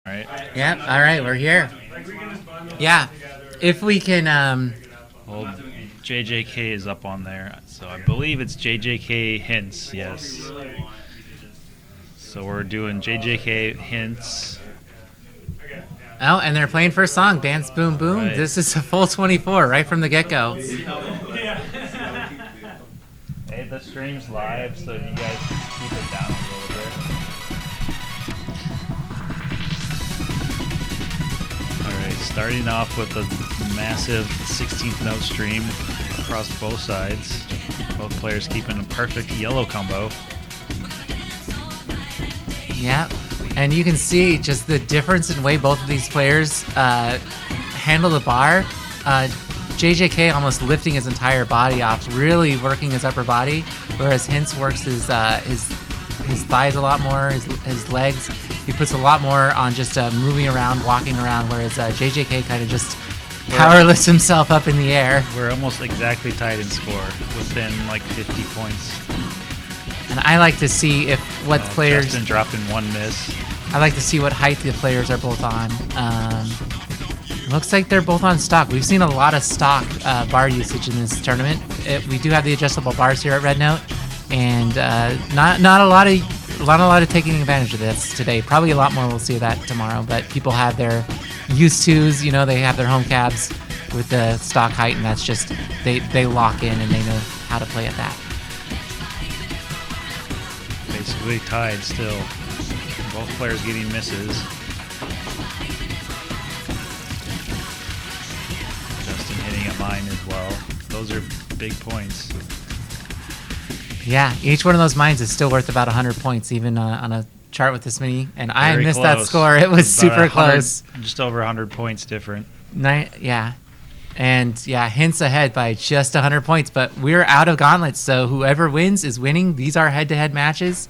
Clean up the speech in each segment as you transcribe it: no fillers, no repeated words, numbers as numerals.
All right. Yep. All right, we're here. Yeah. If we can, Well, JJK is up on there, so I believe it's JJK HINTZ. Yes. So we're doing JJK HINTZ. oh, and they're playing first song, Dance Boom Boom. Right. This is a full 24 right from the get-go. Hey, the stream's live, so you guys keep it down a little bit. All right, starting off with a massive 16th note stream across both sides. Both players keeping a perfect yellow combo. Yeah. And you can see just the difference in the way both of these players handle the bar. JJK almost lifting his entire body off, really working his upper body, whereas HINTZ works his thighs a lot more, his legs. He puts a lot more on just moving around, walking around, whereas JJK kind of just power lifts himself up in the air. We're almost exactly tied in score, within like 50 points. And I like to see if what players... Justin dropping one miss. I like to see what height the players are both on. Looks like they're both on stock. We've seen a lot of stock bar usage in this tournament. We do have the adjustable bars here at Red Note, and not a lot of taking advantage of this today. Probably a lot more. We'll see that tomorrow. But people have their used tos. You know, they have their home cabs with the stock height, and that's just they lock in and they know how to play at that. Basically tied still. Both players getting misses. Justin hitting at mine as well. Those are big points. Yeah, each one of those mines is still worth about 100 points, even on a chart with this many. And I Very missed close. that score. It was About super 100 close. Just over 100 points different. Yeah. And yeah, HINTZ ahead by just 100 points, but we're out of gauntlets, so whoever wins is winning. These are head-to-head matches.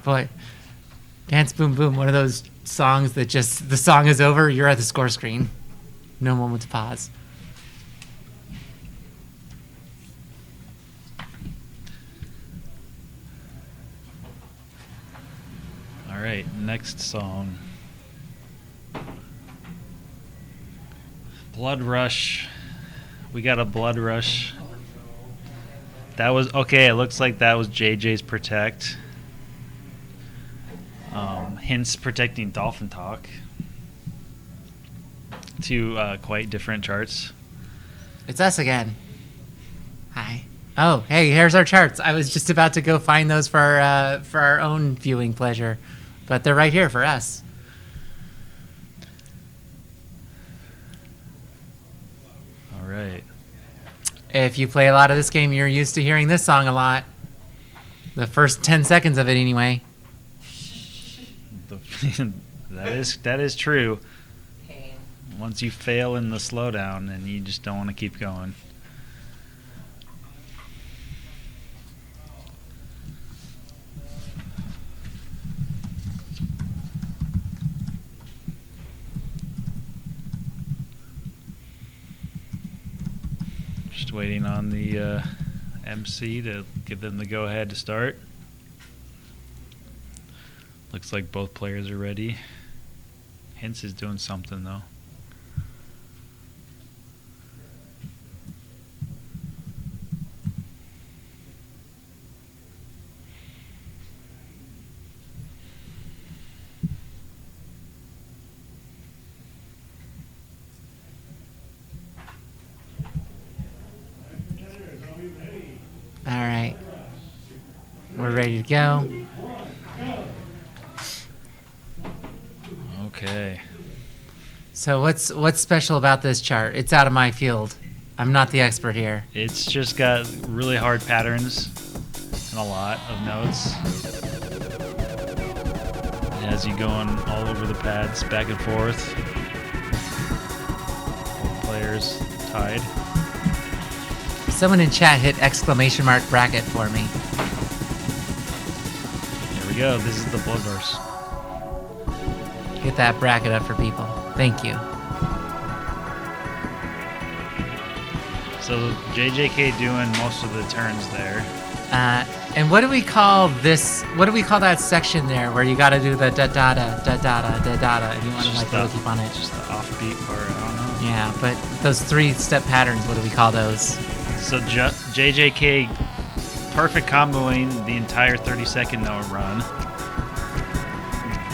Boy, Dance Boom Boom, one of those songs that just, the song is over, you're at the score screen. No moment to pause. All right, next song. Blood Rush. We got a Blood Rush. That was okay. It looks like that was JJ's Protect. HINTZ protecting Dolphin Talk. Two quite different charts. It's us again. Hi. Oh, hey, here's our charts. I was just about to go find those for our own viewing pleasure, but they're right here for us. All right. If you play a lot of this game, you're used to hearing this song a lot. The first 10 seconds of it, anyway. That is true. Once you fail in the slowdown, then you just don't want to keep going. Just waiting on the MC to give them the go-ahead to start. Looks like both players are ready. HINTZ is doing something, though. All right. We're ready to go. Okay. So what's special about this chart? It's out of my field. I'm not the expert here. It's just got really hard patterns and a lot of notes. As you going all over the pads, back and forth. Both players tied. Someone in chat hit exclamation mark bracket for me. There we go. This is the Bloodverse. Get that bracket up for people. Thank you. So JJK doing most of the turns there. And what do we call this? What do we call that section there where you got to do the da da da da da da da da da, and you want to like really keep on it? Just the offbeat part. I don't know. Yeah, but those 3-step patterns, what do we call those? So JJK perfect comboing the entire 30-second note run.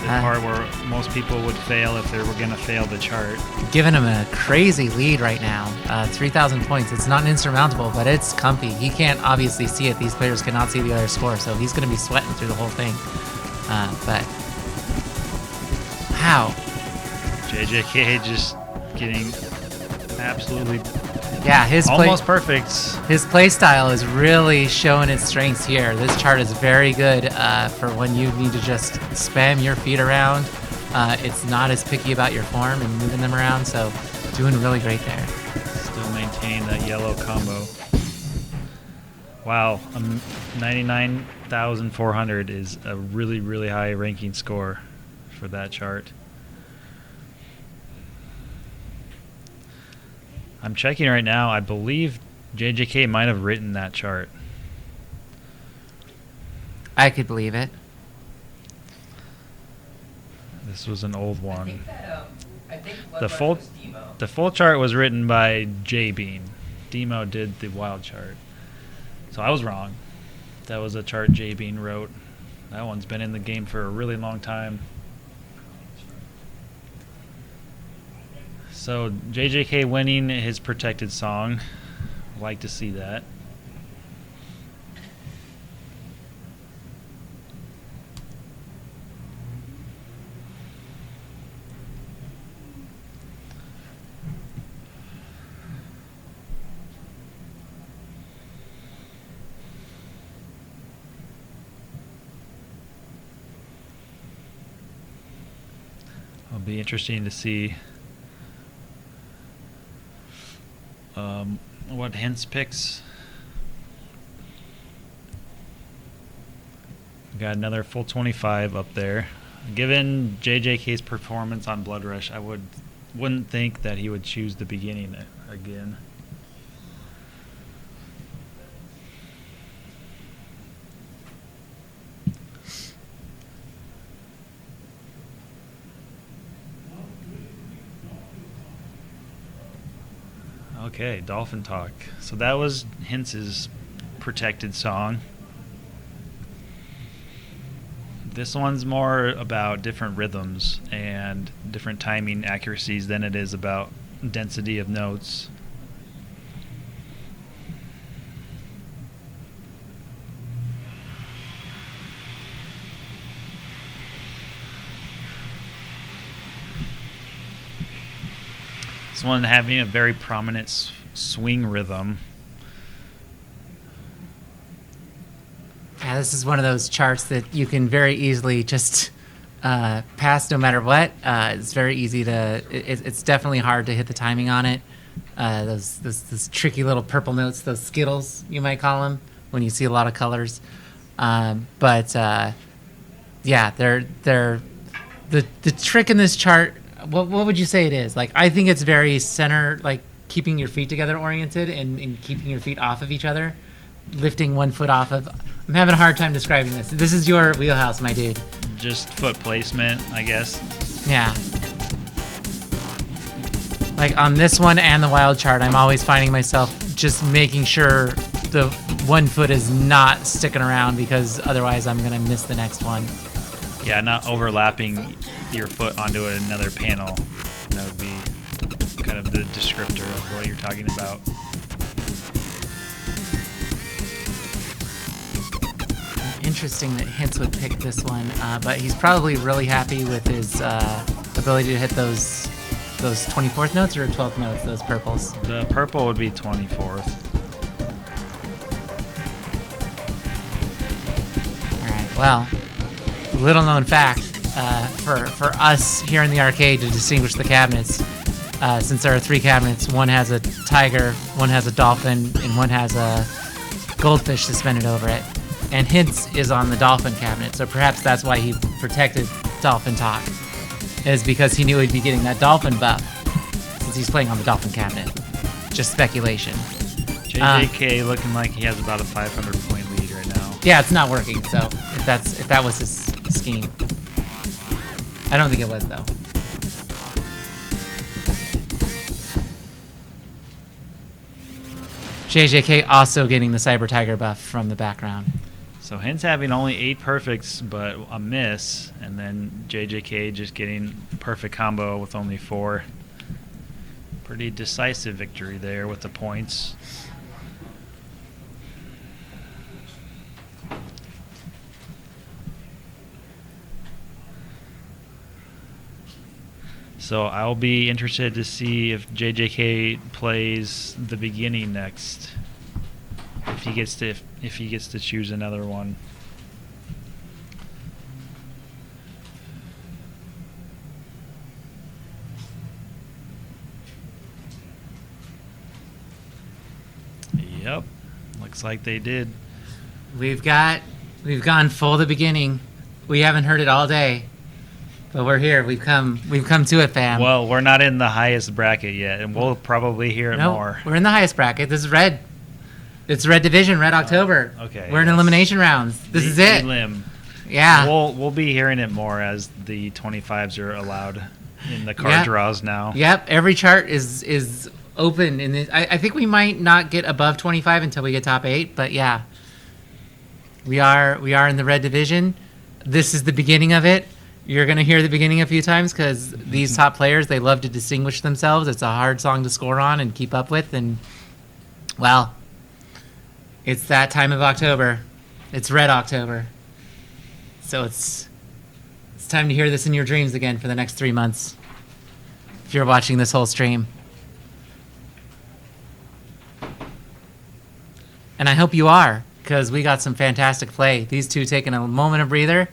The part where most people would fail if they were going to fail the chart. Giving him a crazy lead right now. 3,000 points. It's not insurmountable, but it's comfy. He can't obviously see it. These players cannot see the other score, so he's going to be sweating through the whole thing. But how? JJK just getting absolutely almost perfect. His play style is really showing its strengths here. This chart is very good for when you need to just spam your feet around. It's not as picky about your form and moving them around, so doing really great there. Still maintain that yellow combo. Wow, 99,400 is a really, really high ranking score for that chart. I'm checking right now. I believe JJK might have written that chart. I could believe it. This was an old one. I think The full chart was written by J Bean. Demo did the wild chart. So I was wrong. That was a chart J Bean wrote. That one's been in the game for a really long time. So JJK winning his protected song. Like to see that. It'll be interesting to see what HINTZ picks. We got another full 25 up there. Given JJK's performance on Blood Rush, I wouldn't think that he would choose the beginning again. Okay, Dolphin Talk. So that was HINTZ's protected song. This one's more about different rhythms and different timing accuracies than it is about density of notes. This one having a very prominent swing rhythm. Yeah, this is one of those charts that you can very easily just pass no matter what. It's very easy to. It's definitely hard to hit the timing on it. Those tricky little purple notes, those Skittles you might call them, when you see a lot of colors. Yeah, they're the trick in this chart. What would you say it is? Like, I think it's very center, like keeping your feet together oriented and keeping your feet off of each other, lifting one foot off of. I'm having a hard time describing this. This is your wheelhouse, my dude. Just foot placement, I guess. Yeah. Like on this one and the wild chart, I'm always finding myself just making sure the one foot is not sticking around, because otherwise I'm going to miss the next one. Yeah, not overlapping your foot onto another panel. That would be kind of the descriptor of what you're talking about. Interesting that HINTZ would pick this one, but he's probably really happy with his ability to hit those 24th notes or 12th notes, those purples. The purple would be 24th. All right, well, little known fact for us here in the arcade to distinguish the cabinets, since there are 3 cabinets, one has a tiger, one has a dolphin, and one has a goldfish suspended over it. And HINTZ is on the dolphin cabinet, so perhaps that's why he protected Dolphin Talk, is because he knew he'd be getting that dolphin buff since he's playing on the dolphin cabinet. Just speculation. JJK looking like he has about a 500 point lead right now. Yeah, it's not working. So if that was his scheme, I don't think it was though. JJK also getting the Cyber Tiger buff from the background. So HINTZ having only 8 perfects, but a miss, and then JJK just getting perfect combo with only 4. Pretty decisive victory there with the points. So I'll be interested to see if JJK plays the beginning next. If he gets to choose another one. Yep. Looks like they did. We've gone full the beginning. We haven't heard it all day. But we're here. We've come to it, fam. Well, we're not in the highest bracket yet, and we'll probably hear it more. We're in the highest bracket. This is red. It's Red Division, Red October. Okay. We're in elimination rounds. This is it. Limb. Yeah. We'll be hearing it more as the 25s are allowed in the card draws now. Yep. Every chart is open in this. I think we might not get above 25 until we get top 8, but yeah. We are in the Red Division. This is the beginning of it. You're going to hear the beginning a few times because these top players, they love to distinguish themselves. It's a hard song to score on and keep up with. And, well, it's that time of October. It's Red October. So it's time to hear this in your dreams again for the next 3 months if you're watching this whole stream. And I hope you are because we got some fantastic play. These two taking a moment of breather.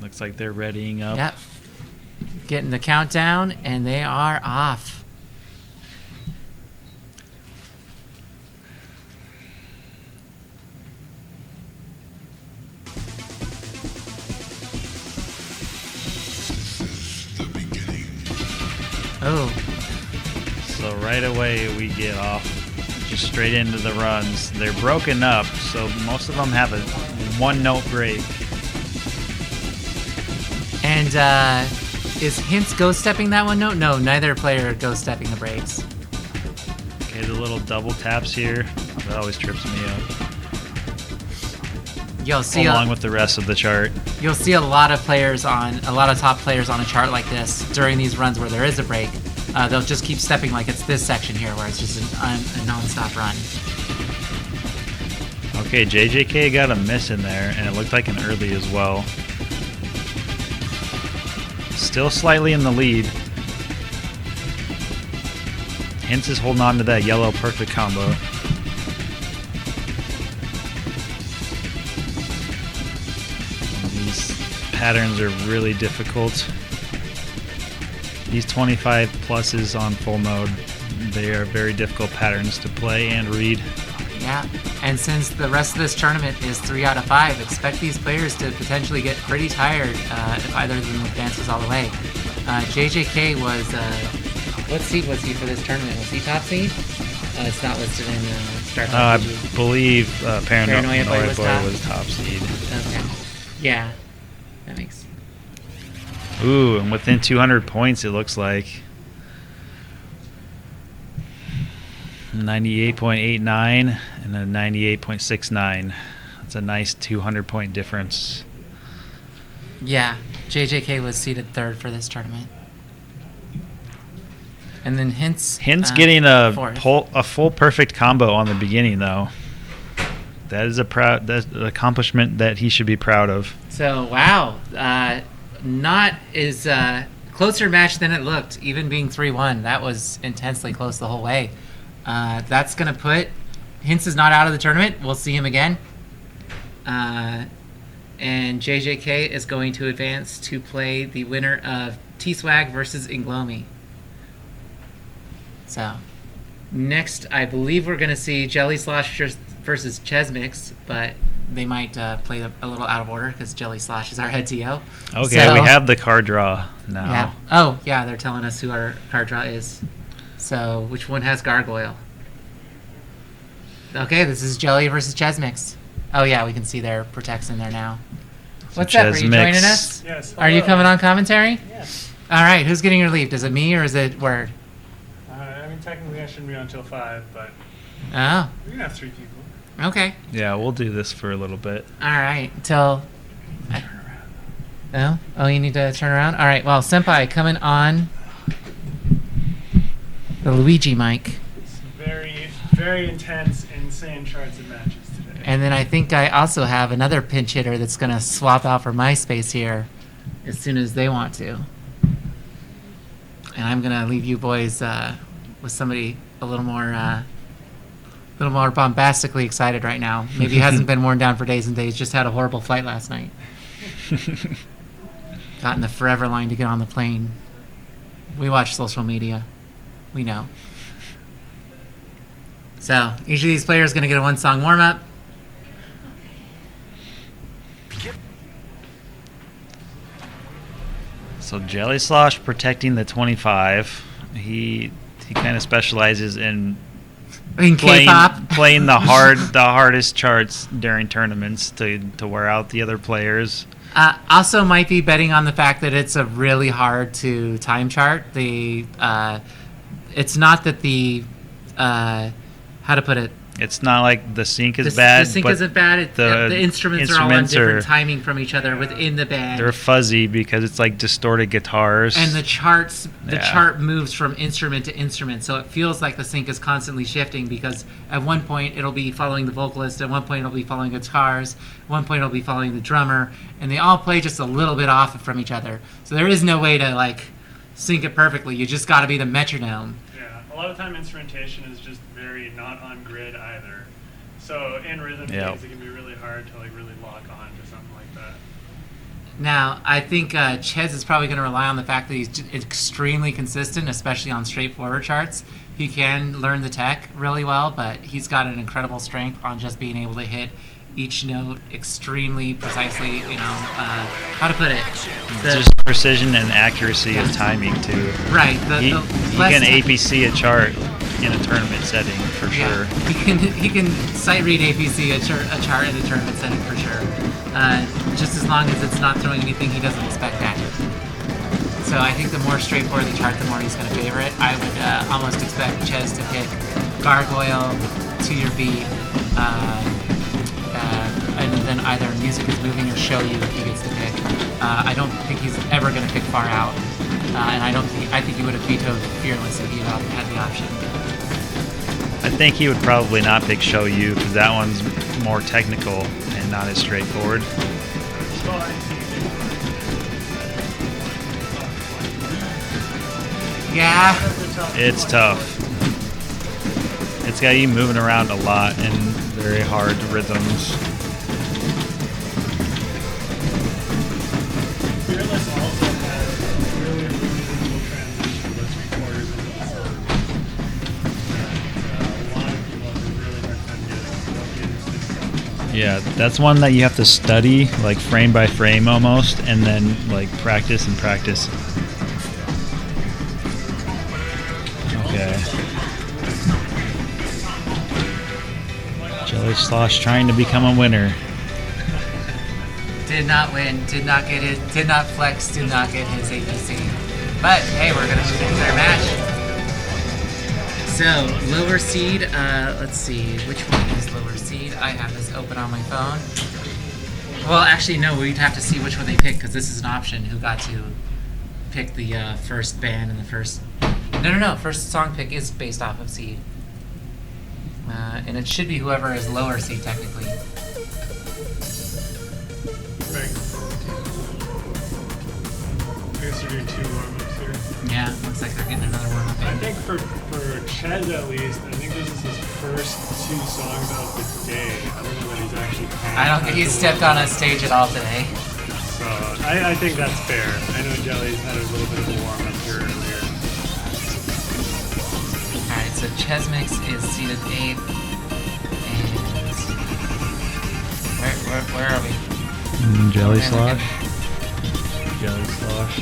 Looks like they're readying up. Yep. Getting the countdown, and they are off. Oh. So right away we get off just straight into the runs. They're broken up, so most of them have a one-note break. And is HINTZ ghost stepping that one note? No, neither player ghost stepping the breaks. Okay, the little double taps here. That always trips me up. You'll see along with the rest of the chart. You'll see a lot of top players on a chart like this during these runs where there is a break. They'll just keep stepping like it's this section here where it's just a non-stop run. Okay, JJK got a miss in there, and it looked like an early as well. Still slightly in the lead. HINTZ is holding on to that yellow perfect combo. These patterns are really difficult. These 25 pluses on full mode, they are very difficult patterns to play and read. Yeah, and since the rest of this tournament is 3 out of 5, expect these players to potentially get pretty tired if either of them advances all the way. JJK was, what seed was he for this tournament? Was he top seed? It's not listed in the start. I believe Paranoia Boi was top seed. Okay. Yeah, that makes sense. Ooh, and within 200 points, it looks like. 98.89 and a 98.69. That's a nice 200-point difference. Yeah, JJK was seeded 3rd for this tournament. And then HINTZ getting a full perfect combo on the beginning, though. That is that's an accomplishment that he should be proud of. So, wow. Not as closer match than it looked, even being 3-1. That was intensely close the whole way. That's going to put HINTZ is not out of the tournament. We'll see him again. And JJK is going to advance to play the winner of T-Swag versus Inglomi. So, next, I believe we're going to see JellySlosh versus chezmix, but they might play a little out of order because JellySlosh is our head TO. Okay, so, we have the card draw now. Yeah. Oh, yeah, they're telling us who our card draw is. So, which one has Gargoyle? Okay, this is Jelly versus chezmix. Oh yeah, we can see their protects in there now. What's up? Are you joining us? Yes. Are you coming on commentary? Yes. All right, who's getting relieved? Is it me or is it Word? I mean, technically I shouldn't be on until 5, but Oh, we can have 3 people. okay. Yeah, we'll do this for a little bit. All right, till... Oh, you need to turn around? All right, well, Senpai coming on the Luigi mic. It's very, very intense, insane charts and matches today. And then I think I also have another pinch hitter that's going to swap out for my space here as soon as they want to. And I'm going to leave you boys with somebody a little more bombastically excited right now. Maybe hasn't been worn down for days and days, just had a horrible flight last night. Got in the forever line to get on the plane. We watch social media. We know. So, each of these players is going to get a 1-song warm-up. So JellySlosh protecting the 25. He kind of specializes in In K-pop. playing the hardest charts during tournaments to wear out the other players. Also might be betting on the fact that it's a really hard to time chart. It's not that the how to put it. It's not like the sync is bad. The sync but isn't bad. The instruments are all on different timing from each other within the band. They're fuzzy because it's like distorted guitars. And the chart moves from instrument to instrument, so it feels like the sync is constantly shifting because at one point it'll be following the vocalist, at one point it'll be following guitars, at one point it'll be following the drummer, and they all play just a little bit off from each other. So there is no way to like sync it perfectly. You just got to be the metronome. Yeah, a lot of time instrumentation is just very not on grid either. So in rhythm things, it can be really hard to like really lock on to something like that. Now, I think Chez is probably going to rely on the fact that he's extremely consistent, especially on straightforward charts. He can learn the tech really well, but he's got an incredible strength on just being able to hit each note extremely precisely, how to put it. Just precision and accuracy of timing, too. Right. He can APC a chart in a tournament setting, for sure. He can sight read APC a chart in a tournament setting, for sure. Just as long as it's not throwing anything he doesn't expect at you. So I think the more straightforward the chart, the more he's going to favor it. I would almost expect Chez to pick Gargoyle, To Your Beat, and then either Music is Moving or Show You if he gets to pick. I don't think he's ever going to pick Far Out. And I think he would have vetoed Fearless if he had the option. I think he would probably not pick Show You because that one's more technical and not as straightforward. Yeah. It's tough. It's got you moving around a lot and very hard rhythms. Fearless also has really cool transition with 3/4 into the song. A lot of people have a really hard time getting. Yeah, that's one that you have to study, like frame by frame almost, and then like practice and practice. Okay. JellySlosh trying to become a winner. Did not win, did not get it, did not flex, did not get his APC. But hey, we're gonna move into their match. So, lower seed, let's see, which one is lower seed? I have this open on my phone. Well, actually, no, we'd have to see which one they pick because this is an option who got to pick the first band and the first. No, first song pick is based off of seed. And it should be whoever is lower seed technically. Right. I guess they're doing 2 warm-ups here. Yeah, looks like they're getting another warm-up in. I think for Chez at least, I think this is his first 2 songs of the day. I don't know that he's actually I don't think he's stepped on a stage at all today. So I think that's fair. I know Jelly's had a little bit of a warm-up here earlier. Alright, so chezmix is seated 8th. And where are we? JellySlosh. JellySlosh.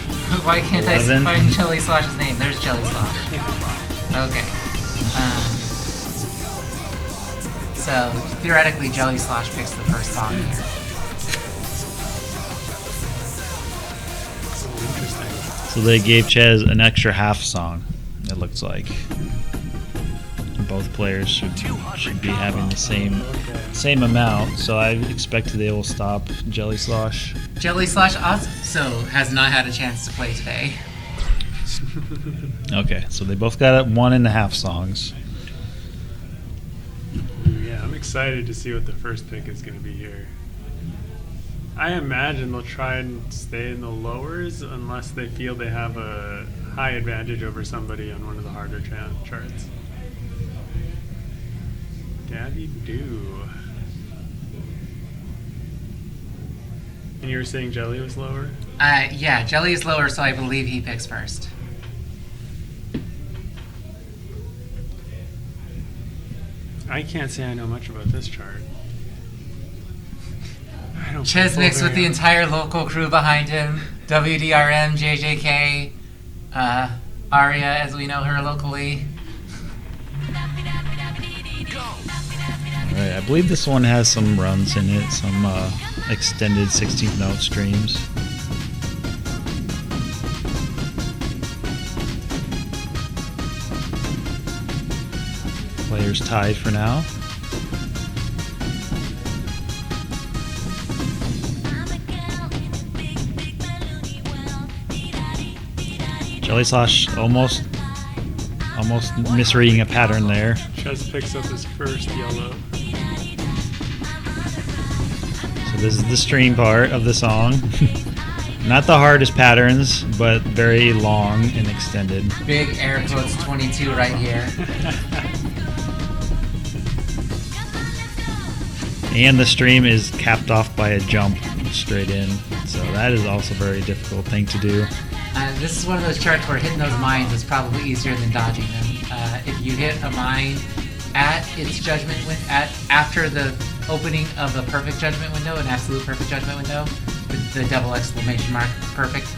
Why can't 11. I find JellySlosh's name? There's JellySlosh. Okay. So theoretically, JellySlosh picks the first song here. Interesting. So they gave Chez an extra half song, it looks like. Both players should be having the same amount, so I expect they will stop JellySlosh. JellySlosh also has not had a chance to play today. Okay, so they both got 1.5 songs. Yeah, I'm excited to see what the first pick is going to be here. I imagine they'll try and stay in the lowers unless they feel they have a high advantage over somebody on one of the harder charts. Gabby Doo. And you were saying Jelly was lower? Yeah, Jelly is lower, so I believe he picks first. I can't say I know much about this chart. I don't chezmix with the entire local crew behind him. WDRM, JJK, Aria, as we know her locally. Alright, I believe this one has some runs in it, some extended 16th note streams. Players tied for now. JellySlosh almost misreading a pattern there. Chez picks up his first yellow. So this is the stream part of the song. Not the hardest patterns, but very long and extended. Big air quotes 22 right here. And the stream is capped off by a jump straight in. So that is also a very difficult thing to do. This is one of those charts where hitting those mines is probably easier than dodging them. If you hit a mine at its judgment after the opening of a perfect judgment window, an absolute perfect judgment window, with the double exclamation mark perfect,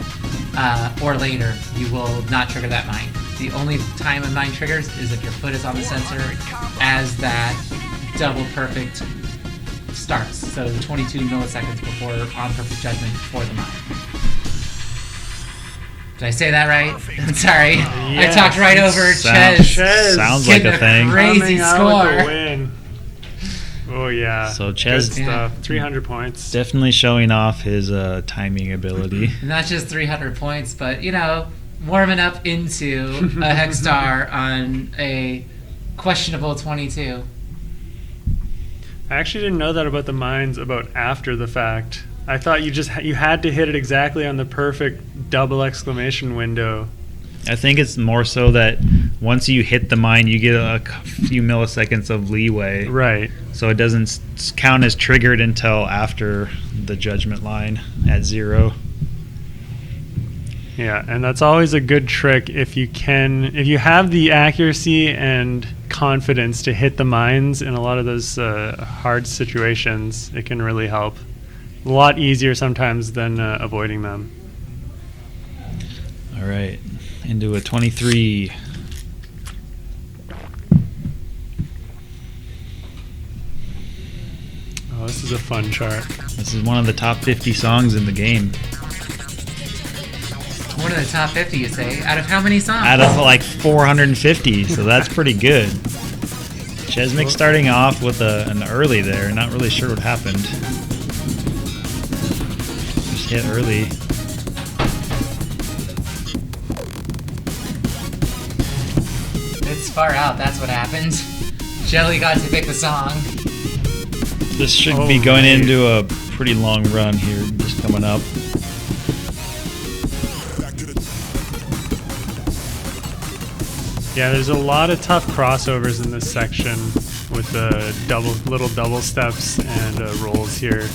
or later, you will not trigger that mine. The only time a mine triggers is if your foot is on the sensor as that double perfect starts. So 22 milliseconds before on perfect judgment for the mine. Did I say that right? I'm sorry. Yes. I talked right over Chez. Sounds like a thing. Crazy score. Win. Oh yeah. So Chez, good stuff. 300 points. definitely showing off his timing ability. Not just 300 points, but warming up into a hex star on a questionable 22. I actually didn't know that about the mines about after the fact. I thought you had to hit it exactly on the perfect double exclamation window. I think it's more so that once you hit the mine, you get a few milliseconds of leeway. Right. So it doesn't count as triggered until after the judgment line at 0. Yeah, and that's always a good trick if you have the accuracy and confidence to hit the mines in a lot of those hard situations, it can really help. A lot easier sometimes than avoiding them. All right, into a 23. Oh, this is a fun chart. This is one of the top 50 songs in the game. One of the top 50, you say? Out of how many songs? Out of like 450, so that's pretty good. chezmix starting off with an early there. Not really sure what happened. Just hit early. It's far out, that's what happened. Jelly got to pick the song. This should be going into a pretty long run here, just coming up. Yeah, there's a lot of tough crossovers in this section with the little double steps and rolls here.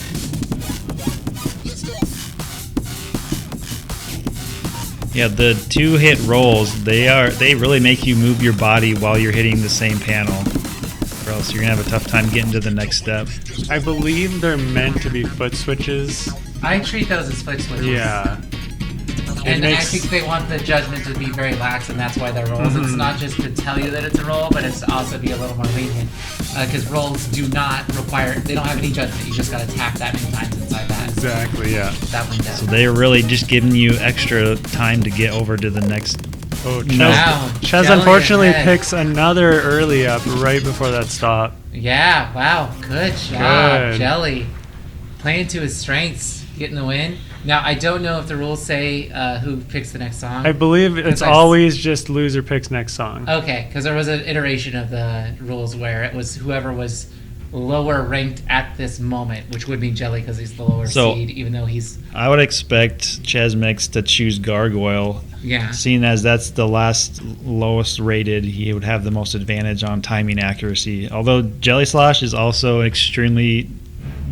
Yeah, the 2-hit rolls, they really make you move your body while you're hitting the same panel, or else you're gonna have a tough time getting to the next step. I believe they're meant to be foot switches. I treat those as foot switches. Yeah. And I think they want the judgment to be very lax, and that's why they're rolls. It's not just to tell you that it's a roll, but it's to also be a little more lenient. Because rolls do not require, they don't have any judgment. You just got to tap that many times inside that. Exactly, yeah. That window. So they're really just giving you extra time to get over to the next. Oh, Wow. Chez Jelly unfortunately ahead. picks another early up right before that stop. Yeah, wow. Good job, Good. Jelly. Playing to his strengths, getting the win. Now, I don't know if the rules say who picks the next song. I believe it's always just loser picks next song. Okay, because there was an iteration of the rules where it was whoever was lower ranked at this moment, which would mean Jelly because he's the lower seed, even though he's... I would expect chezmix to choose Gargoyle. Yeah. Seeing as that's the lowest rated, he would have the most advantage on timing accuracy. Although JellySlosh is also an extremely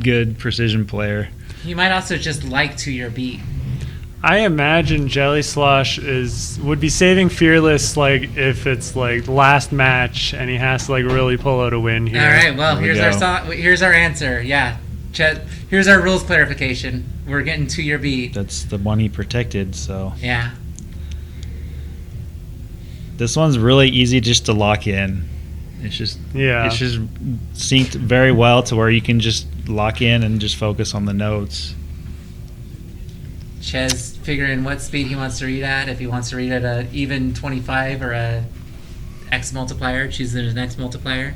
good precision player. He might also just like to your beat. I imagine JellySlosh would be saving Fearless like if it's like last match and he has to like really pull out a win here. All right, well, There we here's our go. song. Here's our answer. Yeah. Here's our rules clarification. We're getting to your beat. That's the one he protected, so. Yeah. This one's really easy just to lock in. It's just synced very well to where you can just lock in and just focus on the notes. Chez figuring what speed he wants to read at. If he wants to read at a even 25 or a X multiplier, choosing his next multiplier.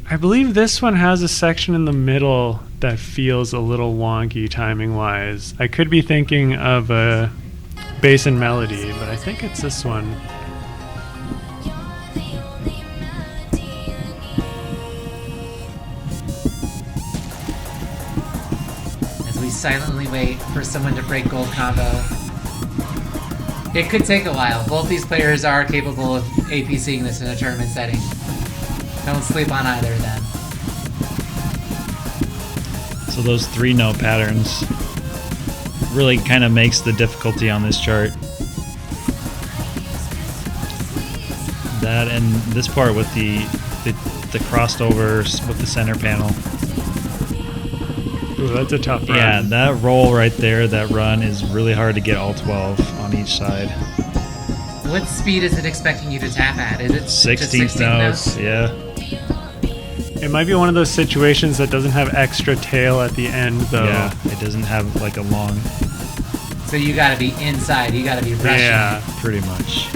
I believe this one has a section in the middle that feels a little wonky timing wise. I could be thinking of a bass and melody, but I think it's this one. As we silently wait for someone to break gold combo. It could take a while. Both these players are capable of APCing this in a tournament setting. Don't sleep on either of them. So those 3-note patterns really kind of makes the difficulty on this chart. That and this part with the crossed overs with the center panel. Ooh, that's a tough run. Yeah, that roll right there, that run is really hard to get all 12 on each side. What speed is it expecting you to tap at? Is it just 16th notes, yeah. It might be one of those situations that doesn't have extra tail at the end, though. Yeah, it doesn't have like a long. So you gotta be inside, you gotta be rushing. Yeah. Pretty much.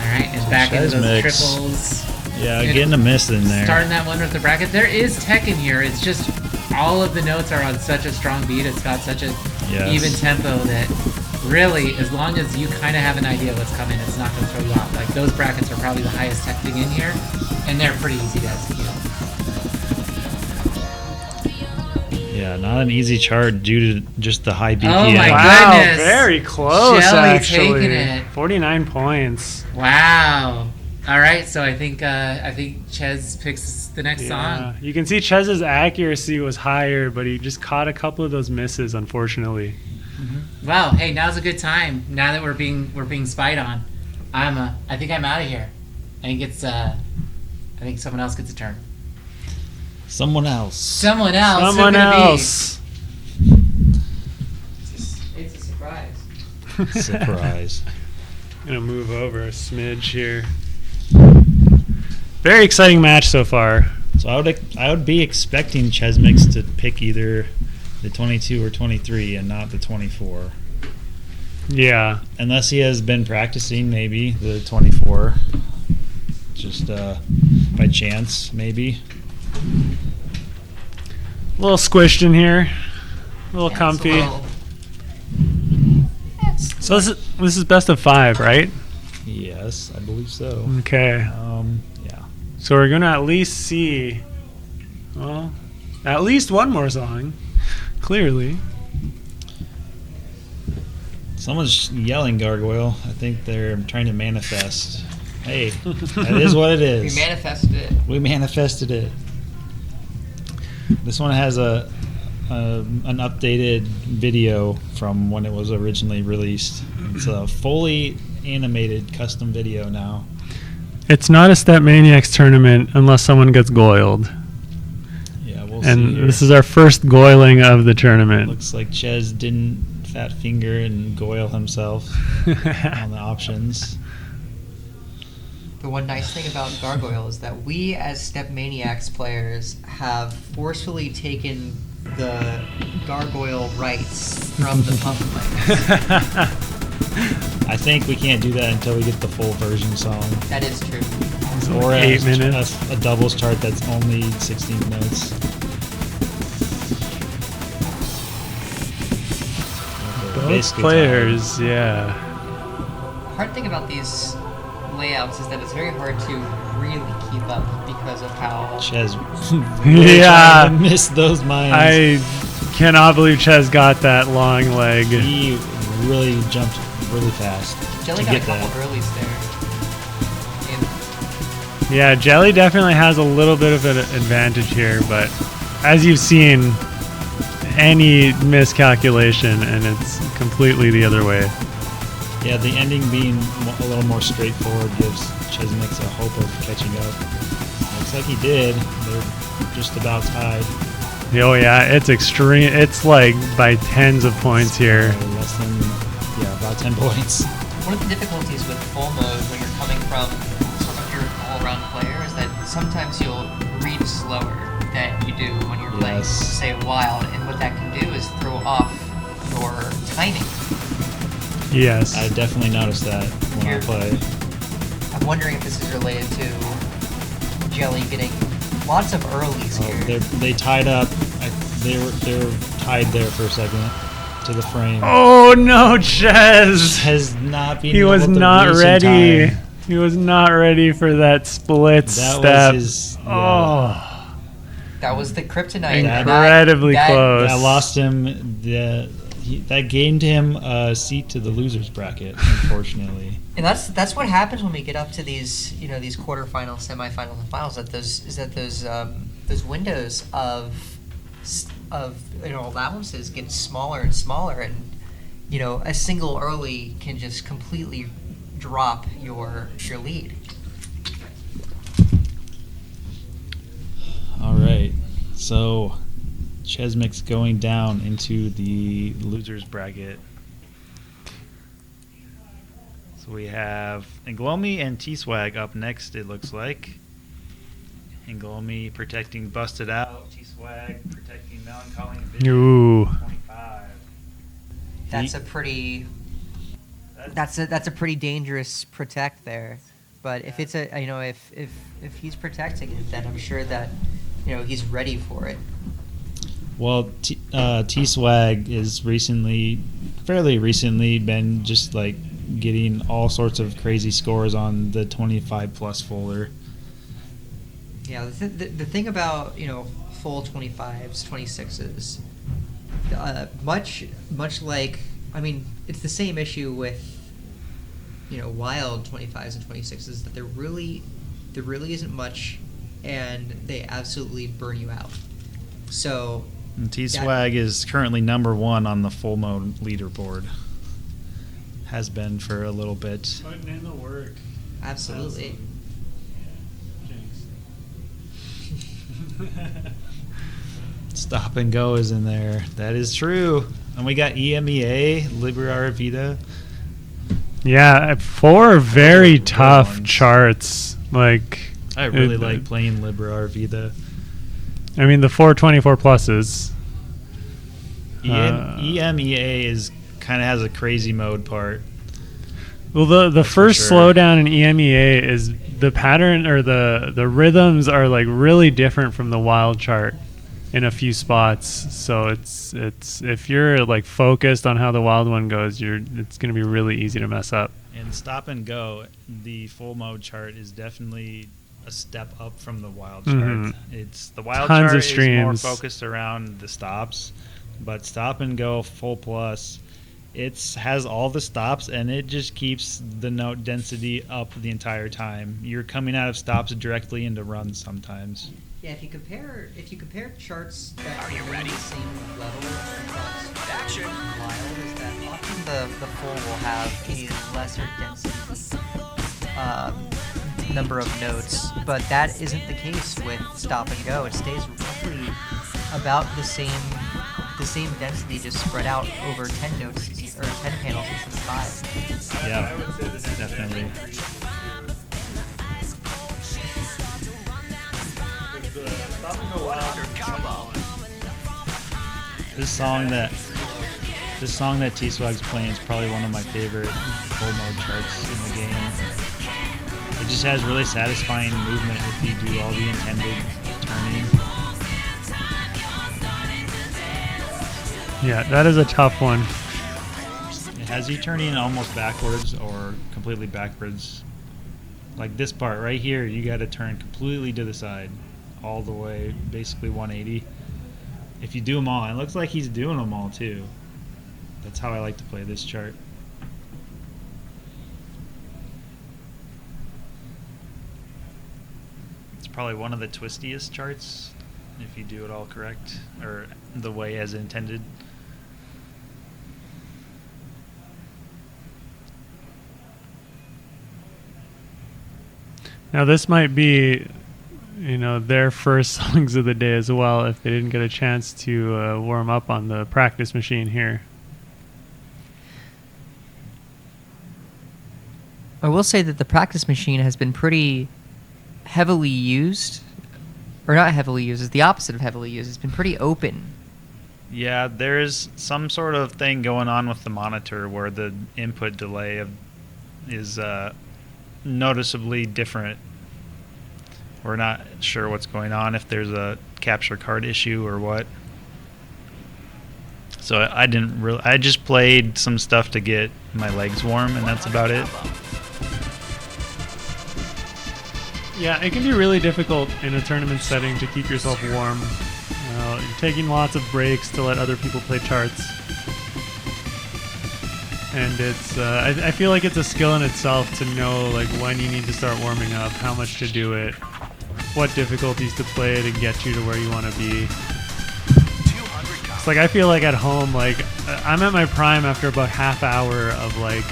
Alright, and back into those chezmix. triples. Yeah, getting a miss in there. Starting that one with the bracket. There is tech in here, it's just all of the notes are on such a strong beat, it's got such a even tempo that really, as long as you kind of have an idea what's coming, it's not going to throw you off. Like, those brackets are probably the highest tech thing in here, and they're pretty easy to execute. Yeah, not an easy chart due to just the high BPM. Oh my Wow, goodness. very close, Jelly actually. taking it. 49 points. Wow. All right, so I think Chez picks the next song. You can see Chez's accuracy was higher, but he just caught a couple of those misses, unfortunately. Wow. Hey, now's a good time. Now that we're being spied on, I think I'm out of here. I think someone else gets a turn. Someone else. Someone else. Who Someone could it be? else. It's a surprise. Surprise. I'm going to move over a smidge here. Very exciting match so far. So I would be expecting chezmix to pick either the 22 or 23 and not the 24. Yeah. Unless he has been practicing maybe the 24. Just by chance, maybe. A little squished in here. A little comfy. So this is best of 5, right? Yes, I believe so. Okay. Yeah. So we're going to at least see, well, at least one more song, clearly. Someone's yelling gargoyle. I think they're trying to manifest. Hey, that is what it is. We manifested it. We manifested it. This one has an updated video from when it was originally released. It's a fully animated custom video now. It's not a Step Maniacs tournament unless someone gets goiled. Yeah, we'll see. And here. this is our first goiling of the tournament. Looks like Chez didn't fat finger and Goyle himself on the options. The one nice thing about Gargoyle is that we, as Step Maniacs players, have forcefully taken the Gargoyle rights from the pump players. I think we can't do that until we get the full version song. That is true. Or 8 minutes. a doubles chart that's only 16 notes. Okay, Both basically players, yeah. The hard thing about these layouts is that it's very hard to really keep up because of how... Chez really Yeah. trying to miss those mines. I cannot believe Chez got that long leg. He really jumped really fast Jelly to got a get couple that. earlies there. And Yeah, Jelly definitely has a little bit of an advantage here, but as you've seen, any miscalculation and it's completely the other way. Yeah, the ending being a little more straightforward gives chezmix a hope of catching up. Looks like he did. They're just about tied. Oh yeah, it's extreme. It's like by tens of points here. Less than, about 10 points. one of the difficulties with full mode when you're coming from sort of your all-around player is that sometimes you'll read slower than you do when you're playing, Yes. say, wild, and what that can do is throw off your timing. Yes. I definitely noticed that when I Here. play. I'm wondering if this is related to Jelly getting lots of earlies here. They tied up. They were tied there for a second to the frame. Oh no, Chez! Has not been. He was able to not reach in ready. time. He was not ready for that split That step. was his. Yeah. Oh, That was the kryptonite. incredibly close. That lost him. That gained him a seat to the losers bracket, unfortunately. And that's what happens when we get up to these these quarterfinals, semifinals, and finals. Those windows of allowances get smaller and smaller, and a single early can just completely drop your lead. All right, so chezmix going down into the losers bracket. So we have inglomi and T-Swag up next, it looks like. inglomi protecting Busted Out, T-Swag protecting Melancholy Vision. Ooh. 25. That's a pretty dangerous protect there. But if it's if he's protecting it, then I'm sure that he's ready for it. Well, T-Swag is fairly recently been just like getting all sorts of crazy scores on the 25 plus folder. Yeah, the thing about full 25s, 26s, much like it's the same issue with wild 25s and 26s, that there really isn't much, and they absolutely burn you out. So And T-Swag is currently number 1 on the full mode leaderboard. Has been for a little bit. Putting in the work. absolutely. Stop and Go is in there. That is true. And we got EMEA, Libera Vida. Yeah, 4 very Good tough ones. charts. Like I really like playing Libera Vida. I mean, the 424 pluses. EMEA kind of has a crazy mode part. Well, the That's for first sure. slowdown in EMEA is the pattern, or the rhythms are like really different from the wild chart in a few spots. So it's if you're like focused on how the wild one goes, it's going to be really easy to mess up. And Stop and Go, the full mode chart is definitely a step up from the wild chart. Mhm. It's the wild Tons chart of is more streams. focused around the stops, but Stop and Go full plus, has all the stops, and it just keeps the note density up the entire time. You're coming out of stops directly into runs sometimes. Yeah, if you compare charts that remain the same level across wild, is that often the full will have a lesser density number of notes, but that isn't the case with Stop and Go. It stays roughly about the same the same density just spread out over 10 notes or 10 panels instead of 5. Yeah, definitely. This song that T-Swag's playing is probably one of my favorite full mode charts in the game. It just has really satisfying movement if you do all the intended turning. Yeah, that is a tough one. It has you turning almost backwards or completely backwards. Like this part right here, you got to turn completely to the side, all the way, basically 180. If you do them all, it looks like he's doing them all too. That's how I like to play this chart. It's probably one of the twistiest charts if you do it all correct, or the way as intended. Now this might be, their first songs of the day as well if they didn't get a chance to warm up on the practice machine here. I will say that the practice machine has been pretty heavily used, or not heavily used, it's the opposite of heavily used. It's been pretty open. Yeah, there's some sort of thing going on with the monitor where the input delay is noticeably different. We're not sure what's going on, if there's a capture card issue or what. So I just played some stuff to get my legs warm, and that's about it. Yeah, it can be really difficult in a tournament setting to keep yourself warm. You're taking lots of breaks to let other people play charts. And it's I feel like it's a skill in itself to know like when you need to start warming up, how much to do it, what difficulties to play to get you to where you want to be. It's like I feel like at home, like I'm at my prime after about half hour of like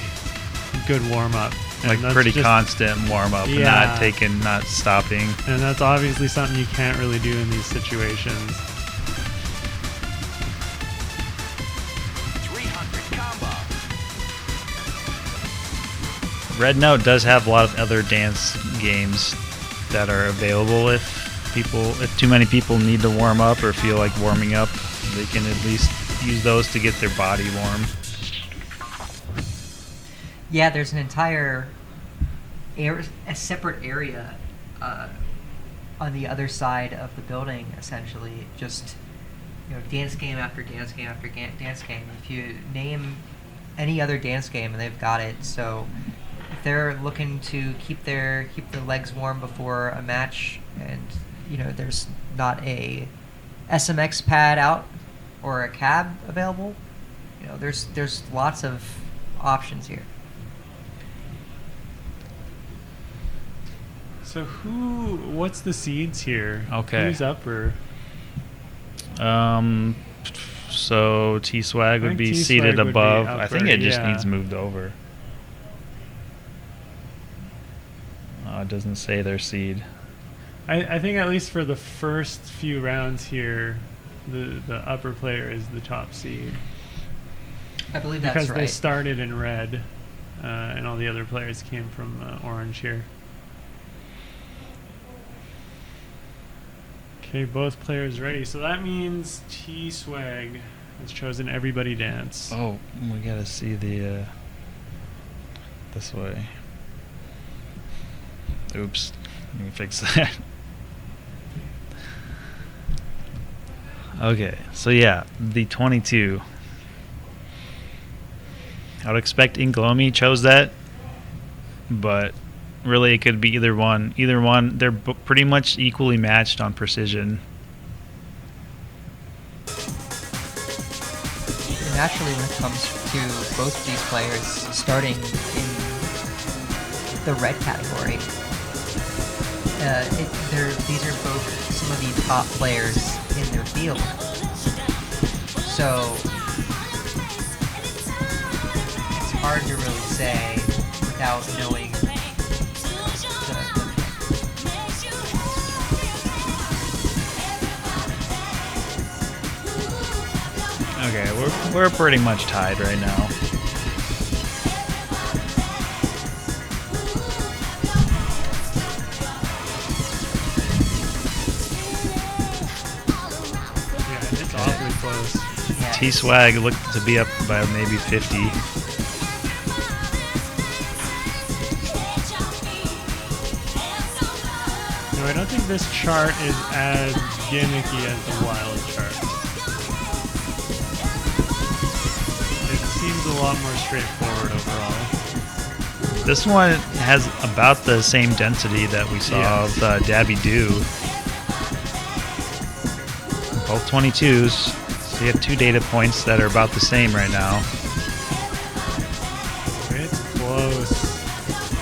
good warm up. Like pretty constant warm up, Yeah. not stopping. And that's obviously something you can't really do in these situations. 300 combo. Red Note does have a lot of other dance games that are available if too many people need to warm up or feel like warming up, they can at least use those to get their body warm. Yeah, there's an entire a separate area on the other side of the building, essentially. Just dance game after dance game after dance game. If you name any other dance game, and they've got it. So if they're looking to keep their legs warm before a match, and there's not a SMX pad out or a cab available, there's lots of options here. So what's the seeds here? Okay. Who's up or? So T-Swag would think be T-Swag seated would be above. I think upper, it just yeah. needs moved over. It doesn't say their seed. I think at least for the first few rounds here, the upper player is the top seed. I believe that's Because right. they started in red, and all the other players came from orange here. Okay, both players ready. So that means T-Swag has chosen Everybody Dance. Oh, we gotta see the this way. Oops, let me fix that. Okay, so yeah, the 22. I would expect Inglomi chose that, but really it could be either one. Either one, they're pretty much equally matched on precision. And naturally, when it comes to both of these players starting in the red category, these are both some of the top players in their field. So it's hard to really say without knowing Okay, we're pretty much tied right now. Yeah, it's awfully close. Yeah, T-Swag looked to be up by maybe 50. No, I don't think this chart is as gimmicky as the wild chart. It seems a lot more straightforward overall. This one has about the same density that we saw Yes. of Dabby Doo. Both 22s. So you have 2 data points that are about the same right now. It's close.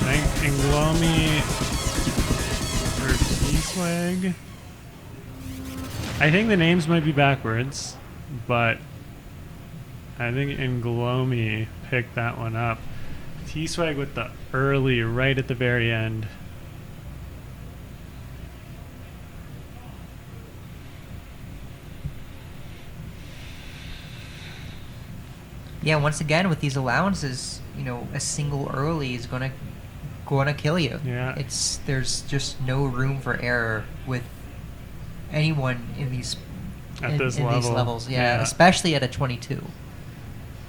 I think inglomi or T-Swag. I think the names might be backwards, but I think inglomi picked that one up. T-Swag with the early, right at the very end. yeah. Once again, with these allowances, you know, a single early is gonna kill you. Yeah. There's just no room for error with anyone in these At in this these level. levels. Yeah. Yeah, especially at a 22.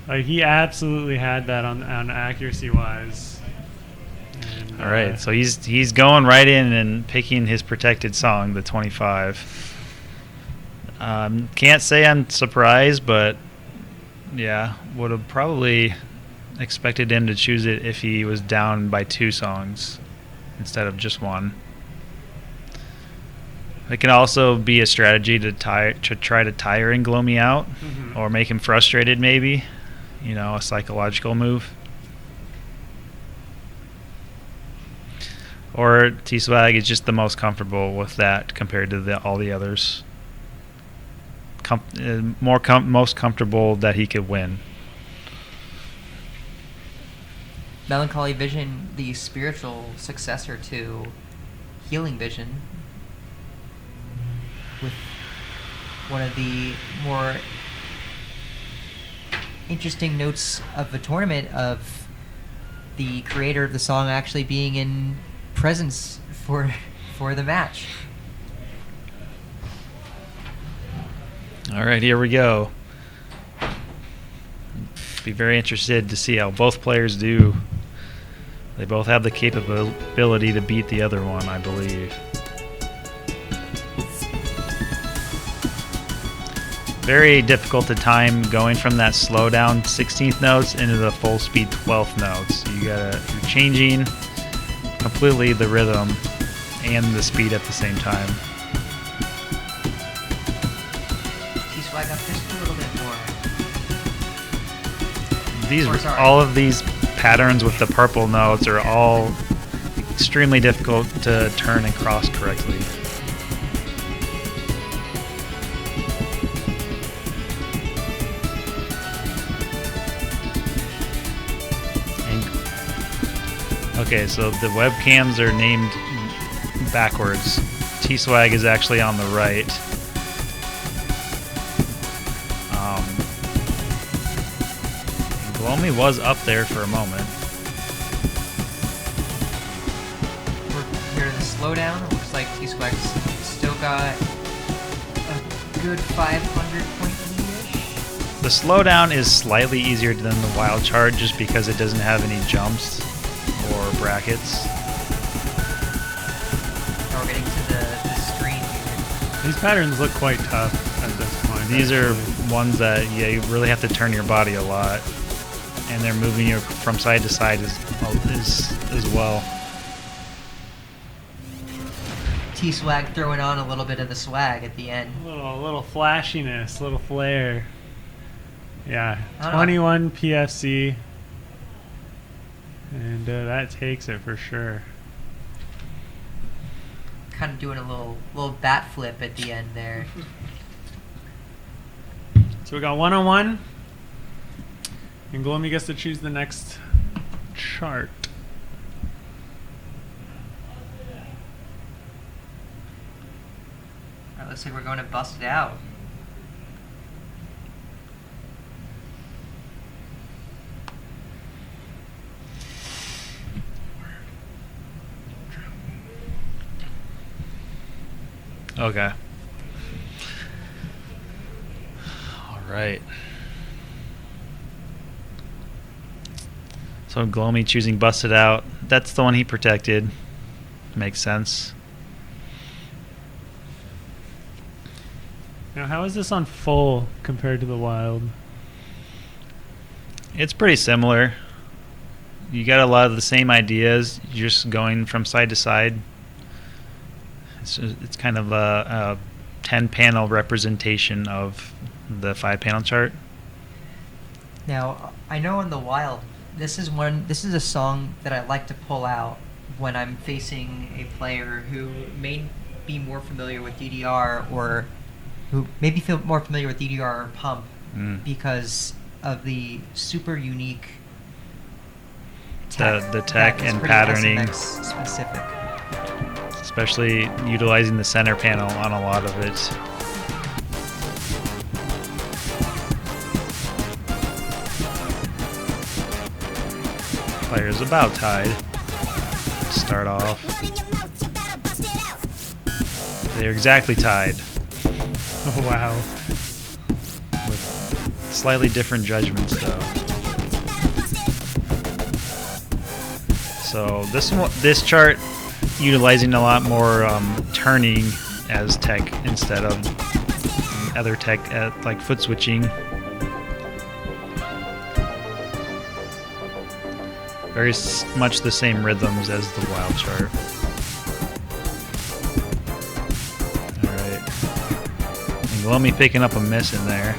Like he absolutely had that on accuracy wise. And, All right, so he's going right in and picking his protected song, the 25. Can't say I'm surprised, but yeah, would have probably expected him to choose it if he was down by 2 songs instead of just 1. It can also be a strategy to try to tire inglomi out, Mhm. or make him frustrated, maybe. You know, a psychological move. Or T-Swag is just the most comfortable with that compared to all the others. Most comfortable that he could win. Melancholy Vision, the spiritual successor to Healing Vision, with one of the more interesting notes of the tournament of the creator of the song actually being in presence for the match. All right, here we go. Be very interested to see how both players do. They both have the capability to beat the other one, I believe. Very difficult to time going from that slow down 16th notes into the full speed 12th notes. You're changing completely the rhythm and the speed at the same time. T-Swag up just a little bit more. All of these patterns with the purple notes are all extremely difficult to turn and cross correctly. Okay, so the webcams are named backwards. T-Swag is actually on the right. Inglomi was up there for a moment. We're here in the slowdown. It looks like T-Swag's still got a good 500 point lead-ish. The slowdown is slightly easier than the wild chart just because it doesn't have any jumps or brackets. Now we're getting to the screen here. These patterns look quite tough at this point. These are actually. ones that you really have to turn your body a lot, and they're moving you from side to side as well. T-Swag throwing on a little bit of the swag at the end. A little flashiness, a little flair. Yeah, I don't know. 21 PFC. And that takes it for sure. Kind of doing a little bat flip at the end there. So we got 1-on-1. And Inglomi gets to choose the next chart. Alright, looks like we're going to bust it out. Okay. All right. So Inglomi choosing Busted Out. That's the one he protected. Makes sense. Now, how is this on full compared to the wild? It's pretty similar. You got a lot of the same ideas. You're just going from side to side. It's kind of a 10-panel representation of the 5-panel chart. Now, I know in the wild, this is a song that I like to pull out when I'm facing a player who may be more familiar with DDR or who maybe feel more familiar with DDR or Pump because of the super unique tech. The tech that is and pretty patterning. SMX specific. Especially utilizing the center panel on a lot of it. Players about tied. Start off. They're exactly tied. Oh, wow. With slightly different judgments, though. So this chart utilizing a lot more turning as tech instead of other tech like foot switching. Very much the same rhythms as the wild chart. Alright. Inglomi picking up a miss in there.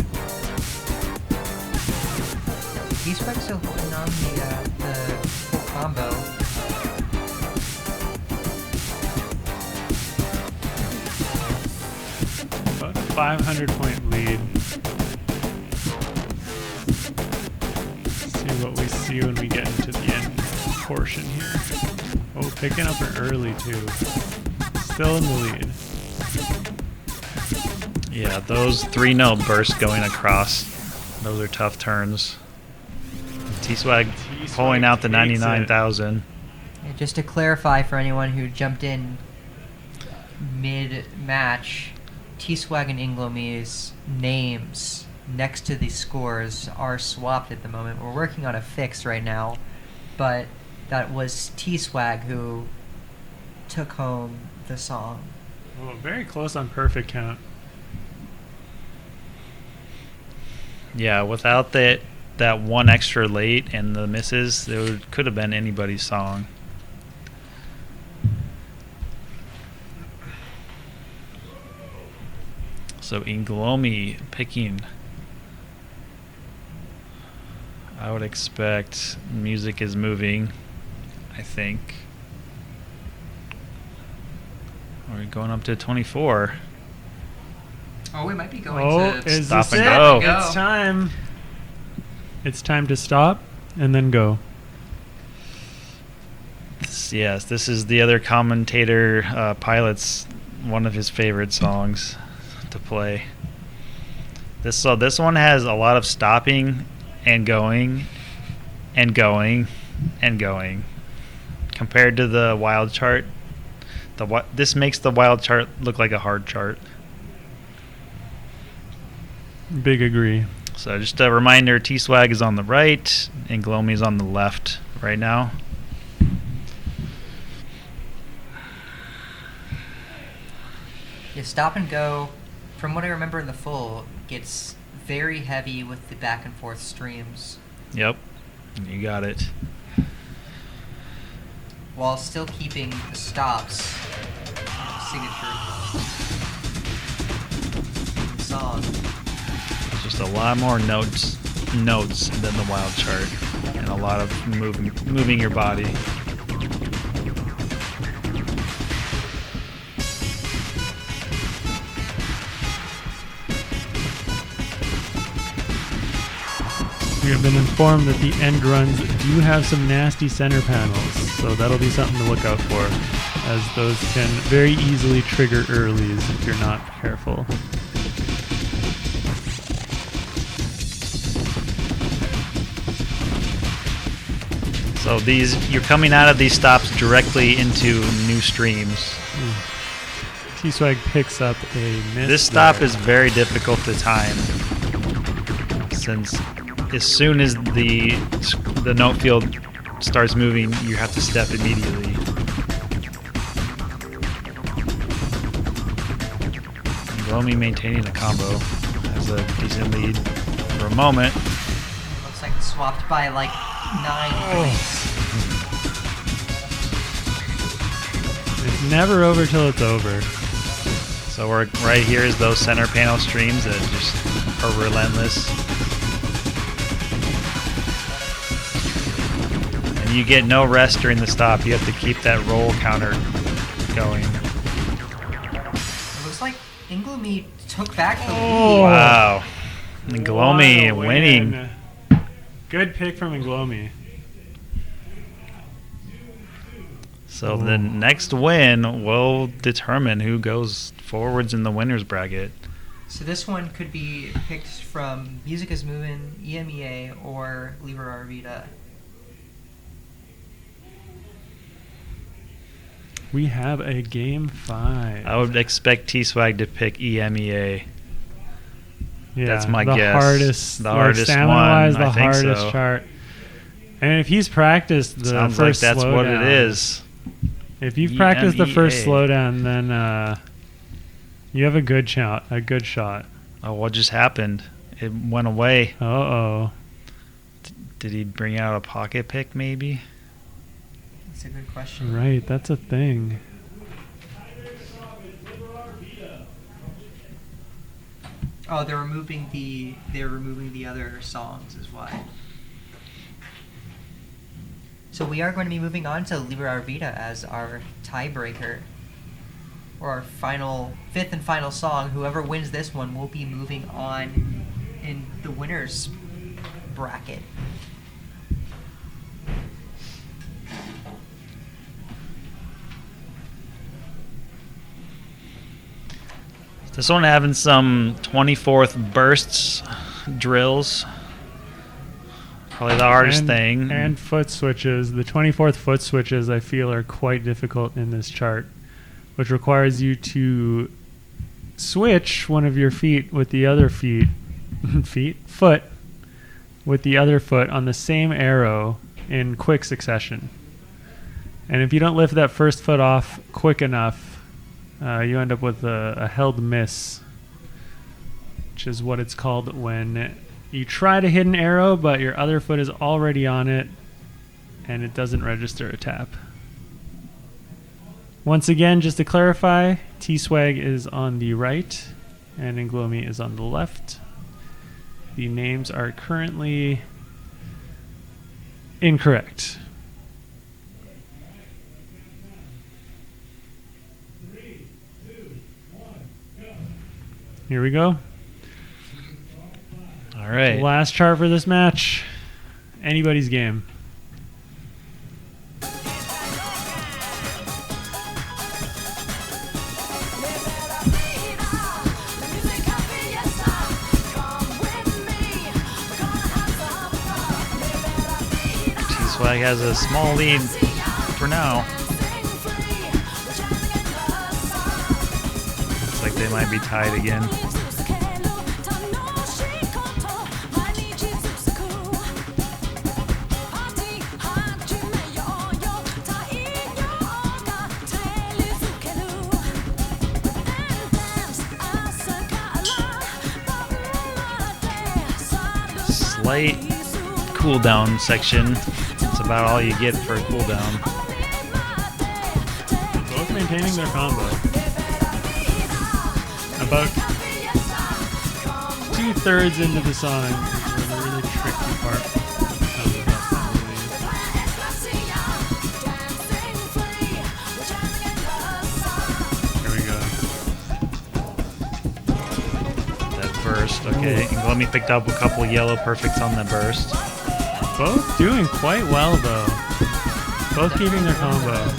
He's still holding on the full combo. About a 500-point lead. See what we see when we get into the end portion here. Oh, picking up an early too. Still in the lead. Yeah, those 3-note bursts going across, those are tough turns. T-Swag pulling out the takes 99,000. Yeah, just to clarify for anyone who jumped in mid-match, T-Swag and Inglomi's names next to the scores are swapped at the moment. We're working on a fix right now, but that was T-Swag who took home the song. Oh, very close on perfect count. Yeah, without that one extra late and the misses, it could have been anybody's song. So Inglomi picking. I would expect music is moving, I think. We're going up to 24. Oh, we might be going Oh, to is stop this and it? go. It's time. It's time to stop and then go. Yes, this is the other commentator, Pilot's one of his favorite songs to play. This one has a lot of stopping and going and going and going. Compared to the wild chart, this makes the wild chart look like a hard chart. Big agree. So just a reminder, T-Swag is on the right and Inglomi is on the left right now. Yeah, stop and go, from what I remember in the full, gets very heavy with the back and forth streams. Yep, you got it. While still keeping the stops signature song. Just a lot more notes than the wild chart, and a lot of moving your body. We have been informed that the end runs do have some nasty center panels, so that'll be something to look out for, as those can very easily trigger earlies if you're not careful. So you're coming out of these stops directly into new streams. T-Swag picks up a miss. This stop there. is very difficult to time, since as soon as the note field starts moving, you have to step immediately. Inglomi maintaining the combo has a decent lead for a moment. Looks like swapped by like 9 points. It's never over till it's over. So we're right here is those center panel streams that just are relentless. And you get no rest during the stop. You have to keep that roll counter going. It looks like inglomi took back the Oh. lead. Wow. Inglomi What a winning. win. Good pick from Inglomi. So the next win will determine who goes forwards in the winners bracket. So this one could be picked from Music is Moving, EMEA, or Libra Arvida. We have a game 5. I would expect T-Swag to pick EMEA. Yeah, that's my the guess. Hardest, The like, hardest stamina-wise, one, the I think hardest so. chart. And if he's practiced the Sounds like first that's what it slowdown- is. If you've practiced the first EMEA. slowdown, then you have a good shot. A good shot. Oh, what just happened? It went away. Uh-oh. Did he bring out a pocket pick, maybe? That's a good question. Right, that's a thing. Oh, they're removing the other songs is why. So we are going to be moving on to Libra Arvida as our tiebreaker. Or our fifth and final song. Whoever wins this one will be moving on in the winners bracket. This one having some 24th bursts drills. Probably the hardest thing. And foot switches. The 24th foot switches, I feel, are quite difficult in this chart, which requires you to switch one of your feet with the other foot with the other foot on the same arrow in quick succession. And if you don't lift that first foot off quick enough, you end up with a held miss, which is what it's called when you try to hit an arrow, but your other foot is already on it, and it doesn't register a tap. Once again, just to clarify, T-Swag is on the right, and Inglomi is on the left. The names are currently incorrect. Here we go. All right. Last chart for this match. Anybody's game. T-Swag has a small lead for now. Looks like they might be tied again. Slight cooldown section. It's about all you get for a cooldown. Both maintaining their combo. About 2/3 into the song is the really tricky part of the Here we go. That burst, okay. Inglomi picked up a couple yellow perfects on the burst. Both doing quite well though. Both keeping their combo. Yeah.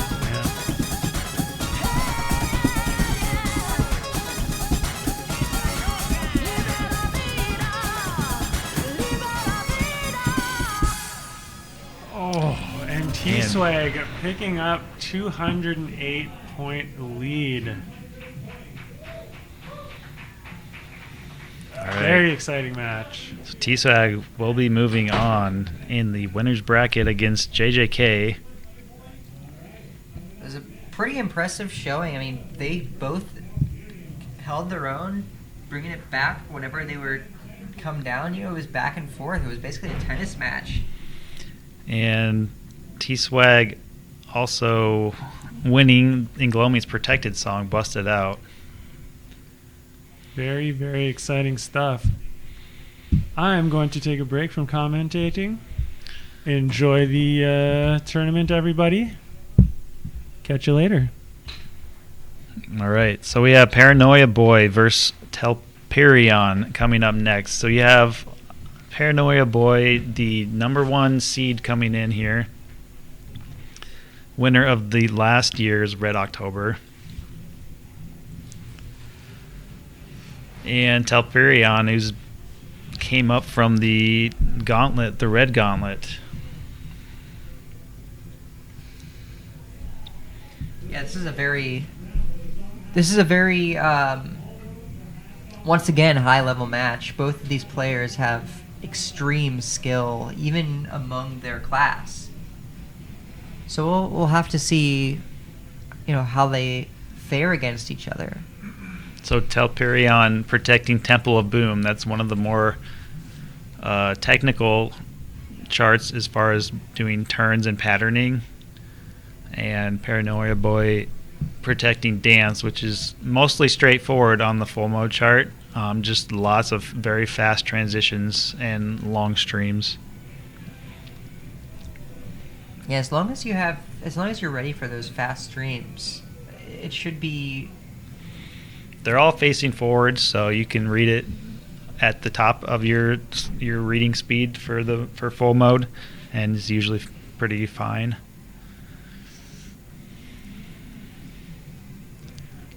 Oh, and T-Swag picking up 208-point lead. All right. Very exciting match. So T-Swag will be moving on in the winner's bracket against JJK. It was a pretty impressive showing. I mean, they both held their own, bringing it back whenever they were come down. It was back and forth. It was basically a tennis match. And T-Swag also winning Inglomi's Protected song, Busted Out. Very, very exciting stuff. I'm going to take a break from commentating. Enjoy the tournament, everybody. Catch you later. All right, so we have Paranoia Boi versus Telperion coming up next. So you have Paranoia Boi, the #1 seed coming in here. Winner of the last year's Red October. And Telperion, who's came up from the gauntlet, the Red Gauntlet. Yeah, this is a very once again high level match. Both of these players have extreme skill, even among their class. So we'll have to see, how they fare against each other. So Telperion protecting Temple of Boom. That's one of the more technical charts as far as doing turns and patterning. And Paranoia Boi protecting Dance, which is mostly straightforward on the full mode chart. Just lots of very fast transitions and long streams. Yeah, as long as you're ready for those fast streams, it should be. They're all facing forward, so you can read it at the top of your reading speed for full mode, and it's usually pretty fine.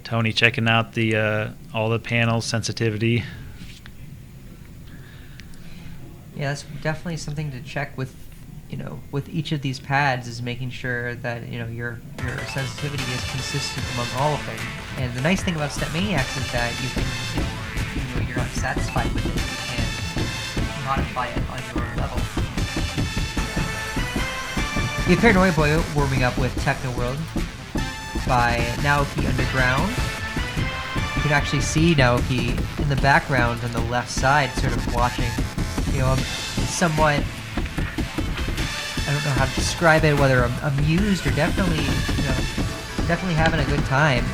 Tony checking out the all the panels sensitivity. Yeah, that's definitely something to check with each of these pads, is making sure that your sensitivity is consistent among all of them. And the nice thing about Step Maniacs is that you can, if you're not satisfied with it, you can modify it on your level. We have Paranoia Boi warming up with Techno World by Naoki Underground. You can actually see Naoki in the background on the left side, sort of watching, somewhat, I don't know how to describe it, whether I'm amused or definitely having a good time.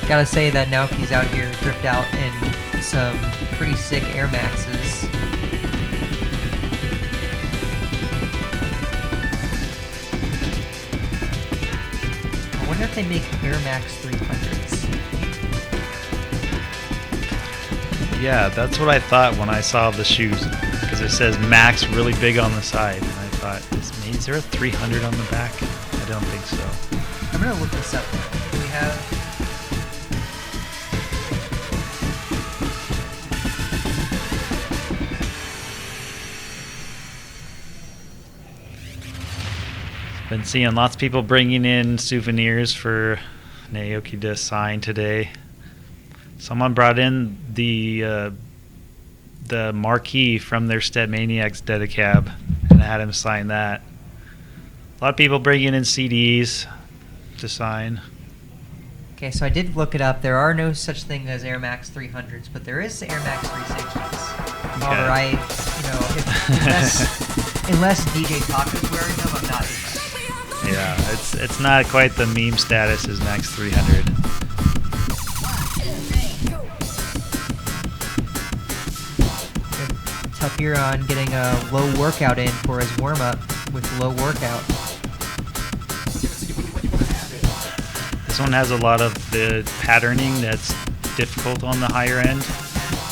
Gotta say that Naoki's out here dripped out in some pretty sick Air Maxes. I wonder if they make Air Max 300s. Yeah, that's what I thought when I saw the shoes, because it says Max really big on the side, and I thought, is there a 300 on the back? I don't think so. I'm gonna look this up. Do we have... Been seeing lots of people bringing in souvenirs for Naoki to sign today. Someone brought in the marquee from their Step Maniacs Dedicab and had him sign that. A lot of people bringing in CDs to sign. Okay, so I did look it up. There are no such thing as Air Max 300s, but there is Air Max 360s. Okay. However, unless DJ Taka's wearing them, I'm not impressed. Yeah, it's not quite the meme status as Max 300. Telperion getting a low workout in for his warm-up with low workout. This one has a lot of the patterning that's difficult on the higher end.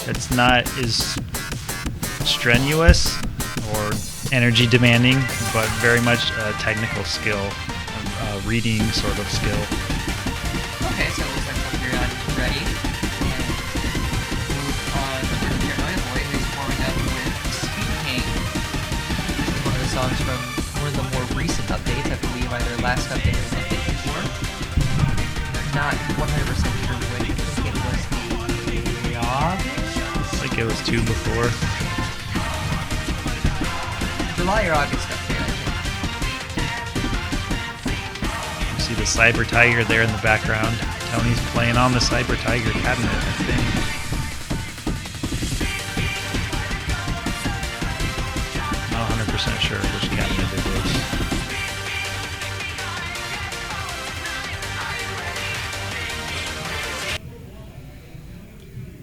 It's not as strenuous or energy demanding, but very much a technical skill, reading sort of skill. Okay, so it looks like Telperion is ready. And move on to Paranoia Boi, who's warming up updates. I believe either last update or the update before. Not 100% sure which. I think it was the August? I think it was 2 before. July or August update, I think. You see the Cyber Tiger there in the background. Tony's playing on the Cyber Tiger cabinet, I think. Not 100% sure which cabinet it is.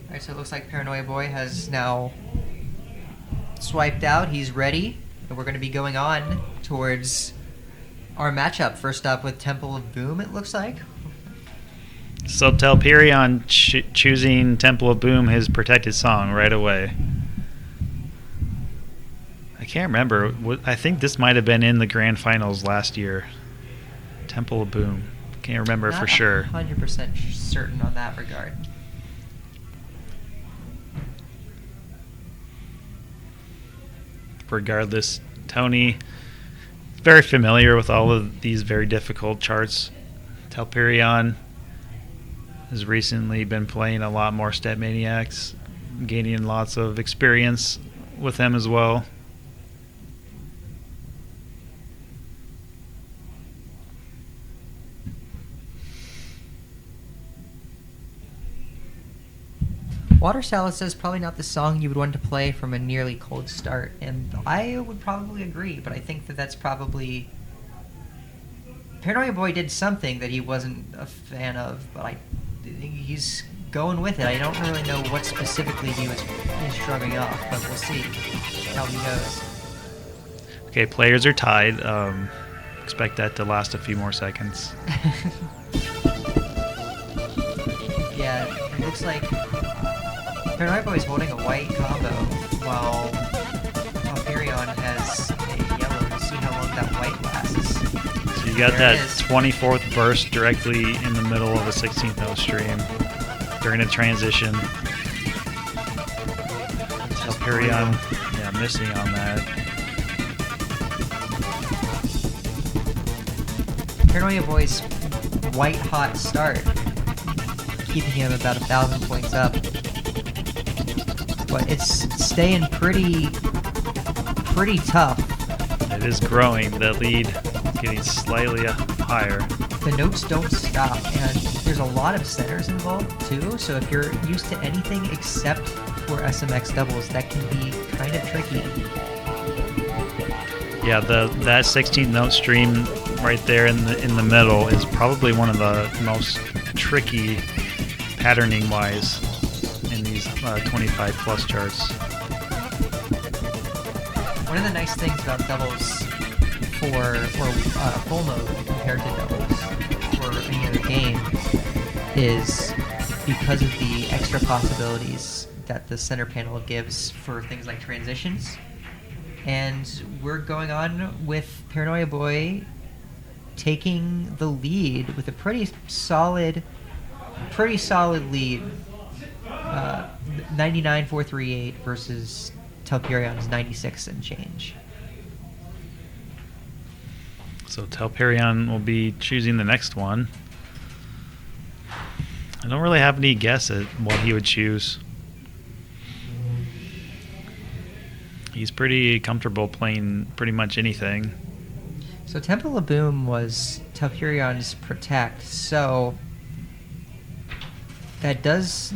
Alright, so it looks like Paranoia Boi has now swiped out. He's ready. And we're going to be going on towards our matchup. First up with Temple of Boom, it looks like. So Telperion choosing Temple of Boom, his protected song, right away. I can't remember. I think this might have been in the grand finals last year. Temple of Boom. Can't remember for sure. 100% certain on that regard. Regardless, Tony is very familiar with all of these very difficult charts. Telperion has recently been playing a lot more Step Maniacs, gaining lots of experience with them as well. Water Salad says probably not the song you would want to play from a nearly cold start, and I would probably agree, but I think that that's probably... Paranoia Boi did something that he wasn't a fan of, but I think he's going with it. I don't really know what specifically he was shrugging off, but we'll see how he goes. Okay, players are tied. Expect that to last a few more seconds. Yeah, it looks like Paranoia Boi is holding a white combo while Telperion has a yellow. We'll see how long that white lasts. So you got There that it is. 24th burst directly in the middle of a 16th note stream during a transition. Telperion, yeah, missing on that. Paranoia Boi's white hot start, keeping him about 1,000 points up. But it's staying pretty tough. It is growing. The lead is getting slightly higher. The notes don't stop, and there's a lot of centers involved too. So if you're used to anything except for SMX doubles, that can be kind of tricky. Yeah, that 16th note stream right there in the middle is probably one of the most tricky patterning wise in these 25 plus charts. One of the nice things about doubles for full mode compared to doubles for any other game is because of the extra possibilities that the center panel gives for things like transitions. And we're going on with Paranoia Boi taking the lead with a pretty solid lead. 99.438 versus Telperion's 96 and change. So Telperion will be choosing the next one. I don't really have any guess at what he would choose. He's pretty comfortable playing pretty much anything. So Temple of Boom was Telperion's Protect, so that does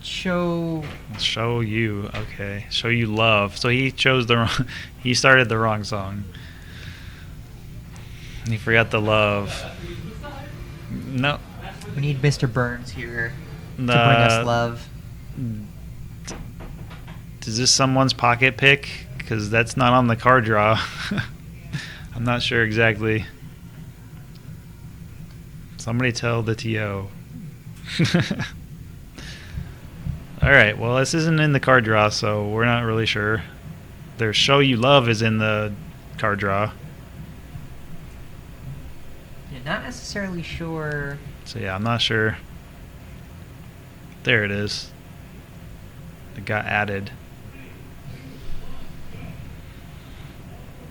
show you, okay. Show you love. So he chose the wrong, he started the wrong song. He forgot the love. No. we need Mr. Burns here to bring us love. Is this someone's pocket pick? Because that's not on the card draw. I'm not sure exactly. Somebody tell the TO. All right, well, this isn't in the card draw, so we're not really sure. Their Show You Love is in the card draw. Yeah, not necessarily sure. So, yeah, I'm not sure. There it is. It got added.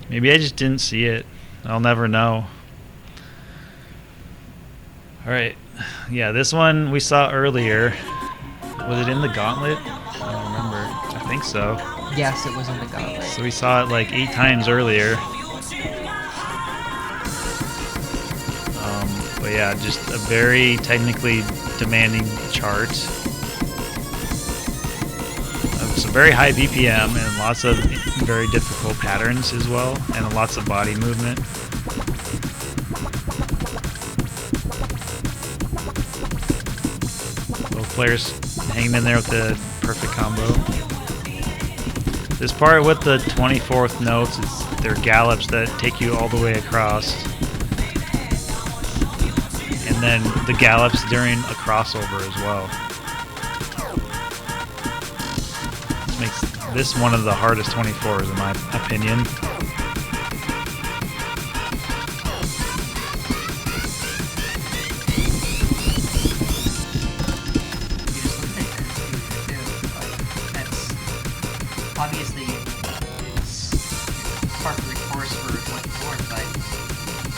Maybe I just didn't see it. I'll never know. All right. Yeah, this one we saw earlier. Was it in the gauntlet? I don't remember. I think so. Yes, it was in the gauntlet. So we saw it like 8 times earlier. But yeah, just a very technically demanding chart. Some very high BPM and lots of very difficult patterns as well, and lots of body movement. Both players hanging in there with the perfect combo. This part with the 24th notes, they're gallops that take you all the way across. And then the gallops during a crossover as well. This makes this one of the hardest 24s in my opinion. Obviously, it's part of the course for 24, but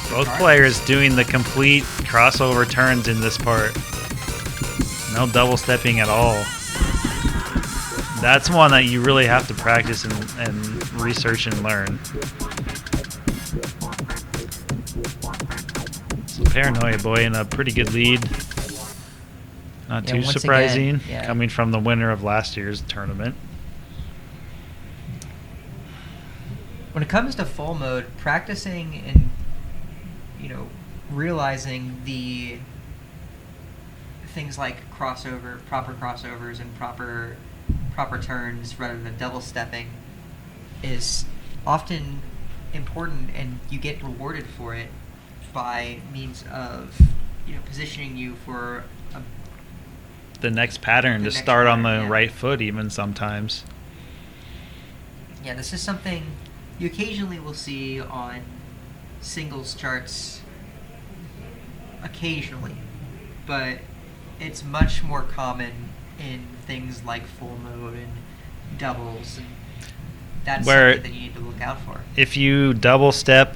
both players doing the complete crossover turns in this part. No double stepping at all. That's one that you really have to practice and research and learn. So Paranoia Boi in a pretty good lead. Not too surprising, coming from the winner of last year's tournament. When it comes to full mode, practicing and realizing the things like proper crossovers and proper turns rather than double stepping is often important, and you get rewarded for it by means of positioning you for the next pattern to start on the right foot even sometimes. Yeah, this is something you occasionally will see on singles charts occasionally, but it's much more common in things like full mode and doubles, and that's something that you need to look out for. If you double step,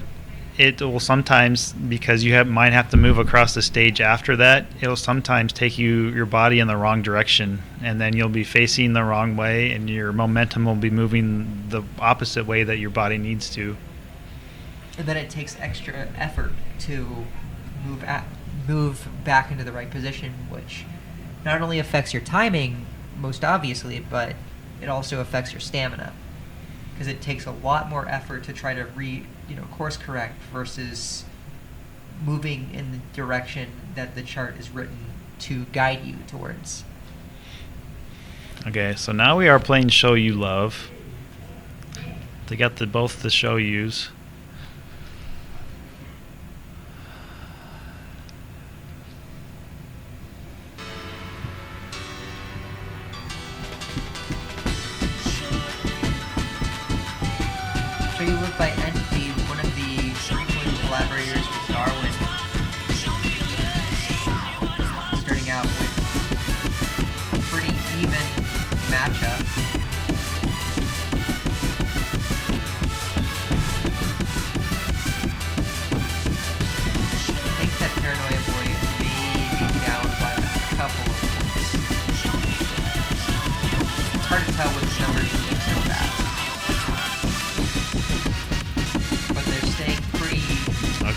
it will sometimes, because you might have to move across the stage after that, it'll sometimes take your body in the wrong direction, and then you'll be facing the wrong way, and your momentum will be moving the opposite way that your body needs to. And then it takes extra effort to move back into the right position, which not only affects your timing, most obviously, but it also affects your stamina, because it takes a lot more effort to try to course correct versus moving in the direction that the chart is written to guide you towards. Okay, so now we are playing Show You Love. They got both the show yous. Show You Love by Entity, one of the frequent collaborators with Darwin. Starting out with a pretty even matchup. I think that Paranoia Boi may be down by a couple of points. It's hard to tell with the numbers moving so fast.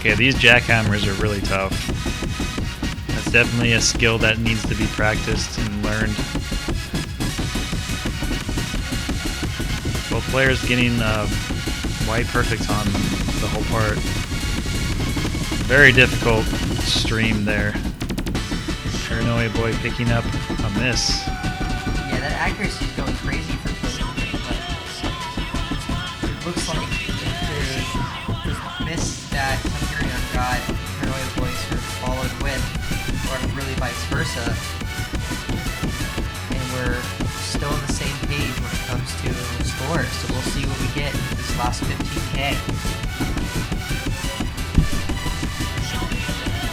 Okay, these jackhammers are really tough. That's definitely a skill that needs to be practiced and learned. Both players getting white perfects on the whole part. Very difficult stream there. Paranoia Boi picking up a miss. Yeah, that accuracy is going crazy for both of them, but it looks like the miss that Telperion got, Paranoia Boi sort of followed with, or really vice versa. And we're still on the same page when it comes to scores, so we'll see what we get in this last 15K.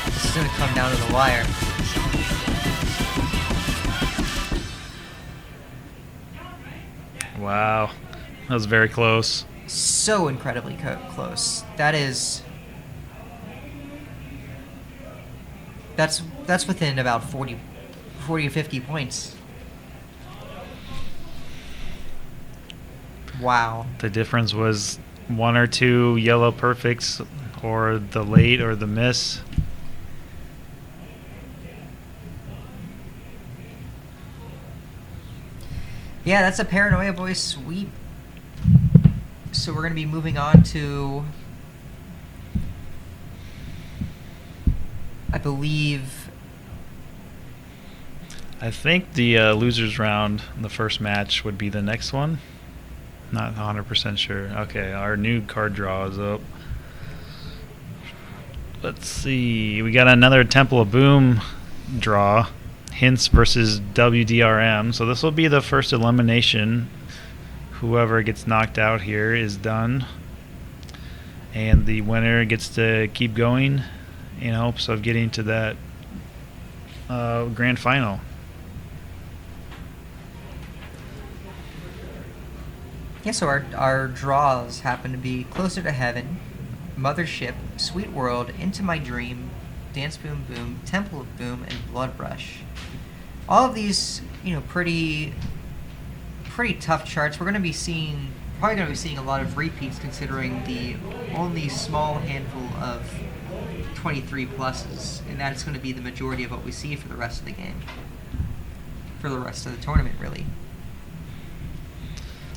This is going to come down to the wire. Wow, that was very close. So incredibly close. That is That's within about 40 to 50 points. Wow. The difference was 1 or 2 yellow perfects, or the late or the miss. Yeah, that's a Paranoia Boi sweep. So we're going to be moving on to, I believe, I think the losers round, the first match, would be the next one. Not 100% sure. Okay, our new card draw is up. Let's see. We got another Temple of Boom draw. HINTZ versus WDRM. So this will be the first elimination. Whoever gets knocked out here is done. And the winner gets to keep going in hopes of getting to that grand final. yeah, so our draws happen to be Closer to Heaven, Mothership, Sweet World, Into My Dream, Dance Boom Boom, Temple of Boom, and Blood Rush. All of these, pretty tough charts. We're going to be probably going to be seeing a lot of repeats, considering the only small handful of 23 pluses, and that's going to be the majority of what we see for the rest of the game, for the rest of the tournament, really.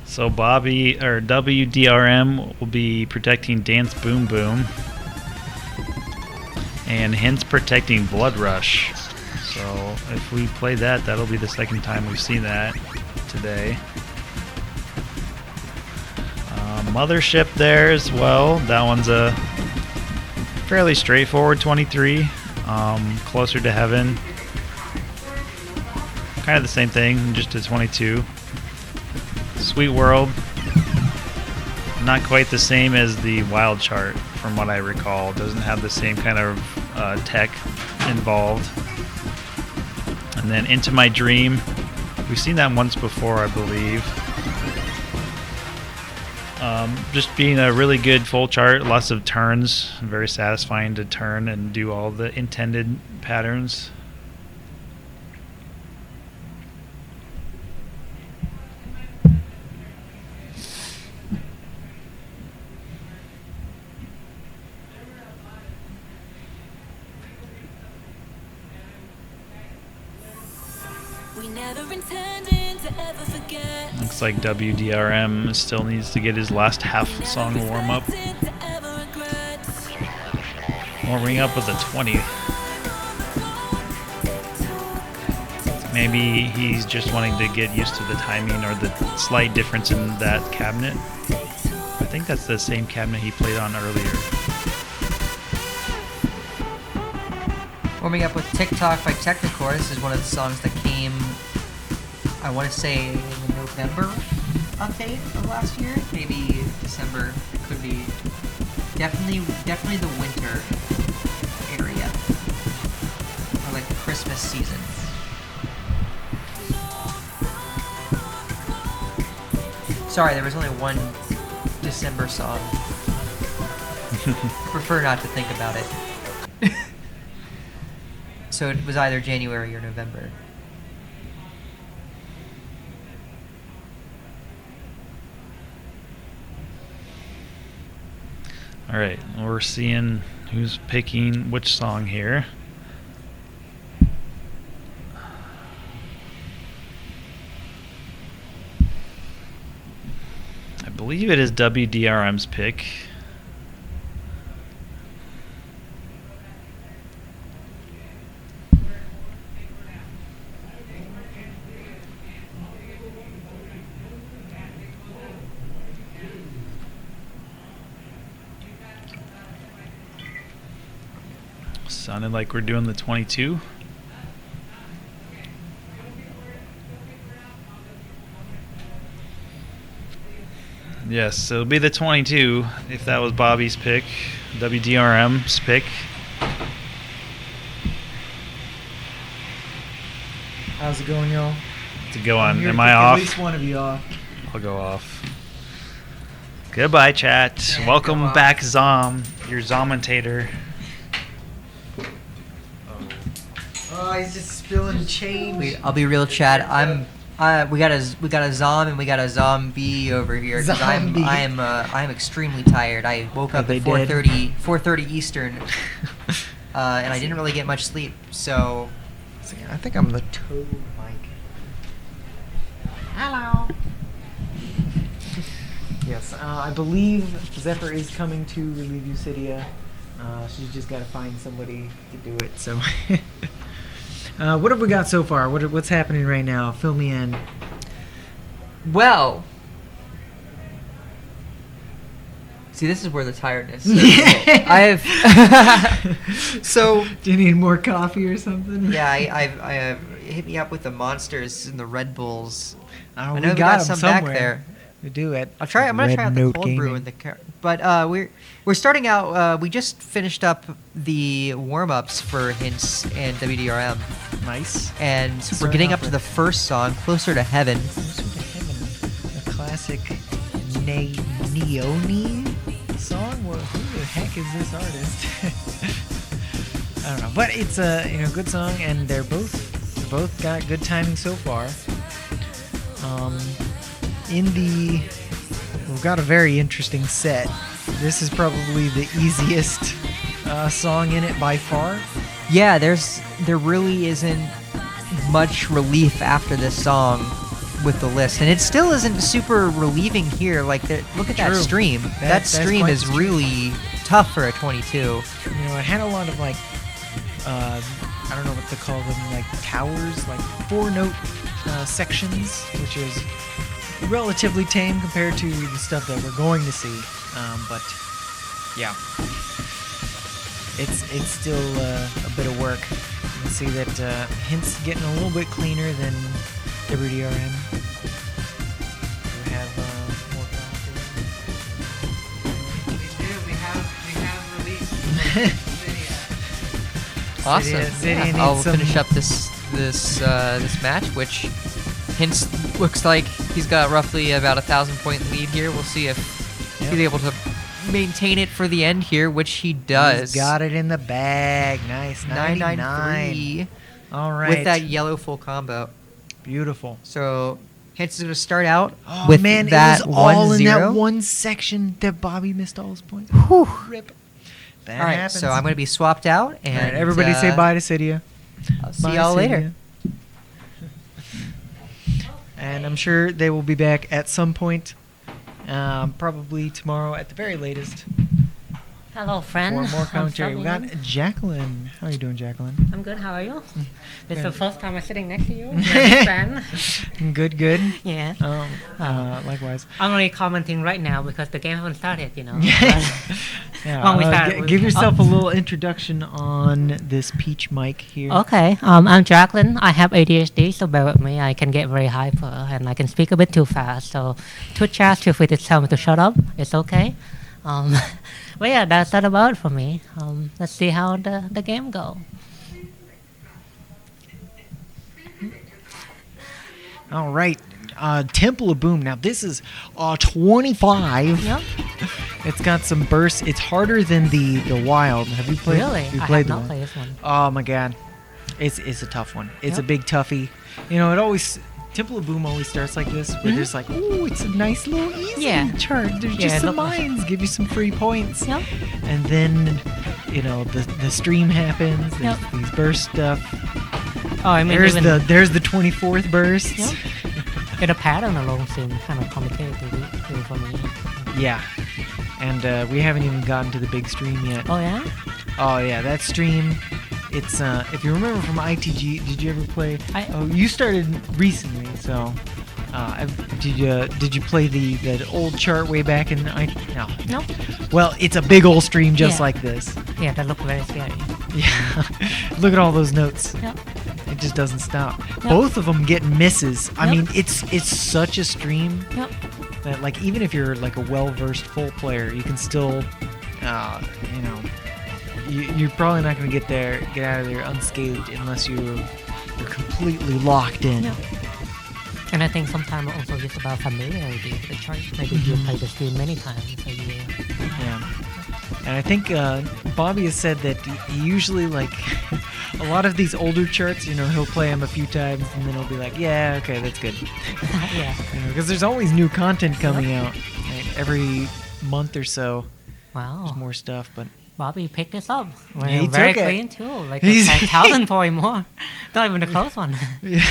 So WDRM will be protecting Dance Boom Boom, and HINTZ protecting Blood Rush. So if we play that, that'll be the second time we've seen that today. Mothership there as well. That one's a fairly straightforward 23. Closer to Heaven, kind of the same thing, just a 22. Sweet World, not quite the same as the wild chart from what I recall. Doesn't have the same kind of tech involved. And then Into My Dream, we've seen that once before, I believe. Just being a really good full chart, lots of turns, very satisfying to turn and do all the intended patterns. Looks like WDRM still needs to get his last half song warm up. Warming up with a 20. Maybe he's just wanting to get used to the timing or the slight difference in that cabinet. I think that's the same cabinet he played on earlier. Warming up with TikTok by Technicore. This is one of the songs that came, I want to say, in the November update of last year. Maybe December. Could be. Definitely the winter area. Or like the Christmas season. Sorry, there was only one December song. Prefer not to think about it. So it was either January or November. All right, we're seeing who's picking which song here. I believe it is WDRM's pick. Sounded like we're doing the 22. Yes, it'll be the 22 if that was Bobby's pick, WDRM's pick. How's it going, y'all? To go on. I'm here Am to I pick off? At least one of you off. I'll go off. Goodbye, chat. Yeah, Welcome go off. back, Zom, your Zommentator. Oh, he's just spilling change. I'll be real, Chad. We got a zom and we got a zombie over here. 'Cause Zombie. I am extremely tired. I woke up they at did. 4:30 Eastern, and I didn't really get much sleep. So I think I'm the toad mic. Hello. Yes, I believe Zephyr is coming to relieve Eucidia. She's just got to find somebody to do it. So, what have we got so far? What's happening right now? Fill me in. well. See, this is where the tiredness. I have. So Do you need more coffee or something? yeah, I have hit me up with the monsters and the Red Bulls. Oh, I we know we got got 'em some somewhere. back there. We do it. I'm gonna try out the cold brew and but we're starting out. We just finished up the warm ups for HINTZ and WDRM, Nice. and we're Starting getting off up to with- the first song, "Closer to Heaven." Closer to Heaven, a classic Neoni song. Well, who the heck is this artist? I don't know, but it's a good song, and they're both got good timing so far. We've got a very interesting set. This is probably the easiest song in it by far. Yeah, there really isn't much relief after this song with the list, and it still isn't super relieving here. Like, look at that True. stream. That That's stream quite is the stream. really tough for a 22. It had a lot of like, I don't know what to call them, like towers, like 4-note sections, which is relatively tame compared to the stuff that we're going to see. But yeah, it's still a bit of work. You can see that HINTZ getting a little bit cleaner than WDRM. We have more Awesome. Cydia needs I'll some- finish up this match, which HINTZ looks like he's got roughly about 1,000-point lead here. We'll see if Yep. he's able to maintain it for the end here, which he does. He's got it in the bag. Nice. 993 All right. with that yellow full combo. Beautiful. So HINTZ is going to start out Oh with man, that it was all in 1-0. that one section that Bobby missed all his points. Rip. That All right, happens. so I'm going to be swapped out, All and right, everybody say bye to Cydia. I'll see Bye, y'all later. Cydia. And I'm sure they will be back at some point, probably tomorrow at the very latest, Hello, friend. for more commentary. We got What's up, Jacqueline. How are you doing, Jacqueline? I'm good. How are you? This is Good. the first time I'm sitting next to you. You're a friend. Good, good. Yeah. Likewise. I'm only commenting right now because the game haven't started, you know. Yeah, When we start, give yourself oh. a little introduction on this peach mic here. Okay. I'm Jacqueline. I have ADHD, so bear with me. I can get very hyper and I can speak a bit too fast. So, Twitch chat, feel free to tell me to shut up. It's okay. But yeah, that's that about it for me. Let's see how the game go. All right. Temple of Boom. Now this is 25. Yep. It's got some bursts. It's harder than the Wild. Have you played? Really? You I played have the not one? played this one. Oh my god, it's a tough one. It's a Yep. big toughie. You know, it always Temple of Boom always starts like this, where there's like, ooh, it's a nice little easy Yeah. chart. There's Yeah, just some look- mines, give you some free points. Yep. And then, you know, the stream happens. There's Yep. these burst stuff. Oh, I mean, There's even the 24th bursts. Yep. The pattern alone seems kind of complicated to do for me. Yeah. And we haven't even gotten to the big stream yet. Oh yeah? Oh yeah, that stream. It's if you remember from ITG, did you ever play? Oh, you started recently, so did you play the old chart way back in? No. No. Well, it's a big old stream just Yeah. like this. Yeah, that looked very scary. Yeah. Look at all those notes. Yep. It just doesn't stop. Both of them get misses. I Yep. mean, it's such a stream Yep. that like even if you're like a well-versed full player, you can still, you know, you're probably not going to get out of there unscathed unless you're completely locked in. Yep. And I think sometimes also just about familiarity with the chart. Maybe you play the stream many times, so you Yeah. And I think Bobby has said that he usually, like, a lot of these older charts, he'll play them a few times and then he'll be like, yeah, okay, that's good. Yeah. Because there's always new content coming out, right? Every month or so. Wow. There's more stuff, but Bobby picked this up. He Very took it. clean too. Like He's- 1,000 point more. Not even the close one. yeah.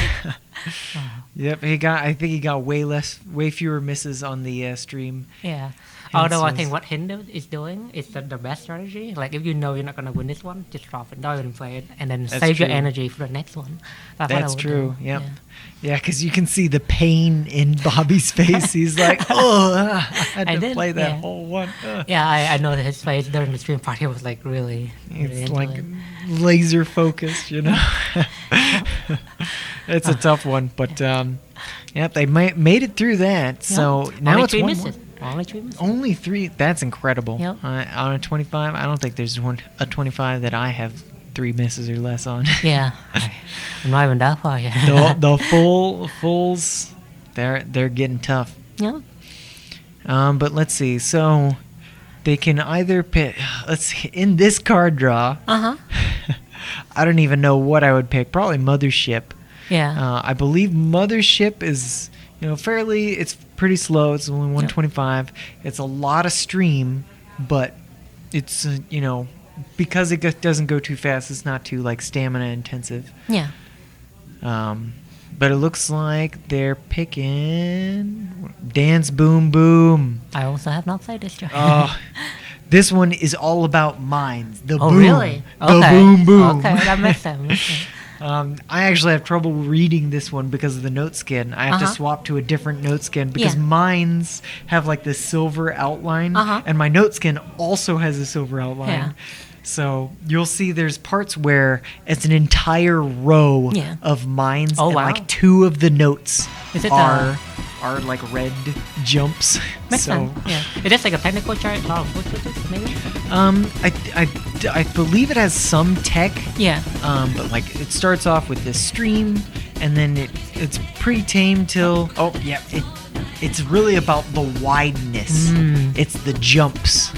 Yep, I think he got way fewer misses on the stream. Yeah. Although I says- think what HINTZ is doing is the best strategy. Like if you know you're not gonna win this one, just drop it, don't even play it, and then That's save your true. energy for the next one. That's what I That's would true. do. Yep. Yeah. Yeah, because you can see the pain in Bobby's face. He's like, "Oh, I had I to did, play that yeah. whole one." Yeah, I know that his face during the stream party was like really It's into like it. laser focused, It's a tough one, but yep, they made it through that. So now Only it's 3 one misses. more. Only 3 misses. Only 3. That's incredible. Yep. On a 25, I don't think there's a 25 that I have 3 misses or less on. Yeah. I'm not even that far yet. the fulls, they're getting tough. Yeah. But let's see. So they can either pick. Let's see, in this card draw. Uh huh. I don't even know what I would pick. Probably Mothership. Yeah. I believe Mothership is fairly. It's pretty slow. It's only 125. It's a lot of stream, but it's because it doesn't go too fast. It's not too like stamina intensive. Yeah. But it looks like they're picking Dance Boom Boom. I also have not played this track. Oh, this one is all about mines. The Oh, boom. really? The Okay. boom boom. Okay, that makes sense. I actually have trouble reading this one because of the note skin. I have to Uh-huh. swap to a different note skin because Yeah. mines have like this silver outline, Uh-huh. and my note skin also has a silver outline. Yeah. So you'll see there's parts where it's an entire row Yeah. of mines, Oh, and wow. like 2 of the notes Is it, are like red jumps. Makes so sense. Yeah. Is this like a technical chart? A lot of foot switches, maybe? I believe it has some tech. Yeah. But like it starts off with this stream, and then it's pretty tame till it's really about the wideness. It's the jumps,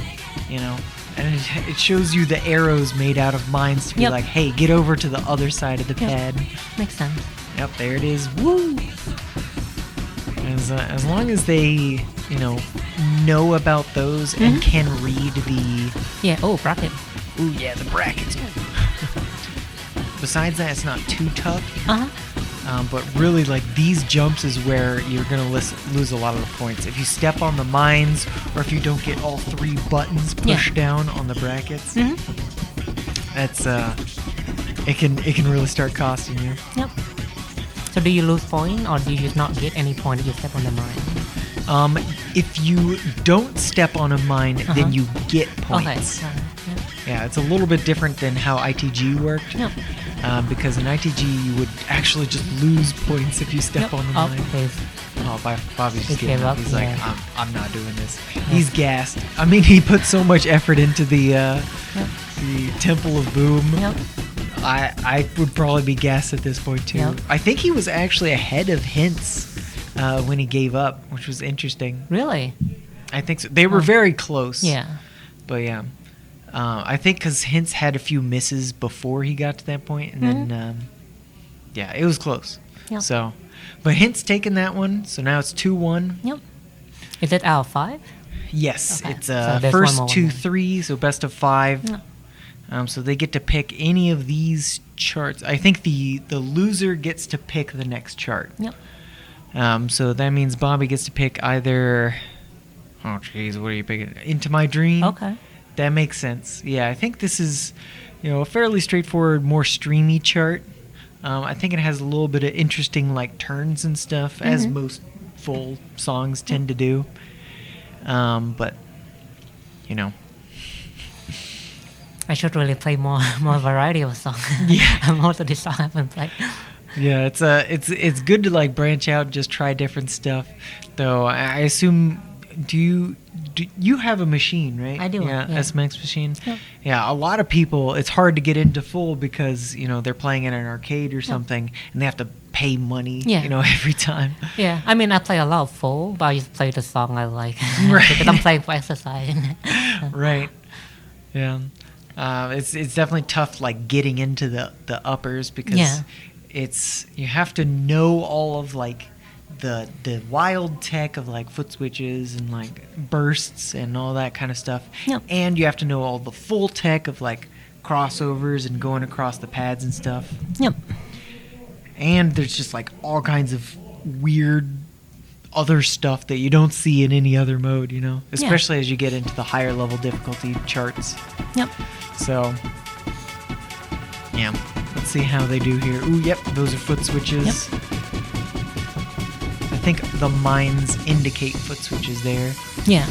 and it shows you the arrows made out of mines to be Yep. like, hey, get over to the other side of the Yep. pad. Makes sense. Yep, there it is. Woo! As long as they know about those and can read the Yeah. Oh, bracket. ooh yeah the brackets. Besides that, it's not too tough. Uh huh. But really, like, these jumps is where you're going to lose a lot of the points. If you step on the mines, or if you don't get all 3 buttons pushed down on the brackets, that's, it can really start costing you. Yep. So do you lose point, or do you just not get any point if you step on the mine? If you don't step on a mine, then you get Okay. points. Yeah. Yeah, it's a little bit different than how ITG worked. Yep. Because in ITG, you would actually just lose points if you step on the Oh, mine. okay. Oh, Bobby's He just giving gave up. up, He's like, yeah. I'm not doing this. He's gassed. I mean, he put so much effort into the Temple of Boom. Yep. I would probably be gassed at this point too. Yep. I think he was actually ahead of HINTZ when he gave up, which was interesting. Really? I think so. They were very close. Yeah. But yeah. I think because HINTZ had a few misses before he got to that point, and then it was close. Yep. So, but HINTZ taking that one, so now it's 2-1. Yep. Is it out of 5? Yes, Okay. it's So there's one first more 2, one then. 3, so best of 5. Yep. So they get to pick any of these charts. I think the loser gets to pick the next chart. Yep. So that means Bobby gets to pick either. Oh jeez, what are you picking? Into My Dream. Okay. That makes sense. Yeah, I think this is, a fairly straightforward, more streamy chart. I think it has a little bit of interesting like turns and stuff, as most full songs tend to do. But I should really play more variety of songs. Yeah. Most of the songs I haven't played. yeah, it's good to like branch out, and just try different stuff. Though I assume, do you have a machine, right? I do, Yeah, yeah. SMX machine. Yep. Yeah, a lot of people, it's hard to get into full because they're playing in an arcade or something, and they have to pay money, Yeah. every time. Yeah, I mean, I play a lot of full, but I just play the song I like. Right. Because I'm playing for exercise. Right. Yeah. It's definitely tough, like getting into the uppers because Yeah. you have to know all of like the wild tech of like foot switches and like bursts and all that kind of stuff. Yep. And you have to know all the full tech of like crossovers and going across the pads and stuff. Yep. And there's just like all kinds of weird other stuff that you don't see in any other mode, you know, especially as you get into the higher level difficulty charts. Yep. So, yeah, let's see how they do here. Ooh, yep, those are foot switches. Yep. I think the mines indicate foot switches there. Yeah.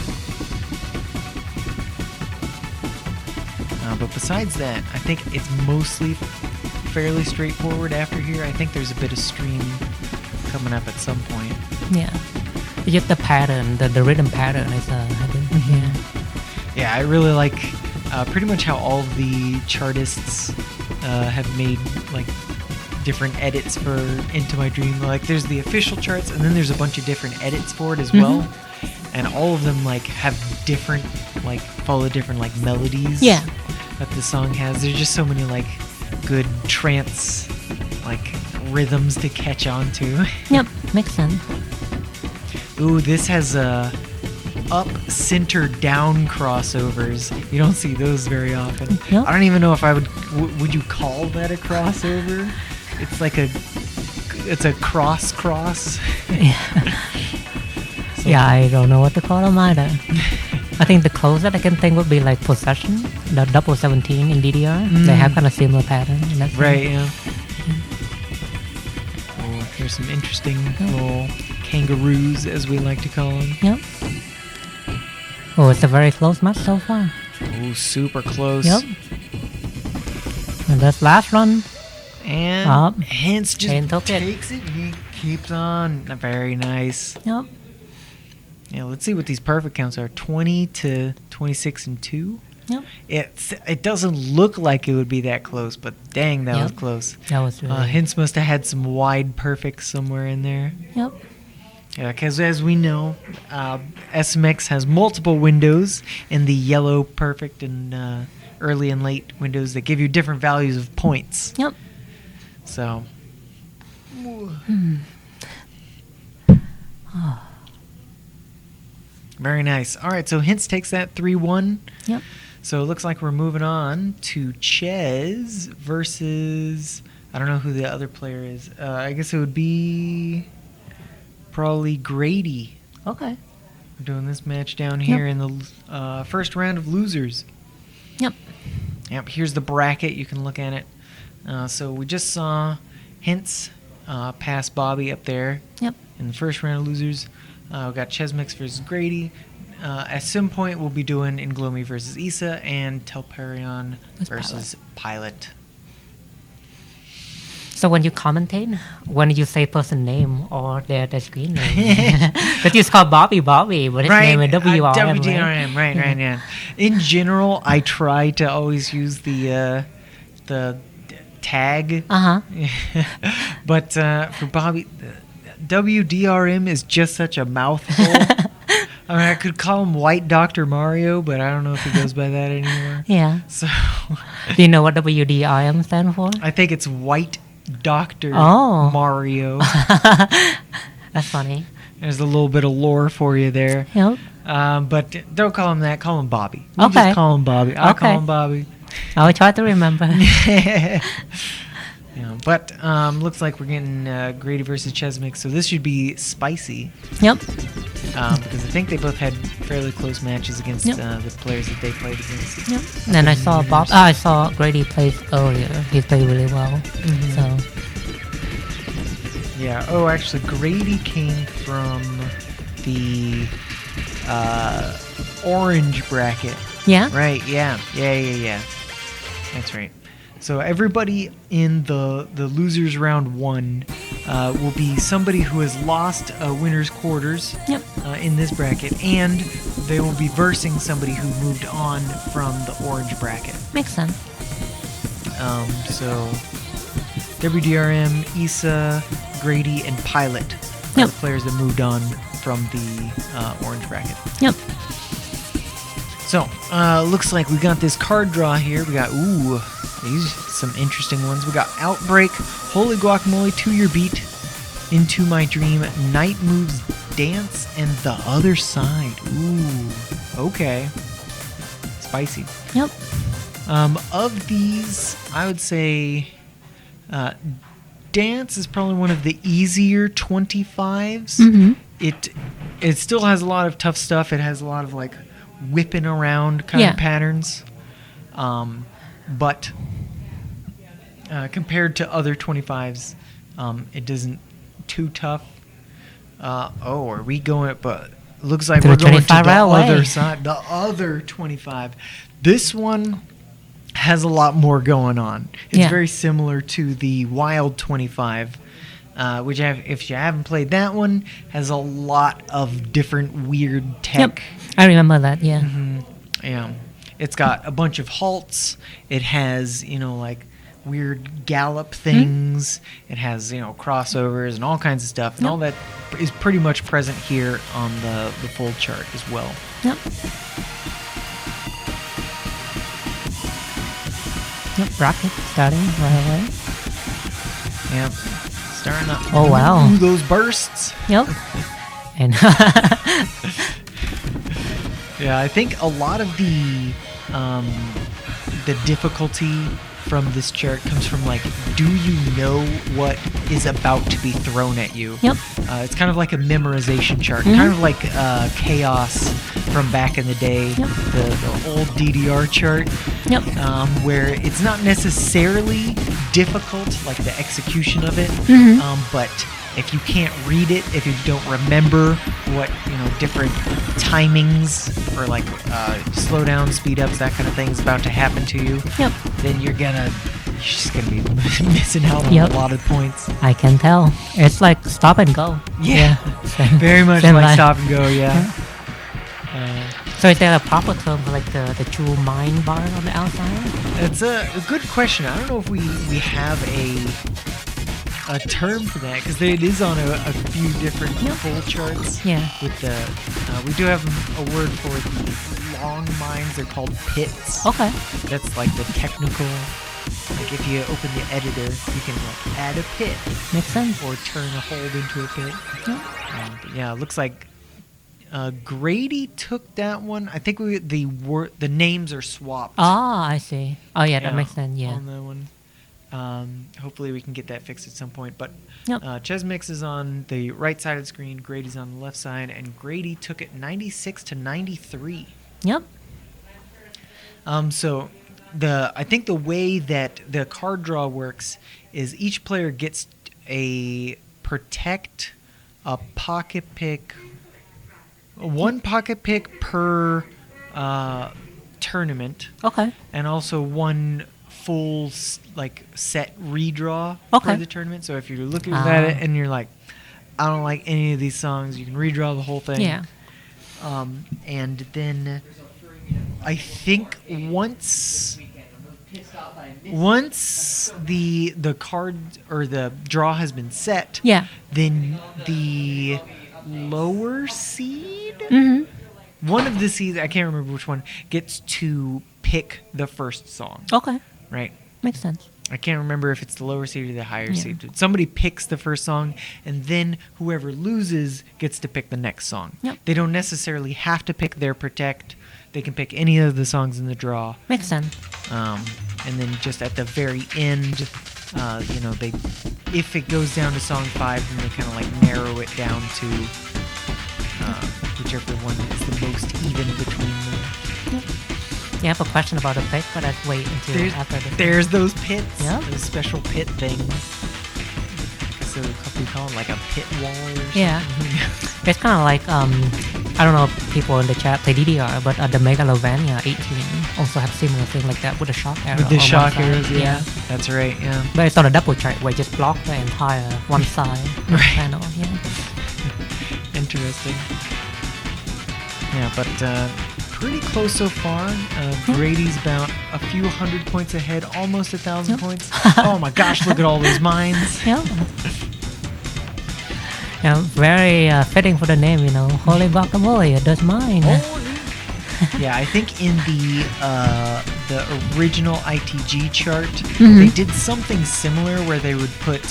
But besides that, I think it's mostly fairly straightforward after here. I think there's a bit of stream coming up at some point. Yeah. Just the pattern, the rhythm pattern is hidden. Mm-hmm. Yeah, I really like pretty much how all the chartists have made like different edits for Into My Dream. Like there's the official charts and then there's a bunch of different edits for it as well. And all of them like have different like follow different like melodies Yeah. that the song has. There's just so many like good trance like rhythms to catch on to. Yep. Makes sense. Ooh, this has up, center, down crossovers. You don't see those very often. Nope. I don't even know if I would you call that a crossover? It's like it's a cross. Yeah, I don't know what to call them either. I think the closest I can think would be like Possession, the 017 in DDR. They have kind of similar pattern. In that sense. Right, yeah. Oh, here's some interesting little kangaroos, as we like to call them. Yep. Oh, it's a very close match so far. Oh, super close. Yep. And this last run. And Up. HINTZ just And took it. takes it. He keeps on. Very nice. Yep. Yeah, let's see what these perfect counts are. 20 to 26 and 2. Yep. It doesn't look like it would be that close, but dang, that was Yep. close. That was really. HINTZ must have had some wide perfects somewhere in there. Yep. Yeah, because as we know, SMX has multiple windows in the yellow perfect and early and late windows that give you different values of points. Yep. So. Very nice. All right, so HINTZ takes that 3-1. Yep. So it looks like we're moving on to Chez versus, I don't know who the other player is. I guess it would be probably Grady. Okay. We're doing this match down here in the first round of losers. Yep. Yep, here's the bracket. You can look at it. So we just saw HINTZ pass Bobby up there Yep. in the first round of losers. We got chezmix versus Grady. At some point, we'll be doing inglomi versus Eesa and Telperion versus Pilot. So when you commentate, when you say person name or their screen name, because it's called Bobby, but his name is WDRM. WDRM, right, yeah. In general, I try to always use the tag. But for Bobby, WDRM is just such a mouthful. I mean, I could call him White Dr. Mario, but I don't know if he goes by that anymore. Yeah. So Do you know what WDRM stands for? I think it's White Dr. Oh. Mario. That's funny. There's a little bit of lore for you there. Yep. But don't call him that. Call him Bobby. We'll Okay. just call him Bobby. I'll Okay. call him Bobby. I'll try to remember. Yeah, but looks like we're getting Grady versus chezmix, so this should be spicy. Yep. Because I think they both had fairly close matches against Yep. the players that they played against. Yep. And I saw I saw Grady play earlier. He played really well. So Yeah. Oh, actually, Grady came from the orange bracket. yeah. Right, yeah. That's right. So everybody in the losers round 1 will be somebody who has lost winner's quarters Yep. in this bracket, and they will be versing somebody who moved on from the orange bracket. Makes sense. So WDRM, Eesa, Grady, and Pilot are Yep. the players that moved on from the orange bracket. Yep. So, looks like we got this card draw here. We got, these some interesting ones. We got Outbreak, Holy Guacamole, To Your Beat, Into My Dream, Night Moves, Dance, and The Other Side. Ooh, okay. Spicy. Yep. Of these, I would say Dance is probably one of the easier 25s. Mm-hmm. It still has a lot of tough stuff. It has a lot of like whipping around kind of patterns. But compared to other 25s, it isn't too tough. Are we going? But looks like we're going to the other side. The other 25. This one has a lot more going on. It's very similar to the Wild 25, which if you haven't played that one, has a lot of different weird tech. Yep. I remember that. Yeah. Mm-hmm. Yeah. It's got a bunch of halts. It has, like weird gallop things. It has, crossovers and all kinds of stuff. And all that is pretty much present here on the full chart as well. Yep. Yep, rocket starting right away. Yep. Starting up. Oh, wow. Ooh, those bursts. Yep. And yeah, I think a lot of the difficulty from this chart comes from like, do you know what is about to be thrown at you? Yep. It's kind of like a memorization chart, Mm-hmm. kind of like Chaos from back in the day, Yep. the old DDR chart. Yep. Where it's not necessarily difficult, like the execution of it, Mhm. but if you can't read it, if you don't remember what different timings or like slow down, speed ups, that kind of thing is about to happen to you, Yep. then you're just gonna be missing out on Yep. a lot of points. I can tell. It's like stop and go. Yeah, Same- very much same like line. stop and go. Yeah. So is there a proper term for like the true mine bar on the outside? It's a good question. I don't know if we have a term for that because it is on a few different full charts. Yeah. With the we do have a word for the long mines. They're called pits. Okay. That's like the technical. Like if you open the editor, you can like add a pit Makes sense. or turn a hold into a pit. Yeah. But yeah, it looks like Grady took that one. I think the names are swapped. Ah, I see. Oh yeah, that makes sense. Yeah. On that one. Hopefully we can get that fixed at some point. But Yep. chezmix is on the right side of the screen. Grady's on the left side, and Grady took it 96 to 93. Yep. So I think the way that the card draw works is each player gets a protect, a pocket pick, one pocket pick per tournament, Okay. and also one full set redraw Okay. for the tournament. So if you're looking at it and you're like, I don't like any of these songs, you can redraw the whole thing. Yeah. And then I think once the card or the draw has been set, Yeah. then the lower seed, Mhm. one of the seeds, I can't remember which one, gets to pick the first song. Okay. Right? Makes sense. I can't remember if it's the lower seed or the higher Yeah. seed. Somebody picks the first song, and then whoever loses gets to pick the next song. Yep. They don't necessarily have to pick their protect. They can pick any of the songs in the draw. Makes sense. And then just at the very end, if it goes down to song 5, then they kind of like narrow it down to whichever one is the most even between them. Yeah, I have a question about the pick, but let's wait until after the There's those pits, Yeah. those special pit things. So a couple call them like a pit wall or something. Yeah. It's kind of like I don't know if people in the chat play DDR, but the Megalovania 18 also have similar thing like that with a shock arrow. With the on one shock side. arrows, yeah. That's right, yeah. But it's on a double chart where you just block the entire one side of the Right. panel. Yeah. Interesting. Yeah, but pretty close so far. Grady's about a few hundred points ahead, almost 1,000 points. Oh my gosh, look at all those mines. Yeah. Yeah, very fitting for the name, Holy Guacamole, it does mine. Yeah, I think in the original ITG chart, Mhm. they did something similar where they would put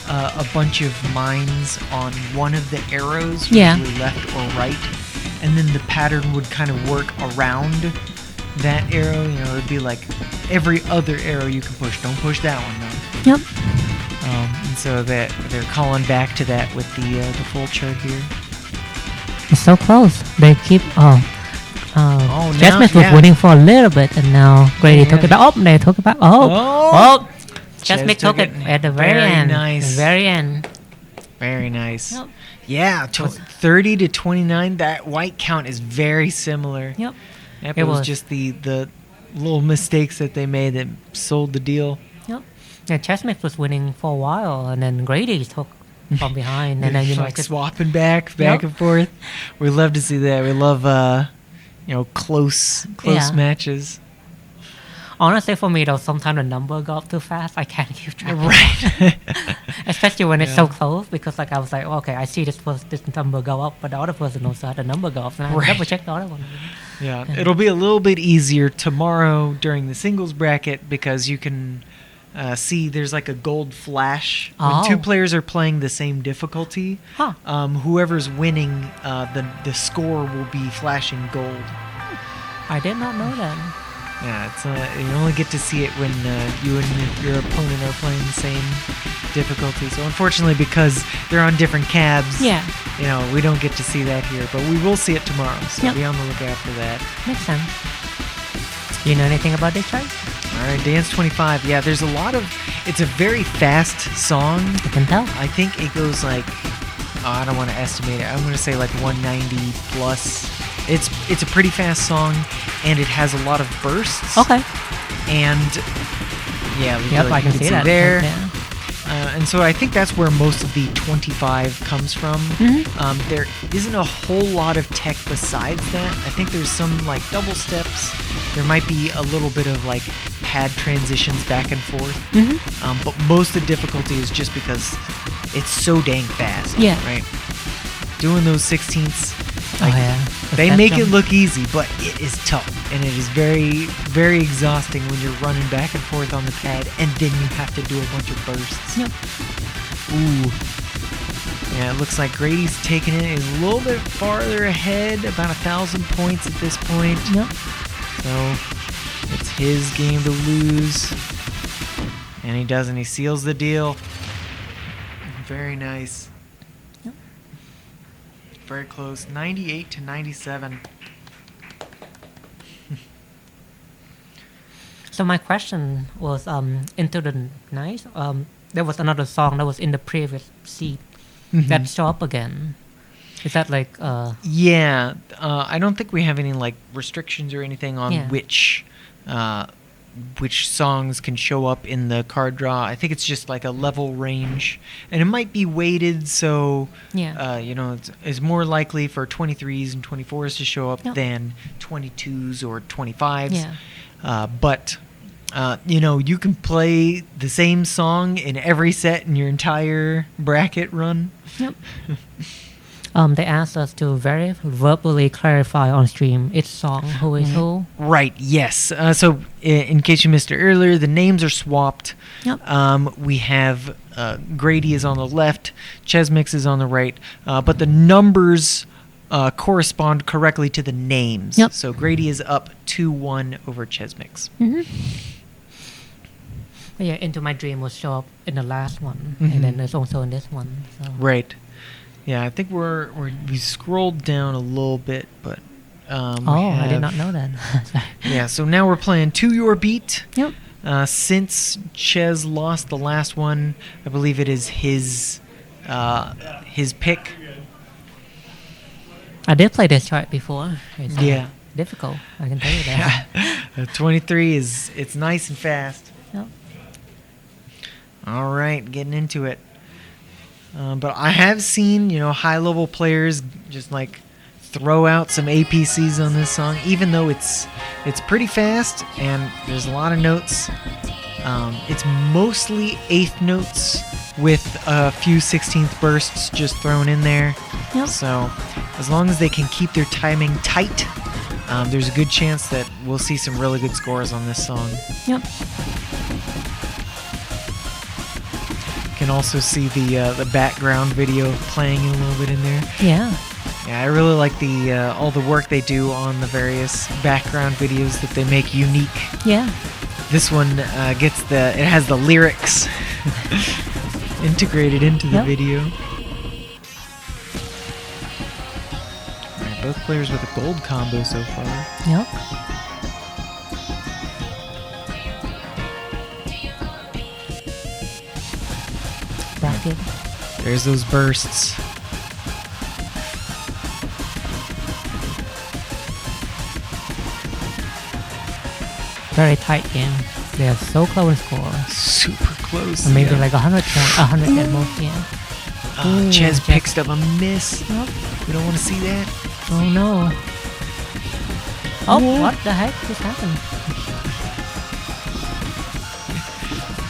a bunch of mines on one of the arrows, Yeah. usually left or right, and then the pattern would kind of work around that arrow. You know, it'd be like every other arrow you can push. Don't push that one though. Yep. And so that they're calling back to that with the full chart here. It's so close. They keep. now- chezmix was yeah. winning for a little bit, and now Grady took Yeah. it back. Oh, they took it back. Oh. Chez chezmix took it at the very, Very end. nice. Very end. Very nice. Yep. Yeah, 30 to 29. That white count is very similar. Yep. Yep, It it was was. just the little mistakes that they made that sold the deal. Yep. Yeah, chezmix was winning for a while, and then Grady took from behind, and then like just- swapping back Yep. and forth. We love to see that. We love close Yeah. matches. Honestly, for me though, sometimes the number go up too fast. I can't keep track. Right. Especially when it's so Yeah. close, because like I was like, okay, I see this number go up, but the other person also had the number go up, and I Right. double check the other one. Yeah, it'll be a little bit easier tomorrow during the singles bracket because you can see there's like a gold flash when two Oh. players are playing the same difficulty. Huh. Whoever's winning, the score will be flashing gold. I did not know that. Yeah, it's you only get to see it when you and your opponent are playing the same difficulty. So unfortunately, because they're on different cabs, Yeah, you know, we don't get to see that here. But we will see it tomorrow, so Yep. be on the lookout for that. makes sense. Do you know anything about this chart? All right, Dance 25. Yeah, there's a lot of. It's a very fast song. I can tell. I think it goes like. I don't want to estimate it. I'm going to say like 190 plus. It's a pretty fast song, and it has a lot of bursts. Okay. And yeah, Yep, like I you can see that. there. Yeah. And so I think that's where most of the 25 comes from. Mhm. There isn't a whole lot of tech besides that. I think there's some like double steps. There might be a little bit of like pad transitions back and forth. Mhm. But most of the difficulty is just because it's so dang fast. Yeah. Right. Doing those 16ths. Oh like, yeah. They That's make it them. look easy, but it is tough, and it is very, very exhausting when you're running back and forth on the pad, and then you have to do a bunch of bursts. Yep. Ooh. Yeah, it looks like Grady's taking it. He's a little bit farther ahead, about 1,000 points at this point. Yep. So it's his game to lose, and he does, and he seals the deal. Very nice. Yep. Very close, 98 to 97. So my question was, Into the Night. There was another song that was in the previous seat that show up again. Is that like? Yeah, I don't think we have any like restrictions or anything on Yeah. which songs can show up in the card draw. I think it's just like a level range, and it might be weighted so Yeah. you know it's more likely for 23s and 24s to show up Yep. than 22s or 25s. Yeah. But you know, you can play the same song in every set in your entire bracket run. Yep. They asked us to very verbally clarify on stream each song who is who. Right, yes. So, in case you missed it earlier, the names are swapped. Yep. We have Grady is on the left, chezmix is on the right, but the numbers correspond correctly to the names. Yep. So, Grady is up 2-1 over chezmix. Mm-hmm. Yeah, Into My Dream will show up in the last one, Mhm. and then there's also in this one. So. Right. Yeah, I think we scrolled down a little bit, but we I did have- not know that. Sorry. Yeah, so now we're playing To Your Beat. Yep. Since Chez lost the last one, I believe it is his pick. I did play this chart before. It's Yeah. difficult. I can tell you that. 23 it's nice and fast. Yep. All right, getting into it. But I have seen, high-level players just like throw out some APCs on this song, even though it's pretty fast and there's a lot of notes. It's mostly eighth notes with a few 16th bursts just thrown in there. Yep. So as long as they can keep their timing tight, there's a good chance that we'll see some really good scores on this song. Yep. You can also see the background video playing a little bit in there. Yeah. Yeah, I really like the all the work they do on the various background videos that they make unique. Yeah. This one it has the lyrics integrated into the Yep. video. Alright, both players with a gold combo so far. Yep. Bracket. There's those bursts. Very tight game. They are so close score. Super close. Or maybe yeah. like 100 at most, yeah. Chez Chez. picks up a miss. Yep. We don't want to see that. Oh no. Oh, what the heck just happened?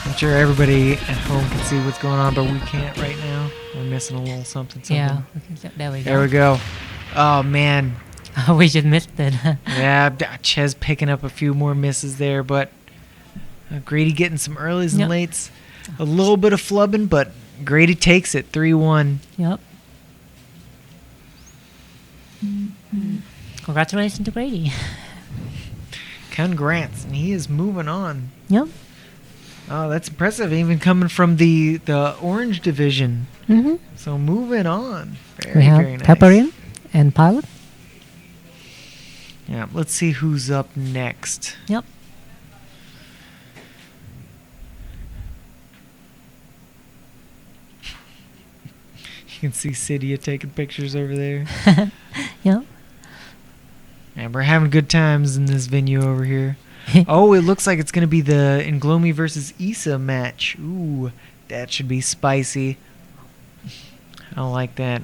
I'm sure everybody at home can see what's going on, but we can't right now. We're missing a little something. Yeah. There we go. There we go. Oh, man. We just missed it. Yeah, Chez picking up a few more misses there, but Grady getting some earlies and Yep. lates. A little bit of flubbing, but Grady takes it 3-1. Yep. Congratulations to Grady. Congrats, and he is moving on. Yep. Oh, that's impressive, even coming from the orange division. Mm-hmm. So moving on. Very, We have very nice. Telperion and Pilot. Yeah, let's see who's up next. Yep. You can see Cydia taking pictures over there. Yep. And we're having good times in this venue over here. Oh, it looks like it's going to be the Inglomi versus Eesa match. Ooh, that should be spicy. I like that.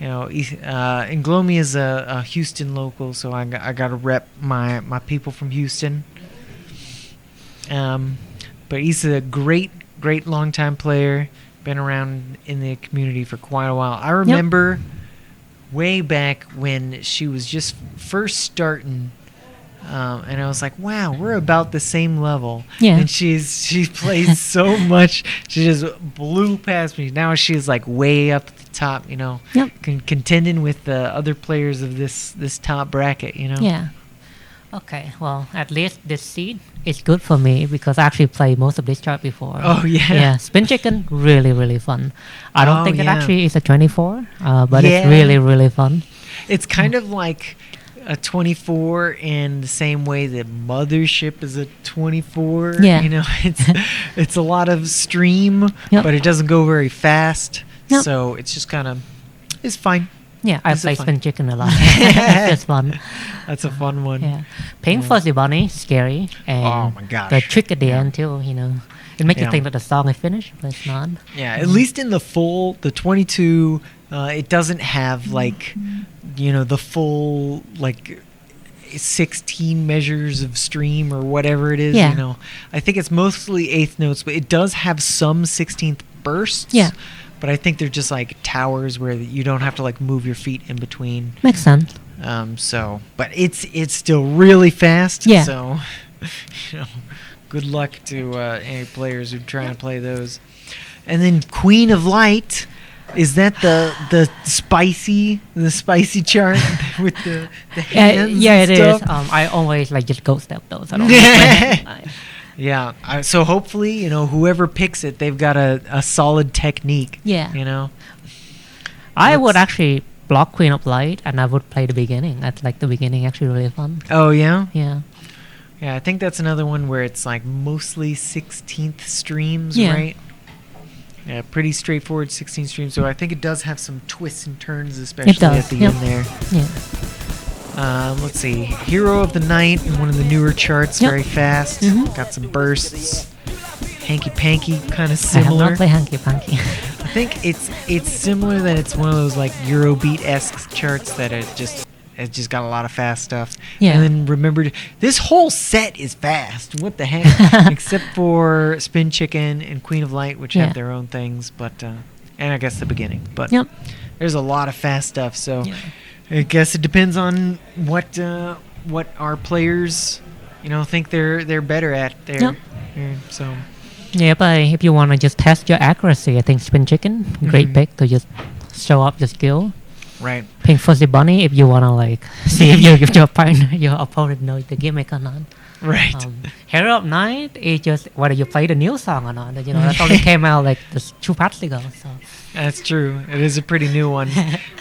You know, Inglomi is a Houston local, so I got to rep my people from Houston. But Eesa, a great longtime player, been around in the community for quite a while. I remember way back when she was just first starting. And I was like, wow, we're about the same level. Yeah. And she plays so much. She just blew past me. Now she's like way up at the top, you know, Yep. contending with the other players of this top bracket, you know. Yeah. Okay, well, at least this seed is good for me because I actually played most of this chart before. Oh, yeah. Yeah, Spin Chicken, really, really fun. I don't Oh, think it yeah. actually is a 24, but Yeah. it's really, really fun. It's kind of like a 24 in the same way that Mothership is a 24. Yeah. You know, it's a lot of stream, Yep. but it doesn't go very fast. Yep. So it's just kind of, it's fine. Yeah, I It's a play fun- Spin Chicken a lot. It's just fun. That's a fun one. Yeah. Pink Fuzzy Bunny, scary. And Oh my gosh. the trick at the Yeah. end, too, you know. It makes Yeah. you think that the song is finished, but it's not. Yeah, at least in the 22, it doesn't have like, you know, the full like 16 measures of stream or whatever it is. Yeah. You know, I think it's mostly eighth notes, but it does have some 16th bursts. Yeah. But I think they're just like towers where you don't have to like move your feet in between. Makes sense. But it's still really fast. Yeah. So, you know, good luck to any players who are trying to play those. And then Queen of Light, is that the spicy chart with the hands? Yeah, and it is. stuff? I always like just go step those. I don't know. Yeah. So hopefully, you know, whoever picks it, they've got a solid technique. Yeah. You know. I would Let's- actually block Queen of Light and I would play the beginning. That's like the beginning actually really fun. Oh yeah. Yeah. Yeah, I think that's another one where it's like mostly 16th streams, Yeah. right? Yeah, pretty straightforward 16 streams. So I think it does have some twists and turns, especially does, at the yep. end there. Yeah. Let's see. Hero of the Night, one of the newer charts, Yep. very fast. Mhm. Got some bursts. Hanky Panky, kind of I have similar. not played Hanky Panky. I think it's similar that it's one of those like Eurobeat-esque charts that it's just got a lot of fast stuff. Yeah. And then remember, this whole set is fast. What the heck? Except for Spin Chicken and Queen of Light, which Yeah. have their own things, but and I guess the beginning. But Yep. there's a lot of fast stuff. So Yeah. I guess it depends on what what our players, think they're better at there. Yep. Yeah, so Yeah, but if you want to just test your accuracy, I think Spin Chicken, great pick to just show up your skill. right. Pink Fuzzy Bunny if you want to like see if your partner, your opponent knows the gimmick or not. Right. Hero of Night is just whether you play the new song or not. That only came out like just 2 parts ago. So That's true. It is a pretty new one.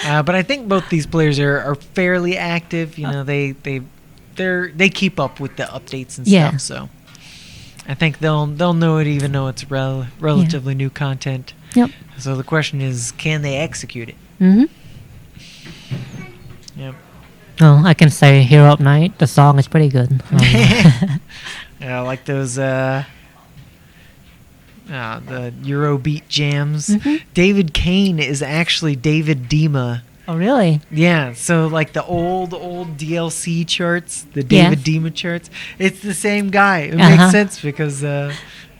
But I think both these players are fairly active. They keep up with the updates and Yeah. stuff. So I think they'll know it even though it's relatively new content. Yep. So the question is, can they execute it? Mm-hmm. Yep. Oh, I can say Hero of Night. The song is pretty good. Yeah, like those the Eurobeat jams. David Kane is actually David Dima. Oh, really? Yeah, so like the old DLC charts, the David Dima charts, it's the same guy. It makes sense because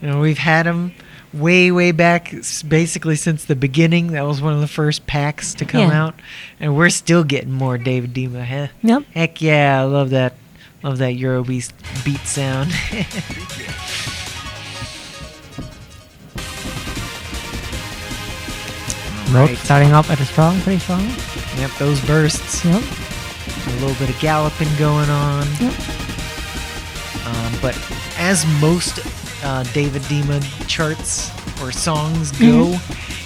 we've had him way back, basically since the beginning. That was one of the first packs to come out, and we're still getting more David Dima. Huh? Yep. Heck yeah, I love that Eurobeat beat sound. Note starting up at a pretty strong. Yep, those bursts. Yep. A little bit of galloping going on. Yep. But as most David Dima charts or songs go,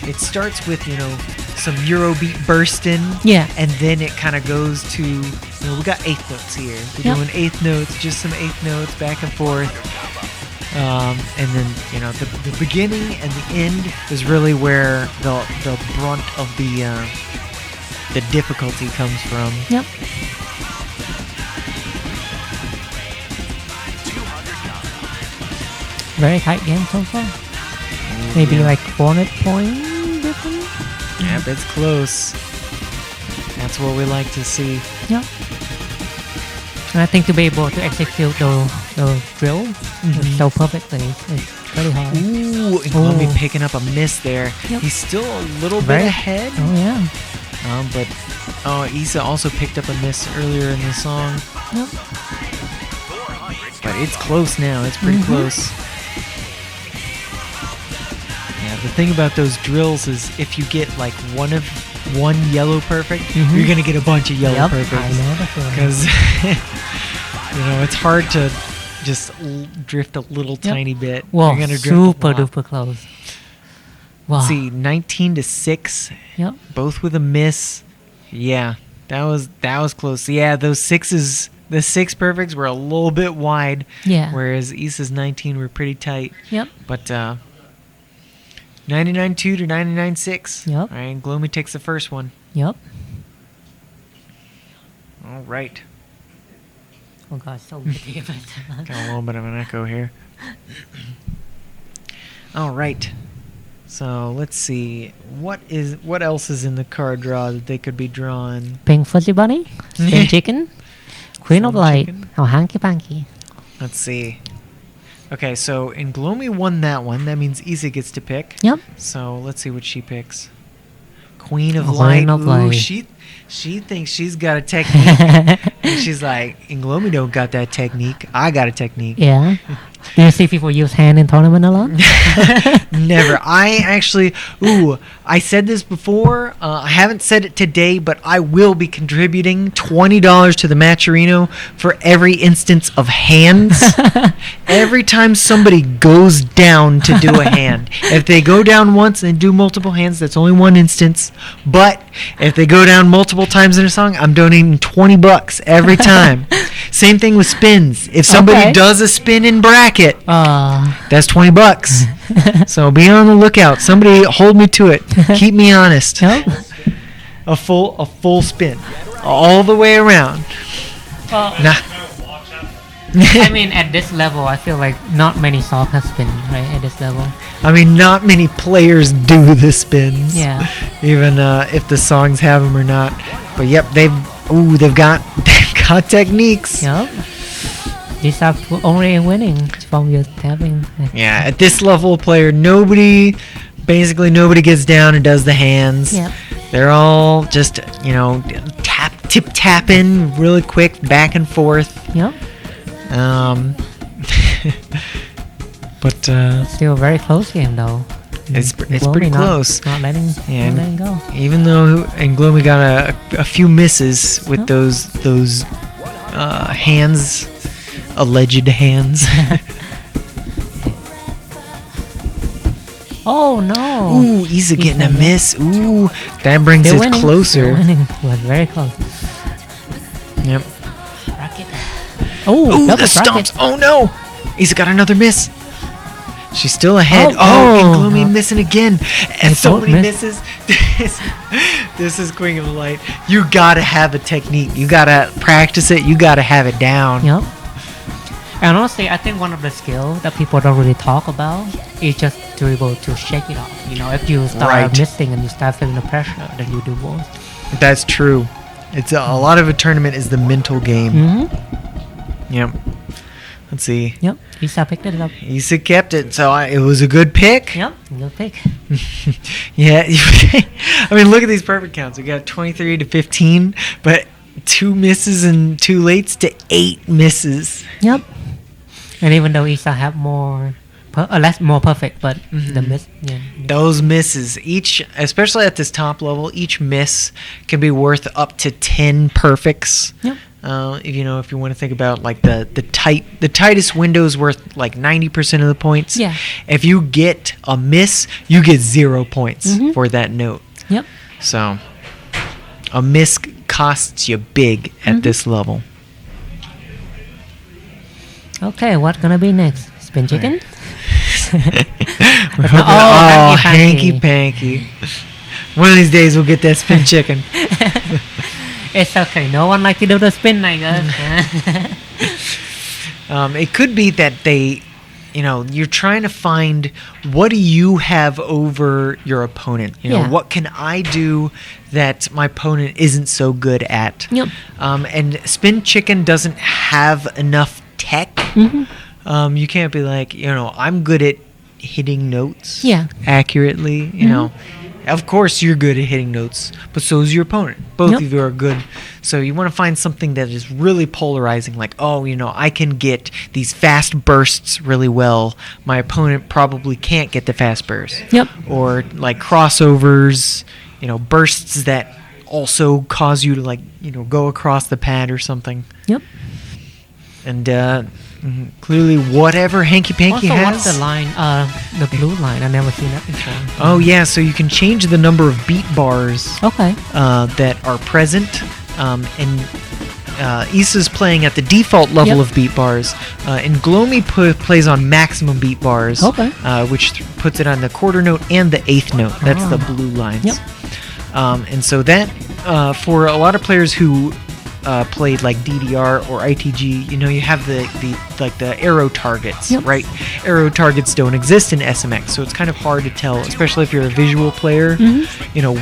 it starts with, some Eurobeat bursting. Yeah. And then it kind of goes to, we got eighth notes here. We're doing eighth notes, just some eighth notes back and forth. And then, the beginning and the end is really where the brunt of the difficulty comes from. Yep. Very tight game so far. Maybe like 400 point difference. Yep, it's close. That's what we like to see. Yep. And I think to be able to execute the drill so perfectly is pretty hard. Ooh, inglomi picking up a miss there. Yep. He's still a little bit ahead. Oh yeah. But Eesa also picked up a miss earlier in the song. Yep. But it's close now. It's pretty close. Yeah, the thing about those drills is if you get like one yellow perfect, you're gonna get a bunch of yellow perfects. I know the feeling. Because it's hard to just drift a little tiny bit. Well, You're gonna drift super a lot. duper close. Wow. Let's see, 19-6, Yep. both with a miss. Yeah, that was close. Yeah, those sixes, the 6 perfects were a little bit wide. Yeah. Whereas Easa's 19 were pretty tight. Yep. But 99-2 to 99-6. Yep. All right, and Gloomy takes the first one. Yep. All right. Oh god, so good. Got a little bit of an echo here. All right. So let's see. What else is in the card draw that they could be drawing? Pink Fuzzy Bunny, Spin Chicken, Queen of Spin Light, Chicken. or Hanky Panky. Let's see. Okay, so Inglomi won that one. That means Eesa gets to pick. Yep. So let's see what she picks. Queen of Queen Light. of Ooh, Light. she thinks she's got a technique. And she's like, Inglomi don't got that technique. I got a technique. Yeah. Do you see people use hand in tournament a lot? Never. I said this before. I haven't said it today, but I will be contributing $20 to the Matcherino for every instance of hands. Every time somebody goes down to do a hand. If they go down once and do multiple hands, that's only one instance. But if they go down multiple times in a song, I'm donating $20 every time. Same thing with spins. If somebody Okay. does a spin in bracket, that's $20. So be on the lookout. Somebody hold me to it. Keep me honest. Yep. A full spin, all the way around. Nah. I mean, at this level, I feel like not many songs have spin, right? At this level. I mean, not many players do the spins. Yeah. Even if the songs have them or not. But yep, they've got techniques. Yep. These are only winning from your tapping. Yeah, at this level of player, nobody gets down and does the hands. Yep. They're all just, tap tip-tapping really quick, back and forth. Yep. But Still a very close game though. it's Inglomi pretty not- close. Not letting, Yeah, not letting go. Even though Inglomi got a few misses with those hands, alleged hands. Oh no! Ooh, Eesa getting a Eesa, miss. Ooh, that brings They're it winning. closer. They're winning. Was very close. Yep. Rocket. Oh, Ooh, the double rocket. stomps. Oh no! Eesa got another miss. She's still ahead. Oh, Oh, oh. Inglomi missing again. And so both many miss. misses. This is Queen of Light. You gotta have a technique. You gotta practice it. You gotta have it down. Yep. And honestly, I think one of the skills that people don't really talk about is just to be able to shake it off. You know, if you start Right. missing and you start feeling the pressure, then you do worse. That's true. It's a lot of a tournament is the mental game. Mm-hmm. Yep. Let's see. Yep. Eesa picked it up. Eesa kept it, so it was a good pick. Yep. Good pick. Yeah. I mean, look at these perfect counts. We got 23 to 15, but 2 misses and 2 lates to 8 misses. Yep. And even though Eesa have more perfect, but the miss, yeah. Those misses, each, especially at this top level, each miss can be worth up to 10 perfects. Yep. If you want to think about like the tightest window is worth like 90% of the points. Yeah. If you get a miss, you get 0 points for that note. Yep. So a miss costs you big at this level. Okay, what's gonna be next? Spin chicken? Oh, hanky hanky panky. One of these days we'll get that spin chicken. It's okay. No one like to do the spin like us. It could be that you're trying to find what do you have over your opponent. Yeah. What can I do that my opponent isn't so good at? Yep. And spin chicken doesn't have enough tech. You can't be like, I'm good at hitting notes Yeah. accurately. Of course you're good at hitting notes, but so is your opponent. Both Yep. of you are good. So you want to find something that is really polarizing, like, I can get these fast bursts really well. My opponent probably can't get the fast bursts. Yep. Or like crossovers, bursts that also cause you to go across the pad or something. Yep. And clearly whatever Hanky Panky Also, has. what's the line? The blue line. I've never seen that before. Oh yeah, so you can change the number of beat bars Okay. that are present, and Eesa's playing at the default level Yep. of beat bars, and Inglomi plays on maximum beat bars, Okay. which puts it on the quarter note and the eighth note. That's the blue lines. Yep. And so that for a lot of players who played like DDR or ITG, you have the arrow targets, Yep. right? Arrow targets don't exist in SMX, so it's kind of hard to tell, especially if you're a visual player,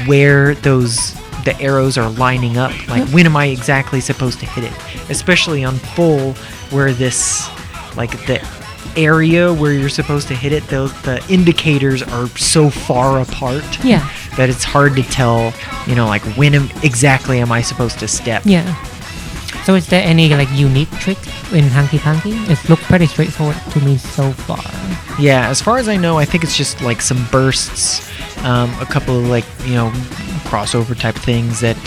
where the arrows are lining up. Like, when am I exactly supposed to hit it? Especially on full, where this, the area where you're supposed to hit it, the indicators are so far apart. Yeah. That it's hard to tell, when exactly am I supposed to step? Yeah. So is there any unique trick in Hanky Panky? It looks pretty straightforward to me so far. Yeah, as far as I know, I think it's just some bursts, a couple of crossover type things that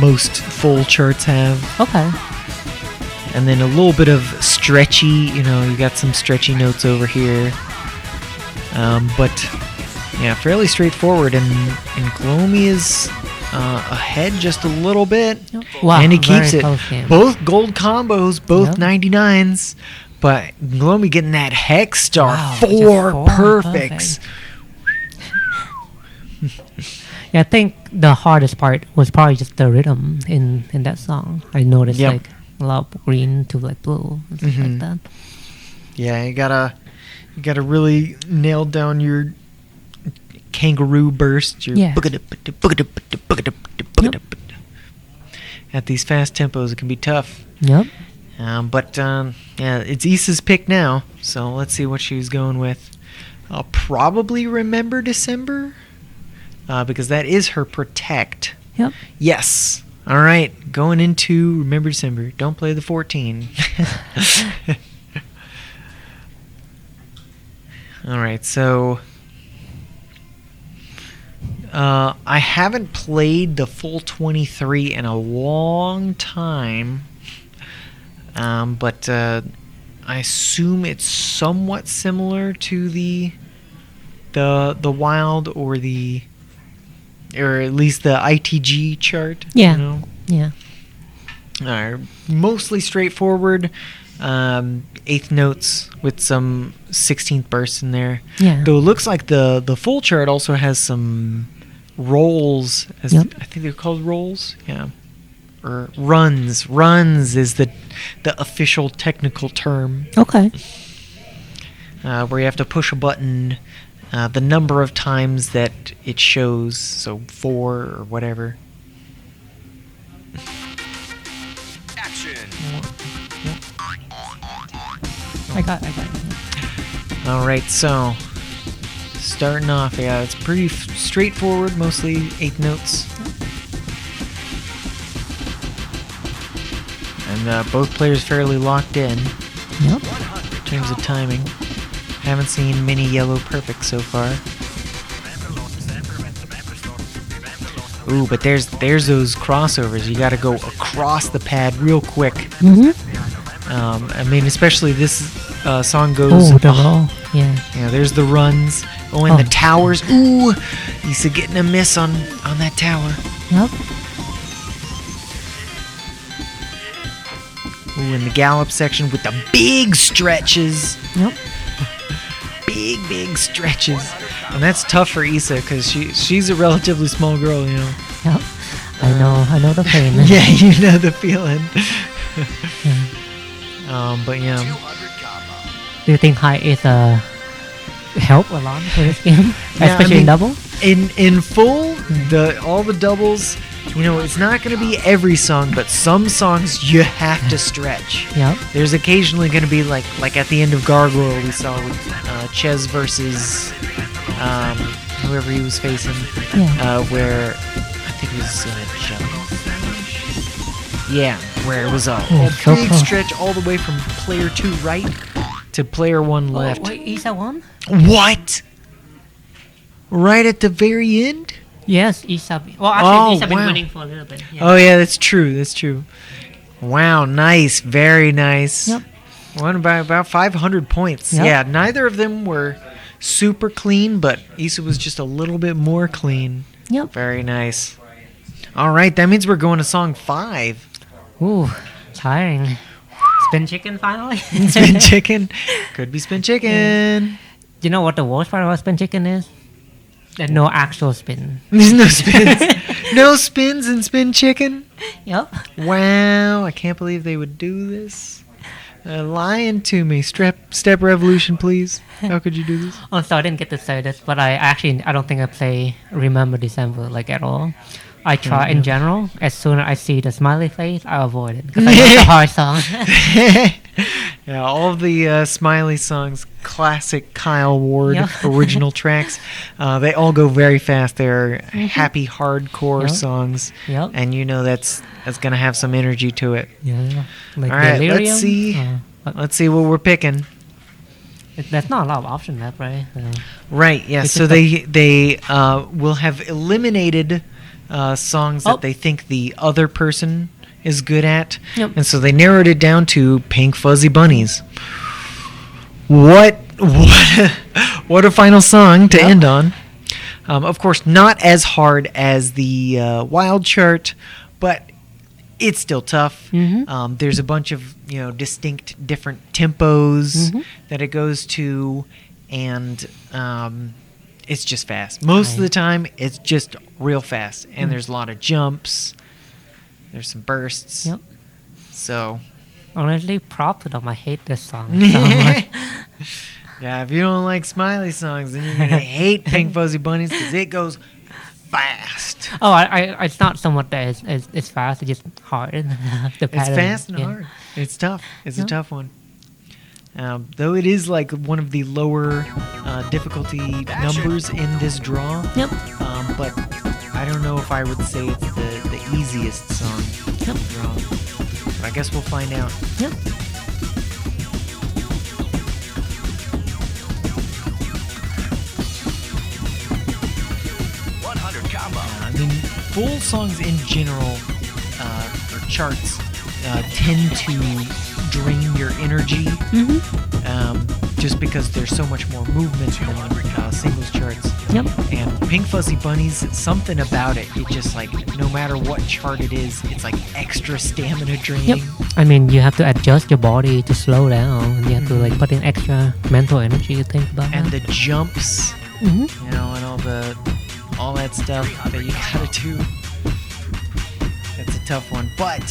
most full charts have, Okay. and then a little bit of stretchy. You got some stretchy notes over here, but yeah, fairly straightforward. And Inglomi is ahead just a little bit, Wow, and he keeps very it. close game. Both gold combos, both Yep. 99s, but Inglomi getting that hex star, Wow, just 4 4 perfects. Yeah, I think the hardest part was probably just the rhythm in that song. I noticed Yep. a lot of green to blue and stuff like that. Yeah, you gotta really nail down your kangaroo burst, your Yeah. at these fast tempos. It can be tough. Yep. But yeah, it's Eesa's pick now, so let's see what she's going with. I'll probably remember December, because that is her protect. Yep. Yes. All right. Going into Remember December. Don't play the 14. All right. So I haven't played the full 23 in a long time. But I assume it's somewhat similar to the wild or at least the ITG chart. Yeah. You know? Yeah. Mostly straightforward. Eighth notes with some 16th bursts in there. Yeah. Though it looks like the full chart also has some rolls. Yep. I think they're called rolls. Yeah. Or runs. Runs is the official technical term. Okay. Where you have to push a button the number of times that it shows, so 4 or whatever. I got it. All right, so starting off, yeah, it's pretty straightforward, mostly 8 notes. And both players fairly locked in Yep. in terms of timing. Haven't seen many yellow perfects so far. Ooh, but there's those crossovers. You got to go across the pad real quick. Mm-hmm. I mean, especially this song goes. Oh, the roll. Yeah. Yeah, there's the runs. Oh, and the towers. Ooh, Eesa getting a miss on that tower. Yep. Ooh, in the gallop section with the big stretches. Yep. Big stretches. And that's tough for Eesa because she's a relatively small girl, you know. Yep. I know the pain. Yeah, you know the feeling. But yeah. Do you think high is help a lot for this game, Yeah, especially in double? In full, all the doubles, you know, it's not going to be every song, but some songs you have to stretch. Yep. There's occasionally going to be like at the end of Gargoyle we saw with Chez versus whoever he was facing, where I think it was Jellyslash. Yeah, where it was a big stretch all the way from player 2 right to player 1 left. Oh, wait, Eesa won? What? Right at the very end? Yes, Eesa. Well, actually, Eesa been wow. winning for a little bit. Yeah. Oh yeah, that's true. Wow, nice, very nice. Yep. Won by about 500 points. Yep. Yeah, neither of them were super clean, but Eesa was just a little bit more clean. Yep. Very nice. All right, that means we're going to song 5. Ooh, tiring. Spin chicken finally? Spin chicken. Could be spin chicken. You know what the worst part about spin chicken is? There's no actual spin. There's no spins. No spins in spin chicken? Yep. Wow, I can't believe they would do this. Lying to me. Step Revolution, please. How could you do this? Oh, so I didn't get to say this, but I don't think I play Remember December like at all. I try in general. As soon as I see the smiley face, I avoid it because I know it's a hard song. Yeah, all of the Smiley songs, classic Kyle Ward Yep. original tracks, they all go very fast. They're happy hardcore Yep. songs, Yep. and you know that's gonna have some energy to it. Yeah. Like All right, Delirium. let's see. But Let's see what we're picking. there's not a lot of options left, right? Right. Yeah. It's So just they will have eliminated songs that Oh. they think the other person is good at, Yep. and so they narrowed it down to Pink Fuzzy Bunnies. What a final song to Yep. end on. Of course, not as hard as the wild chart, but it's still tough. Mhm. There's a bunch of distinct different tempos Mhm. that it goes to, and it's just fast. Most of the time, it's just real fast, and there's a lot of jumps. There's some bursts. Yep. So, Honestly, props to them. I hate this song so much. yeah, if you don't like Smiley songs, then you're gonna hate Pink Fuzzy Bunnies because it goes fast. Oh, it's not so much that it's fast. It's just hard. The It's pattern, fast and yeah. hard. It's tough. It's Yeah. a tough one. Though it is like one of the lower difficulty numbers in this draw. Yep. But I don't know if I would say it's the easiest song to draw. But I guess we'll find out. Yep. I mean, full songs in general, or charts, tend to drain your energy, just because there's so much more movement than singles charts. Yep. And Pink Fuzzy Bunnies, something about it, it just like, no matter what chart it is, it's like extra stamina draining. Yep. I mean, you have to adjust your body to slow down. You have to like put in extra mental energy to think about And that. the jumps, Mhm. you know, and all that stuff that you gotta do. That's a tough one. But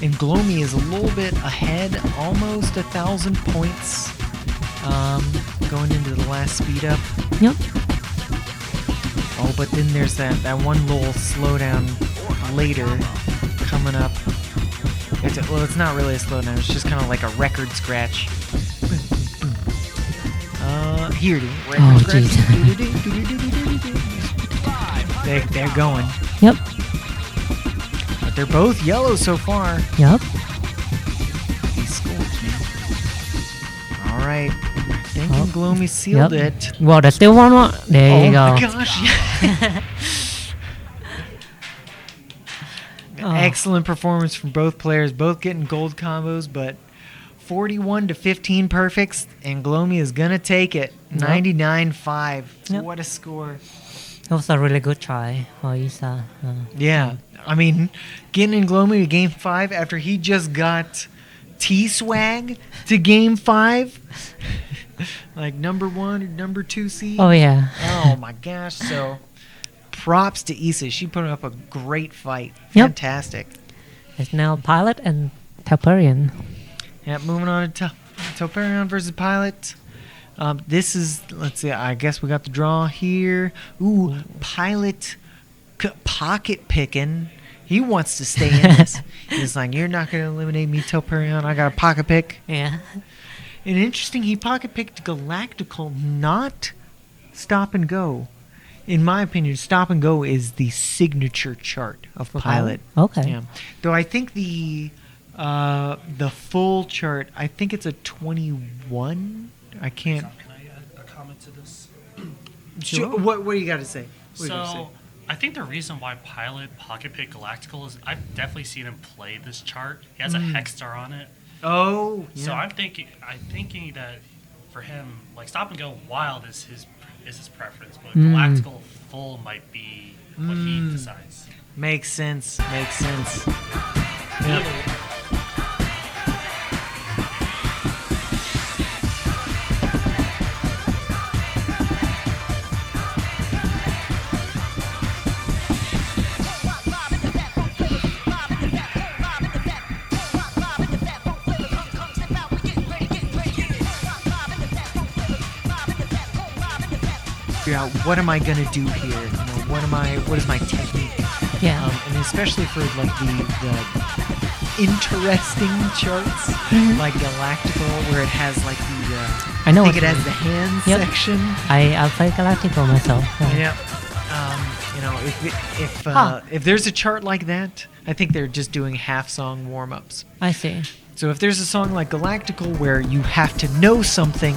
Inglomi is a little bit ahead, almost 1,000 points, going into the last speed up. Yep. Oh, but then there's that one little slowdown later coming up. It's not really a slowdown, it's just kind of like a record scratch. Here it is. Record Oh, scratch. jeez. They're going. Yep. But they're both yellow so far. Yep. These scores, man. All right. I think Oh. Inglomi sealed Yep. it. Well, there's still one more. There Oh you go. my gosh. Oh. Excellent performance from both players, both getting gold combos, but 41 to 15 perfects, and Inglomi is going to take it. Yep. 99-5. Yep. What a score. It was a really good try for Eesa. Yeah. I mean, getting Inglomi to game 5 after he just got T-Swag to game 5. Like number 1 or number 2 seed. Oh, yeah. Oh my gosh. So props to Eesa. She put up a great fight. Yep. Fantastic. It's now Pilot and Telperion. Yeah, moving on to Telperion versus Pilot. This is, let's see, I guess we got the draw here. Ooh, Pilot pocket picking. He wants to stay in this. He's like, you're not going to eliminate me, Telperion. I got a pocket pick. Yeah. And interesting, he pocket picked Galactical, not Stop and Go. In my opinion, Stop and Go is the signature chart of Pilot. Okay. Yeah. Though I think the full chart, I think it's a 21. I can't. Can I add a comment to this? Sure. What do you got to say? What do you gotta So, I think the reason why Pilot pocket picked Galactical is I've definitely seen him play this chart. He has a hex star on it. Oh, yeah. So I'm thinking that for him, like Stop and Go Wild is his preference, but Galactical full might be what he decides. Makes sense. Yep. Figure out what am I gonna do here? You know, what is my technique? Yeah. And especially for like the interesting charts, like Galactical, where it has like the I know I think what it you has mean. the hand Yep. section. I played Galactical myself. Yeah. You know, if there's a chart like that, I think they're just doing half song warm ups. I see. So if there's a song like Galactical where you have to know something,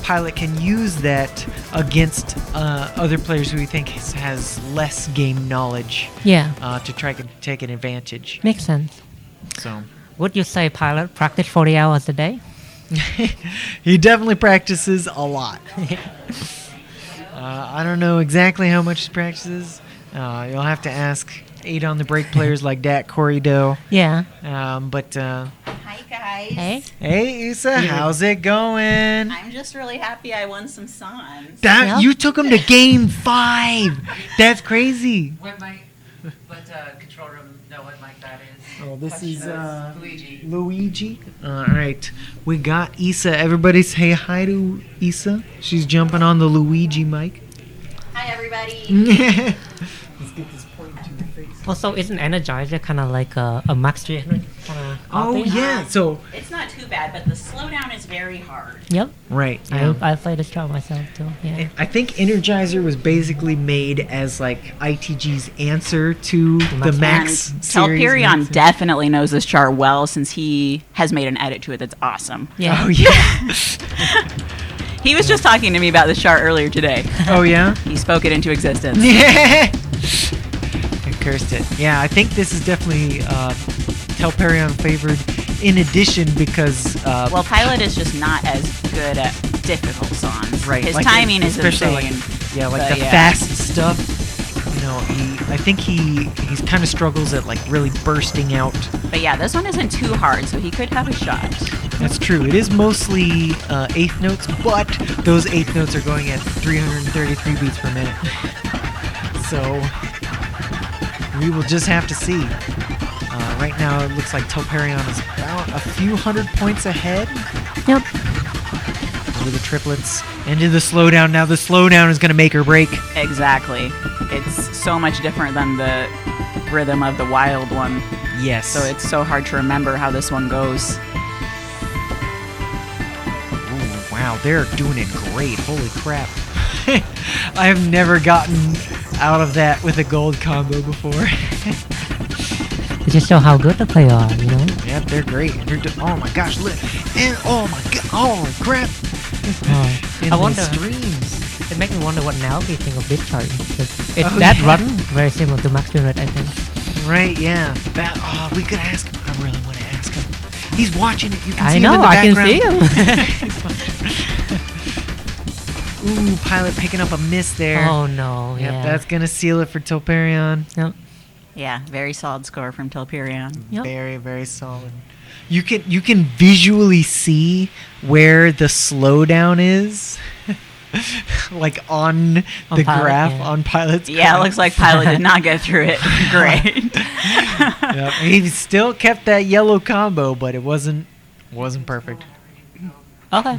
Pilot can use that against other players who he thinks has less game knowledge Yeah. to try to take an advantage. Makes sense. So Would you say Pilot practice 40 hours a day? he definitely practices a lot. I don't know exactly how much he practices. You'll have to ask 8 on the break players like Dat Corrido. Yeah. But Hi guys. Hey. hey, Eesa, how's it going? I'm just really happy I won some songs. That Yep. you took him to game 5. That's crazy. What mic? What control room? No, what mic that is? Oh, this is Luigi. Luigi. All right, we got Eesa. Everybody say hi to Eesa. She's jumping on the Luigi mic. Hi everybody. Let's get this point to your face. Also, isn't Energizer kind of like a max Oh yeah. So It's not too bad, but the slowdown is very hard. Yep. right. Yeah. I played this chart myself too. Yeah. I think Energizer was basically made as like ITG's answer to the Max And series. Telperion Max- definitely knows this chart well since he has made an edit to it that's awesome. Yeah. Oh yeah. He was just talking to me about this chart earlier today. Oh yeah. He spoke it into existence. Yeah. I cursed it. Yeah, I think this is definitely Telperion favored. In addition, because Well, Pilot is just not as good at difficult songs. right, His like, timing is especially insane. like but the yeah. fast stuff. You know, I think he's kind of struggles at like really bursting out. But yeah, this one isn't too hard, so he could have a shot. That's true. It is mostly eighth notes, but those eighth notes are going at 333 beats per minute. So we will just have to see. Right now, it looks like Telperion is about a few hundred points ahead. Yep. Over the triplets. Into the slowdown. Now the slowdown is going to make or break. Exactly. It's so much different than the rhythm of the wild one. Yes. So it's so hard to remember how this one goes. Ooh, wow, they're doing it great. Holy crap. I have never gotten out of that with a gold combo before. It just show how good the players are, you know. Yep, they're great. Oh my gosh, look. And oh my god, oh crap. In I the wonder. streams. It makes me wonder what Naoki think of this chart. It's Oh, that yeah. run very similar to Max Unit, I think. Right, yeah. We could ask him. I really want to ask him. He's watching it. You can see I him know, in the I can background. see him. Ooh, Pilot picking up a miss there. Oh no, Yep, yeah. that's going to seal it for Telperion. Yep. Yeah, very solid score from Telperion. Yep. Very, very solid. You can visually see where the slowdown is, like on the Pilot, graph yeah. on Pilot's. Yeah, it graph. looks like Pilot did not get through it. Great. Yep. He still kept that yellow combo, but it wasn't perfect. Okay.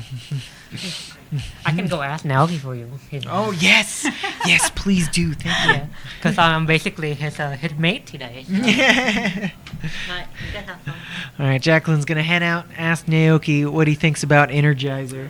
I can go ask Naoki for you. Oh yes, yes, please do. Thank you. Yeah, because I'm basically his mate today. So. Yeah. Alright, you guys have fun. All right, Jacqueline's gonna head out, ask Naoki what he thinks about Energizer.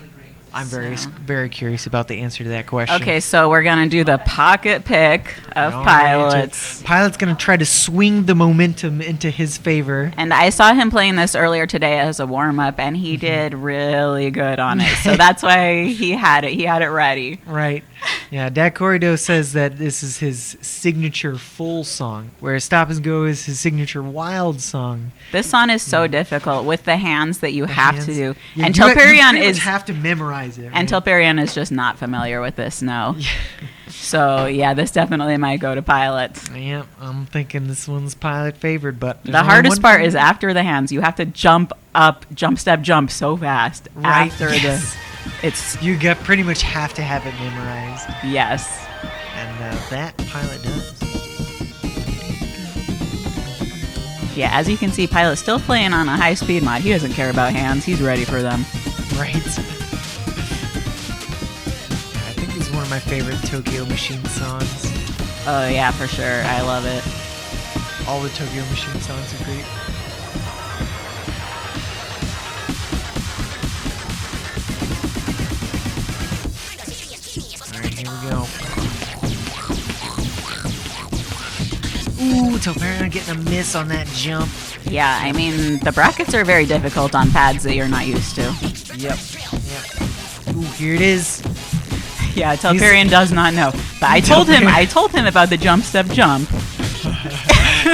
I'm very curious about the answer to that question. Okay, so we're going to do the pocket pick of All right, Pilots. Pilot's gonna try to swing the momentum into his favor. And I saw him playing this earlier today as a warm-up, and he did really good on it. So that's why he had it. He had it ready. Right. Yeah, Dak Corrido says that this is his signature full song, whereas Stop and Go is his signature wild song. This song is so difficult with the hands that you The have hands. to do. Yeah, And you Telperion pretty much is have to memorize it. and right? Telperion is just not familiar with this, no. So yeah, this definitely might go to Pilot. Yeah, I'm thinking this one's Pilot favored, but there's The only hardest one part thing. is after the hands. You have to jump up, jump, step, jump so fast. Right, After yes. it's You pretty much have to have it memorized, yes. and that Pilot does. Yeah, as you can see, Pilot's still playing on a high speed mod. He doesn't care about hands. He's ready for them. Right. I think it's one of my favorite Tokyo Machine songs. Oh yeah, for sure. I love it. All the Tokyo Machine songs are great. Alright, here we go. Ooh, Telperion getting a miss on that jump. Yeah, I mean, the brackets are very difficult on pads that you're not used to. Yep. Ooh, here it is. Yeah, Telperion does not know. But I told him about the jump, step, jump.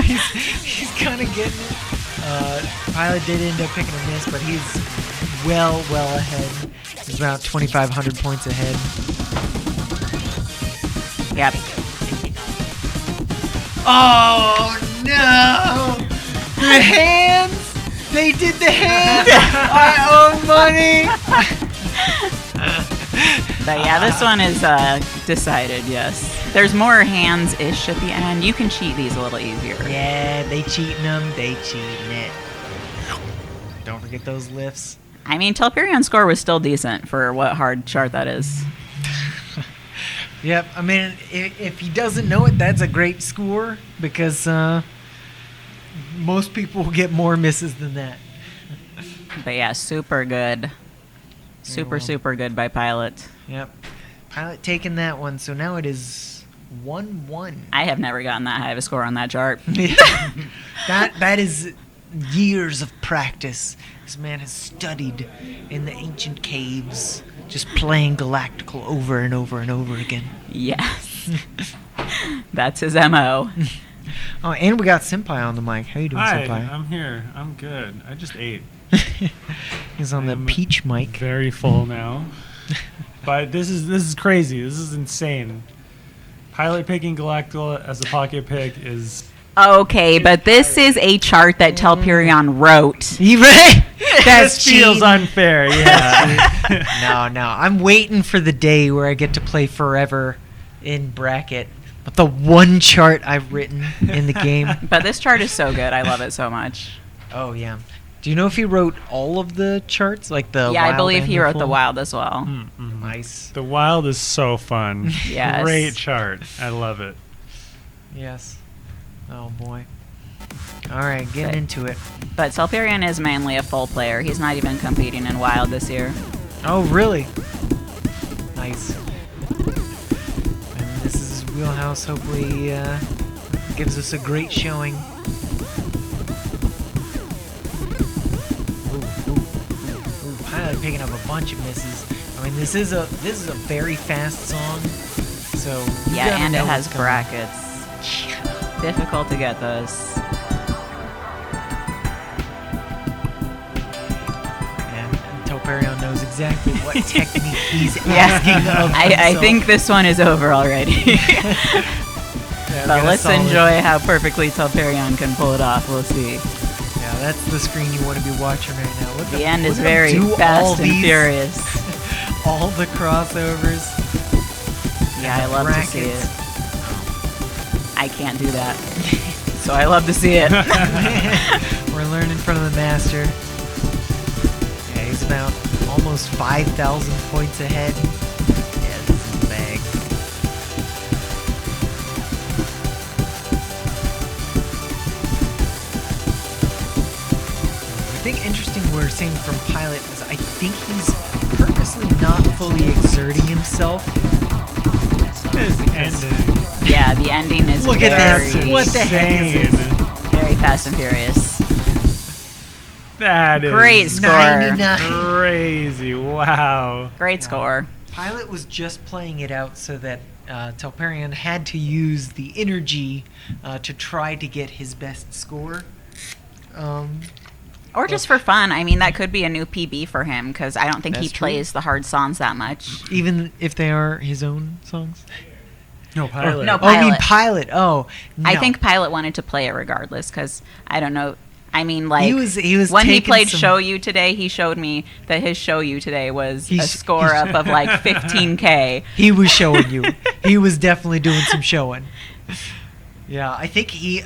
He's kind of getting it. Pilot did end up picking a miss, but he's well ahead. He's about 2,500 points ahead. Yep. Oh no! The hands! They did the hands! I owe money! But yeah, this one is decided, yes. There's more hands-ish at the end. You can cheat these a little easier. Yeah, they cheating them. They cheating it. Don't forget those lifts. I mean, Telperion's score was still decent for what hard chart that is. Yep, I mean, if he doesn't know it, that's a great score because Most people will get more misses than that. But yeah, super good. well. Super good by Pilot. Yep. Pilot taking that one, so now it is 1-1. I have never gotten that high of a score on that chart. That is years of practice. This man has studied in the ancient caves, just playing Galactical over and over and over again. Yes. That's his MO. Oh, and we got Senpai on the mic. How you doing, Hi, Senpai? I'm here. I'm good. I just ate. He's on the I'm peach mic. Very full now. But this is crazy. This is insane. Pilot picking Galactical as a pocket pick is Okay, but this is a chart that Telperion wrote. That's this feels cheating. unfair. Yeah. No. I'm waiting for the day where I get to play forever in bracket. But the one chart I've written in the game. But this chart is so good. I love it so much. Oh, yeah. Do you know if he wrote all of the charts? Like the Yeah, I wild believe and he wrote the full? wild as well. Nice. The wild is so fun. Yes. Great chart. I love it. Yes. Oh, boy. All right, getting into it. But Telperion is mainly a full player. He's not even competing in wild this year. Oh, really? Nice. And this is his wheelhouse. Hopefully gives us a great showing. Ooh, Pilot picking up a bunch of misses. I mean, this is a very fast song. So you Yeah, gotta and it know has what's coming. brackets. Difficult to get those. And Telperion knows exactly what technique he's Yeah. asking of I himself. think this one is over already. Yeah, we But got a let's solid- enjoy how perfectly Telperion can pull it off. We'll see. Yeah, that's the screen you want to be watching right now. Look The at- end look is at him very do all fast and these- furious. All the crossovers. Yeah, I and love brackets. to see it. I can't do that. So I love to see it. We're learning from the master. Yeah, he's about almost 5,000 points ahead. Yeah, this is a bag. I think interesting we're seeing from Pilot is I think he's purposely not fully exerting himself. This ending. Yeah, the ending is Look at very, this. What the heck is this? very fast and furious. That is Great score. 99. crazy. Wow. Great score. Pilot was just playing it out so that Telperion had to use the energy to try to get his best score. Or just for fun. I mean, that could be a new PB for him because I don't think he That's true. plays the hard songs that much. Even if they are his own songs? No pilot. No, Oh, I mean Pilot. Pilot. Oh, no. I think Pilot wanted to play it regardless because I don't know. I mean, like he was when he taking played some- Show You today, he showed me that his Show You today was a He's- score he's- up of like 15K. He was showing you. He was definitely doing some showing. Yeah, I think he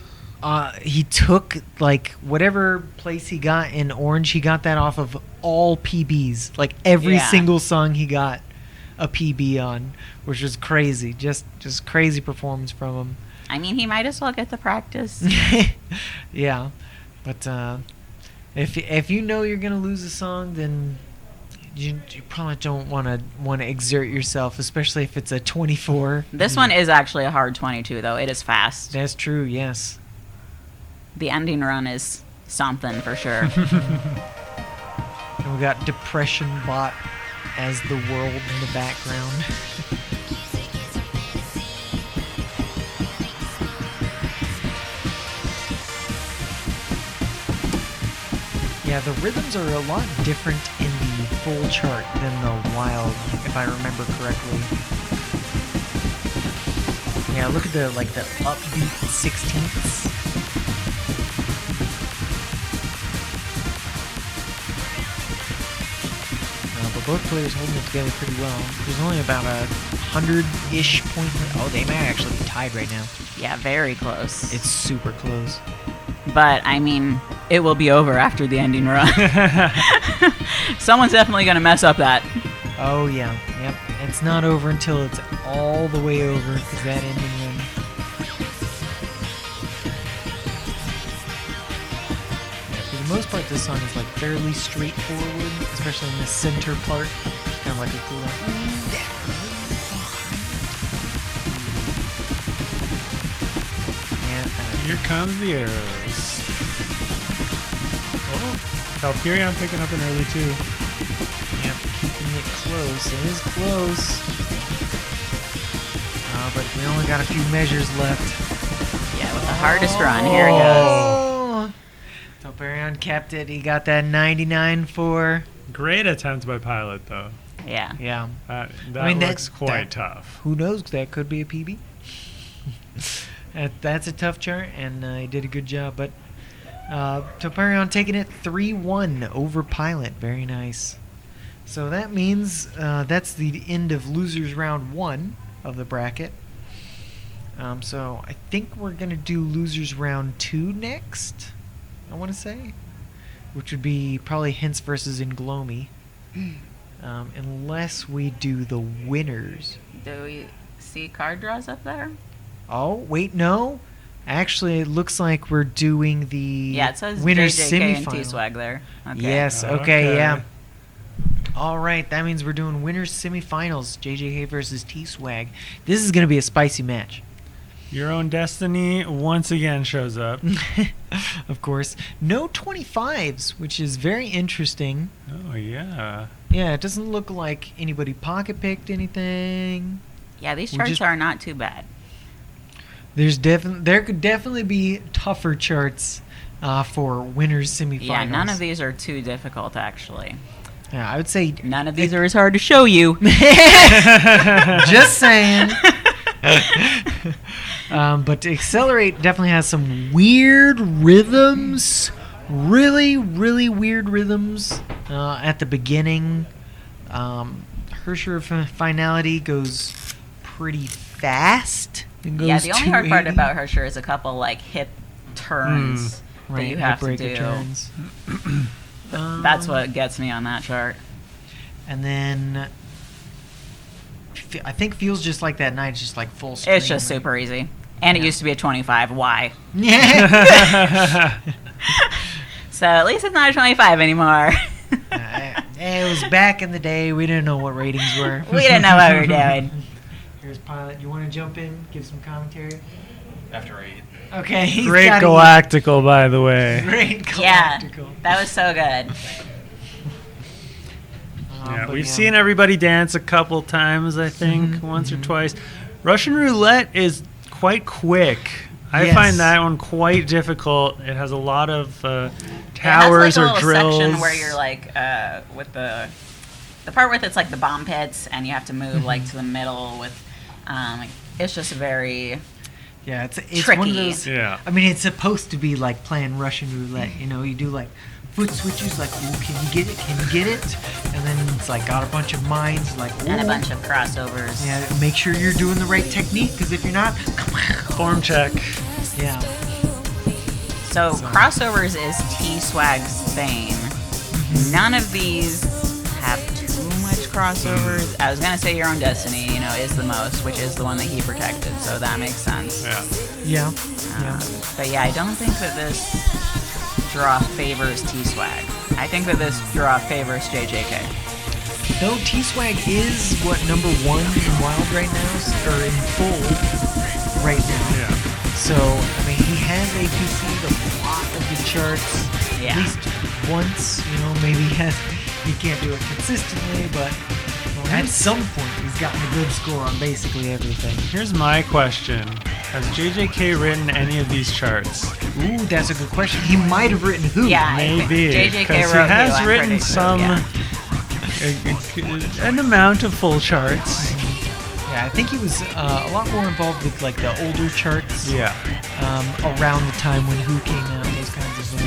took like whatever place he got in Orange. He got that off of all PBs. Like every Yeah. single song he got a PB on, which was crazy. Just crazy performance from him. I mean, he might as well get the practice. Yeah, but if you know you're gonna lose a song, then you probably don't want to exert yourself, especially if it's a 24. This one is actually a hard 22, though. It is fast. That's true. Yes. The ending run is something for sure. And we got Depression Bot as the world in the background. Yeah, the rhythms are a lot different in the full chart than the wild, if I remember correctly. Yeah, look at the upbeat 16ths. But both players holding it together pretty well. There's only about 100-ish point. Oh, they may actually be tied right now. Yeah, very close. It's super close. But, I mean, it will be over after the ending run. Someone's definitely going to mess up that. Oh yeah, yep. It's not over until it's all the way over, because that ending run. the most part, this song is like fairly straightforward, especially in the center part. It's kind of like a cool. Here comes the arrows. Oh, Telperion picking up an early too. Yep, keeping it close. It is close. But we only got a few measures left. Yeah, with the hardest run. Here he goes. Telperion kept it. He got that 99-4. Great attempt by Pilot though. Yeah. Yeah. That I mean, looks that- quite that- tough. Who knows? That could be a PB. That's a tough chart, and he did a good job. But Telperion taking it 3-1 over Pilot. Very nice. So that means that's the end of losers round 1 of the bracket. So I think we're going to do losers round 2 next, I want to say. Which would be probably HINTZ versus inglomi. Unless we do the winners. Do we see card draws up there? Oh, wait, no. Actually, it looks like we're doing the Yeah, it says winners JJK and semifinal. T-Swag there. Okay. Yes, okay, Okay. yeah. All right, that means we're doing winners semifinals, JJK versus T-Swag. This is going to be a spicy match. Your own destiny once again shows up. Of course. No 25s, which is very interesting. Oh yeah. Yeah, it doesn't look like anybody pocket-picked anything. Yeah, these We charts just- are not too bad. There could definitely be tougher charts for winners semifinals. Yeah, none of these are too difficult, actually. Yeah, I would say None of these are as hard to show you. just saying. But Accelerate definitely has some weird rhythms. Really, really weird rhythms at the beginning. Hersher Finality goes pretty fast. It goes Yeah, the only hard part 280. about Hersher is a couple like hip turns that Right, you have to hip do. breaker turns. That's what gets me on that chart. And then I think feels just like that night. It's just like full screen. It's just super easy. And it used to be a 25. Why? Yeah. So at least it's not a 25 anymore. It was back in the day. We didn't know what ratings were. We didn't know what we were doing. Here's Pilot. You want to jump in, give some commentary? After 8. Okay. he's Great gotta Galactical, by the way. eat. Great Yeah, Galactical. that was so good. Yeah, But we've seen everybody dance a couple times, I think, once or twice. Russian roulette is quite quick. I Yes. find that one quite difficult. It has a lot of It towers has like a or little drills. section where you're like with the part with it's like the bomb pits and you have to move like to the middle with it's just very Yeah, it's one of tricky. those. Yeah. I mean, it's supposed to be like playing Russian roulette. You know, you do like foot switches, like, ooh, can you get it? Can you get it? And then it's like got a bunch of mines, like, ooh. and a bunch of crossovers. Yeah, make sure you're doing the right technique, because if you're not, Form check. yeah. So crossovers is T-Swag's thing. None of these have too much crossovers. I was gonna say Your Own Destiny, is the most, which is the one that he protected, so that makes sense. Yeah. Yeah. But yeah, I don't think that this draw favors T-Swag. I think that this draw favors JJK. No, T-Swag is, number 1 in Wild right now, or in full right now. Yeah. So, I mean, he has APC'd a lot of the charts, Yeah. at least once, maybe he can't do it consistently, but at some point he's gotten a good score on basically everything. Here's my question. Has JJK written any of these charts? Ooh, that's a good question. He might have written who? Yeah, I think Maybe. JJK Because wrote he has who, I'm written pretty sure, some yeah. an amount of full charts. Yeah, I think he was a lot more involved with like the older charts. Yeah. Around the time when Who came out, those kinds of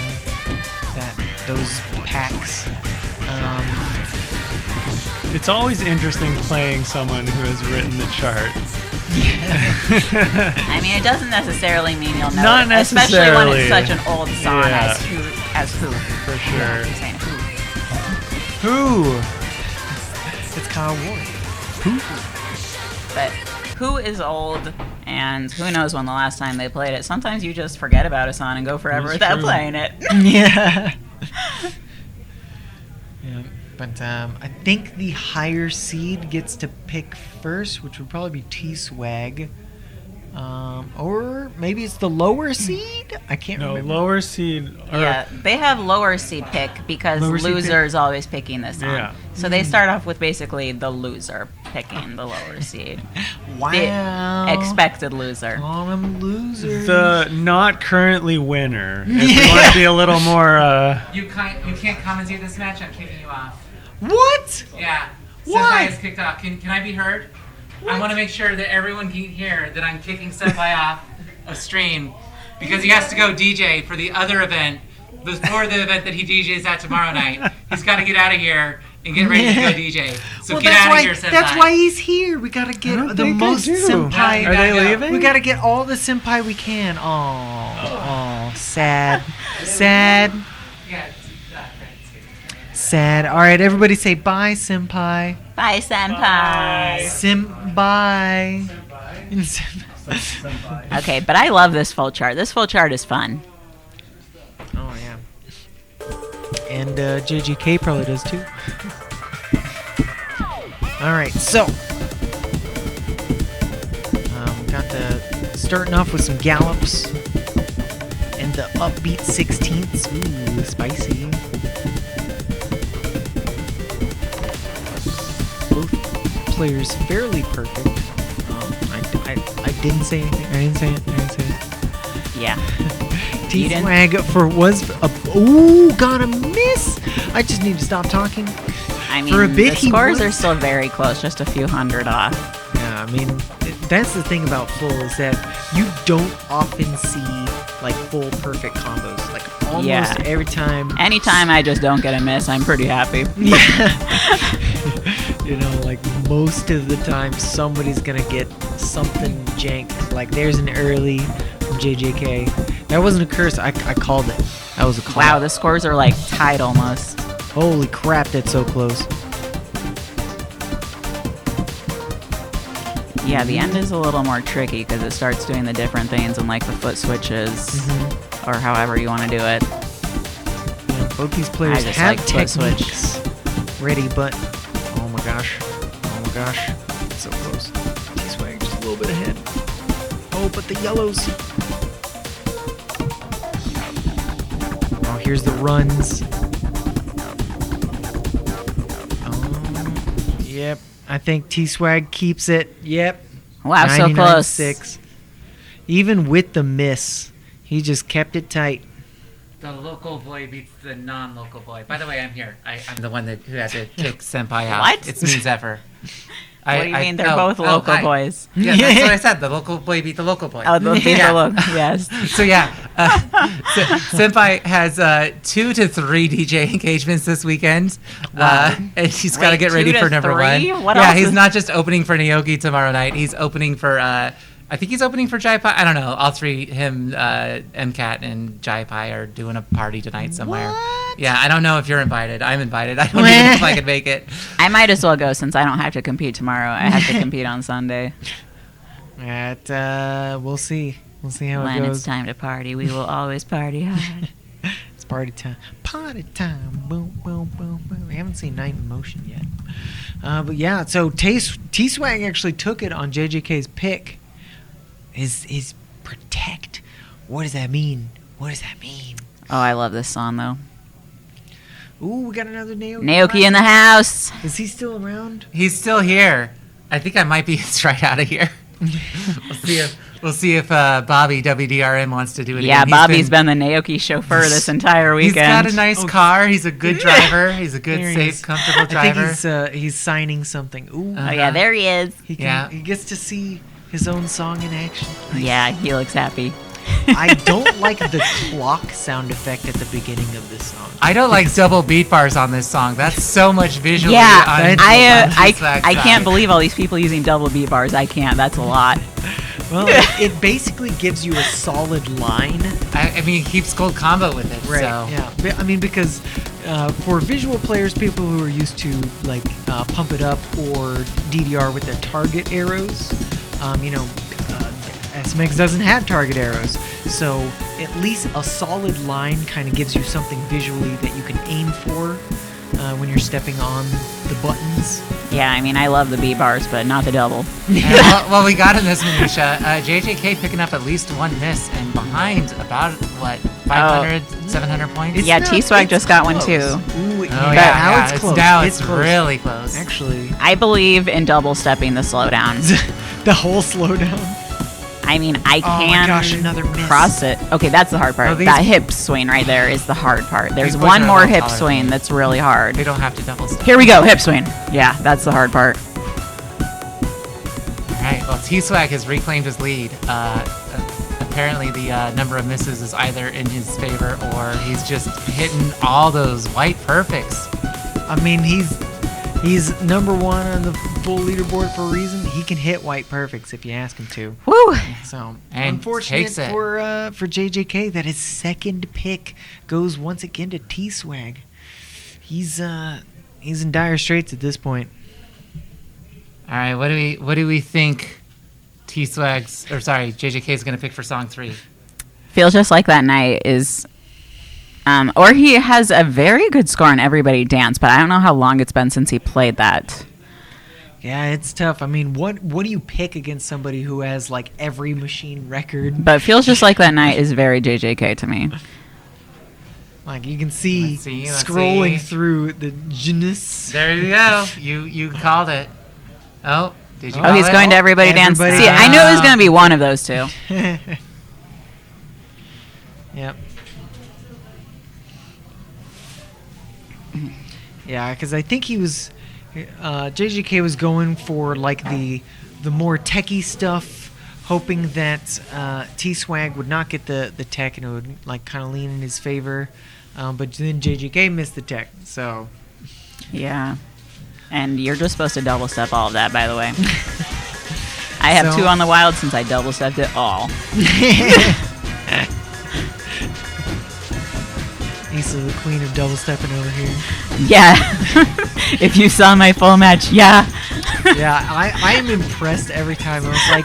those packs. It's always interesting playing someone who has written the chart. I mean, it doesn't necessarily mean you'll know Not it, especially when it's necessarily. such an old song Yeah. as Who. For sure. I'm saying Who. Who? It's Kyle Ward. But Who is old, and who knows when the last time they played it. Sometimes you just forget about a song and go forever That's without true. playing it. Yeah. Yeah, but I think the higher seed gets to pick first, which would probably be T-Swag. Or maybe it's the lower seed? I can't No, remember. lower seed. Yeah, they have lower seed pick because Lower seed loser pick? is always picking this song. Yeah. So they start off with basically the loser picking the lower seed. Wow. The expected loser. Call them losers. The not currently winner. If we want to be a little more. You can't commentate this match. I'm kicking you off. What? Yeah. Why? Senpai is kicked off. Can I be heard? I want to make sure that everyone can hear that I'm kicking Senpai off of stream because he has to go DJ for the other event before the event that he DJs at tomorrow night. He's got to get out of here and get ready to go DJ. So Well, get that's out why, of here, Senpai. that's why he's here. We gotta I get don't the think I most do. senpai. Are they leaving? We gotta get all the senpai we can. Oh, sad, sad, Yeah. sad. All right, everybody say bye, senpai. Bye, senpai. Senpai. Okay, but I love this full chart. This full chart is fun. Oh yeah. And JGK probably does too. All right, so got the starting off with some gallops and the upbeat 16ths. Ooh, spicy. Both players fairly perfect. I didn't say anything. I didn't say it. Yeah. T-Swag was a got a miss. I just need to stop talking. I mean, For a bit, the he scores was- are still very close, just a few hundred off. Yeah, I mean, that's the thing about full is that you don't often see like full perfect combos. Like almost Yeah. every time. Anytime I just don't get a miss, I'm pretty happy. Yeah. You know, like most of the time, somebody's gonna get something jank. Like there's an early from JJK. That wasn't a curse. I called it. That was a call. Wow, the scores are like tied almost. Holy crap, that's so close. Yeah, the end is a little more tricky because it starts doing the different things and like the foot switches or however you want to do it. Yeah, both these players just have like foot switch. techniques ready, but oh my gosh, it's so close. T-Swag just a little bit ahead. Oh, but the yellows. Oh, here's the runs. Yep, I think T-Swag keeps it. Yep. Wow, so close. 99.6. Even with the miss, he just kept it tight. The local boy beats the non-local boy. By the way, I'm here. I'm the one who had to kick Senpai out. What? It's me, Zephyr. What do you mean? They're both local hi. boys. Yeah, that's what I said. The local boy beat the local boy. Oh, they'll be the local. Yes. So yeah, Senpai has 2 to 3 DJ engagements this weekend, and he's got to Wait, get 2 ready to for number 3? 1. What yeah, else he's is- not just opening for Naoki tomorrow night. He's opening for I think he's opening for Jai Pai. I don't know. All three, him, MCAT, and Jai Pai are doing a party tonight somewhere. What? Yeah, I don't know if you're invited. I'm invited. I don't even know if I can make it. I might as well go since I don't have to compete tomorrow. I have to compete on Sunday. We'll see. We'll see how When it it's goes. time to party, we will always party hard. It's party time. Party time. Boom, boom, boom, boom. We haven't seen Night in Motion yet. But yeah, so T-Swag actually took it on JJK's pick. His protect. What does that mean? What does that mean? Oh, I love this song though. Ooh, we got another Naoki. Naoki in the house. Is he still around? He's still here. I think I might be right out of here. We'll see if Bobby WDRM wants to do it Yeah, again. Bobby's been the Naoki chauffeur this entire He's weekend. got a nice car. He's a good driver. He's a good, There he safe, is. comfortable I driver. think he's signing something. Ooh. Oh yeah, there he is. He can, Yeah. He gets to see his own song in action. Yeah, he looks happy. I don't like the clock sound effect at the beginning of this song. I don't like double beat bars on this song. That's so much visually. Yeah, on I T-Swag's can't side. believe all these people using double beat bars. I can't. That's a lot. Well, it basically gives you a solid line. I mean, he keeps gold combo with it. Right. So. Yeah. I mean, because for visual players, people who are used to like pump it up or DDR with their target arrows, SMX doesn't have target arrows, so at least a solid line kind of gives you something visually that you can aim for when you're stepping on the buttons. Yeah, I mean, I love the B bars, but not the double. Well, we got in this minutia. JJK picking up at least one miss and behind about, what, 500, 700 points? Yeah, T-Swag just got one close. too. Ooh, Oh, now it's close. Now It's it's close. really close. Actually, I believe in double stepping the slowdown. the whole slowdown. I mean, I Oh my can gosh, another miss. cross it. Okay, that's the hard part. No, these- That hip swing right there is the hard part. There's These boys one are more low hip tolerance. swing that's really hard. They don't have to double step. Here we go, hip swing. Yeah, that's the hard part. All right, well, T-Swag has reclaimed his lead. Apparently, the number of misses is either in his favor or he's just hitting all those white perfects. I mean, he's number one on the full leaderboard for a reason. He can hit white perfects if you ask him to. Woo! So And unfortunate takes it. for JJK that his second pick goes once again to T-Swag. He's in dire straits at this point. All right, what do we think JJK is going to pick for song 3? Feels just like that night is, or he has a very good score on Everybody Dance, but I don't know how long it's been since he played that. Yeah, it's tough. I mean, what do you pick against somebody who has like every machine record? But Feels Just Like That Night is very JJK to me. Like you can see, Let's scrolling see. through the genius. There you go. You called it. Oh, did you? Oh, he's going to Everybody Dance. Everybody See, I knew it was Dance. going to be one of those two. Yep. Yeah, because I think he was, JJK was going for like the more techie stuff, hoping that T-Swag would not get the tech and it would like kind of lean in his favor. But then JJK missed the tech, so. Yeah. And you're just supposed to double step all of that, by the way. I have So- 2 on the wild since I double stepped it all. Eesa, the queen of double stepping over here. Yeah. If you saw my full match, yeah. Yeah, I am impressed every time. I was like,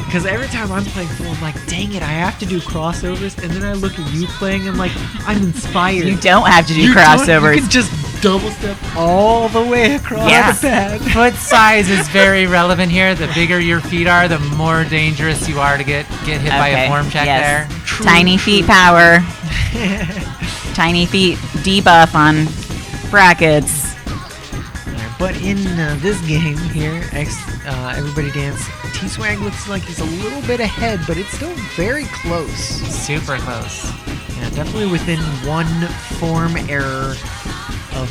because every time I'm playing full, I'm like, dang it, I have to do crossovers. And then I look at you playing, I'm like, I'm inspired. You don't have to do You don't- crossovers. You can just double step all the way across Yeah. the pad. Foot size is very relevant here. The bigger your feet are, the more dangerous you are to get hit by a form check yes. there. Tiny feet power. Tiny feet debuff on brackets. But in this game here, Everybody Dance, T-Swag looks like he's a little bit ahead, but it's still very close. Super close. Yeah, definitely within one form error of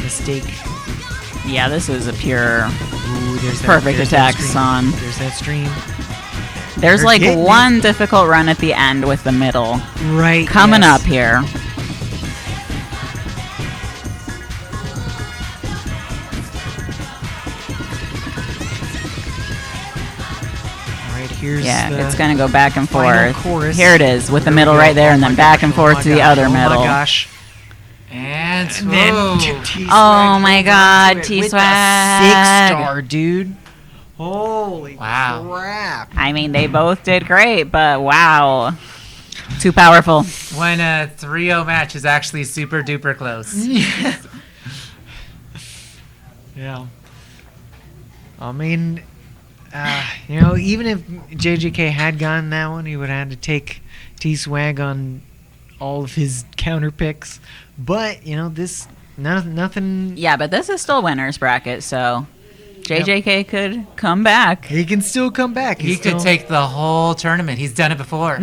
mistake. Yeah, this is a pure Ooh, there's perfect there's that attack, stream. son. There's that stream. There's They're like getting it. one difficult run at the end with the middle. Right. Coming yes. up here. All right, here's Yeah, the it's going to go back and final forth. chorus. Here it is, with the Here we middle go. right there, Oh and my then back gosh, and oh forth my to the gosh, other oh middle. my gosh. And, And then whoa. T-Swag Oh my holds God, onto it with the T-Swag. 6-star, dude. Holy Wow. crap. I mean, they both did great, but wow. Too powerful. When a 3-0 match is actually super duper close. Yeah. I mean, even if JJK had gotten that one, he would have had to take T-Swag on all of his counter picks. But, this, nothing. Yeah, but this is still winner's bracket, so JJK could come back. He can still come back. He could take the whole tournament. He's done it before.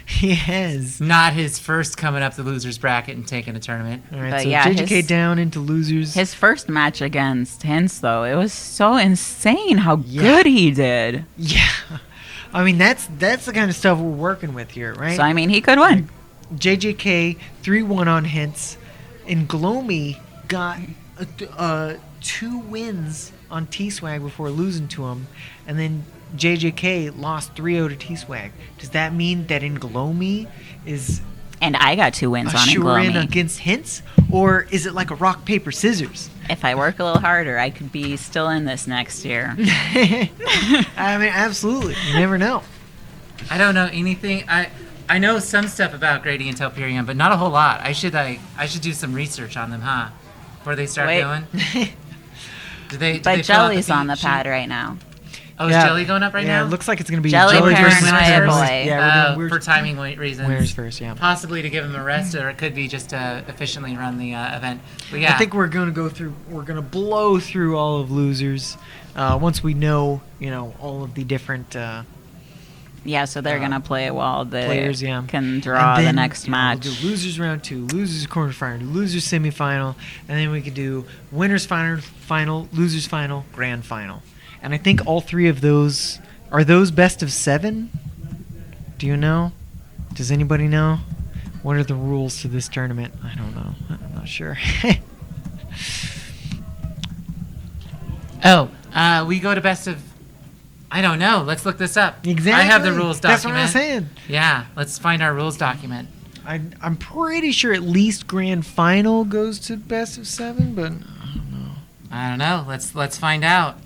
He has. Not his first coming up the losers bracket and taking a tournament. All right, But so yeah, JJK his- down into losers. His first match against HINTZ, though, it was so insane how Yeah. good he did. Yeah. I mean, that's the kind of stuff we're working with here, right? So, I mean, he could win. JJK 3-1 on Hints. Inglomi got 2 wins on T-Swag before losing to him. And then JJK lost 3-0 to T-Swag. Does that mean that Inglomi is And I got 2 wins a on sure in inglomi. against HINTZ, or is it like a rock paper scissors? If I work a little harder, I could be still in this next year. I mean, absolutely. You never know. I don't know anything. I know some stuff about Grady and Telperion, but not a whole lot. I should do some research on them, huh? Before they start Wait. going. Do they But fill out Jelly's on the sheet? pad right now. Oh, is Jelly going up right yeah, now? it looks like it's going to be Jelly, Jelly versus Paranoia winners Boi. first. Yeah, we're doing For timing reasons. winners first, yeah. Possibly to give him a rest, or it could be just to efficiently run the event. But yeah, I think we're going to go through, we're going to blow through all of losers once we know, all of the different Yeah, so they're going to play while the players, yeah. can draw And the then, next match. We'll do losers round 2, losers quarterfinal, losers semifinal, and then we could do winners final, losers final, grand final. And I think all 3 of those, are those best of 7? Do you know? Does anybody know? What are the rules to this tournament? I don't know. I'm not sure. we go to best of. I don't know. Let's look this up. Exactly. I have the rules document. That's what I'm saying. Yeah, let's find our rules document. I'm pretty sure at least grand final goes to best of 7, but I don't know. Let's find out.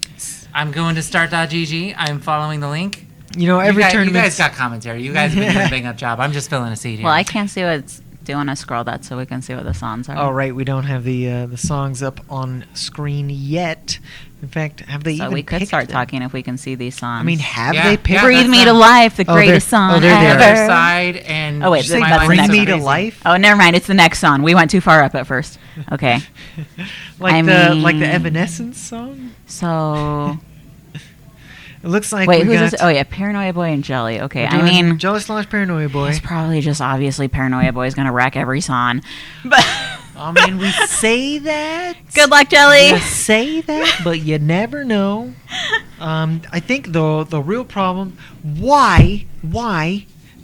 I'm going to start.gg. I'm following the link. Every you tournament. guys got commentary. You guys have been doing a bang up job. I'm just filling a seat here. Well, I can't see what's. Do you want to scroll that so we can see what the songs are? Oh, right. We don't have the songs up on screen yet. In fact, have they So even we could picked start them? talking if we can see these songs. I mean, have Yeah, they yeah, picked Breathe that's Me to them. Life, the Oh, greatest there- oh, song there they are. ever. Other side and. Oh, wait, Did you say that's Bring the Me next to one. Life? Oh, never mind. It's the next song. We went too far up at first. Okay. Like I like the mean- Evanescence song? So, It looks like wait, we who's got... this? Oh, yeah, Paranoia Boy and Jelly. Okay, we're I doing mean, JellySlosh Paranoia Boy. it's probably just obviously Paranoia Boy is going to wreck every song. But I mean, we say that. good luck, Jelly. You say that, but you never know. I think the real problem, why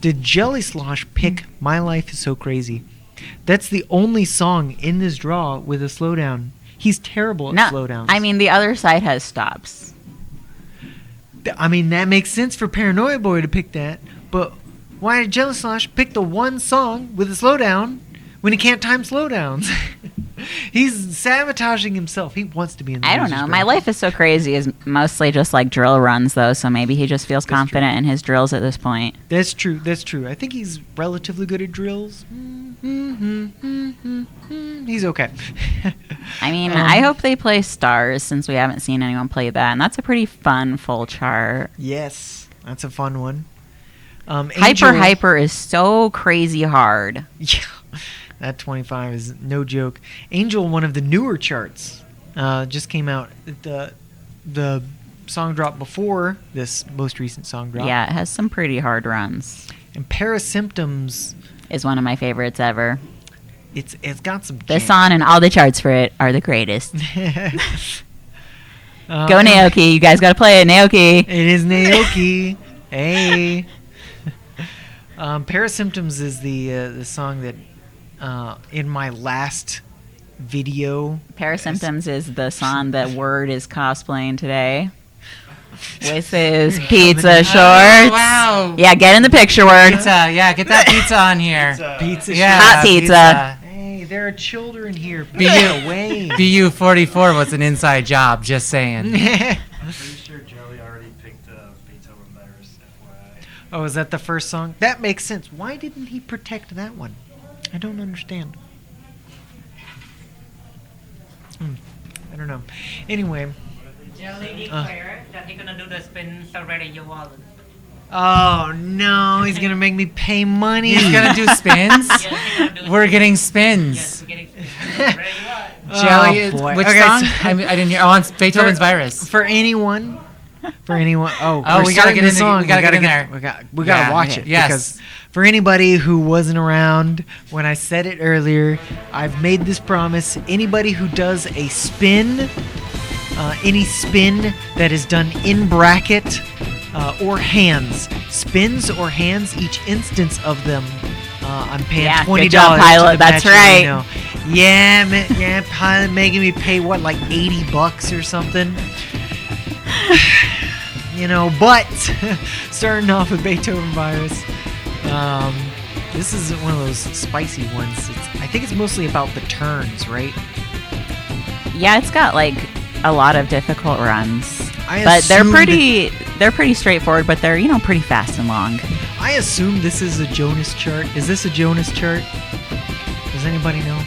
did JellySlosh pick My Life Is So Crazy? That's the only song in this draw with a slowdown. He's terrible at No, slowdowns. I mean, the other side has stops. I mean, that makes sense for Paranoia Boy to pick that, but why did JellySlosh pick the one song with a slowdown when he can't time slowdowns? He's sabotaging himself. He wants to be in the I don't losers know. bracket. My Life Is So Crazy is mostly just like drill runs, though, so maybe he just feels confident in his drills at this point. That's true. That's true. I think he's relatively good at drills. He's okay. I mean, I hope they play Stars since we haven't seen anyone play that, and that's a pretty fun full chart. Yes, that's a fun one. Hyper is so crazy hard. Yeah, that 25 is no joke. Angel, one of the newer charts, just came out. The song drop before this most recent song drop. Yeah, it has some pretty hard runs. And Parasymptoms, Is one of my favorites ever. it's got some. This jam. song and all the charts for it are the greatest. Go and Naoki, you guys gotta play it, Naoki. It is Naoki. Hey. Parasymptoms is the song that in my last video. Parasymptoms is the song that Word is cosplaying today. With his pizza shorts. Oh, wow. Yeah, get in the picture, Word. Pizza. Yeah, get that pizza on here. Pizza. Yeah, Hot pizza. Hey, there are children here. BU away. BU44 was an inside job. Just saying. Pretty sure Jelly already picked Beethoven Virus, FYI. Oh, is that the first song? That makes sense. Why didn't he protect that one? I don't understand. I don't know. Anyway. Jelly declared that he's gonna do the spins already. You want? Oh no, he's gonna make me pay money. He's gonna do spins. Yes, he's gonna do We're getting Yes, spins. we're getting spins. Already what? Jelly, Oh, boy. which Okay, song? so- I didn't hear. Oh, on Beethoven's Virus. For anyone. Oh, Oh, we're we gotta starting get the in the- song. we gotta get in there. We gotta Yeah, watch okay. it. Yes. Because for anybody who wasn't around when I said it earlier, I've made this promise. Anybody who does a spin, any spin that is done in bracket or hands, spins or hands, each instance of them, I'm paying Yeah, $20. good job, to Pilot. the That's match right. arena. Yeah, Pilot making me pay what, like $80 or something. But starting off with Beethoven Virus, This is one of those spicy ones. I think it's mostly about the turns, right? Yeah, it's got like a lot of difficult runs, I but they're assumed- pretty straightforward. But they're pretty fast and long. I assume this is a Jonas chart. Is this a Jonas chart? Does anybody know?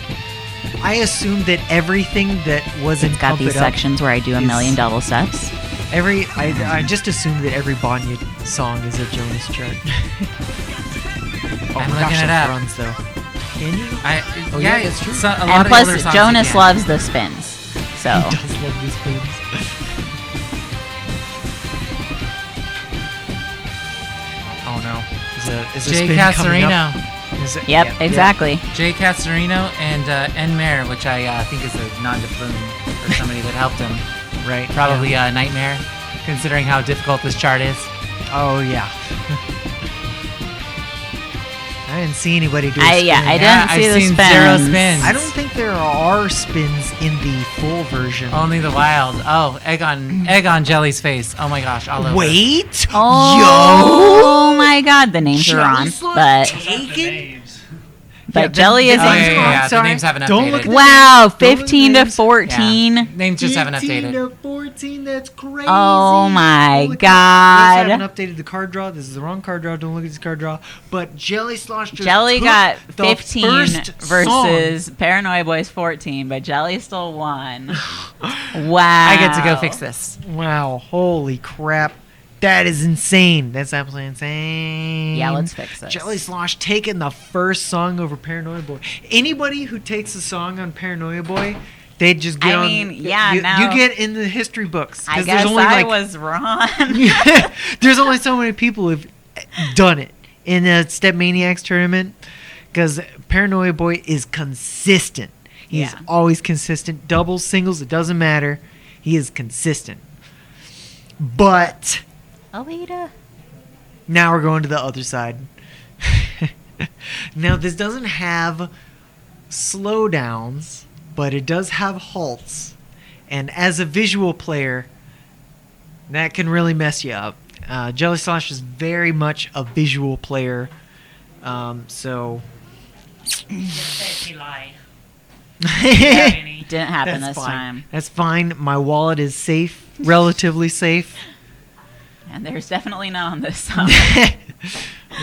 I assume that everything that wasn't It's got Pump these It Up sections where I do a is- million double steps. I just assume that every Banya song is a Jonas chart. I'm looking it up. Runs though. Can you? Yeah, that's true. so- a lot And of plus, older songs Jonas you can. loves the spins. So He does love these spins. Oh no! Is a Jay spin coming up? Casarino. Is it- yep, yeah, exactly. Jay Casarino and Enmare, which I think is a non-de-plume for somebody that helped him. yeah. Right. Probably yeah. Nightmare, considering how difficult this chart is. Oh yeah. I didn't see anybody do. A I spin. didn't see I've the seen spins. 0 spins. I don't think there are spins in the full version. Only the wild. Oh, egg on Jelly's face. Oh my gosh, all over. Wait. Oh my God, the names are wrong, JellySlosh but Names. Yeah, Jelly is Oh, yeah, in. yeah, yeah. The Sorry. names haven't Don't updated. look at the Wow, Don't look at 15 the to names. 14. Yeah. Names just haven't 15 updated. to 14, that's crazy. Oh my Holy crap. I God. haven't updated the card draw. This is the wrong card draw. Don't look at this card draw. But JellySlosh just Jelly took got the 15 first versus Paranoia Boy's 14, but Jelly still won. Wow. I get to go fix this. Song. Wow, holy crap. That is insane. That's absolutely insane. Yeah, let's fix this. JellySlosh taking the first song over Paranoia Boy. Anybody who takes a song on Paranoia Boy, they just get I on. mean, yeah, you, now- you get in the history books. I 'cause guess there's only I like, was wrong. there's only so many people who've done it in a Step Maniacs tournament because Paranoia Boy is consistent. He's Yeah. always consistent. Doubles, singles, it doesn't matter. He is consistent. But Alita. now we're going to the other side. Now, this doesn't have slowdowns, but it does have halts. And as a visual player, that can really mess you up. JellySlosh is very much a visual player. So. Didn't happen That's this fine. time. That's fine. My wallet is safe, relatively safe. And there's definitely none on this song.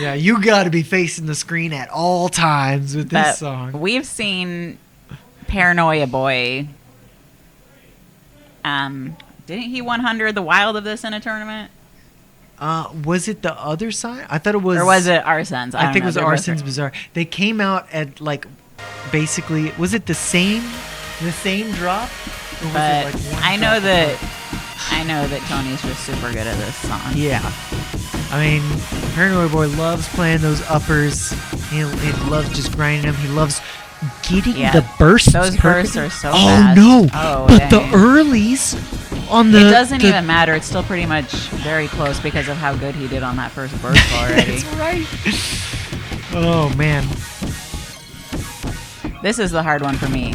Yeah, you got to be facing the screen at all times with this But song. we've seen Paranoia Boy. Didn't he 100 the wild of this in a tournament? Was it the other side? I thought it was. Or was it Arson's? I don't think it know. was They're both Arson's Bazaar. They came out at like, basically, was it the same drop? Or was But it like one I know drop that Tony's just super good at this song. Yeah. I mean, Paranoid Boy loves playing those uppers. He loves just grinding them. He loves getting Yeah. the bursts. Those bursts are so Oh fast. no! Oh, but the dang. earlies on the It doesn't the- even matter. It's still pretty much very close because of how good he did on that first burst already. That's right. Oh man. This is the hard one for me.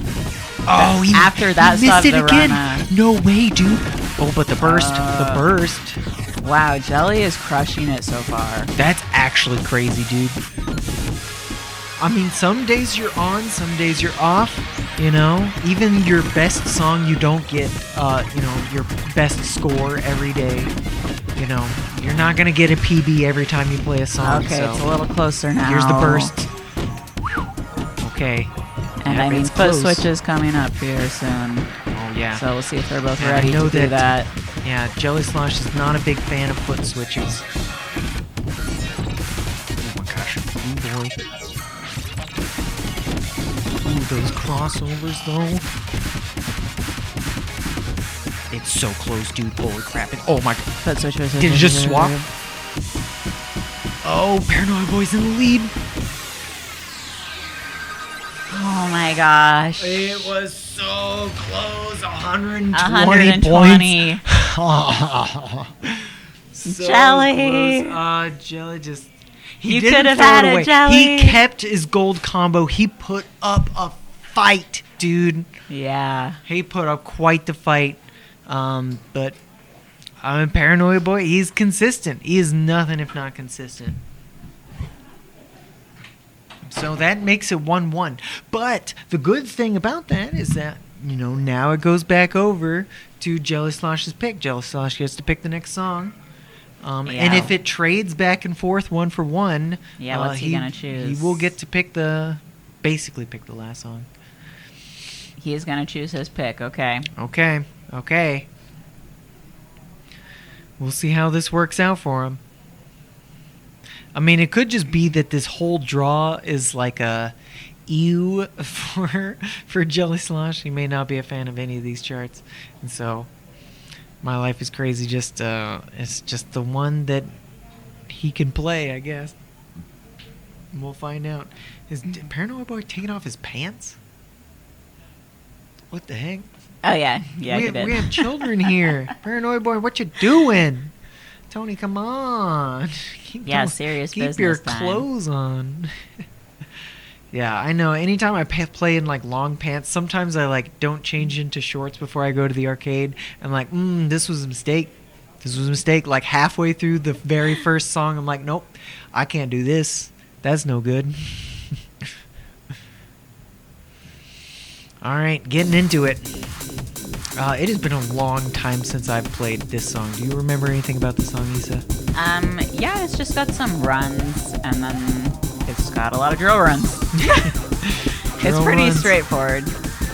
Oh, he, After that he missed stuff, it the again. run, No way, dude. Oh, but the burst. Wow, Jelly is crushing it so far. That's actually crazy, dude. I mean, some days you're on, some days you're off. You know, even your best song, you don't get, your best score every day. You know, you're not gonna get a PB every time you play a song. Okay, so it's a little closer now. here's the burst. Okay. And Yep, I mean, it's foot close. switch is coming up here soon. Oh yeah. So we'll see if they're both And I ready know to do that. Yeah, JellySlosh is not a big fan of foot switches. Oh my gosh. Oh boy. Ooh, those crossovers though. It's so close, dude. Holy crap. Oh my god. Foot switch. Did it just swap? Oh, Paranoia Boy's in the lead. Oh my gosh. It was so close. 120 120. points. So Jelly. close. Jelly just. You didn't could have throw it had it, away. Jelly. He kept his gold combo. He put up a fight, dude. Yeah. He put up quite the fight. But Paranoia Boy, he's consistent. He is nothing if not consistent. So that makes it 1-1. But the good thing about that is that, now it goes back over to JellySlosh's pick. JellySlosh gets to pick the next song. And if it trades back and forth 1 for 1, what's he gonna choose? He will get to basically pick the last song. He is gonna choose his pick. Okay. Okay. We'll see how this works out for him. I mean, it could just be that this whole draw is like a ew for JellySlosh. He may not be a fan of any of these charts, and so My Life is Crazy it's just the one that he can play, I guess. We'll find out. Is Paranoia Boi taking off his pants? What the heck? Oh yeah, he did. We have children here. Paranoia Boi, what you doing? Tony, come on. Serious keep business your time. clothes on. Yeah, I know. Anytime I play in like long pants, sometimes I like don't change into shorts before I go to the arcade. I'm like, this was a mistake. Like halfway through the very first song, I'm like, nope, I can't do this. That's no good. All right, getting into it. It has been a long time since I've played this song. Do you remember anything about the song, Eesa? Yeah, it's just got some runs, and then it's got a lot of drill runs. It's pretty straightforward.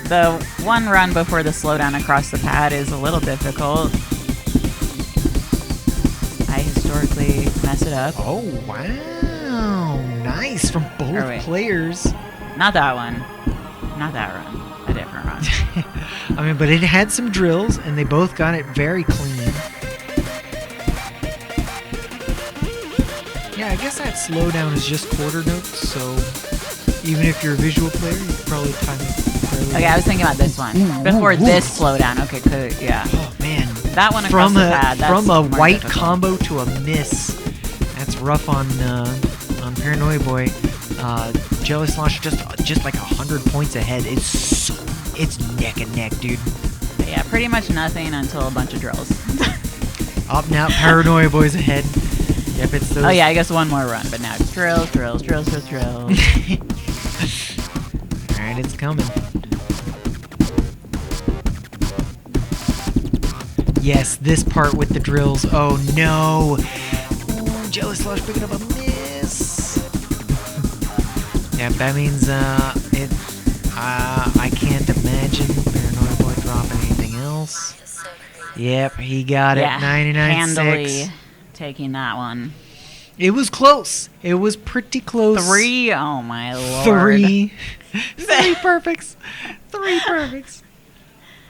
The one run before the slowdown across the pad is a little difficult. I historically mess it up. Oh, wow. Nice from both players. Not that one. Not that run. A different run. I mean, but it had some drills, and they both got it very clean. Yeah, I guess that slowdown is just quarter notes, so even if you're a visual player, you can probably time it fairly Okay, I was thinking about this one. Before this slowdown. Okay, yeah. Oh, man. That one across the pad, that's from a more white difficult. combo to a miss. That's rough on Paranoia Boi. JellySlosh just like 100 points ahead. It's neck and neck, dude. Yeah, pretty much nothing until a bunch of drills. Up now, Paranoia Boi's ahead. Yep, it's those. Oh yeah, I guess one more run, but now it's drills. Alright, it's coming. Yes, this part with the drills. Oh no! Ooh, JellySlosh picking up a miss. Yeah, that means I can't imagine Paranoia Boi dropping anything else. Yep, he got it. 99.6. Handily taking that one. It was close. It was pretty close. 3. Oh my lord. 3. 3 perfects. 3 perfects.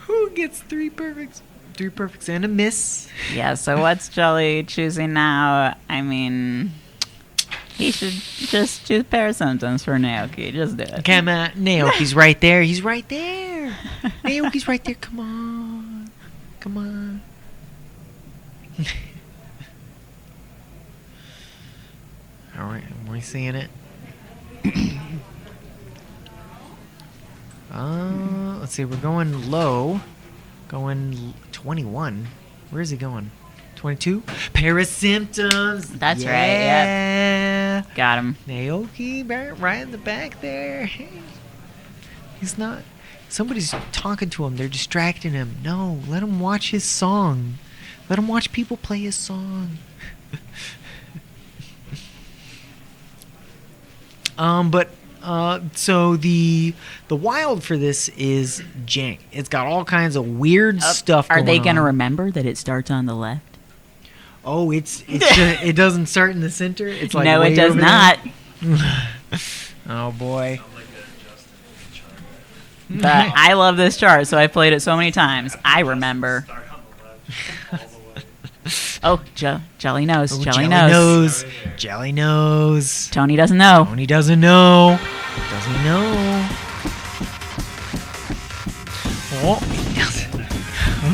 Who gets 3 perfects? 3 perfects and a miss. Yeah. So what's Jelly choosing now? I mean, he should just choose Parasymptoms for Naoki. Just do it. Come on, Naoki's right there. He's right there. Naoki's right there. Come on. Come on. All right, am I seeing it? Let's see. We're going low. Going 21. Where is he going? 22. Parasymptoms. That's right. Yeah. Yep. Got him. Naoki right in the back there. He's not. Somebody's talking to him. They're distracting him. No, let him watch his song. Let him watch people play his song. So the wild for this is jank. It's got all kinds of weird stuff going on. Are they gonna remember that it starts on the left? Oh, it's just, it doesn't start in the center. It's like no, way it does over not. Oh boy. But I love this chart, so I played it so many times. I remember. Oh, Jelly knows. Oh, Jelly knows. Jelly knows. Tony doesn't know. Tony doesn't know. Doesn't know. Oh,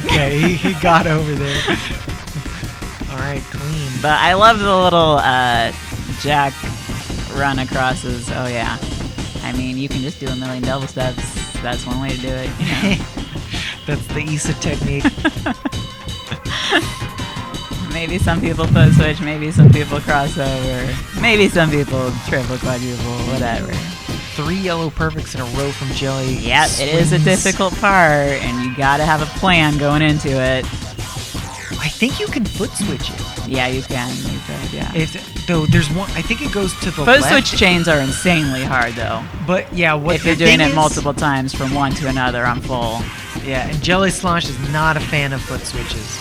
okay, he got over there. All right, clean. But I love the little jack run acrosses. Oh yeah. I mean, you can just do a million double steps. That's one way to do it. You know. That's the Eesa technique. Maybe some people foot switch, maybe some people crossover, maybe some people triple, quadruple, whatever. 3 yellow perfects in a row from Jelly. Yep, it is a Swings. difficult part, and you gotta have a plan going into it. I think you can foot switch it. Yeah, you can. You could, yeah. Though there's one, I think it goes to the Foot left. switch chains are insanely hard, though. But yeah, what If you're the doing thing it is- multiple times from one to another on full. Yeah, and JellySlosh is not a fan of foot switches.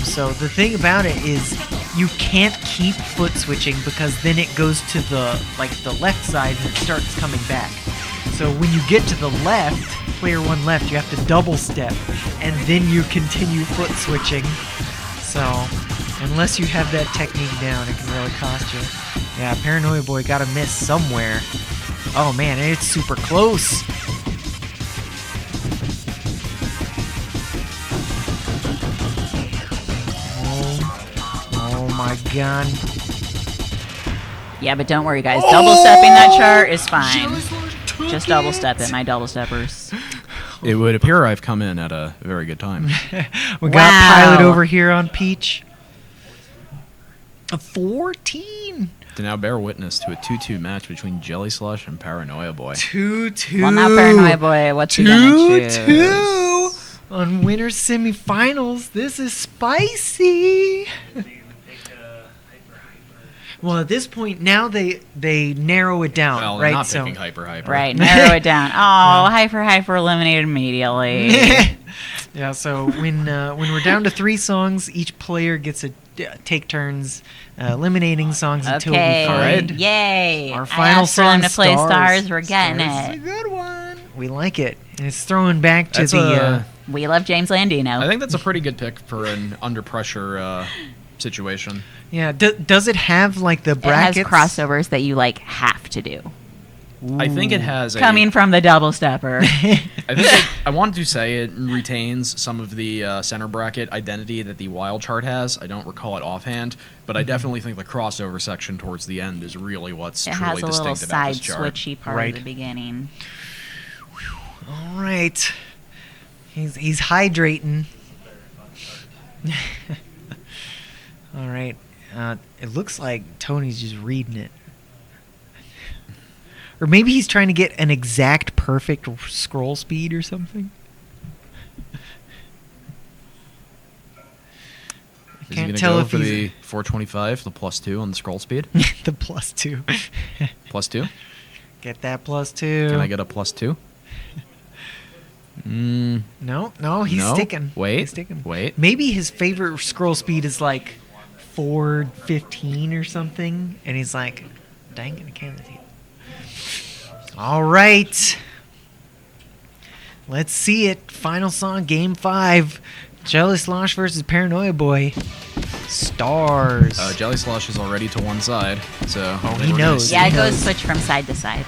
So the thing about it is you can't keep foot switching because then it goes to the left side and it starts coming back. So when you get to the left, player 1 left, you have to double step and then you continue foot switching. So unless you have that technique down, it can really cost you. Yeah, Paranoia Boi got a miss somewhere. Oh man, and it's super close. Oh my god. Yeah, but don't worry, guys. Double stepping that chart is fine. Just double step it, my double steppers. It would appear I've come in at a very good time. We got Pilot over here on Peach. A 14. To now bear witness to a 2-2 match between JellySlosh and Paranoia Boi. 2-2. Well, now Paranoia Boi, what's he gonna choose? 2-2 on winner semifinals. This is spicy. Well, at this point, now they narrow it down, Well, they're right? not picking Hyper. Right, narrow it down. Oh, Hyper eliminated immediately. Yeah, so when we're down to 3 songs, each player gets to take turns eliminating songs until we find Yay! our I final asked for them song, to play Stars. Stars. We're getting Stars it. is a good one. We like it. And it's throwing back to That's the... We love James Landino. I think that's a pretty good pick for an under pressure situation. yeah, does it have like the It has brackets? crossovers that you like have to do. I think it has Coming from the double stepper. I wanted to say it retains some of the center bracket identity that the wild chart has. I don't recall it offhand, but I definitely think the crossover section towards the end is really what's It truly has a little distinct about side this chart. switchy part Right. at the beginning. All right. He's hydrating. All right. It looks like Tony's just reading it. Or maybe he's trying to get an exact perfect scroll speed or something. Is Can't he tell go if for he's the 425, the +2 on the scroll speed? the +2. +2? Get that +2. Can I get a +2? No, he's No? sticking. Wait, He's sticking. wait. Maybe his favorite scroll speed is like 415 or something, and he's like, dang it, I can't with you. All right. Let's see it. Final song, Game 5. JellySlosh versus Paranoia Boi. Stars. JellySlosh is already to one side, so... Oh, I think he we're gonna knows. see- Yeah, it He goes knows. switch from side to side.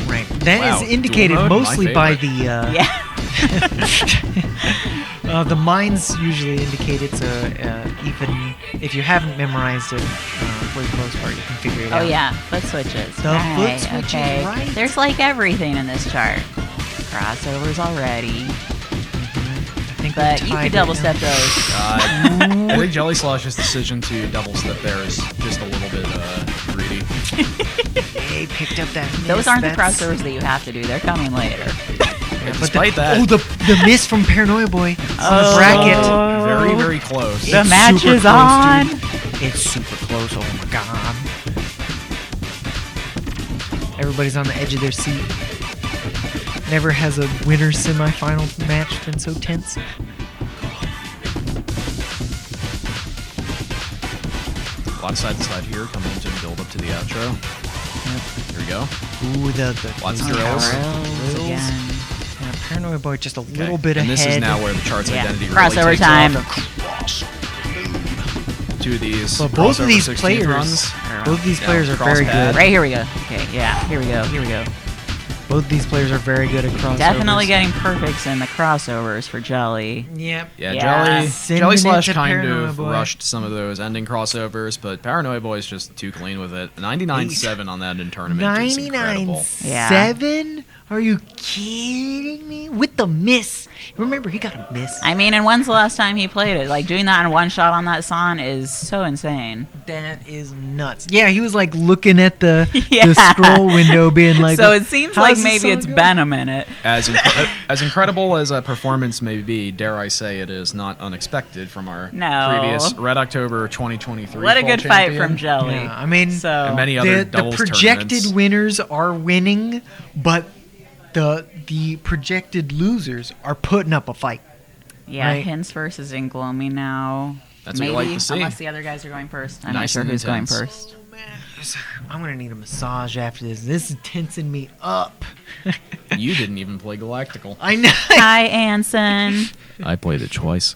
Right. That Wow, is indicated dual mode, my mostly by favorite. the... Yeah. The mines usually indicate it, so even if you haven't memorized it, for the most part, you can figure it out. Oh yeah, foot switches. The right, foot switches, okay. right. There's like everything in this chart. Crossovers already. I think But we're you tied could double right step now. those. I think JellySlosh's decision to double step there is just a little bit greedy. Hey, picked up that miss. Those aren't the That's- crossovers that you have to do. They're coming later. But But despite that, Oh, the miss from Paranoia Boi on the bracket. very, very close. The It's match super is close, on. dude. It's super close. Oh my god. Everybody's on the edge of their seat. Never has a winner semifinal match been so tense. A lot of side to side here, coming into the build up to the outro. Here we go. Ooh, the Lots of the drills. Drills again. Yeah, Paranoia Boi just a Okay, little bit and ahead. this is now where the chart's Yeah, identity crossover really takes time. off. Two of these. But both of crossover these 16th players, runs. both of these Yeah, players are cross very pad. good. Right, here we go. Okay, yeah, here we go. Here we go. Both of these players are very good at crossovers. Definitely getting perfects in the crossovers for Jelly. Yep. Yeah, Yeah. Sending it JellySlosh to kind Paranoia of Boi. rushed some of those ending crossovers, but Paranoia Boi is just too clean with it. 99-7 on that in tournament is incredible. 99-7 Are you kidding me? With the miss. Remember, he got a miss. I mean, and when's the last time he played it? Like, doing that in one shot on that song is so insane. That is nuts. Yeah, he was like looking at the Yeah. scroll window, being like, So it seems "How's like this maybe song it's go?" been a minute. As incredible as a performance may be, dare I say it is not unexpected from our No. previous Red October 2023 What a fall good fight champion. from Jelly. Yeah, I mean, So And many other the doubles projected tournaments. winners are winning, but the projected losers are putting up a fight. yeah, right. HINTZ versus inglomi now. That's what you Maybe, like to see. unless the other guys are going first. I'm not Nice sure and who's going intense. first. I'm gonna need a massage after this. This is tensing me up. You didn't even play Galactical. I know. Hi, Anson. I played it twice.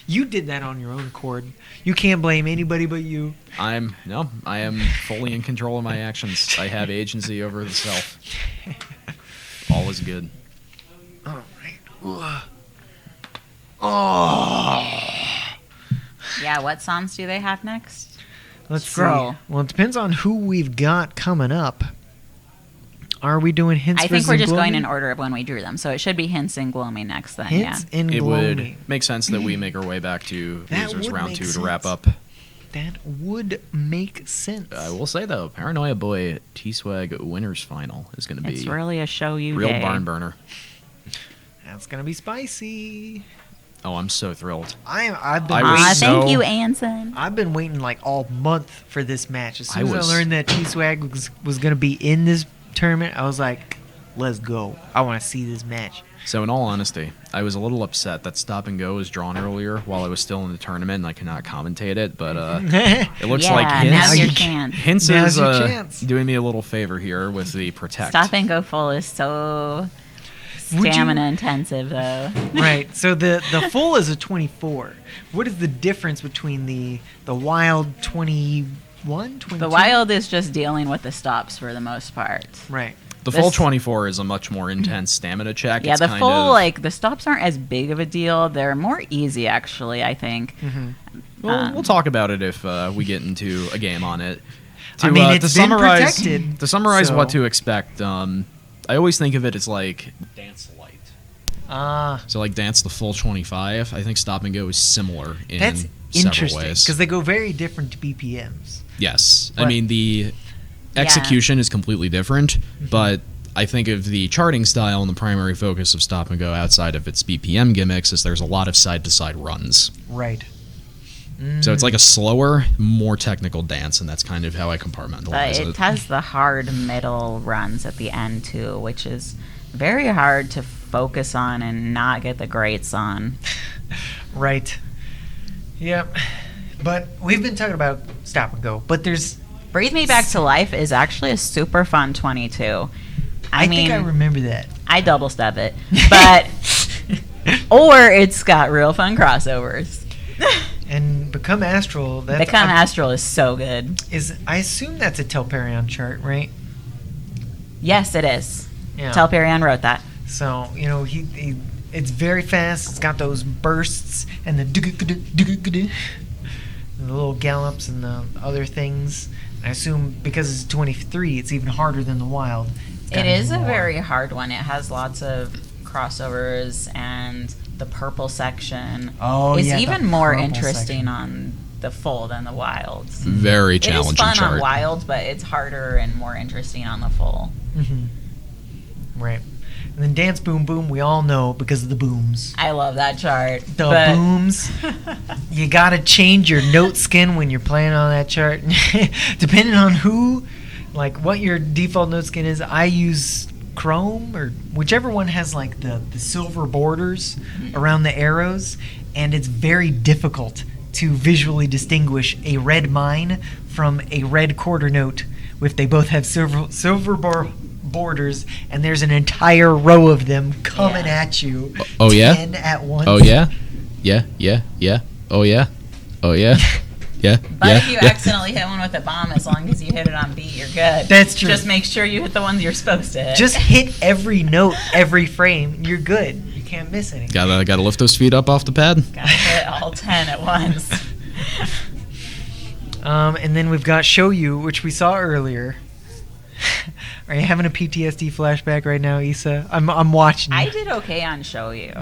You did that on your own accord. You can't blame anybody but you. I am fully in control of my actions. I have agency over the self. All is good. All right. Oh. Yeah, what songs do they have next? Let's Scroll. see. Well, it depends on who we've got coming up. Are we doing hints? I think we're just going in order of when we drew them, so it should be HINTZ inglomi next then. Hints Yeah. and It would Gloomy. make sense that we make our way back to That losers would round make 2 to wrap sense. up. That would make sense. I will say though, Paranoia Boi T-Swag Winners Final is going to be It's really a show you real day. barn burner. That's gonna be spicy. Oh, I'm so thrilled. I've been I was waiting. Aw, so- thank you, Anson. I've been waiting like all month for this match. As I soon as was- I learned that T-Swag was going to be in this tournament, I was like, let's go. I want to see this match. So in all honesty, I was a little upset that Stop and Go was drawn earlier while I was still in the tournament and I could not commentate it, but it looks Yeah, like now's HINTZ, your chance. HINTZ Now's is your chance. doing me a little favor here with the Protect. Stop and go full is so Would you- stamina intensive, though. Right. So the full is a 24. What is the difference between the wild 21, 22? The wild is just dealing with the stops for the most part. Right. The full This- 24 is a much more intense stamina check. Yeah, It's the kind full, of- like, the stops aren't as big of a deal. They're more easy, actually, I think. We'll talk about it if we get into a game on it. I mean, it's been protected, To summarize what so- to expect, I always think of it as like Dance Light. So like Dance the full 25. I think Stop and Go is similar in That's several interesting ways. because they go very different BPMs. Yes. I But- mean, the execution is completely different, but I think of the charting style and the primary focus of Stop and Go outside of its BPM gimmicks is there's a lot of side-to-side runs. Right. So it's like a slower, more technical dance, and that's kind of how I But compartmentalize it it. has the hard middle runs at the end, too, which is very hard to focus on and not get the greats on. Right. Yep. But we've been talking about Stop and Go, but there's. Breathe Me Back to Life is actually a super fun 22. I mean, think I remember that. I double step it, but or it's got real fun crossovers. And Become Astral. That's, Become Astral is so good. I assume that's a Telperion chart, right? Yes, it is. Yeah. Telperion wrote that. So he it's very fast. It's got those bursts and and the little gallops and the other things. I assume because it's 23, it's even harder than the wild. It's got It is a even more. very hard one. It has lots of crossovers, and the purple section Oh, is yeah, the even more purple interesting section. on the full than the wilds. Very It is challenging fun chart. on wild, but it's harder and more interesting on the full. Right. And then Dance Boom Boom, we all know because of the booms. I love that chart. The but booms. You gotta change your note skin when you're playing on that chart. Depending on who, like what your default note skin is, I use Chrome or whichever one has like the silver borders around the arrows, and it's very difficult to visually distinguish a red mine from a red quarter note if they both have silver borders and there's an entire row of them coming Yeah. at you. Oh, yeah? 10 at once. Oh yeah, yeah. Oh yeah, oh yeah, yeah. But yeah, if you yeah. accidentally hit one with a bomb, as long as you hit it on beat, you're good. That's true. Just make sure you hit the ones you're supposed to hit. Just hit every note, every frame. You're good. You can't miss any. Gotta lift those feet up off the pad. Gotta hit all 10 at once. And then we've got Show You, which we saw earlier. Are you having a PTSD flashback right now, Eesa? I'm watching you. I did okay on Show You.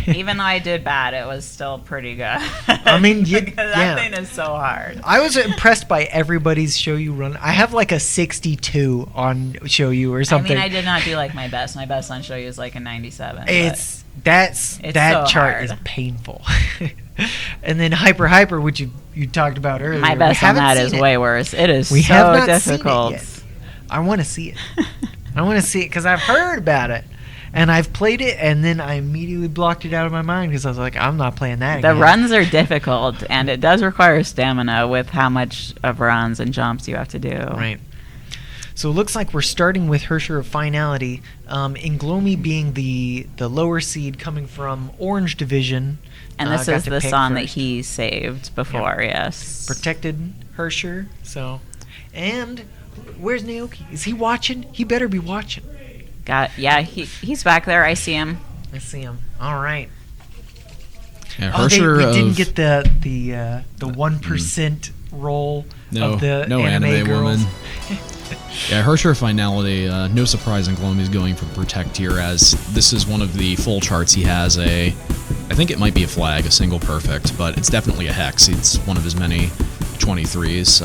Even though I did bad, it was still pretty good. I mean, because yeah. that thing is so hard. I was impressed by everybody's Show You run. I have like a 62 on Show You or something. I mean, I did not do like my best. My best on Show You is like a 97. It's that so chart hard. is painful. And then Hyper, which you talked about earlier. My best on that is way worse. It is we so have not difficult. Seen it yet. I want to see it. I want to see it because I've heard about it. And I've played it, and then I immediately blocked it out of my mind because I was like, I'm not playing that The again. runs are difficult, and it does require stamina with how much of runs and jumps you have to do. Right. So it looks like we're starting with Hersher of Finality. Inglomi being the lower seed coming from Orange Division. And this got is to the pick song that first. he saved before, yes. Protected Hersher. So, and where's Naoki? Is he watching? He better be watching. He's back there. I see him. I see him. All right. Yeah, Oh, Hersher we of didn't get the 1% roll of the anime girls. woman. Yeah, Hersher Finality, no surprise Inglomi is going for the Protect here, as this is one of the full charts. He has I think it might be a flag, a single perfect, but it's definitely a hex. It's one of his many 23s.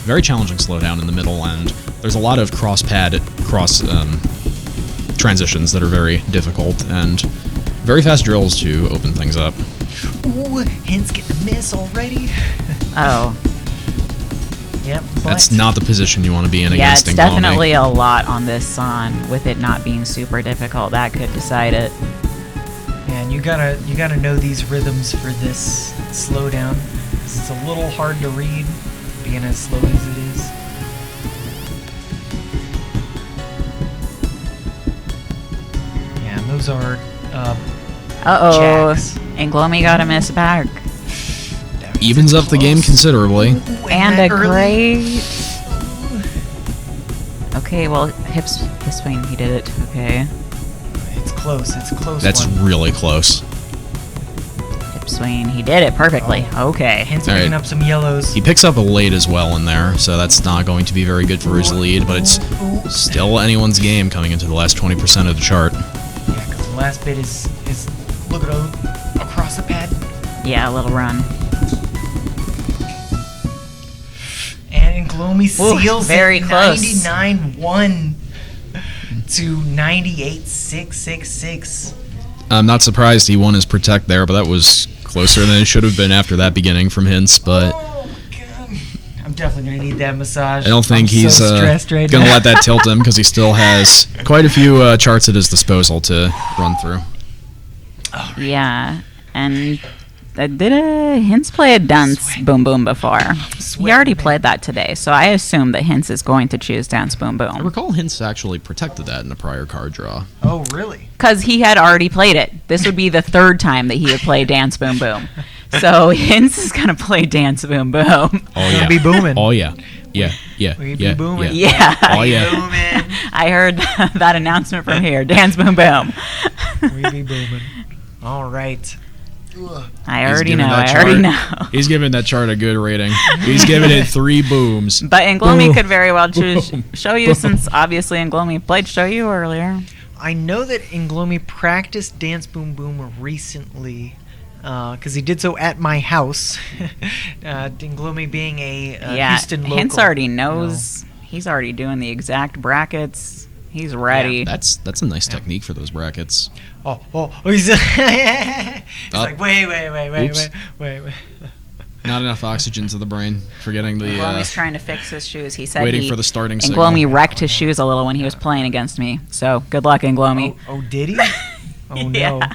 Very challenging slowdown in the middle, and there's a lot of cross transitions that are very difficult, and very fast drills to open things up. Ooh, HINTZ getting a miss already. Oh. Yep. That's not the position you want to be in Yeah, against it's Inglomi. definitely a lot on this song, with it not being super difficult. That could decide it. Man, you gotta know these rhythms for this slowdown. It's a little hard to read, being as slow as it is. Yeah, and those are Uh-oh. jacks. Inglomi got a miss back. Evens up the game considerably. And that a early. great... Okay, well, hip swing, he did it. Okay. It's close. It's a close. That's one. really close. Hip swing, he did it perfectly. Okay. HINTZ All picking right. up some yellows. He picks up a late as well in there, so that's not going to be very good for his lead, but it's still anyone's game coming into the last 20% of the chart. Yeah, because the last bit is look at across the pad. Yeah, a little run. And Inglomi Ooh, seals very it close. 99-1 to 98-666. I'm not surprised he won his Protect there, but that was closer than it should have been after that beginning from HINTZ, but Oh, God. I'm definitely going to need that massage. I don't think I'm he's so stressed right going to now. let that tilt him, because he still has quite a few charts at his disposal to run through. Yeah, and did HINTZ play a Dance Boom Boom before? He already played that today, so I assume that HINTZ is going to choose Dance Boom I Boom. recall HINTZ actually protected that in a prior card draw. Oh, really? Because he had already played it. This would be the third time that he would play Dance Boom Boom. So HINTZ is going to play Dance Boom Boom. Oh, yeah. be booming. Oh, yeah. Yeah, We be yeah, booming. yeah. Yeah. Oh, yeah. Booming. I heard that announcement from here. Dance Boom Boom. We be booming. All right. I He's already giving know. that I already chart- know. He's giving that chart a good rating. He's giving it 3 booms. But Inglomi could very well choose Show You, since obviously Inglomi played Show You earlier. I know that Inglomi practiced Dance Boom Boom recently, because he did so at my house. Inglomi being a Yeah, Houston local. HINTZ already knows. He's already doing the exact brackets. He's ready. That's a nice technique for those brackets. Oh, he's, he's Oh. like, wait. Oops. Not enough oxygen to the brain. Forgetting the Inglomi's trying to fix his shoes. He said waiting for the starting signal. Inglomi wrecked his shoes a little when he was playing against me. So good luck, Inglomi. Oh, did he? Oh, no. Yeah.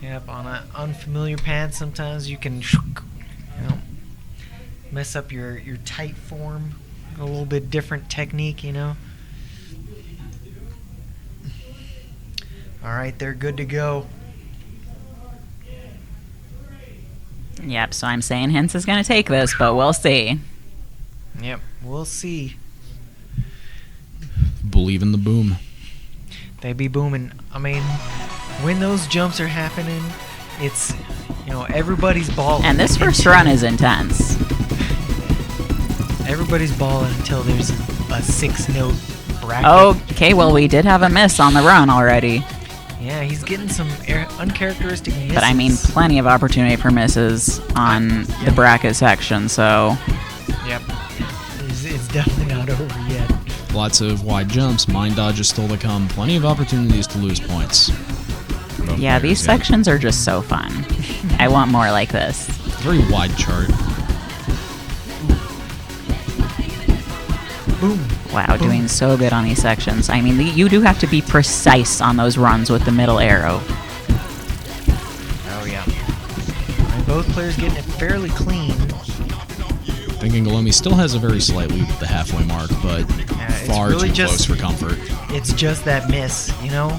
Yep, on an unfamiliar pad, sometimes you can mess up your tight form. A little bit different technique, All right, they're good to go. Yep, so I'm saying HINTZ is going to take this, but we'll see. Yep, we'll see. Believe in the boom. They be booming. I mean, when those jumps are happening, it's, everybody's balling. And this first run is intense. Everybody's balling until there's a 6-note bracket. Okay, well, we did have a miss on the run already. Yeah, he's getting some uncharacteristic misses. But I mean, plenty of opportunity for misses on the bracket section, so. Yep. It's definitely not over yet. Lots of wide jumps, mind dodges still to come, plenty of opportunities to lose points. for both Yeah, players, these sections are just so fun. I want more like this. Very wide chart. Boom. Wow, doing so good on these sections. I mean, you do have to be precise on those runs with the middle arrow. Oh, yeah. And both players getting it fairly clean. I think inglomi still has a very slight lead at the halfway mark, but It's far really too just- close for comfort. It's just that miss, you know?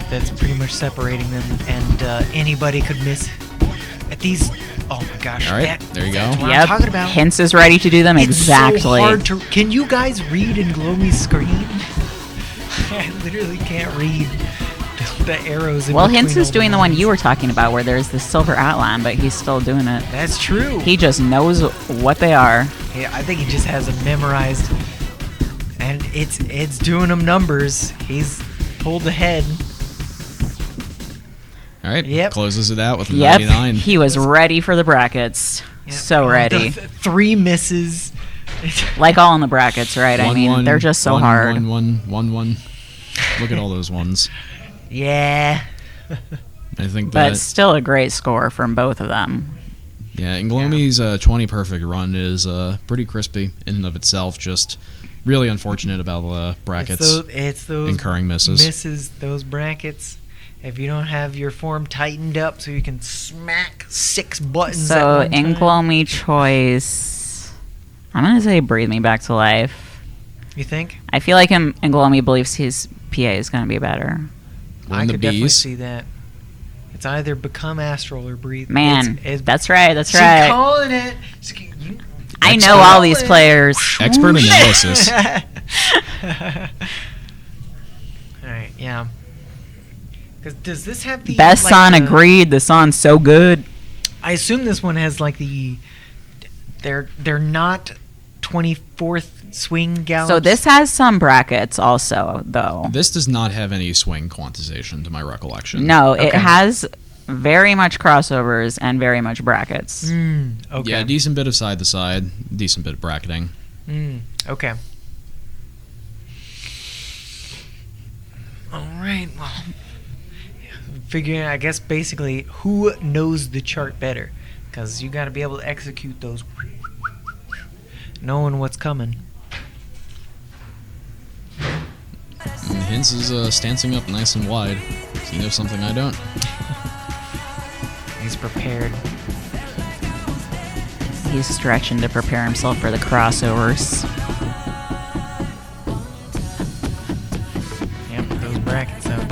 That's pretty much separating them, and anybody could miss at these. Oh my gosh! All right, there you go. That's what I'm Yep, talking about. HINTZ is ready to do them It's exactly. so hard to. Can you guys read Inglomi's screen? I literally can't read the arrows. In Well, between HINTZ is all doing the one lines. you were talking about, where there's the silver outline, but he's still doing it. That's true. He just knows what they are. Yeah, I think he just has them memorized, and it's doing him numbers. He's pulled ahead. All right, Yep. closes it out with a Yep, 99. he was ready for the brackets. Yep. So ready. Three misses. Like all in the brackets, right? I mean, they're just so hard. 1-1. Look at all those ones. Yeah. I think But that still a great score from both of them. yeah, inglomi's 20 perfect run is pretty crispy in and of itself. Just really unfortunate about the brackets It's those incurring misses. those brackets. If you don't have your form tightened up so you can smack 6 buttons So, at one time. inglomi choice. I'm going to say Breathe Me Back to Life. You think? I feel like inglomi believes his PA is going to be better. Win I the could definitely bees. see that. It's either Become Astral or Breathe. Man, it's that's right, that's she's right. calling it. I know all these players. Expert analysis. Alright, yeah. 'Cause does this have the Best like, song the- agreed. The song's so good. I assume this one has like the. They're not 24th swing gallops. So this has some brackets also, though. This does not have any swing quantization to my recollection. No, it Okay. has very much crossovers and very much brackets. Okay. Yeah, decent bit of side to side, decent bit of bracketing. Okay. All right. Well, figuring, I guess, basically, who knows the chart better? Because you got to be able to execute those, knowing what's coming. And HINTZ is stancing up nice and wide. So he knows something I don't. He's prepared. He's stretching to prepare himself for the crossovers. Yep, those brackets out.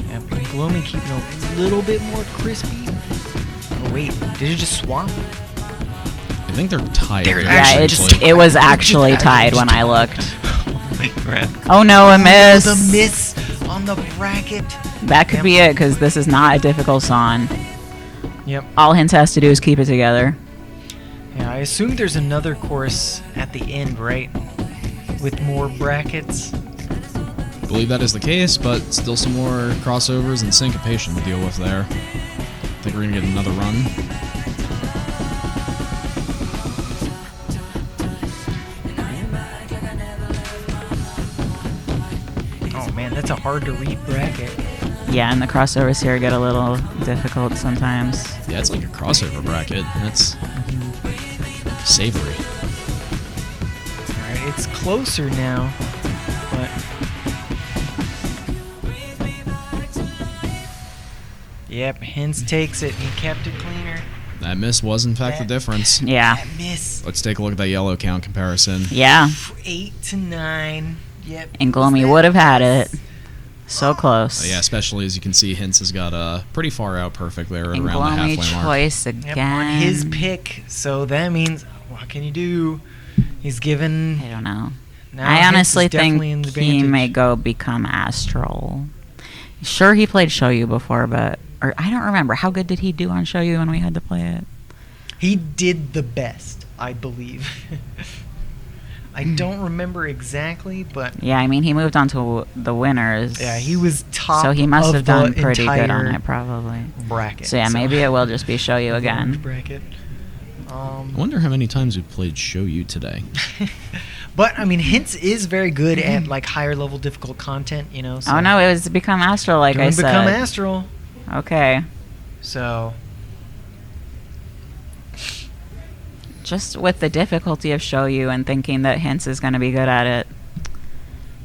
Yep, Gloomy keeping a little bit more crispy. Oh wait, did it just swap? I think they're tied. They're very Yeah, closely. it was actually tied when I looked. Oh my crap. Oh no, a miss. The miss on the bracket. That could be it, because this is not a difficult song. Yep. All HINTZ has to do is keep it together. Yeah, I assume there's another course at the end, right? With more brackets. I believe that is the case, but still some more crossovers and syncopation to deal with there. I think we're going to get another run. Oh man, that's a hard to read bracket. Yeah, and the crossovers here get a little difficult sometimes. Yeah, it's like a crossover bracket. That's savory. Alright, it's closer now, but. Yep, HINTZ takes it. He kept it cleaner. That miss was, in fact, the difference. Yeah. That miss. Let's take a look at that yellow count comparison. Yeah. 8 to 9. Yep. inglomi would have had it. So close. Yeah, especially as you can see, HINTZ has got a pretty far out perfect there at around the inglomi halfway mark. choice Yep, again. on his pick. So that means, what can you do? He's given I don't know. Now I Hintz honestly is definitely in think the he advantage. may go become Astral. Sure, he played Shoyu before, but I don't remember. How good did he do on Shoyu when we had to play it? He did the best, I believe. I don't remember exactly, but Yeah, I mean, he moved on to the winners. yeah, he was top. So he must of have done the pretty good on entire it, probably. bracket. So yeah, maybe it will just be Shoyu the again. bracket. I wonder how many times we've played Shoyu today. But I mean, HINTZ is very good at like higher level difficult content, you know. So Oh no, it was Become Astral, like I doing said. Become Astral. Okay. So Just with the difficulty of Shoyu and thinking that HINTZ is going to be good at it.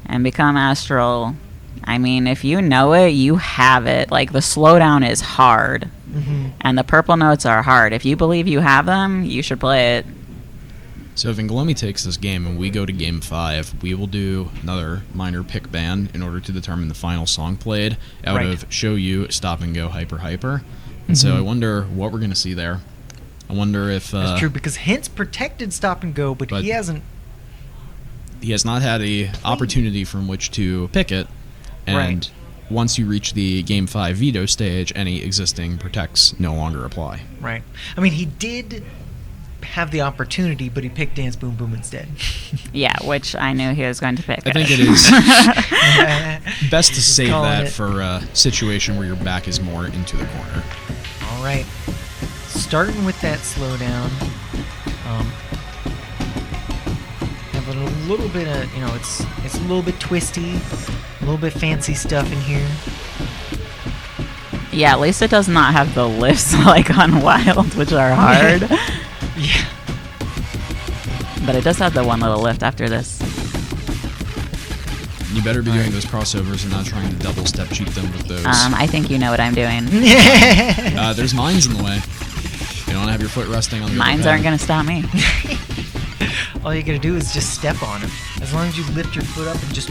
And Become Astral, I mean, if you know it, you have it. Like, the slowdown is hard. And the purple notes are hard. If you believe you have them, you should play it. So if Inglomi takes this game and we go to game 5, we will do another minor pick ban in order to determine the final song played out Right. of Shoyu, Stop and Go, Hyper Hyper. And so I wonder what we're going to see there. I wonder if that's true because HINTZ protected Stop and Go, but he hasn't. he has not had a opportunity from which to pick it, and Right. once you reach the game 5 veto stage, any existing protects no longer apply. Right. I mean, he did have the opportunity, but he picked Dance Boom Boom instead. Yeah, which I knew he was going to pick. I think it is best to save calling that it. for a situation where your back is more into the corner. All right. Starting with that slowdown, have a little bit of, you know, it's a little bit twisty, a little bit fancy stuff in here. Yeah, at least it does not have the lifts like on Wild, which are hard. Yeah. But it does have the one little lift after this. You better be doing those crossovers and not trying to double step cheat them with those. I think you know what I'm doing. There's mines in the way. You don't have your foot resting on the Mines aren't going to stop me. All you gotta do is just step on him. As long as you lift your foot up and just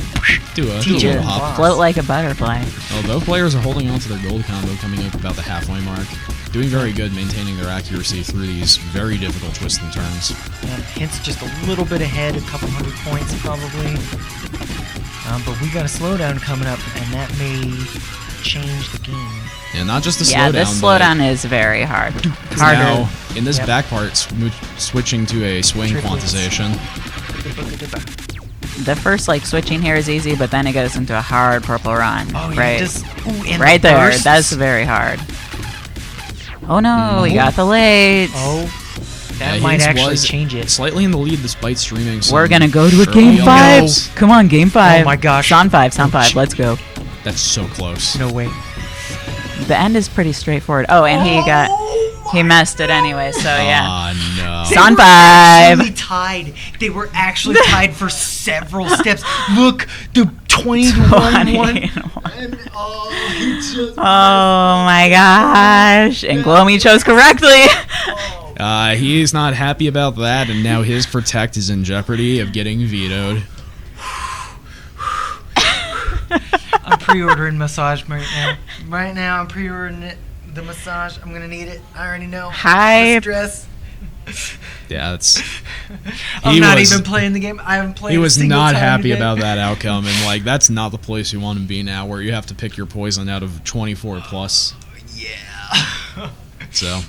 do a Teach little it. hop. Float like a butterfly. Well, both players are holding on to their gold combo coming up about the halfway mark. Doing very good maintaining their accuracy through these very difficult twists and turns. and HINTZ just a little bit ahead, a couple hundred points probably. But we got a slowdown coming up, and that may change the game. And not just the Yeah, slowdown, this but slowdown is very hard. it's Harder. now, in this Yep. back part, switching to a swing Triplets. quantization. The first like switching here is easy, but then it goes into a hard purple run. Oh, yeah, right, just, ooh, and right the there. bursts. That's very hard. Oh no, we got the late. Oh, that Yeah, might Hintz actually was change it. Slightly in the lead despite streaming. We're some gonna go to a early game 5. elements. Come on, game 5. Oh my gosh. Sound 5, sound 5. Let's go. That's so close. No way. The end is pretty straightforward. Oh, and he messed it anyway. So yeah. Ah, no. Sound They were 5. actually tied. They were actually tied for several steps. Look, the 20 to 1 one. And, he just Oh my gosh. And Inglomi chose correctly. He's not happy about that, and now his protect is in jeopardy of getting vetoed. I'm pre-ordering massage right now. Right now, I'm pre-ordering it. The massage. I'm gonna need it. I already know. Hype. The stress. Yeah, it's. I'm He not was- even playing the game. I haven't played. He a was single not time happy today. about that outcome, and like that's not the place you want to be now, where you have to pick your poison out of 24 plus. Yeah. So,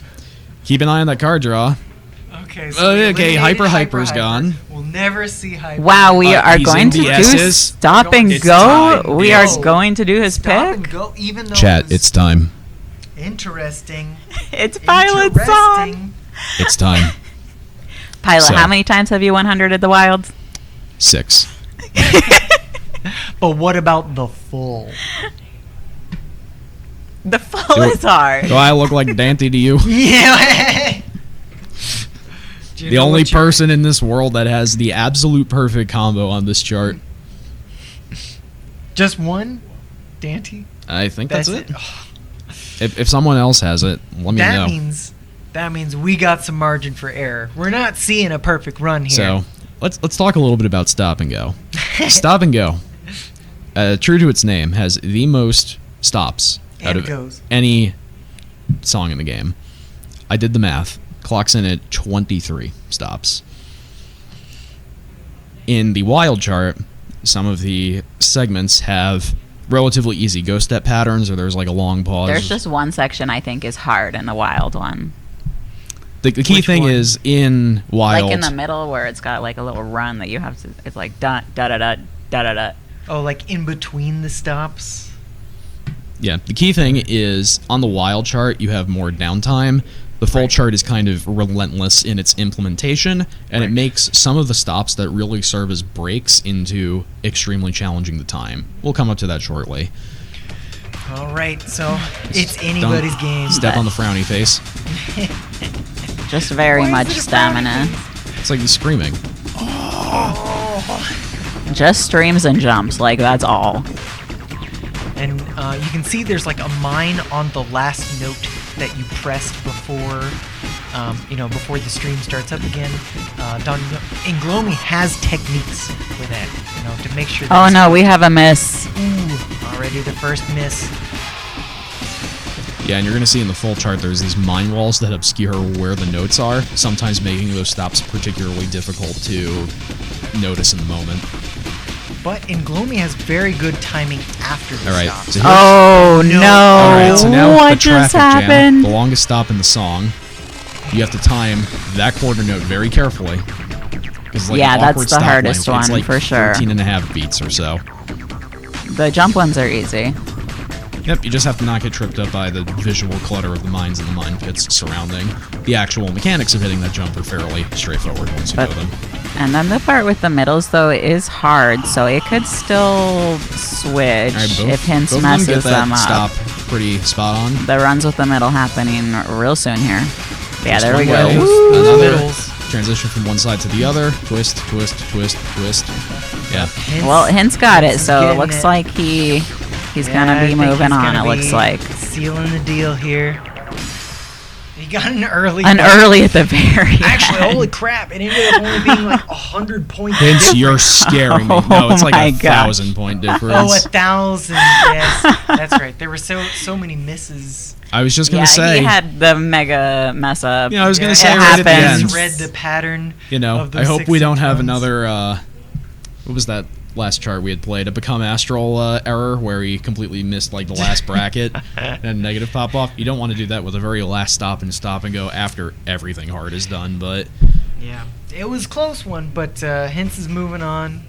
keep an eye on that card draw. Okay. Oh, we okay, eliminated Hyper Hyper's gone. We'll never see Hyper. Wow, we are he's going in to do BS's. stop and It's go. time. We Yes. are going to do his Stop pick. and go. Even though Chat, it was it's time. interesting. It's Pilot's song. Interesting. It's time. Pilot, So- how many times have you 100'd the wild? 6. But what about the full? The full Do- is hard. Do I look like Dante to you? Yeah. Do you The know only what you're- person in this world that has the absolute perfect combo on this chart. Just one, Dante. I think that's it. Oh, If someone else has it, let me know. That means we got some margin for error. We're not seeing a perfect run here. So let's talk a little bit about Stop and Go. Stop and Go, true to its name, has the most stops out And of goes. any song in the game. I did the math. Clocks in at 23 stops. In the wild chart, some of the segments have relatively easy ghost step patterns, or there's like a long pause. There's just one section I think is hard in the wild one. The key Which thing one? is in wild. Like in the middle where it's got like a little run that you have to. It's like da da da da da da da. Oh, like in between the stops. Yeah, the key thing is on the wild chart you have more downtime. The full chart is kind of relentless in its implementation, and it makes some of the stops that really serve as breaks into extremely challenging to time. We'll come up to that shortly. All right, so it's anybody's Don't game. Step on the frowny face. Just very much stamina. It's like the screaming. Just streams and jumps, like that's all. And you can see there's like a mine on the last note that you pressed before, before the stream starts up again. Inglomi has techniques for that, to make sure. Oh no, we have a miss. Ooh, already the first miss. Yeah, and you're going to see in the full chart there's these mine walls that obscure where the notes are, sometimes making those stops particularly difficult to notice in the moment. But Inglomi has very good timing after the All right. stop. So here's, Oh no! all right, so now what the just traffic jam, happened? the longest stop in the song. You have to time that quarter note very carefully. Like Yeah, an that's awkward the stop hardest length, it's one, like for sure. 13 and a half beats or so. The jump ones are easy. Yep, you just have to not get tripped up by the visual clutter of the mines and the mine pits surrounding. The actual mechanics of hitting that jump are fairly straightforward once you know them. And then the part with the middles, though, is hard, so it could still switch All right, if HINTZ both of messes them get that them up. stop pretty spot on. The runs with the middle happening real soon here. Yeah, Just there we one go. way, Woo! another Middles. transition from one side to the other. Twist, twist, twist, twist. Yeah. Well, HINTZ got it, is so it getting looks it. like he's Yeah, gonna I be think moving he's on, gonna it looks be like. Sealing the deal here. He got an early. An but- early at the very Actually, end. holy crap! It ended up only being like 100 points. HINTZ, you're scaring me. No, it's like my a gosh. 1,000-point Oh, difference. 1,000. Yes, that's right. There were so many misses. I was just gonna Yeah, say, he had the mega mess up. I was gonna It say right at the happens. end. Read the pattern. Of I those hope we 16 don't have runs. another. What was that last chart we had played? A Become Astral error where he completely missed like the last bracket and a negative pop off. You don't want to do that with a very last stop and go after everything hard is done. But Yeah, it was a close one, but HINTZ is moving on.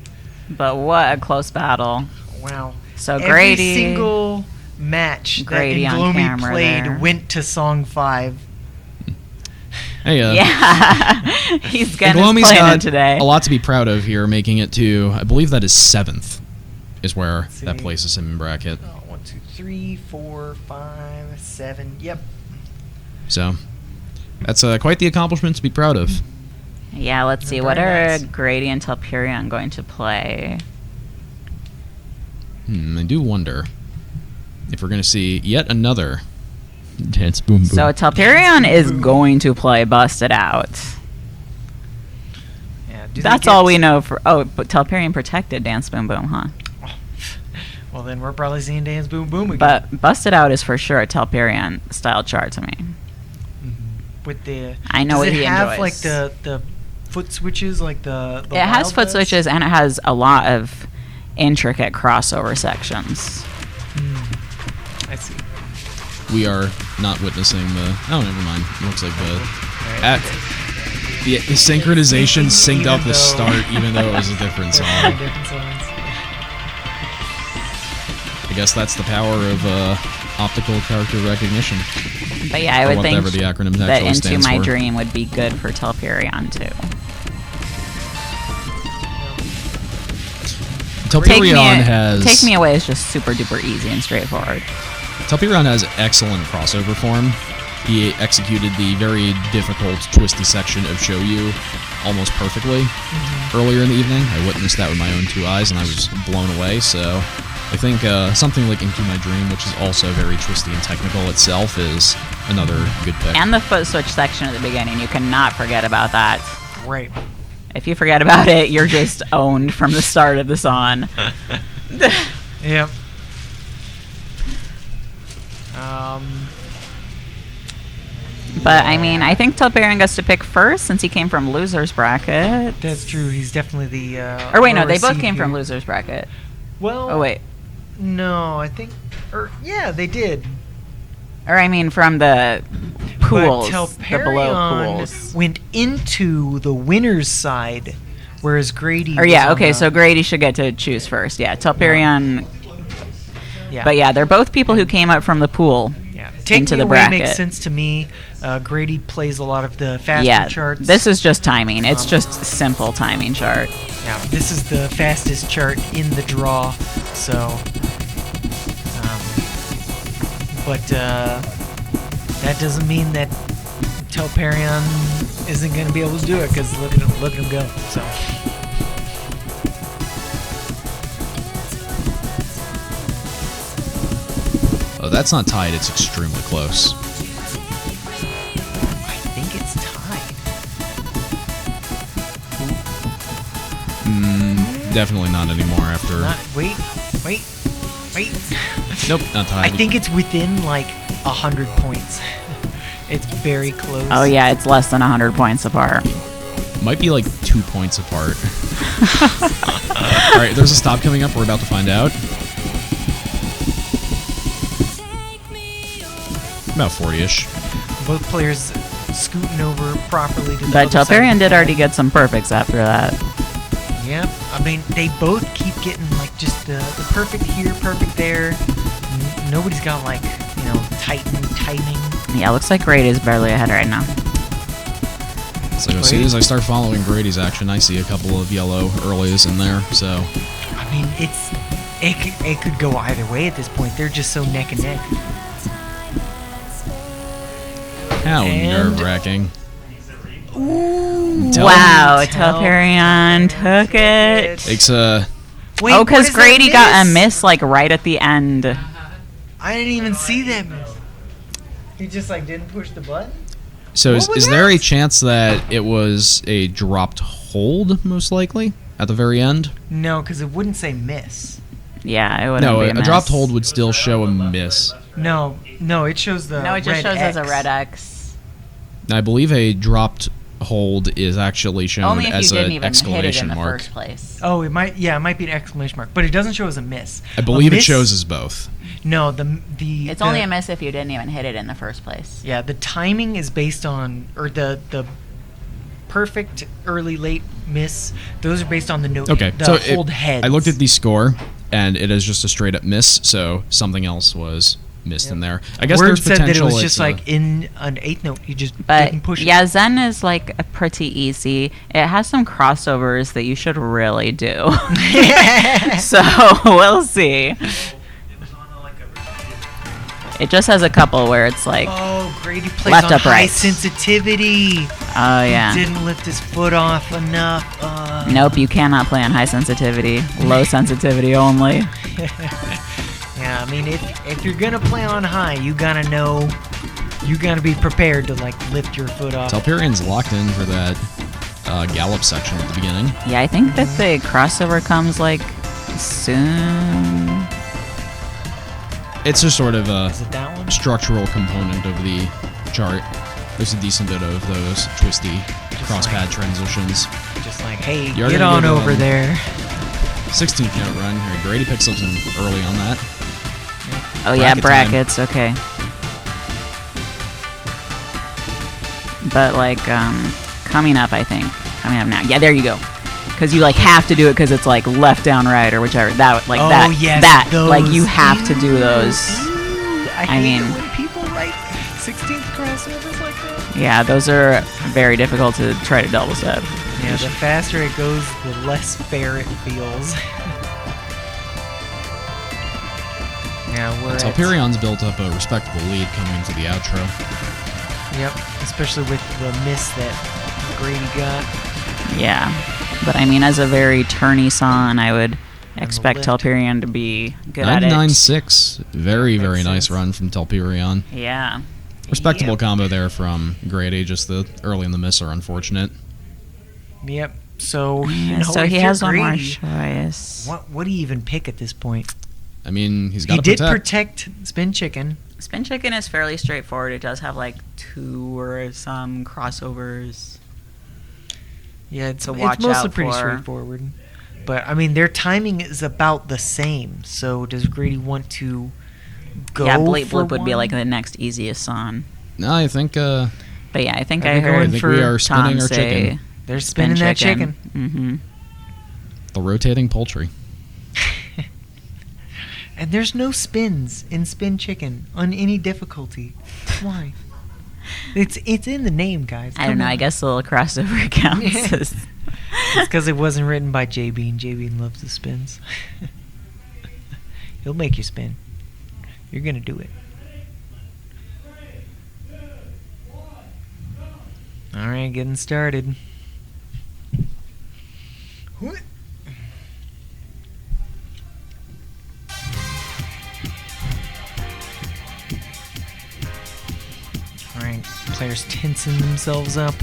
But what a close battle. Wow. So Every Grady, single match Grady that on Inglomi camera played there. went to song 5. hey, yeah, he's getting his Inglomi's plan got in today. a lot to be proud of here, making it to I believe that is 7th, is where Let's that see. places him in bracket. Oh, 1, 2, 3, 4, 5, 7. Yep. So that's quite the accomplishment to be proud of. Yeah, let's see. Very What are nice. Grady and Telperion going to play? I do wonder if we're going to see yet another dance boom boom. So Telperion is going to play Busted Out. Yeah. do they That's get- all we know for. Oh, but Telperion protected Dance Boom Boom, huh? Well, then we're probably seeing Dance Boom Boom again. But Busted Out is for sure a Telperion style chart to me. With the, I know does what it he have enjoys. like the foot switches, like the It has wild foot does? switches and it has a lot of intricate crossover sections. I see. We are not witnessing the. Oh, never mind. It looks like the synchronization synced up the Even though- start, even though it was a different song. Different songs. I guess that's the power of optical character recognition. But yeah, I Or would think whatever the acronym that actually Into stands My for. Dream would be good for Telperion too. Telperion has Take Me Away is just super duper easy and straightforward. Telperion has excellent crossover form. He executed the very difficult twisty section of Show You almost perfectly earlier in the evening. I witnessed that with my own 2 eyes and I was blown away. So I think something like Into My Dream, which is also very twisty and technical itself, is another good pick. And the foot switch section at the beginning, you cannot forget about that. Right. If you forget about it, you're just owned from the start of the song. Yep. But I mean, I think Telperion gets to pick first since he came from losers bracket. That's true. He's definitely the. Or wait, no, they lower both came seed from here. losers bracket. Well. Oh wait, No, I think. Yeah, they did. or I mean from the pools, But the below Telperion pools. went into the winner's side, whereas Grady. Or was yeah, on okay, the- so Grady should get to choose first. Yeah, Telperion. Yeah. But yeah, they're both people who came up from the pool. Yeah. into Taking the it away makes bracket. sense to me. Grady plays a lot of the faster Yeah, charts. this is just timing. It's just simple timing chart. Yeah, this is the fastest chart in the draw, so. But that doesn't mean that Telperion isn't going to be able to do it, because look at him go. So. Oh, that's not tied. It's extremely close. I think it's tied. Definitely not anymore after. Wait. Nope, not tied. I think it's within like 100 points. It's very close. Oh yeah, it's less than 100 points apart. Might be like 2 points apart. Alright, there's a stop coming up. We're about to find out. About 40-ish. Both players scooting over properly to the But other side of Telperion the did already field. get some perfects after that. Yeah, I mean, they both keep getting like just the perfect here, perfect there. Nobody's got like, timing. Yeah, looks like Grady is barely ahead right now. So as soon as I start following Grady's action, I see a couple of yellow earlies in there. So I mean, it could go either way at this point. They're just so neck and neck. how And- nerve-wracking. Wow, Telperion took it. It's Wait, Oh, what because is that Grady got a miss like right at the end. I didn't even see that miss. He just like didn't push the button. so What was is there a that? chance that it was a dropped hold, most likely, at the very end? No, because it wouldn't say miss. Yeah, it wouldn't No, be a miss. dropped hold would still show a miss. No, it shows the. No, it just red shows as a X. red X. I believe a dropped hold is actually shown Only if you as didn't an even hit it exclamation in the mark. first place. Oh, it might be an exclamation mark, but it doesn't show as a miss. I believe A it miss- shows as both. No, the It's only a miss if you didn't even hit it in the first place. Yeah, the timing is based on, or the perfect early late miss. Those are based on the note. Okay, the so hold heads. I looked at the score, and it is just a straight up miss. So something else was missed in there. I guess Word there's said potential. that it was it's just a- like in an eighth note. You just But didn't push yeah, it. Zen is like pretty easy. It has some crossovers that you should really do. So we'll see. It just has a couple where it's like, Oh, Grady plays Left on up, high right. sensitivity. oh yeah. Didn't lift his foot off enough. Nope, you cannot play on high sensitivity. Low sensitivity only. Yeah, I mean, if you're gonna play on high, you gotta know, you gotta be prepared to like lift your foot off. Telperion's locked in for that gallop section at the beginning. Yeah, I think that the crossover comes like soon. It's just sort of a Is it that one? structural component of the chart. There's a decent bit of those twisty cross like- pad transitions. Just like, hey, You're get gonna on go over down. there. 16th note run. Here, Grady picks up some early on that. Oh yeah, Bracket time. brackets, okay. But like coming up, I think. Coming up now. Yeah, there you go. Because you like have to do it because it's like left, down, right, or whichever. That like Oh, that. yes, that like those. you have to do those. I I hate mean- it when people write 16th crossovers like that. Yeah, those are very difficult to try to double step. Yeah, the faster it goes, the less fair it feels. Yeah, we're at, Telperion's built up a respectable lead coming into the outro. Yep, especially with the miss that Grady got. Yeah, but I mean, as a very turny son, I would expect lift. Telperion to be good at it. 99.6. Very, very Makes nice sense. run from Telperion. Yeah. Respectable Yep. combo there from Grady. Just the early in the miss are unfortunate. Yep. So, So if he you're has one more Grady, choice. What do you even pick at this point? I mean, he's got He to did protect. protect Spin Chicken. Spin Chicken is fairly straightforward. It does have like 2 or some crossovers. Yeah, it's watch mostly out pretty for. straightforward. But I mean, their timing is about the same. So does Grady want to go? Yeah, Bleep for Bloop would be one? like the next easiest song. No, I think But yeah, I think Are I they heard going I think for we are spinning Tom our say chicken. They're spin spinning that chicken. Mm-hmm. The rotating poultry. And there's no spins in Spin Chicken on any difficulty. Why? It's in the name, guys. I don't know. I guess the little crossover counts. It's because it wasn't written by J Bean. J Bean loves the spins. He'll make you spin. You're gonna do it. All right, getting started. All right, players tensing themselves up.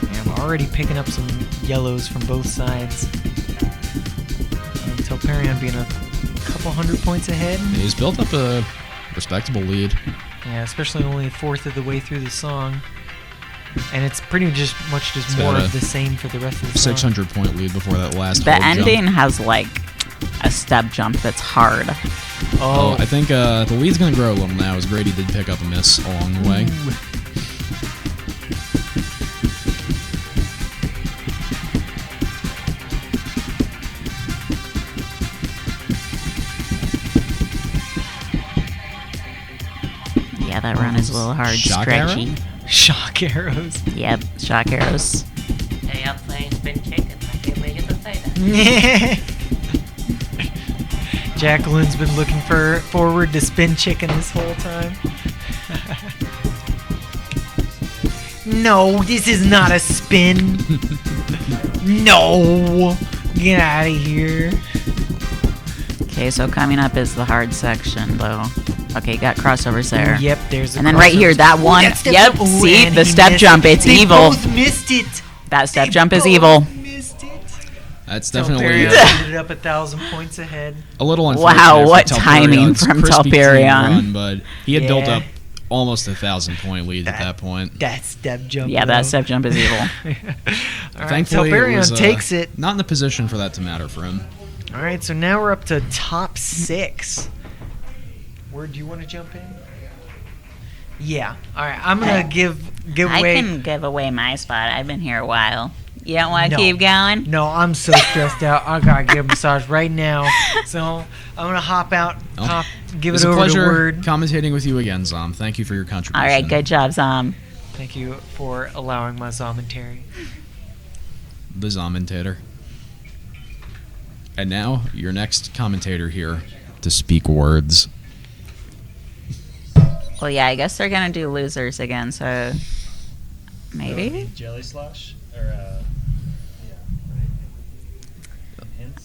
And I'm already picking up some yellows from both sides. Telperion being a couple 100 points ahead. He's built up a respectable lead. Yeah, especially only a fourth of the way through the song. And it's pretty much It's more got of a the same for the rest of the song. 600-point lead before that last The hold jump. ending has like a step jump that's hard. Oh, I think the lead's going to grow a little now as Grady did pick up a miss along the way. Yeah, that run is a little hard. Shock Stretchy. arrow? Shock arrows. Yep, shock arrows. Hey, I'm playing Spin Chicken. I can't wait to say that. Jacqueline's been looking forward to Spin Chicken this whole time. No, this is not a spin. No. Get out of here. Okay, so coming up is the hard section, though. Okay, got crossovers there. Yep, there's a And then right here, crossover. that one. That step Yep, jump. Ooh, see? and The he step missed jump, it. it's They evil. both missed it. That step They jump is both evil. Missed it. That's Telperion definitely ended up 1,000 points ahead. a little unfortunate Wow, for what timing Telperion's from crispy clean Telperion. run, but he had built Yeah. up almost 1,000-point lead at that point. That step jump. Yeah, that step jump is evil. All right, Thankfully, it Telperion was, takes it. Not in the position for that to matter for him. All right, so now we're up to top 6. Where do you want to jump in? Yeah. All right, I'm gonna give I away. can give away my spot. I've been here a while. You don't want to No. keep going? No, I'm so stressed out. I gotta get a massage right now. So I'm gonna hop out. Oh. Give It's it a over pleasure to Word. commentating with you again, Zom. Thank you for your contribution. All right, good job, Zom. Thank you for allowing my zomentary. The Zommentator. And now, your next commentator here to speak words. Well, yeah, I guess they're going to do losers again, so maybe? JellySlosh? Or,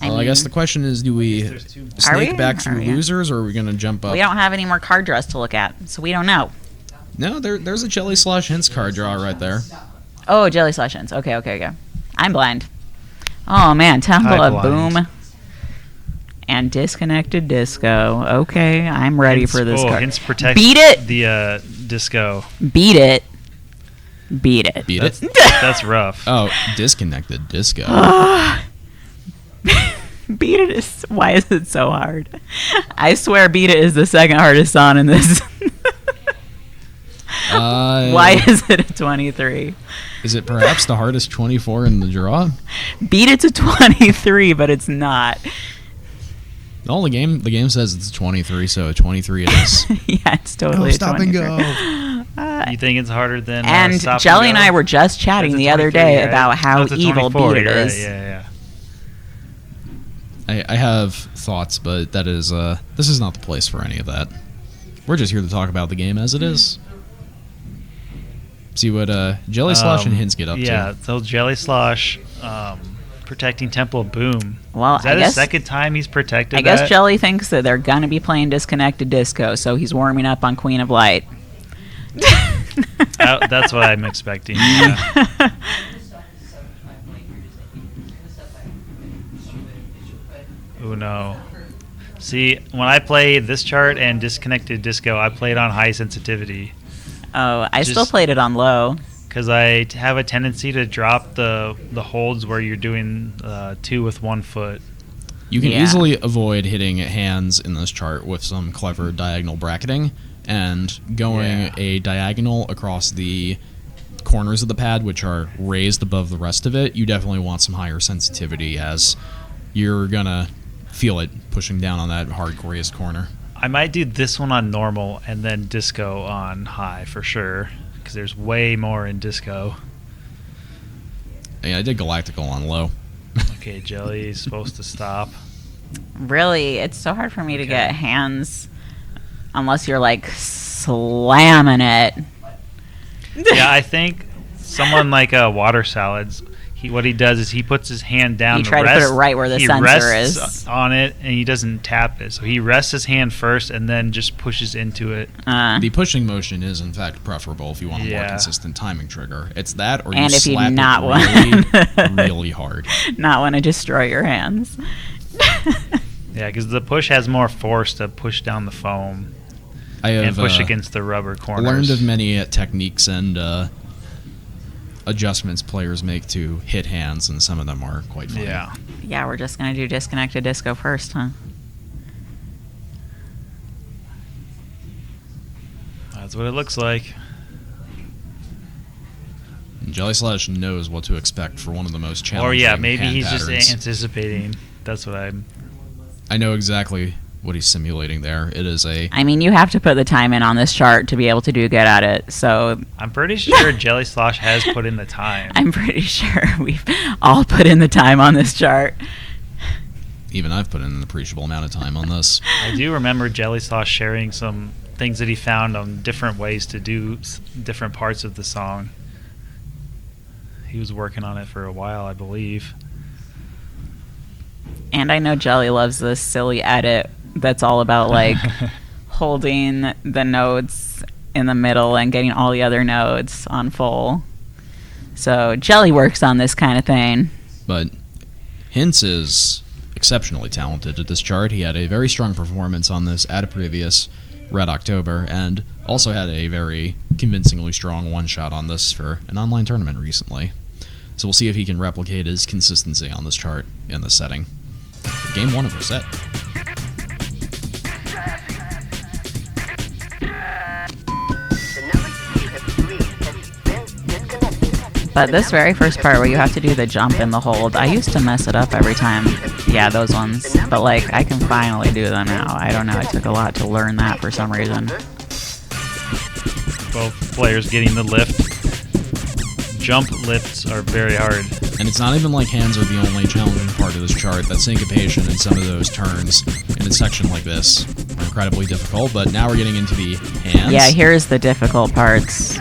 I guess the question is, do we there's two more. Are we? snake back Are through we? losers, or are we going to jump up? We don't have any more card draws to look at, so we don't know. No, there's a JellySlosh HINTZ card draw right there. Oh, JellySlosh ends. Okay. I'm blind. Oh, man, Temple Hi, of blind. Boom and Disconnected Disco. Okay, I'm ready for this card. Hints protect Beat it! the disco. Beat it. Beat it. Beat That's, it. that's rough. Oh, disconnected disco. Beat it is. Why is it so hard? I swear, Beat It is the second hardest song in this. Why is it a 23? Is it perhaps the hardest 24 in the draw? Beat It's a 23, but it's not. No, the game says it's 23, so 23 it is. Yeah, it's totally Go, a stop 23. and go. You think it's harder than And Stop Jelly and and Go? I were just chatting That's a the other 23, day right? about how That's a evil 24, Beat It you're right, is. Yeah. I have thoughts, but that is this is not the place for any of that. We're just here to talk about the game as it is. See what JellySlosh and HINTZ get up Yeah, to. so JellySlosh protecting Temple of Boom. Well, Is that I his guess second time he's protected I guess that? Jelly thinks that they're gonna be playing Disconnected Disco, so he's warming up on Queen of Light. That's what I'm expecting. Yeah. See, when I played this chart and Disconnected Disco, I played on high sensitivity. Oh, I still Just- played it on low. Because I have a tendency to drop the holds where you're doing 2 with 1 foot. You can Yeah. easily avoid hitting hands in this chart with some clever diagonal bracketing and going Yeah. a diagonal across the corners of the pad, which are raised above the rest of it. You definitely want some higher sensitivity, as you're gonna feel it pushing down on that hard raised corner. I might do this one on normal and then Disco on high for sure. Because there's way more in Disco. Yeah, I did Galactical on low. Okay, Jelly is supposed to stop. Really, it's so hard for me to Okay. get hands unless you're like slamming it. Yeah, I think someone like Water Salads, what he does is he puts his hand down. You to try to put rest, it right where the he sensor rests is. on it, and he doesn't tap it. So he rests his hand first and then just pushes into it. The pushing motion is, in fact, preferable if you want a more Yeah. consistent timing trigger. It's that, or And you if you slap not it want- really hard. Not want to destroy your hands. Yeah, because the push has more force to push down the foam I have and push against the rubber corners. learned of many techniques and adjustments players make to hit hands, and some of them are quite funny. Yeah. Yeah, we're just going to do Disconnected Disco first, huh? That's what it looks like. JellySlosh knows what to expect for one of the most challenging Or yeah, maybe hand he's patterns. just anticipating. That's what I'm... I know exactly what he's simulating there. It is a... I mean, you have to put the time in on this chart to be able to do good at it, so I'm pretty sure JellySlosh has put in the time. I'm pretty sure we've all put in the time on this chart. Even I've put in an appreciable amount of time on this. I do remember JellySlosh sharing some things that he found on different ways to do different parts of the song. He was working on it for a while, I believe. And I know Jelly loves this silly edit that's all about like holding the notes in the middle and getting all the other notes on full. So Jelly works on this kind of thing. But HINTZ is exceptionally talented at this chart. He had a very strong performance on this at a previous Red October, and also had a very convincingly strong one-shot on this for an online tournament recently. So we'll see if he can replicate his consistency on this chart in this setting. Game 1 of our set. But this very first part where you have to do the jump and the hold, I used to mess it up every time. Yeah, those ones. But like, I can finally do them now. I don't know, it took a lot to learn that for some reason. Both players getting the lift. Jump lifts are very hard. And it's not even like hands are the only challenging part of this chart. That syncopation and some of those turns in a section like this are incredibly difficult, but now we're getting into the hands. Yeah, here's the difficult parts.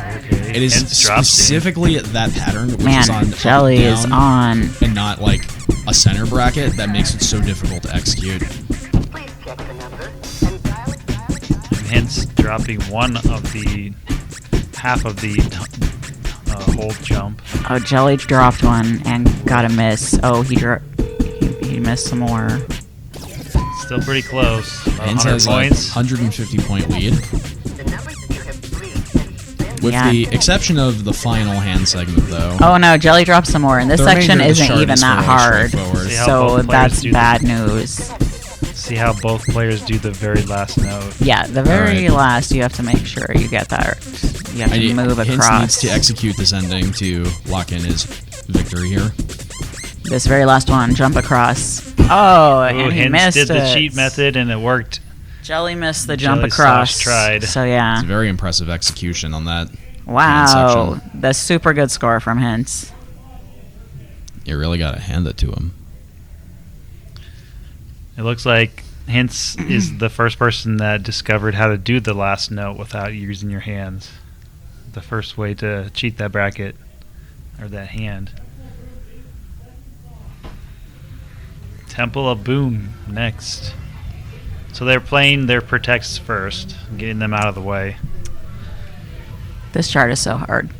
It is Hands drops in. specifically that pattern, which Man, is on up, Jelly is down, on. and not like a center bracket, that makes it so difficult to execute. And hence dropping half of the hold jump. Oh, Jelly dropped one and got a miss. Oh, he missed some more. Still pretty close. About HINTZ 100 has points. a 150-point lead. With Yeah. the exception of the final hand segment, though. Oh no, Jelly dropped some more, and this The section remainder of the isn't chart even is that fairly hard. straightforward. See how So both players that's do bad news. See how both players do the very last note. Yeah, the very Alright. last, you have to make sure you get that. You have to move HINTZ across. needs to execute this ending to lock in his victory here. This very last one, jump across. Oh, Ooh, and he HINTZ missed did the it. cheat method and it worked. Jelly missed the jump JellySlosh across. tried. So yeah. It's a very impressive execution on that. Wow, section. that's super good score from HINTZ. You really got to hand it to him. It looks like HINTZ is the first person that discovered how to do the last note without using your hands. The first way to cheat that bracket, or that hand. Temple of Boom next. So they're playing their protects first, getting them out of the way. This chart is so hard.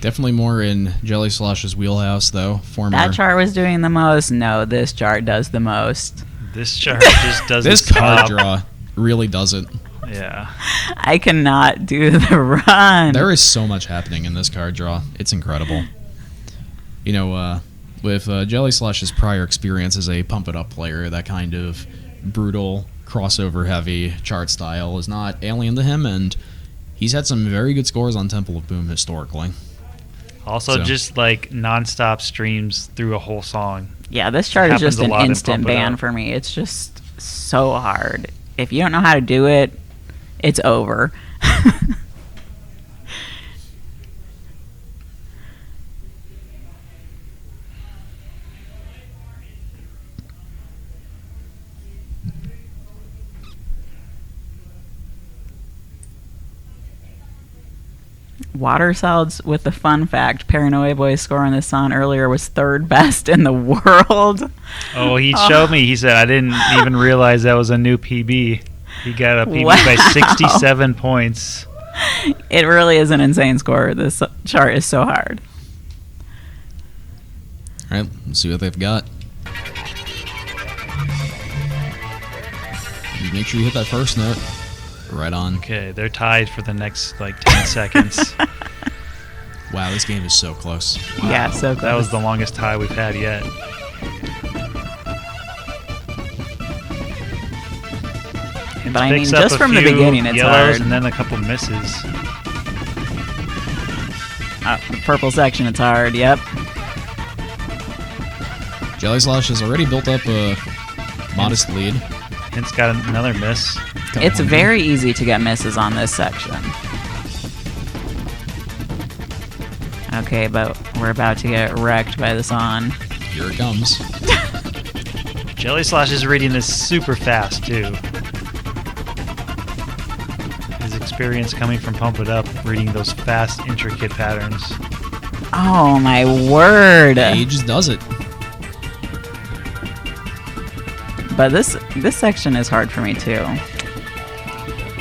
Definitely more in JellySlosh's wheelhouse, though. Former. That chart was doing the most. No, this chart does the most. This chart just doesn't This card stop. draw really does it. Yeah. I cannot do the run. There is so much happening in this card draw. It's incredible. You know, with JellySlosh's prior experience as a pump it up player, that kind of brutal crossover heavy chart style is not alien to him, and he's had some very good scores on Temple of Boom historically. Also, So. just like nonstop streams through a whole song. Yeah, this chart is Happens just a an lot in instant Pump It ban Up. for me. It's just so hard. If you don't know how to do it, it's over. Water Solids with the fun fact, Paranoia Boy's score on this song earlier was third best in the world. Oh, he showed me. He said, I didn't even realize that was a new PB. He got a PB by Wow. 67 points. It really is an insane score. This chart is so hard. All right, let's see what they've got. You make sure you hit that first note. Right on. Okay, they're tied for the next like 10 seconds. Wow, this game is so close. Yeah, so That was the longest tie we've had yet. Hints But I mean, picks up just a from the few beginning, it's yellows hard. and then a couple misses. The purple section, it's hard. Yep. JellySlosh has already built up a modest lead. Hints got another miss. It's very easy to get misses on this section. Okay, but we're about to get wrecked by this on. Here it comes. JellySlosh is reading this super fast too. His experience coming from Pump It Up, reading those fast, intricate patterns. Oh my word! Age does it. But this section is hard for me too.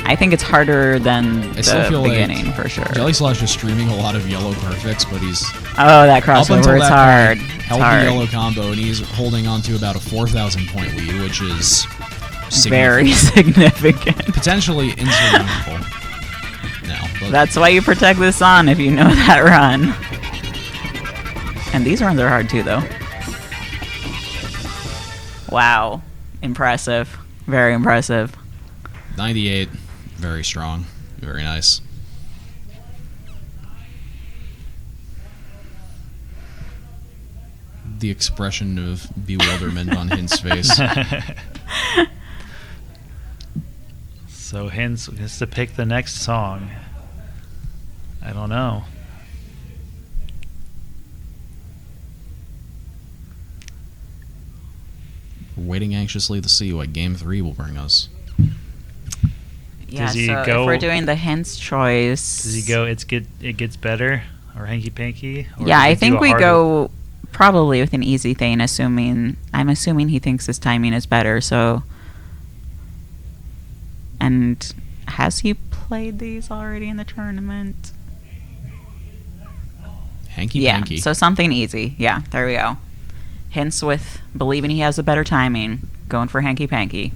I think it's harder than I still the feel beginning like for sure. JellySlosh is streaming a lot of yellow perfects, but he's Oh, that up until crossover, it's that hard. point It's held hard. the yellow combo, and he's holding on to about a 4,000 point lead, which is Very significant. potentially insurmountable. Now, but That's why you protect this on if you know that run. And these runs are hard too, though. Wow. Impressive. Very impressive. 98, very strong, very nice. The expression of bewilderment on Hint's face. So Hints gets to pick the next song. I don't know. We're waiting anxiously to see what Game 3 will bring us. Yeah, Does he so go- if we're doing the hints choice... Does he go, it gets better? Or hanky panky? Or Yeah, does he I do think a we harder- go probably with an easy thing, I'm assuming he thinks his timing is better, so... And has he played these already in the tournament? Hanky Yeah, panky. so something easy. Yeah, there we go. Hints with believing he has a better timing, going for hanky panky.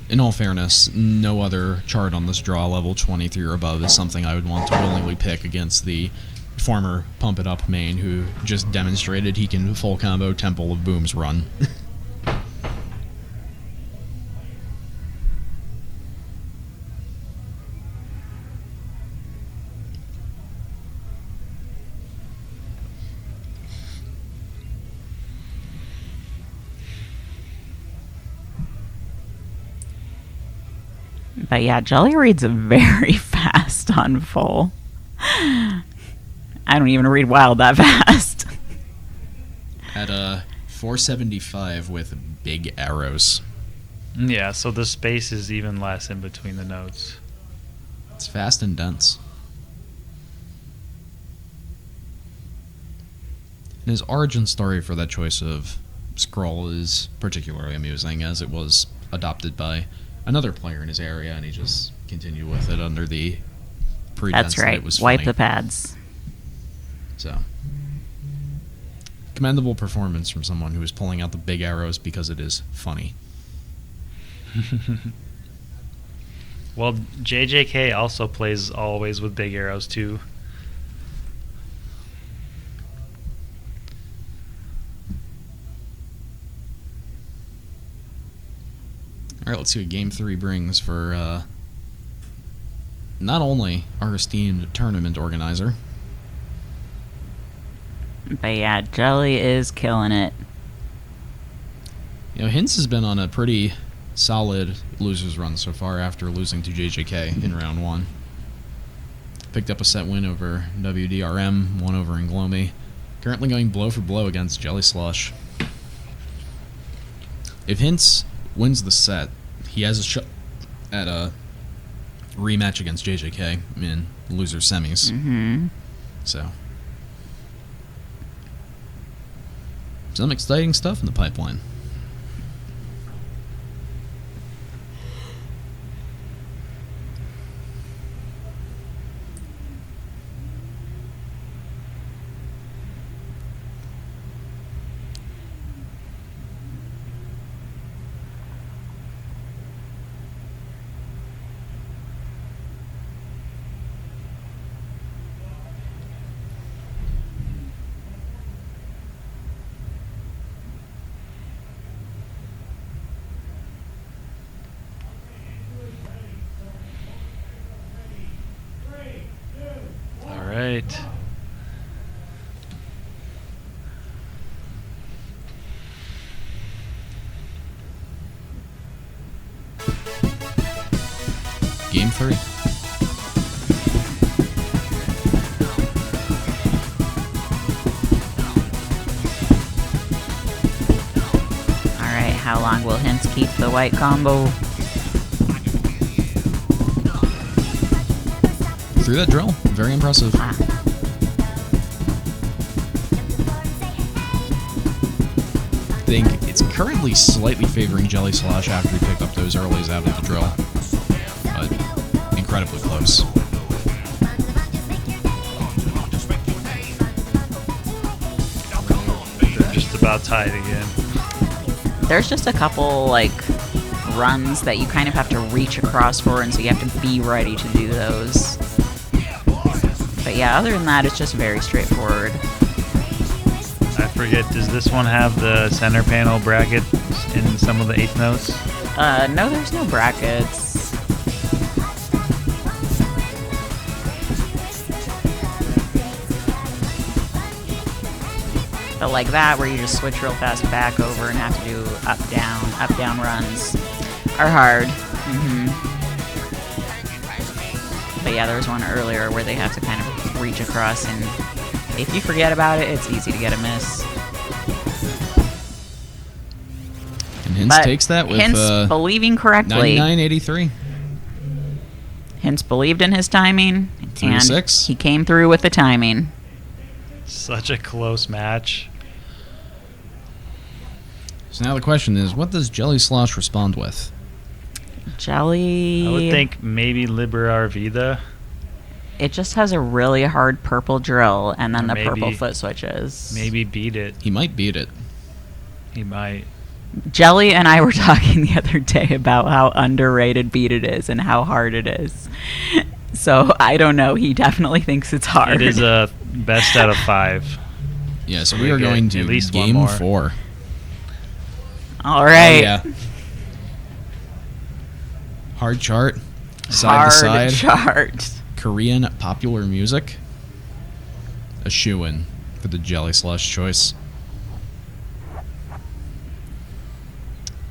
In all fairness, no other chart on this draw level 23 or above is something I would want to willingly pick against the former Pump It Up main who just demonstrated he can full combo Temple of Boom's run. But yeah, Jelly reads very fast on full. I don't even read wild that fast. At 475 with big arrows. Yeah, so the space is even less in between the notes. It's fast and dense. And his origin story for that choice of scroll is particularly amusing, as it was adopted by another player in his area, and he just continued with it under the pretense That's right. that it was Wipe funny. the pads. So, commendable performance from someone who is pulling out the big arrows because it is funny. Well, JJK also plays always with big arrows too. All right, let's see what Game 3 brings for not only our esteemed tournament organizer. But yeah, Jelly is killing it. You know, HINTZ has been on a pretty solid losers run so far after losing to JJK in round 1. Picked up a set win over WDRM, one over inglomi. Currently going blow for blow against JellySlosh. If HINTZ wins the set, he has a shot at a rematch against JJK in loser semis. Mm-hmm. So, some exciting stuff in the pipeline. All right. Game 3. Alright, how long will HINTZ keep the white combo? Through that drill. Very impressive. Ah. I think it's currently slightly favoring JellySlosh after he picked up those earlies out of the drill. But incredibly close. They're just about tied again. There's just a couple, like, runs that you kind of have to reach across for, and so you have to be ready to do those. But yeah, other than that, it's just very straightforward. I forget, does this one have the center panel bracket in some of the eighth notes? No, there's no brackets. But like that, where you just switch real fast back over and have to do up down runs, are hard. But yeah, there was one earlier where they have to kind of reach across, and if you forget about it, it's easy to get a miss. And HINTZ But takes that with HINTZ believing correctly. 99.83. HINTZ believed in his timing, and 3-6. he came through with the timing. Such a close match. So now the question is, what does JellySlosh respond with? Jelly. I would think maybe Libera Vida. It just has a really hard purple drill, and then Or the purple maybe- foot switches. Maybe beat it. He might beat it. He might. Jelly and I were talking the other day about how underrated beat it is and how hard it is. So I don't know. He definitely thinks it's hard. It is a best out of 5. Yeah, so We we are get going to at least one game more. 4. All right. Oh, yeah. Hard chart. Side Hard to side. chart. Korean popular music. A shoo-in for the JellySlosh choice.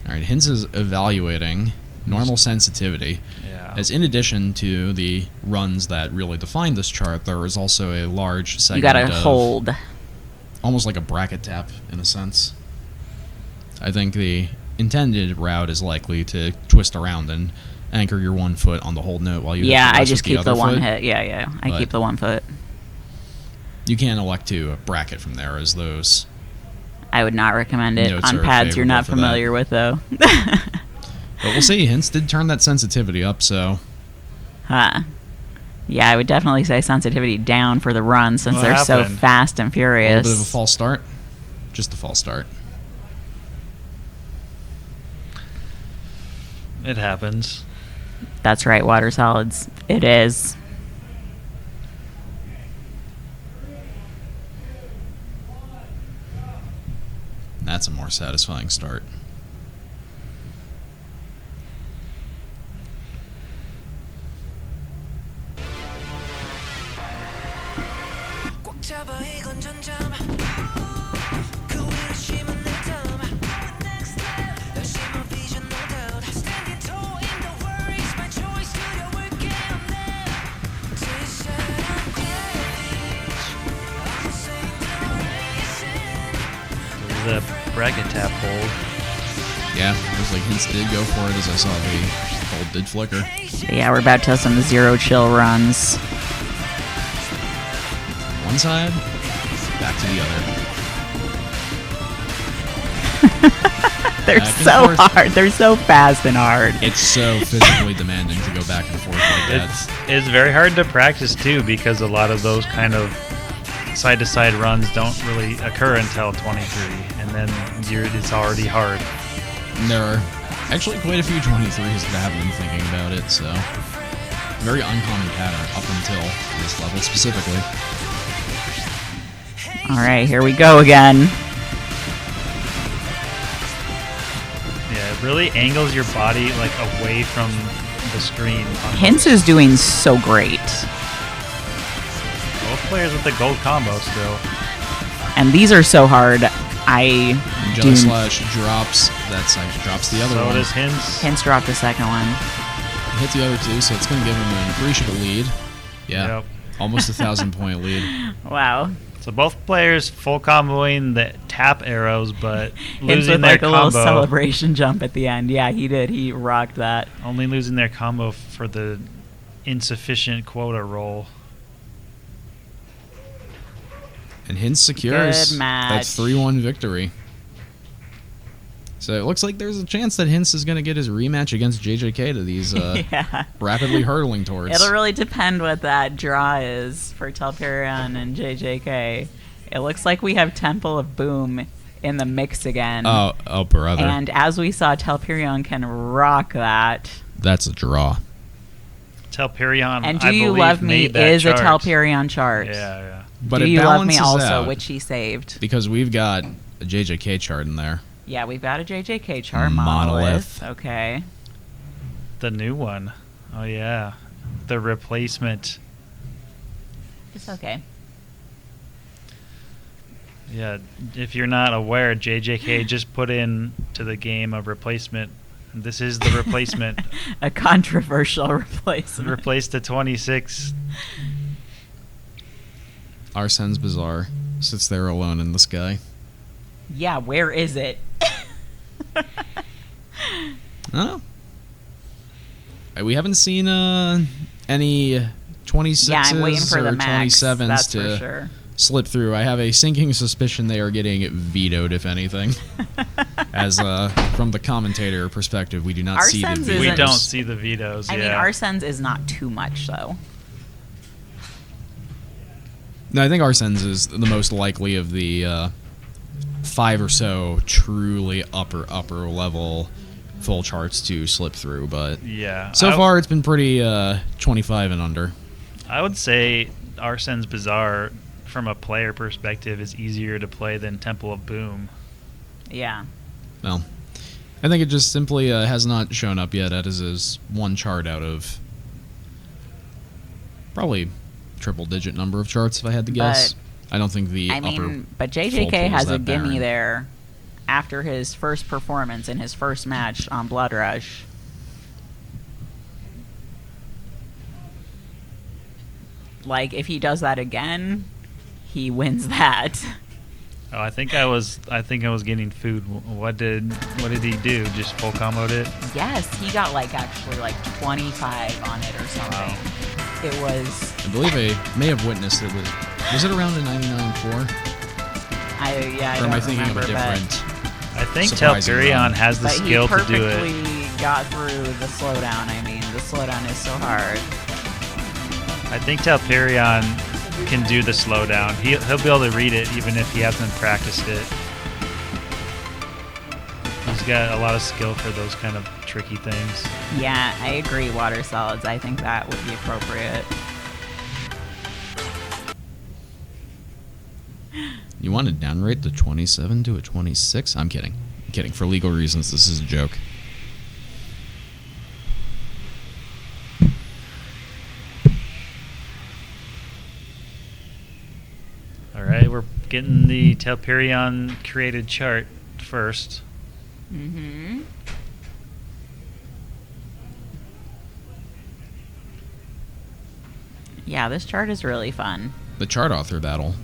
Alright, HINTZ is evaluating normal sensitivity. Yeah. As in addition to the runs that really define this chart, there is also a large You segment gotta of hold. almost like a bracket tap in a sense. I think the intended route is likely to twist around and anchor your one foot on the hold note while you hit Yeah, the I rest just with the keep the other one foot. hit. Yeah. I But- keep the 1 foot. You can elect to bracket from there as those. I would not recommend it Notes on are pads you're not favorable for that. familiar with, though. But we'll see. HINTZ did turn that sensitivity up, so... Huh. Yeah, I would definitely say sensitivity down for the run since What they're so happened? fast and A furious. little bit of a false start. Just a false start. It happens. That's right, water solids. It is. That's a more satisfying start. The bracket tap hold. Yeah, looks like HINTZ did go for it as I saw the hold did flicker. Yeah, we're about to have some zero chill runs. One side, back to the other. They're Back and so forth. hard. They're so fast and hard. It's so physically demanding to go back and forth like that. It's very hard to practice too because a lot of those kind of side-to-side runs don't really occur until 23, and then it's already hard. And there are actually quite a few 23s that I haven't been thinking about it, so very uncommon pattern up until this level specifically. All right, here we go again. Yeah, it really angles your body like away from the screen. HINTZ is doing so great. Both players with the gold combo still. And these are so hard. I do. JellySlosh drops that side, drops the other So one. does HINTZ. HINTZ dropped the second one. Hit the other two, so it's going to give him an appreciable lead. Yeah, Yep. almost 1,000-point lead. Wow. So both players full comboing the tap arrows, but HINTZ losing with their like a little combo. celebration jump at the end. Yeah, he did. He rocked that. Only losing their combo for the insufficient quota roll. And HINTZ secures Good match. that 3-1 victory. So it looks like there's a chance that HINTZ is going to get his rematch against JJK to these Yeah. rapidly hurtling towards. It'll really depend what that draw is for Telperion and JJK. It looks like we have Temple of Boom in the mix again. Oh, brother. And as we saw, Telperion can rock that. That's a draw. Telperion, And Do I You believe, Love Me made that is chart. a Telperion chart. Yeah. But Do it You Love Me balances also, out which he saved. because we've got a JJK chart in there. Yeah, we've got a JJK chart. Monolith. Okay. The new one. Oh, yeah. The replacement. It's okay. Yeah, if you're not aware, JJK just put in to the game a replacement. This is the replacement. A controversial replacement. Replaced the 26. Arsene's Bazaar sits there alone in the sky. Yeah, where is it? Oh. We haven't seen any 26s Yeah, I'm waiting for or the max. 27s That's to for sure. slip through. I have a sinking suspicion they are getting vetoed, if anything. As from the commentator perspective, we do not see the Arsene's vetoes. We isn't- don't see the vetoes, I mean, yeah. Arsene's is not too much, though. No, I think Arsene's is the most likely of the 5 or so truly upper level full charts to slip through, but Yeah. so far it's been pretty 25 and under. I would say Arsene's Bazaar, from a player perspective, is easier to play than Temple of Boom. Yeah. Well, I think it just simply has not shown up yet as his one chart out of probably triple-digit number of charts, if I had to guess. I don't think the I upper mean, but full JJK pool is has a that gimme barren. there after his first performance in his first match on Blood Rush. Like, if he does that again, he wins that. Oh, I think I was getting food. What did he do? Just full comboed it? Yes, he got actually 25 on it or something. Wow. It was. I believe I may have witnessed it. Was it around a 99.4? I Or am don't I thinking of a remember, but- different? I think Surprising Telperion run. has the But skill he to do perfectly it. got through the slowdown. I mean, the slowdown is so hard. I think Telperion can do the slowdown. He'll be able to read it even if he hasn't practiced it. He's got a lot of skill for those kind of tricky things. Yeah, I agree, water solids. I think that would be appropriate. You want to downrate the 27 to a 26? I'm kidding. I'm kidding. For legal reasons, this is a joke. All right, we're getting the Telperion created chart first. Mm-hmm. Yeah, this chart is really fun. The chart author battle.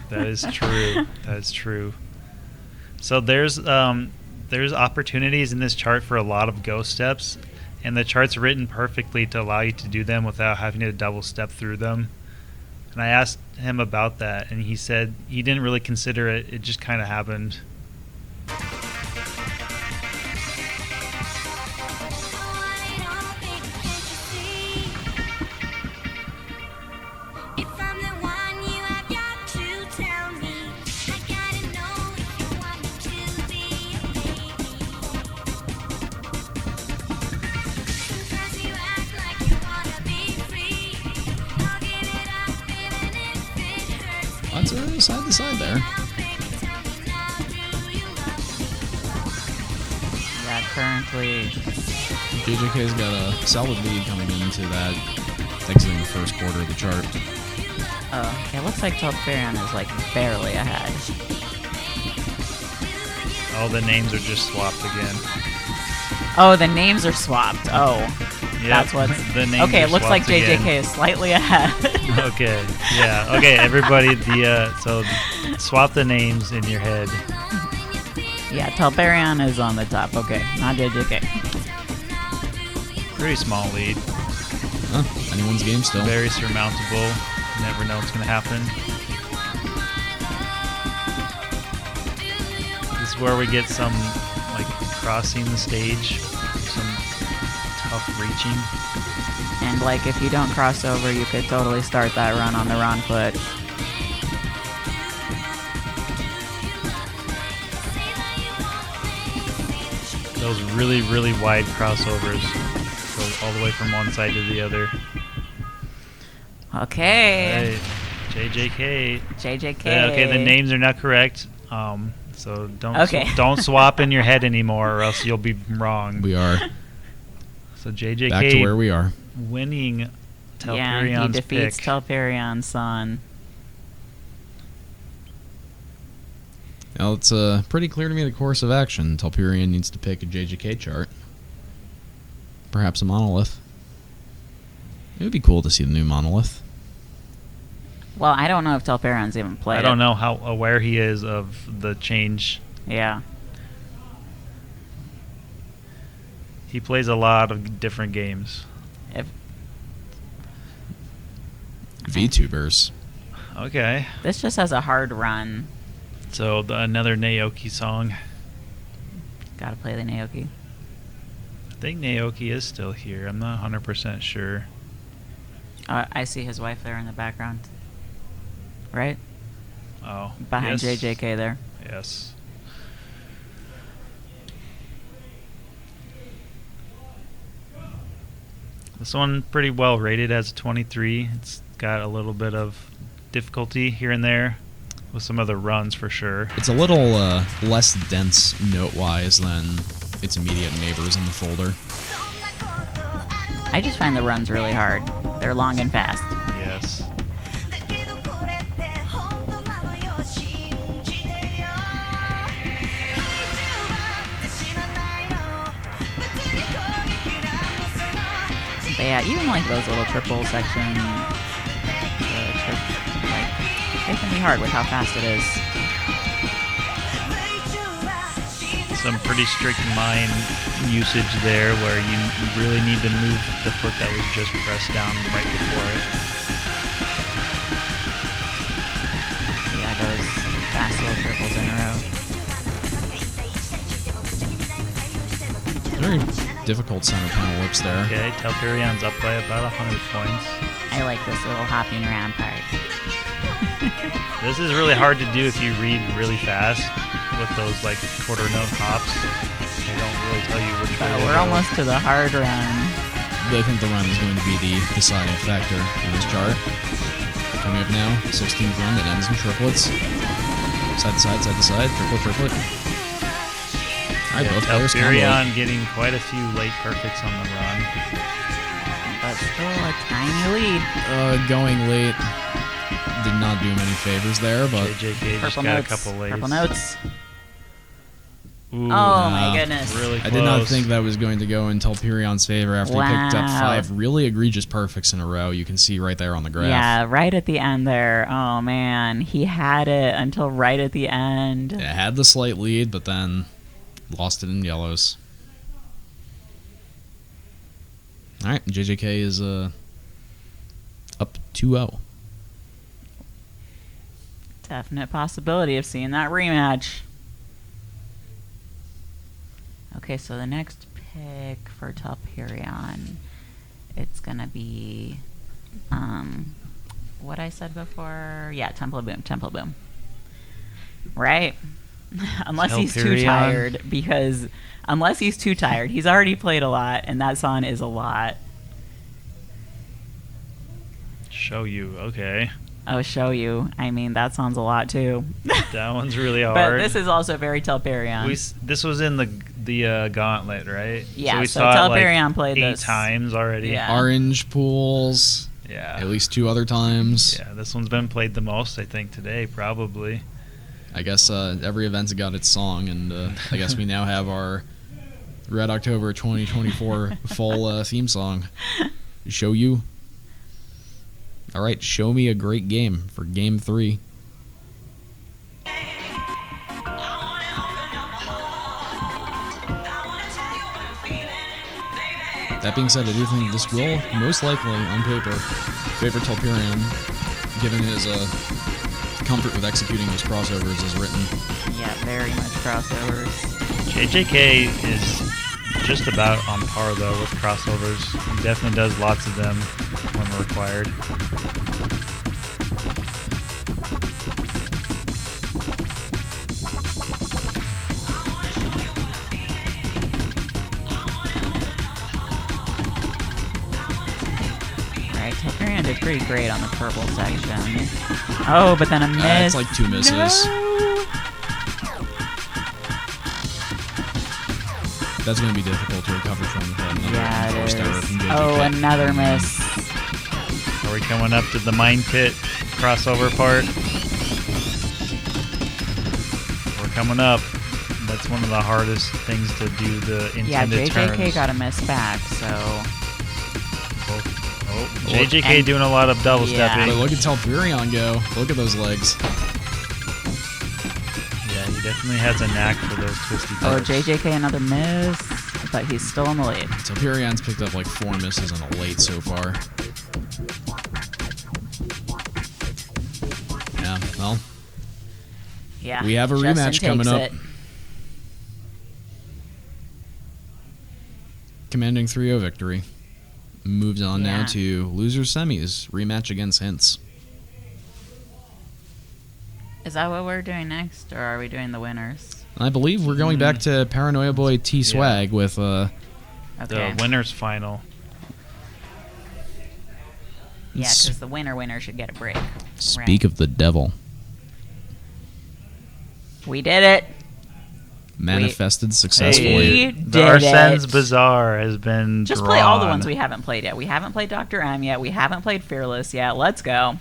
That is true. That is true. So there's opportunities in this chart for a lot of go steps, and the chart's written perfectly to allow you to do them without having to double step through them. And I asked him about that, and he said he didn't really consider it. It just kind of happened. Lots of side to side there. Yeah, currently. JJK's got a solid lead coming into that, exiting the first quarter of the chart. Oh, it looks like Telperion is like barely ahead. All the names are just swapped again. Oh, the names are swapped. Oh, Yep, that's what's. the names Okay, are it looks like swapped JJK again. is slightly ahead. Okay, yeah, okay, everybody, so swap the names in your head. Yeah, Telperion is on the top. Okay, not JJK. Pretty small lead. Huh, anyone's game still. Very surmountable. Never know what's going to happen. This is where we get some, like, crossing the stage, some tough reaching. And like, if you don't cross over, you could totally start that run on the wrong foot. Those really, really wide crossovers go all the way from one side to the other. Okay. Right. JJK. JJK. Yeah, okay, the names are not correct. So don't Okay. don't swap in your head anymore, or else you'll be wrong. We are So JJK back to where we are. winning Yeah, Telperion's he defeats pick. Telperion's son. Now, it's pretty clear to me the course of action. Telperion needs to pick a JJK chart. Perhaps a monolith. It would be cool to see the new monolith. Well, I don't know if Telperion's even played I don't it. know how aware he is of the change. Yeah. He plays a lot of different games. If VTubers. Okay. this just has a hard run. So another Naoki song. Gotta play the Naoki. I think Naoki is still here. I'm not 100% sure. I see his wife there in the background. Right? Oh. Behind yes. JJK there. Yes. This one pretty well rated as a 23. It's got a little bit of difficulty here and there with some of the runs for sure. It's a little less dense note-wise than its immediate neighbors in the folder. I just find the runs really hard. They're long and fast. Yes. But yeah, even like those little triple sections, like, they can be hard with how fast it is. Some pretty strict mine usage there where you really need to move the foot that was just pressed down right before it. Yeah, those fast little triples in a row. Very difficult center panel lips there. Okay, Telperion's up by about 100 points. I like this little hopping around part. This is really hard to do if you read really fast with those like quarter note hops. They don't really tell you which way to We're go. almost to the hard run. I think the run is going to be the deciding factor in this chart. Coming up now, 16th run that ends in triplets. Side to side, side to side, triplet. Alright, both players combo. Telperion getting quite a few late perfects on the run. But still a tiny lead. Going late did not do him any favors there, but JJK just Purple got notes. a couple lates. Purple notes. Ooh, Oh my goodness. really close. I did not think that was going to go in Telperion's favor after he picked up Wow. 5 really egregious perfects in a row. You can see right there on the graph. Yeah, right at the end there. Oh man, he had it until right at the end. It had the slight lead, but then lost it in yellows. Alright, JJK is up 2-0. Definite possibility of seeing that rematch. Okay, so the next pick for Telperion, it's gonna be, what I said before. Yeah, Temple of Boom. Right? Unless he's too Telperion. tired, because unless he's too tired, he's already played a lot, and that song is a lot. Show you, okay. I'll show you. I mean, that sounds a lot too. That one's really But hard. this is also very Telperion. This was in the gauntlet, right? Yeah, we so saw it Telperion like played 8 this. times already. Yeah. Orange pools, Yeah. at least 2 other times. Yeah, this one's been played the most, I think, today, probably. I guess every event's got its song, and I guess we now have our Red October 2024 full theme song. Show you. All right, show me a great game for Game 3. That being said, I do think this will most likely, on paper, favor Telperion, given his comfort with executing those crossovers as written. Yeah, very much crossovers. JJK is just about on par, though, with crossovers. He definitely does lots of them when required. Right, Telperion did pretty great on the purple section. Oh, but then a miss. It's like 2 misses. No! That's going to be difficult to recover from with another Yeah, it enforced error is. from JJK. Oh, another miss. Are we coming up to the mine pit crossover part? We're coming up. That's one of the hardest things to do, the Yeah, intended JJK turns. got a miss back, so... Oh, JJK and- doing a lot of double Yeah. stepping. But look at Telperion go. Look at those legs. Yeah, he definitely has a knack for those twisty Oh, turns. JJK another miss, but he's still in the lead. Telperion's picked up like 4 misses on a late so far. Yeah, well, Yeah, we have a Justin rematch coming takes up. it. Commanding 3-0 victory. Moves on Yeah. now to loser semis. Rematch against HINTZ. Is that what we're doing next, or are we doing the winners? I believe we're going back to Paranoia Boy T Swag with The Okay. winners final. Yeah, because the winner should get a break. Speak of the Devil. We did it. Manifested We successfully. did The Arsene's it. Bazaar has been Just drawn. play all the ones we haven't played yet. We haven't played Dr. M yet. We haven't played Fearless yet. Let's go.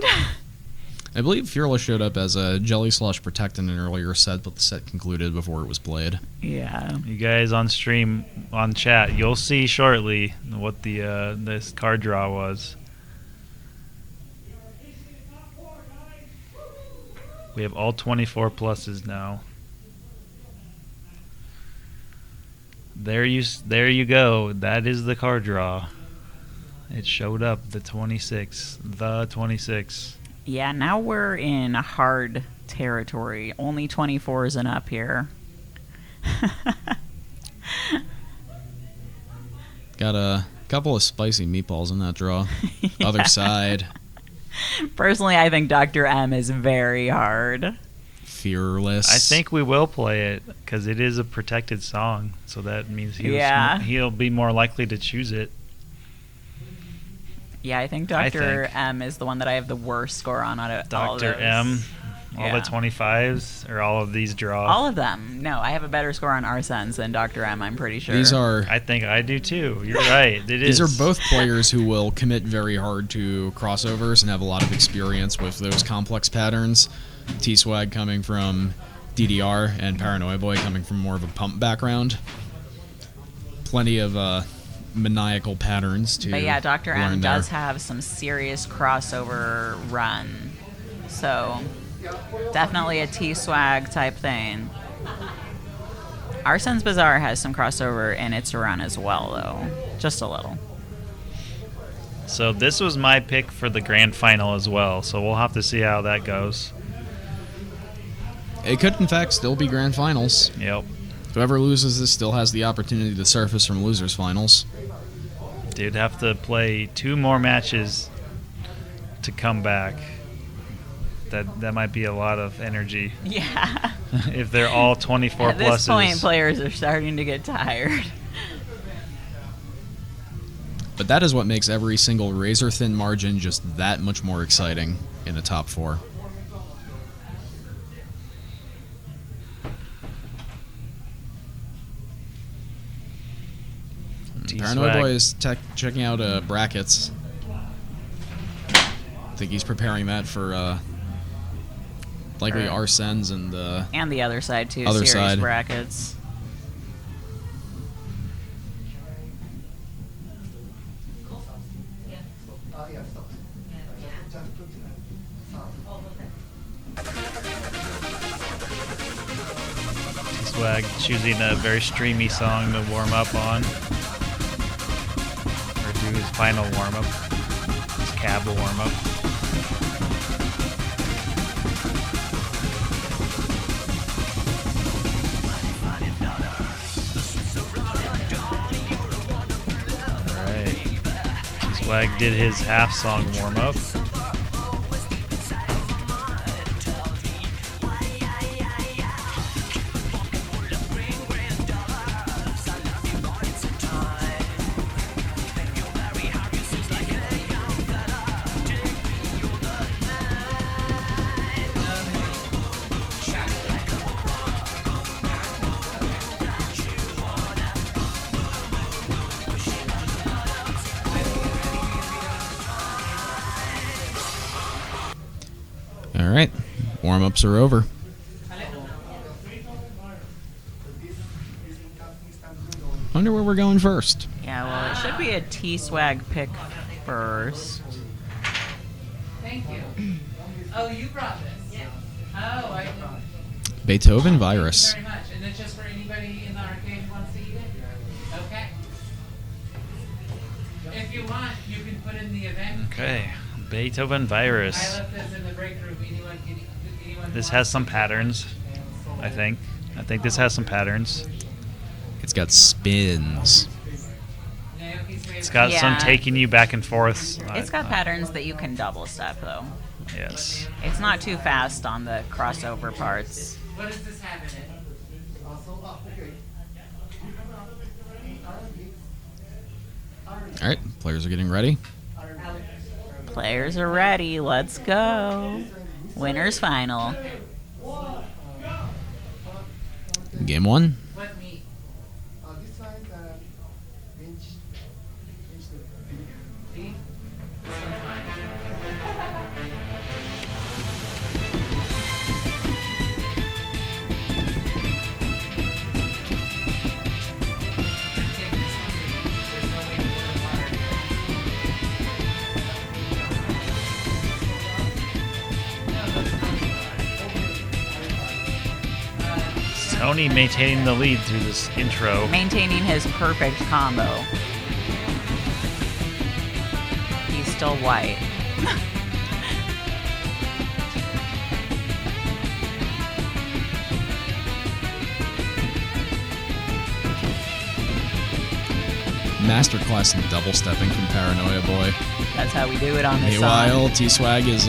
I believe Fearless showed up as a JellySlosh Protect in an earlier set, but the set concluded before it was played. Yeah. You guys on stream, on chat, you'll see shortly what the this card draw was. We have all 24 pluses now. There you go. That is the card draw. It showed up, the 26. The 26. Yeah, now we're in hard territory. Only 24s and up here. Got a couple of spicy meatballs in that draw. Other side, Personally, I think Dr. M is very hard. Fearless. I think we will play it because it is a protected song, so that means he'll be more likely to choose it. Yeah, I think Dr. M is the one that I have the worst score on out of all of Dr. those. M, all Yeah. the 25s, or all of these draws? All of them. No, I have a better score on Arsens than Dr. M, I'm pretty sure. These are I think I do too. You're right. It these is. are both players who will commit very hard to crossovers and have a lot of experience with those complex patterns. T-Swag coming from DDR and Paranoia Boi coming from more of a pump background. Plenty of maniacal patterns to But yeah, Dr. learn M there. does have some serious crossover run. So, definitely a T-Swag type thing. Arsen's Bazaar has some crossover in its run as well, though. Just a little. So this was my pick for the grand final as well. So we'll have to see how that goes. It could, in fact, still be grand finals. Yep. Whoever loses this still has the opportunity to surface from losers finals. Dude, have to play 2 more matches to come back. That might be a lot of energy Yeah. if they're all 24 At this pluses. point, players are starting to get tired. But that is what makes every single razor-thin margin just that much more exciting in the top 4. Paranoia Boi is checking out brackets. I think he's preparing that for likely Right. Arsens and And the other side, too. Other Series side. brackets. Swag choosing a very streamy song to warm up on. Or do his final warm up. His cab warm up. Alright. Swag did his half song warm up. All right, warm-ups are over. Wonder where we're going first. Yeah, well, it should be a T-Swag pick first. Thank you. Oh, you brought this? Yeah. Oh, I brought it. Beethoven Virus. Thank you very much. And it's just for anybody in the arcade who wants to eat it? Okay. If you want, you can put in the event. Okay. Beethoven I Virus. left this in the break room. Anyone who This wants has some to- patterns, I think. I think this has some patterns. It's got spins. It's got some Yeah. taking you back and forth. It's got patterns that you can double step, though. Yes. It's not too fast on the crossover parts. What does this have in it? All right, players are getting ready. Players are ready. Let's go. Winners final. Game 1. What meat? Beef? This one's fine. Take this one, there's no way to boil water. No, that's not. Tony maintaining the lead through this intro. Maintaining his perfect combo. He's still white. masterclass in double stepping from Paranoia Boy. That's how we do it on this Meanwhile, song. T-Swag is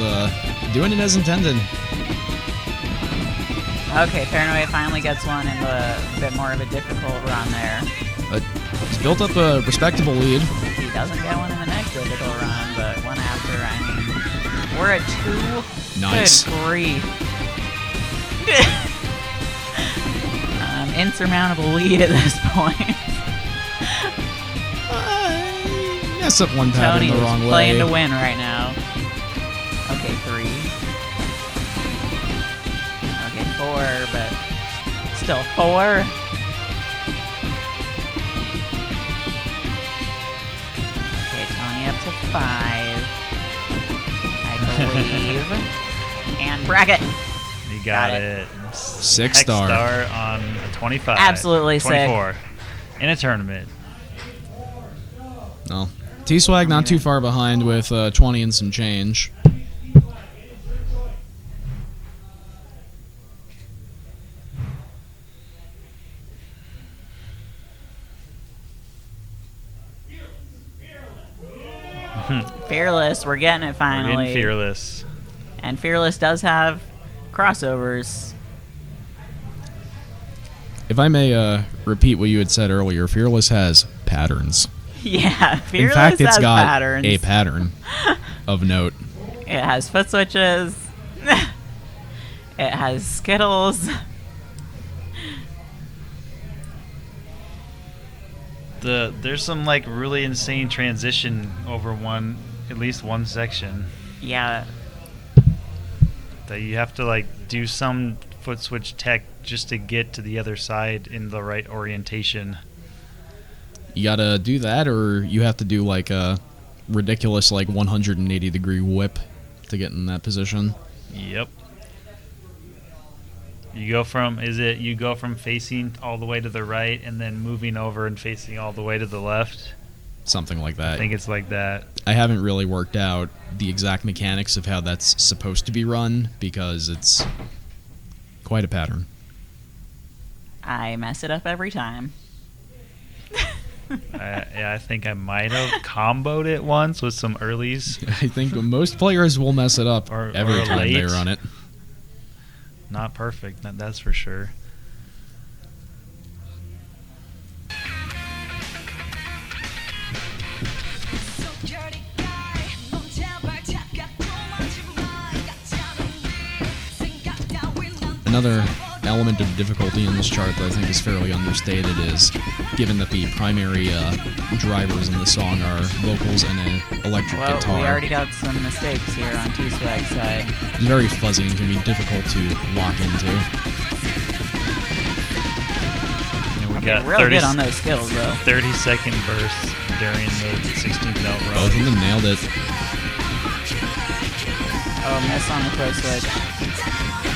doing it as intended. Okay, Paranoia finally gets one in a bit more of a difficult run there. But he's built up a respectable lead. He doesn't get one in the next difficult run, but one after, I mean, we're at 2. Nice. Good grief. Insurmountable lead at this point. Mess up one pattern Tony the wrong is way. playing to win right now. Okay, 3. Okay, 4, but still 4. Okay, Tony up to 5. I believe. And bracket. You Got got it. it. 6-star. Star on a 25. Absolutely sick. 24. In a tournament. No. T-Swag not too far behind with 20 and some change. Fearless, we're getting it We're finally. getting Fearless. And Fearless does have crossovers. If I may repeat what you had said earlier, Fearless has patterns. Yeah, Fearless In fact, it's has got patterns. a pattern of note. It has foot switches. It has Skittles. There's some like really insane transition over at least one section Yeah, that you have to like do some foot switch tech just to get to the other side in the right orientation. You gotta do that, or you have to do like a ridiculous like 180 degree whip to get in that position. Yep. You go from facing all the way to the right and then moving over and facing all the way to the left? Something like I that. think it's like that. I haven't really worked out the exact mechanics of how that's supposed to be run because it's quite a pattern. I mess it up every time. I think I might have comboed it once with some earlies. I think most players will mess it up Or every time they late. run it. Not perfect, that's for sure. Another element of difficulty in this chart that I think is fairly understated is, given that the primary drivers in the song are vocals and an electric Well, guitar, we already got some mistakes here on T-Swag's side. it's very fuzzy and can be difficult to lock into. And we Okay, got real good on those skills, though. 30-second bursts during the 16th note row. Both of them nailed it. Oh, miss on the foot switch.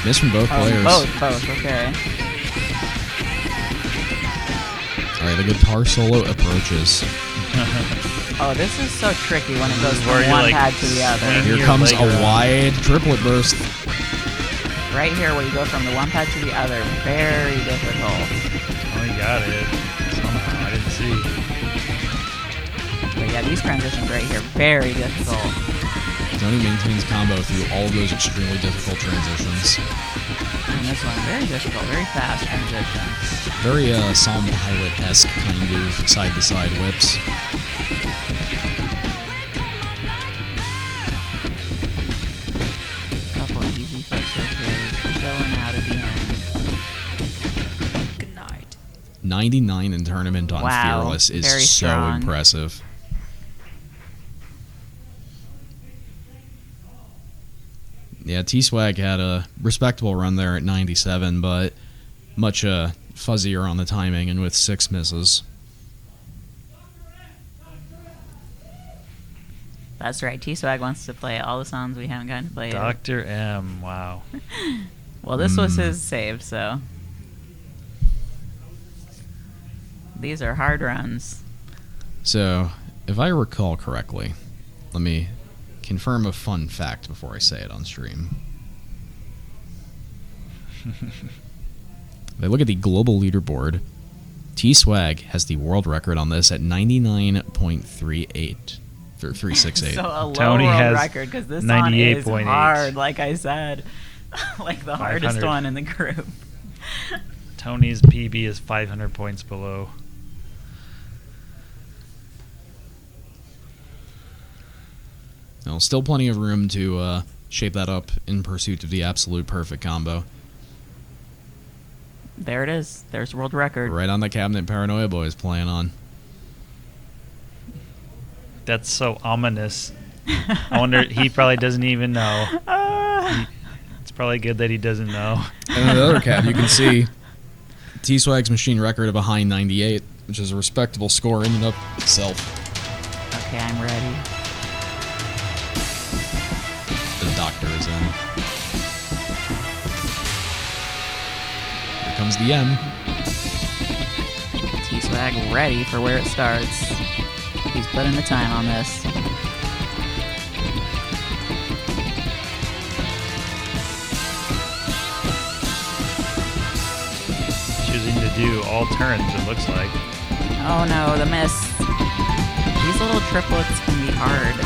Miss from both players. Both, okay. Alright, the guitar solo approaches. Oh, this is so tricky when it goes is where from you, one like, pad to the other. swing Here your comes leg a around. wide triplet burst. Right here where you go from the one pad to the other. Very difficult. Oh, you got it. Somehow, I didn't see. But yeah, these transitions right here, very difficult. Tony maintains combo through all of those extremely difficult transitions. And this one, very difficult, very fast transition. Very Psalm Pilot-esque kind of side-to-side whips. Couple easy foot switches, going out at the end. Good night. 99 in tournament on Wow, Fearless is very so strong. impressive. Yeah, T-Swag had a respectable run there at 97, but much fuzzier on the timing and with 6 misses. That's right, T-Swag wants to play all the songs we haven't gotten to play yet. Dr. M, wow. Well, this was his save, so. These are hard runs. So, if I recall correctly, let me confirm a fun fact before I say it on stream. If I look at the global leaderboard, T-Swag has the world record on this at 99.38 for 368. So a low Tony world has record because this one is 98.8. hard, like I said. Like the hardest 500. one in the group. Tony's PB is 500 points below. Now, still plenty of room to shape that up in pursuit of the absolute perfect combo. There it is. There's world record. Right on the cabinet Paranoia Boi is playing on. That's so ominous. I wonder, he probably doesn't even know. It's probably good that he doesn't know. And on the other cab, you can see T-Swag's machine record of a high 98, which is a respectable score in and of itself. Okay, I'm ready. The doctor is in. Here comes the M. T-Swag ready for where it starts. He's putting the time on this. Choosing to do all turns, it looks like. Oh no, the miss. These little triplets can be hard.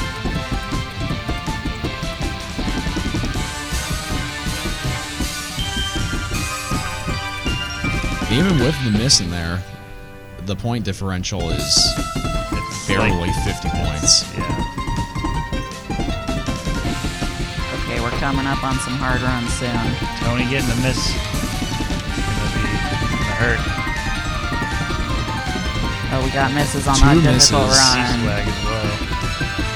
Even with the miss in there, the point differential is It's barely like, 50 points. yeah. Okay, we're coming up on some hard runs soon. Tony getting a miss. Gonna hurt. Oh, we got misses on Two that difficult misses. run. T-Swag as well.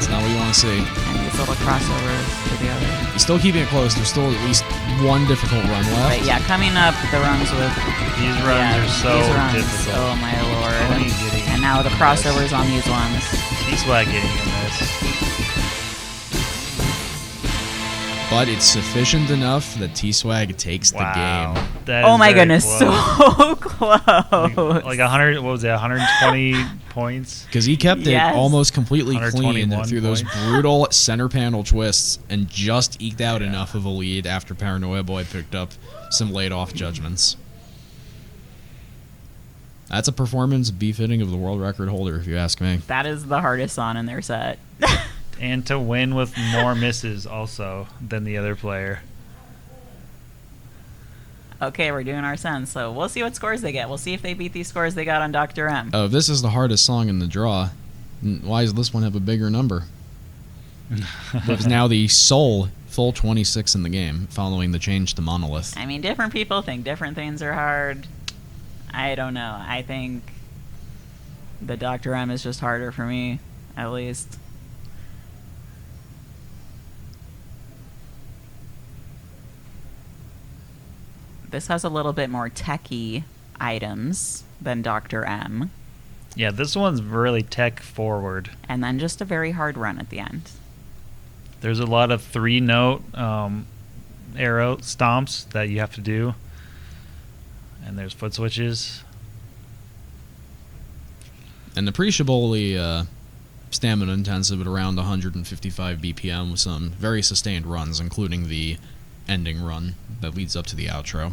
It's not what you want to see. And these little crossovers to the other. He's still keeping it close. There's still at least one difficult run left. But yeah, coming up the runs with These runs are so these runs, difficult. oh my lord. Tony's getting And now the a miss. crossovers on these ones. T-Swag getting a miss. But it's sufficient enough that T-Swag takes the game. That Oh is my very goodness, close. so close. Like 100, what was it, 120 points? Because he kept Yes. it almost completely clean 121 through those points. brutal center panel twists and just eked out enough of a lead after Paranoia Boi picked up some laid-off judgments. That's a performance befitting of the world record holder, if you ask me. That is the hardest song in their set. And to win with more misses also than the other player. Okay, we're doing our sends, so we'll see what scores they get. We'll see if they beat these scores they got on Dr. M. If this is the hardest song in the draw, why does this one have a bigger number? It's now the sole full 26 in the game, following the change to Monolith. I mean, different people think different things are hard. I don't know. I think the Dr. M is just harder for me, at least. This has a little bit more techie items than Dr. M. Yeah, this one's really tech forward. And then just a very hard run at the end. There's a lot of 3-note arrow stomps that you have to do. And there's foot switches. And appreciably stamina intensive at around 155 BPM with some very sustained runs, including the ending run that leads up to the outro.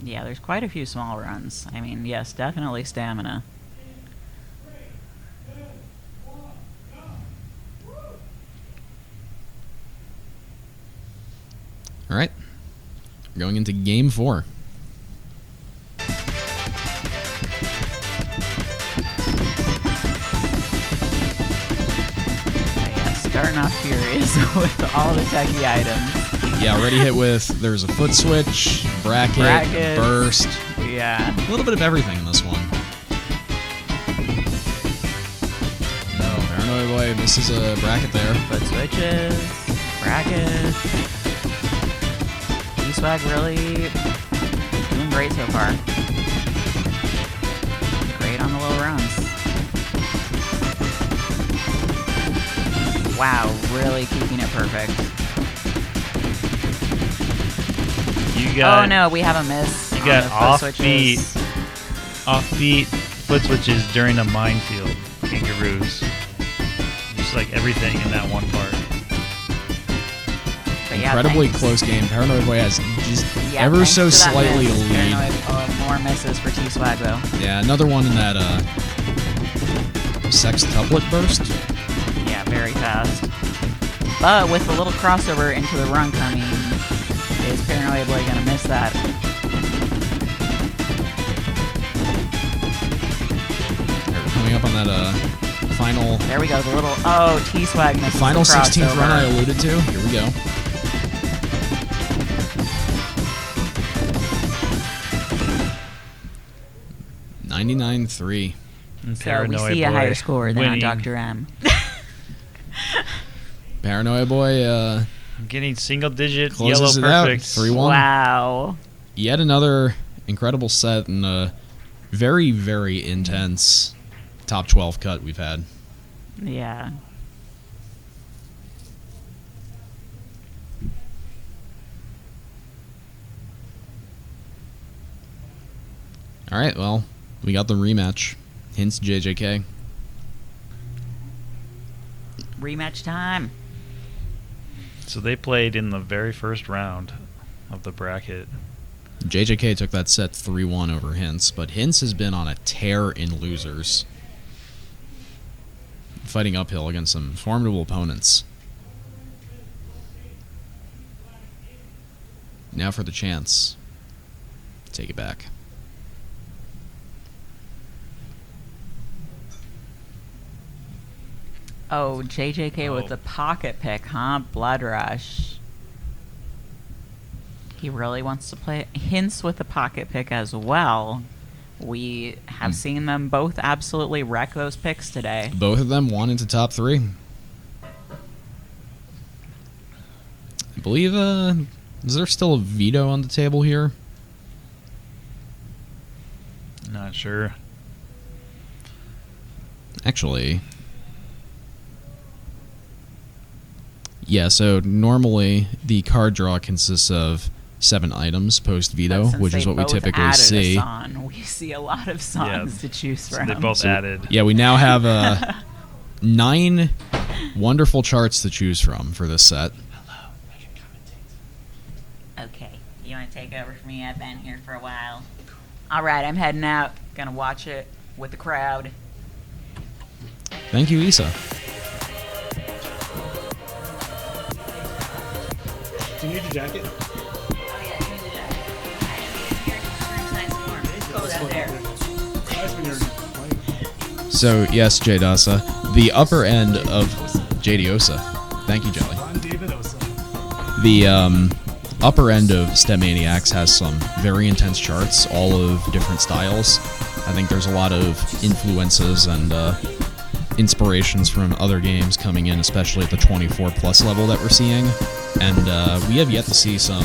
Yeah, there's quite a few small runs. I mean, yes, definitely stamina. All right, we're going into game 4. Yeah, starting off furious with all the techie items. Yeah, already hit with, there's a foot switch, bracket, burst, Yeah. a little bit of everything in this one. No, Paranoia Boi misses a bracket there. Foot switches, bracket. T-Swag really doing great so far. Great on the low runs. Wow, really keeping it perfect. You got, Oh no, we have a miss. You on got the foot offbeat, switches. offbeat foot switches during a minefield. Kangaroos. Just like everything in that one part. But yeah, Incredibly thanks. close game. Paranoia Boi has just Yeah, ever thanks so to that slightly miss, a lead. Paranoid, more misses T-Swag, though. Yeah, another one in that sextuplet burst. Yeah, very fast. But with a little crossover into the run coming, is Paranoia Boi going to miss that? We're coming up on that final... There we go, the little... Oh, T-Swag misses Final the 16th run I crossover. alluded to. Here we go. $99.3. So we see a higher score than on Dr. M. Paranoia Boi Getting single-digit yellow closes it out. perfect. 3-1. Wow. Yet another incredible set and a very, very intense top 12 cut we've had. Yeah. All right, well, we got the rematch. HINTZ JJK. Rematch time. So they played in the very first round of the bracket. JJK took that set 3-1 over HINTZ, but HINTZ has been on a tear in losers. Fighting uphill against some formidable opponents. Now for the chance. Take it back. Oh, JJK with the pocket pick, huh? Blood Rush. He really wants to play HINTZ with the pocket pick as well. We have seen them both absolutely wreck those picks today. Both of them won into top 3. I believe, is there still a veto on the table here? Not sure. Actually... Yeah, so normally the card draw consists of 7 items post veto, which is what we typically see. We see a lot of songs to choose from. They both added. Yeah, we now have 9 wonderful charts to choose from for this set. Okay, you want to take over for me? I've been here for a while. All right, I'm heading out. Gonna watch it with the crowd. Thank you, Eesa. Do you need your jacket? So, yes, J. Dasa, the upper end of JDosa. Thank you, Jelly. The upper end of Step Maniacs has some very intense charts, all of different styles. I think there's a lot of influences and inspirations from other games coming in, especially at the 24 plus level that we're seeing. And we have yet to see some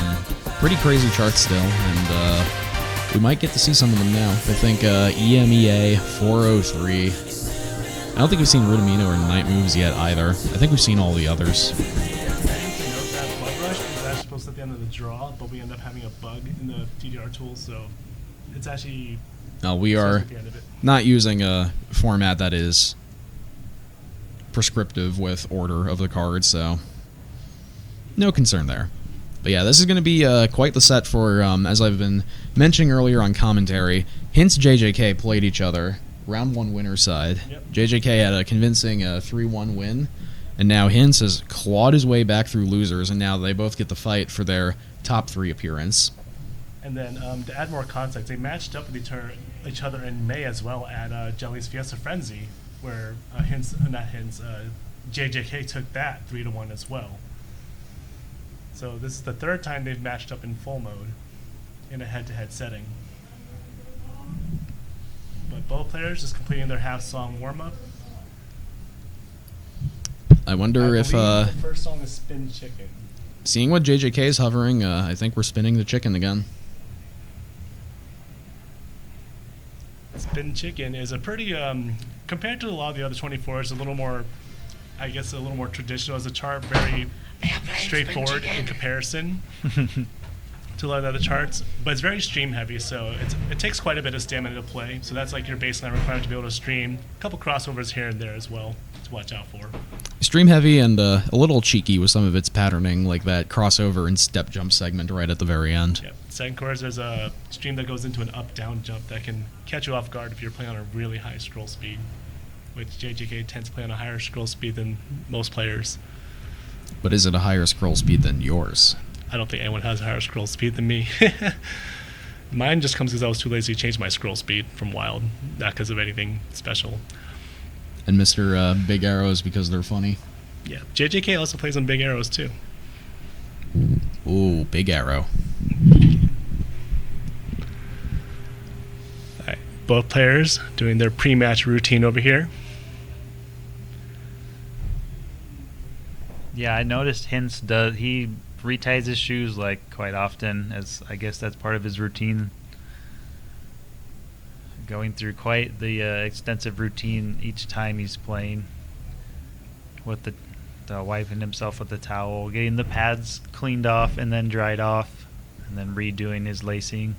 pretty crazy charts still, and we might get to see some of them now. I think EMEA 403. I don't think we've seen Rutamino or Night Moves yet either. I think we've seen all the others. Blood Rush was actually supposed at the end of the draw, but we end up having a bug in the DDR tool, so it's actually... No, we are at the end of it. not using a format that is prescriptive with order of the cards, so no concern there. But yeah, this is going to be quite the set for, as I've been mentioning earlier on commentary, HINTZ JJK played each other, round 1 winner side. Yep. JJK had a convincing 3-1 win, and now HINTZ has clawed his way back through losers, and now they both get the fight for their top 3 appearance. And then to add more context, they matched up with each other in May as well at Jelly's Fiesta Frenzy, where JJK took that 3-1 as well. So this is the 3rd time they've matched up in full mode in a head-to-head setting. But both players just completing their half-song warm-up. I wonder if, the first song is Spin Chicken. seeing what JJK is hovering, I think we're spinning the chicken again. Spin Chicken is a pretty, compared to a lot of the other 24s, a little more, I guess, a little more traditional as a chart, very straightforward in comparison to a lot of the other charts, but it's very stream heavy, so it takes quite a bit of stamina to play. So that's like your baseline requirement to be able to stream. A couple crossovers here and there as well to watch out for. Stream heavy and a little cheeky with some of its patterning, like that crossover and step jump segment right at the very end. Yep. Second course, there's a stream that goes into an up-down jump that can catch you off guard if you're playing on a really high scroll speed, which JJK tends to play on a higher scroll speed than most players. But is it a higher scroll speed than yours? I don't think anyone has a higher scroll speed than me. Mine just comes because I was too lazy to change my scroll speed from Wild, not because of anything special. And Mr. Big Arrows because they're funny. Yeah, JJK also plays on big arrows too. Ooh, Big Arrow. All right, both players doing their pre-match routine over here. Yeah, I noticed HINTZ he reties his shoes like quite often, as I guess that's part of his routine. Going through quite the extensive routine each time he's playing, with the wiping himself with the towel, getting the pads cleaned off and then dried off, and then redoing his lacing.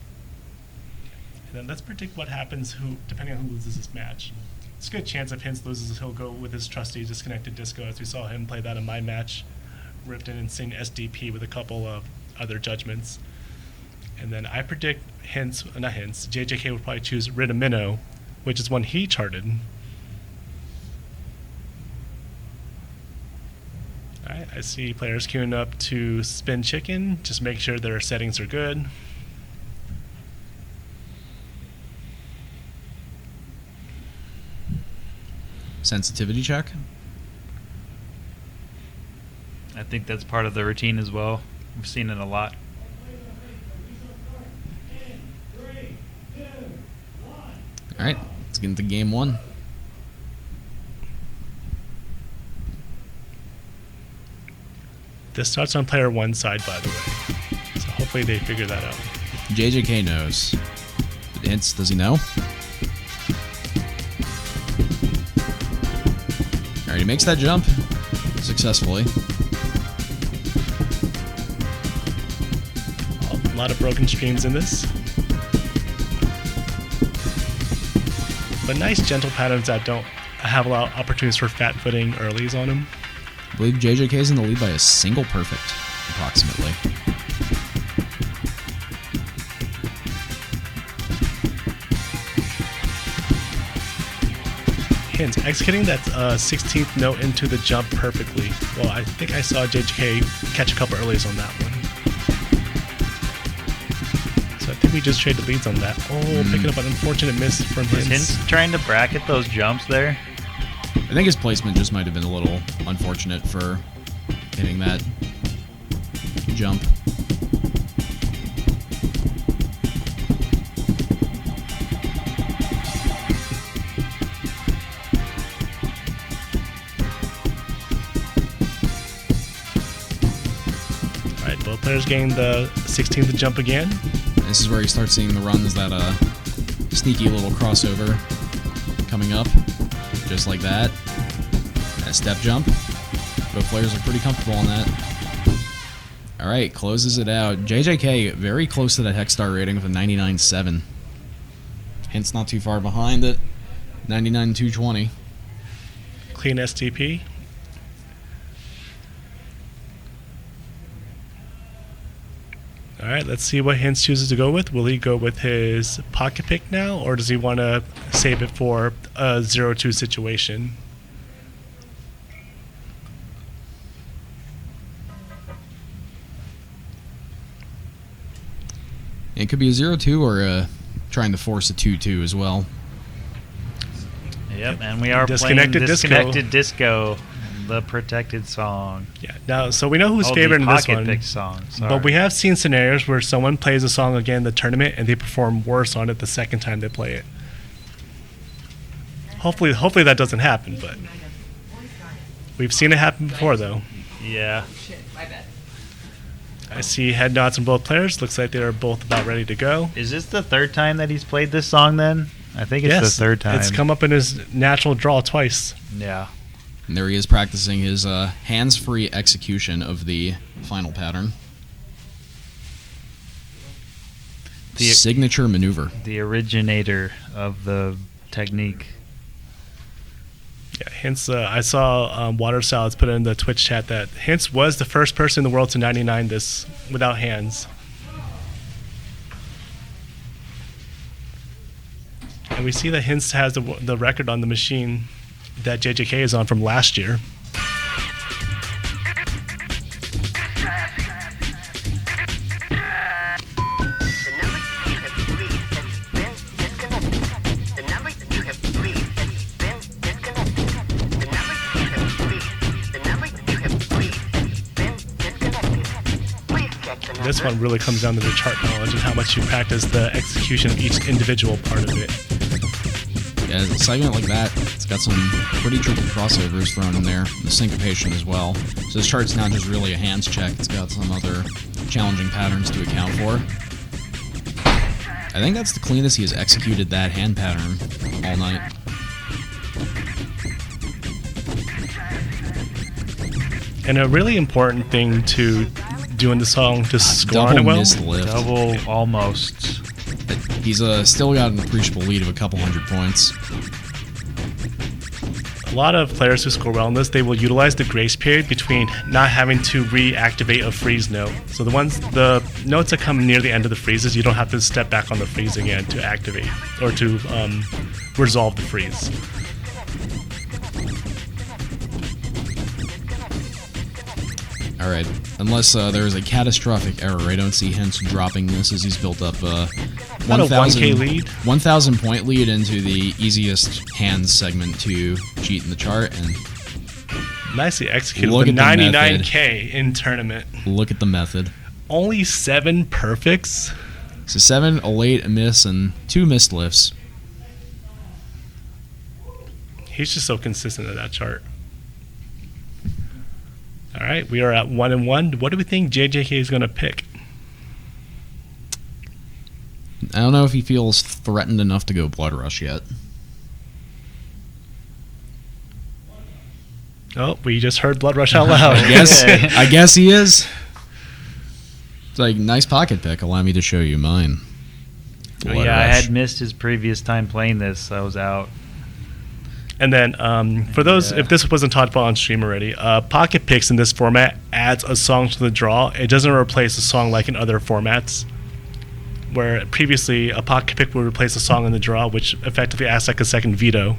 And then let's predict what happens depending on who loses this match. It's a good chance if HINTZ loses, he'll go with his trusty disconnected disco, as we saw him play that in my match. Ripped an insane SDP with a couple of other judgments. And then I predict JJK would probably choose Ritamino, which is one he charted. Alright, I see players queuing up to spin chicken. Just make sure their settings are good. Sensitivity check? I think that's part of the routine as well. We've seen it a lot. Alright, let's get into game one. This starts on player one side, by the way. So hopefully they figure that out. JJK knows. But HINTZ, does he know? Alright, he makes that jump successfully. A lot of broken streams in this. But nice gentle patterns that don't have a lot of opportunities for fat footing earlies on them. I believe JJK's in the lead by a single perfect, approximately. HINTZ executing that 16th note into the jump perfectly. Well, I think I saw JJK catch a couple earlies on that one. So I think we just traded leads on that. Oh, picking up an unfortunate miss from Was HINTZ. HINTZ trying to bracket those jumps there? I think his placement just might have been a little unfortunate for hitting that jump. Alright, both players getting the 16th jump again. This is where you start seeing the runs, that sneaky little crossover coming up, just like that. That step jump. Both players are pretty comfortable on that. Alright, closes it out. JJK very close to that hex star rating with a 99.7. HINTZ not too far behind it. 99.220. Clean STP. Alright, let's see what HINTZ chooses to go with. Will he go with his pocket pick now, or does he want to save it for a 0-2 situation? It could be a 0-2 or trying to force a 2-2 as well. Yep, and we are Disconnected playing Disco. Disconnected Disco, the protected song. Yeah. Now, so we know who's Oh, favored the in this pocket one. pick song. Sorry. But we have seen scenarios where someone plays a song again in the tournament and they perform worse on it the second time they play it. Hopefully that doesn't happen, but we've seen it happen before, though. Yeah. My bad. I see head nods from both players. Looks like they are both about ready to go. Is this the third time that he's played this song then? I think it's Yes, the third time. It's come up in his natural draw twice. Yeah. And there he is practicing his hands-free execution of the final pattern. signature maneuver. The originator of the technique. Yeah, HINTZ, I saw Water Salads put in the Twitch chat that HINTZ was the first person in the world to 99 this without hands. And we see that HINTZ has the record on the machine that JJK is on from last year. This one really comes down to the chart knowledge and how much you practice the execution of each individual part of it. Yeah, a segment like that, it's got some pretty tricky crossovers thrown in there, and the syncopation as well. So this chart's not just really a hands check, it's got some other challenging patterns to account for. I think that's the cleanest he has executed that hand pattern all night. And a really important thing to do in the song to score on it Double well. missed lift. Double almost. He's still got an appreciable lead of a couple hundred points. A lot of players who score well in this, they will utilize the grace period between not having to reactivate a freeze note. So the notes that come near the end of the freezes, you don't have to step back on the freeze again to activate or to resolve the freeze. All right, unless there is a catastrophic error, I don't see HINTZ dropping this as he's built up a 1,000 lead. 1,000 point lead into the easiest hands segment to cheat in the chart, and Nicely executed Look with at the 99K in tournament. look at the method. Only 7 perfects. So 7, a late, a miss, and 2 missed lifts. He's just so consistent at that chart. All right, we are at 1-1. What do we think JJK is going to pick? I don't know if he feels threatened enough to go Blood Rush yet. Oh, we just heard Blood Rush out loud. I guess he is. It's like, nice pocket pick. Allow me to show you mine. Oh, Blood yeah, I Rush. had missed his previous time playing this. I was out. And then, for those, if this wasn't talked about on stream already, Pocket Picks in this format adds a song to the draw. It doesn't replace a song like in other formats, where previously a Pocket Pick would replace a song in the draw, which effectively acts like a second veto.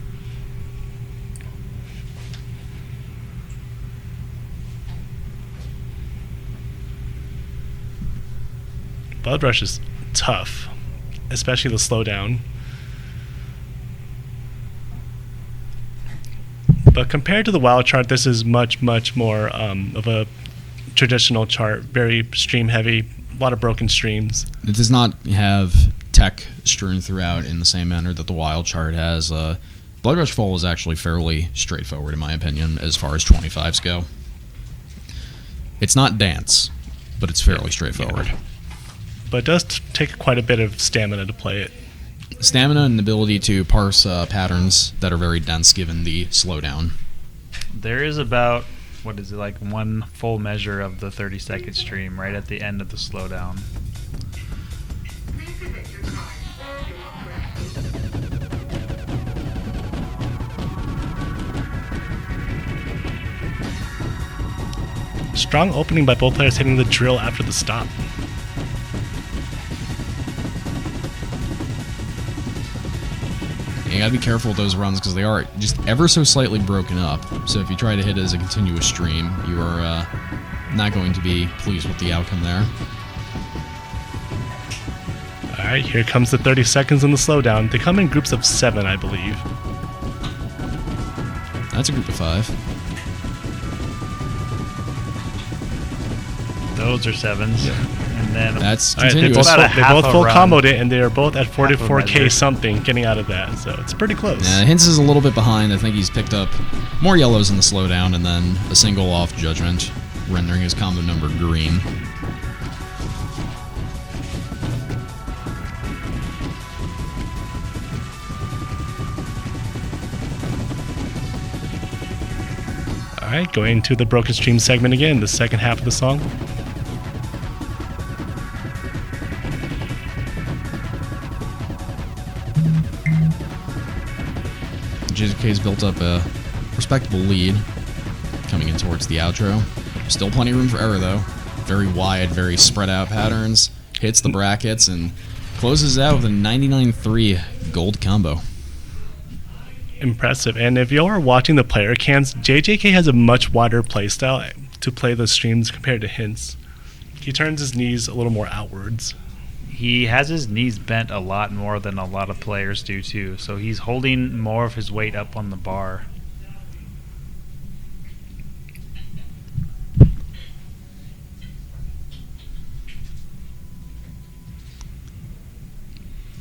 Blood Rush is tough, especially the slowdown. But compared to the wild chart, this is much, much more of a traditional chart. Very stream heavy, a lot of broken streams. It does not have tech strewn throughout in the same manner that the wild chart has. Blood Rush Fall is actually fairly straightforward, in my opinion, as far as 25s go. It's not dance, but it's fairly straightforward. Yeah. But it does take quite a bit of stamina to play it. Stamina and ability to parse patterns that are very dense given the slowdown. There is about, what is it, like one full measure of the 30-second stream right at the end of the slowdown. Strong opening by both players hitting the drill after the stop. You gotta be careful with those runs because they are just ever so slightly broken up. So if you try to hit it as a continuous stream, you are not going to be pleased with the outcome there. All right, here comes the 30 seconds in the slowdown. They come in groups of 7, I believe. That's a group of 5. Those are sevens. Yeah. And then That's All right, they continuous. both, About a they half both a full run. comboed it, and they are both at Half a 44K measure. something getting out of that. So it's pretty close. HINTZ is a little bit behind. I think he's picked up more yellows in the slowdown and then a single off judgment, rendering his combo number green. All right, going to the broken stream segment again, the second half of the song. JJK's built up a respectable lead coming in towards the outro. Still plenty of room for error, though. Very wide, very spread out patterns. Hits the brackets and closes out with a 99-3 gold combo. Impressive. And if y'all are watching the player cams, JJK has a much wider playstyle to play the streams compared to HINTZ. He turns his knees a little more outwards. He has his knees bent a lot more than a lot of players do too, so he's holding more of his weight up on the bar.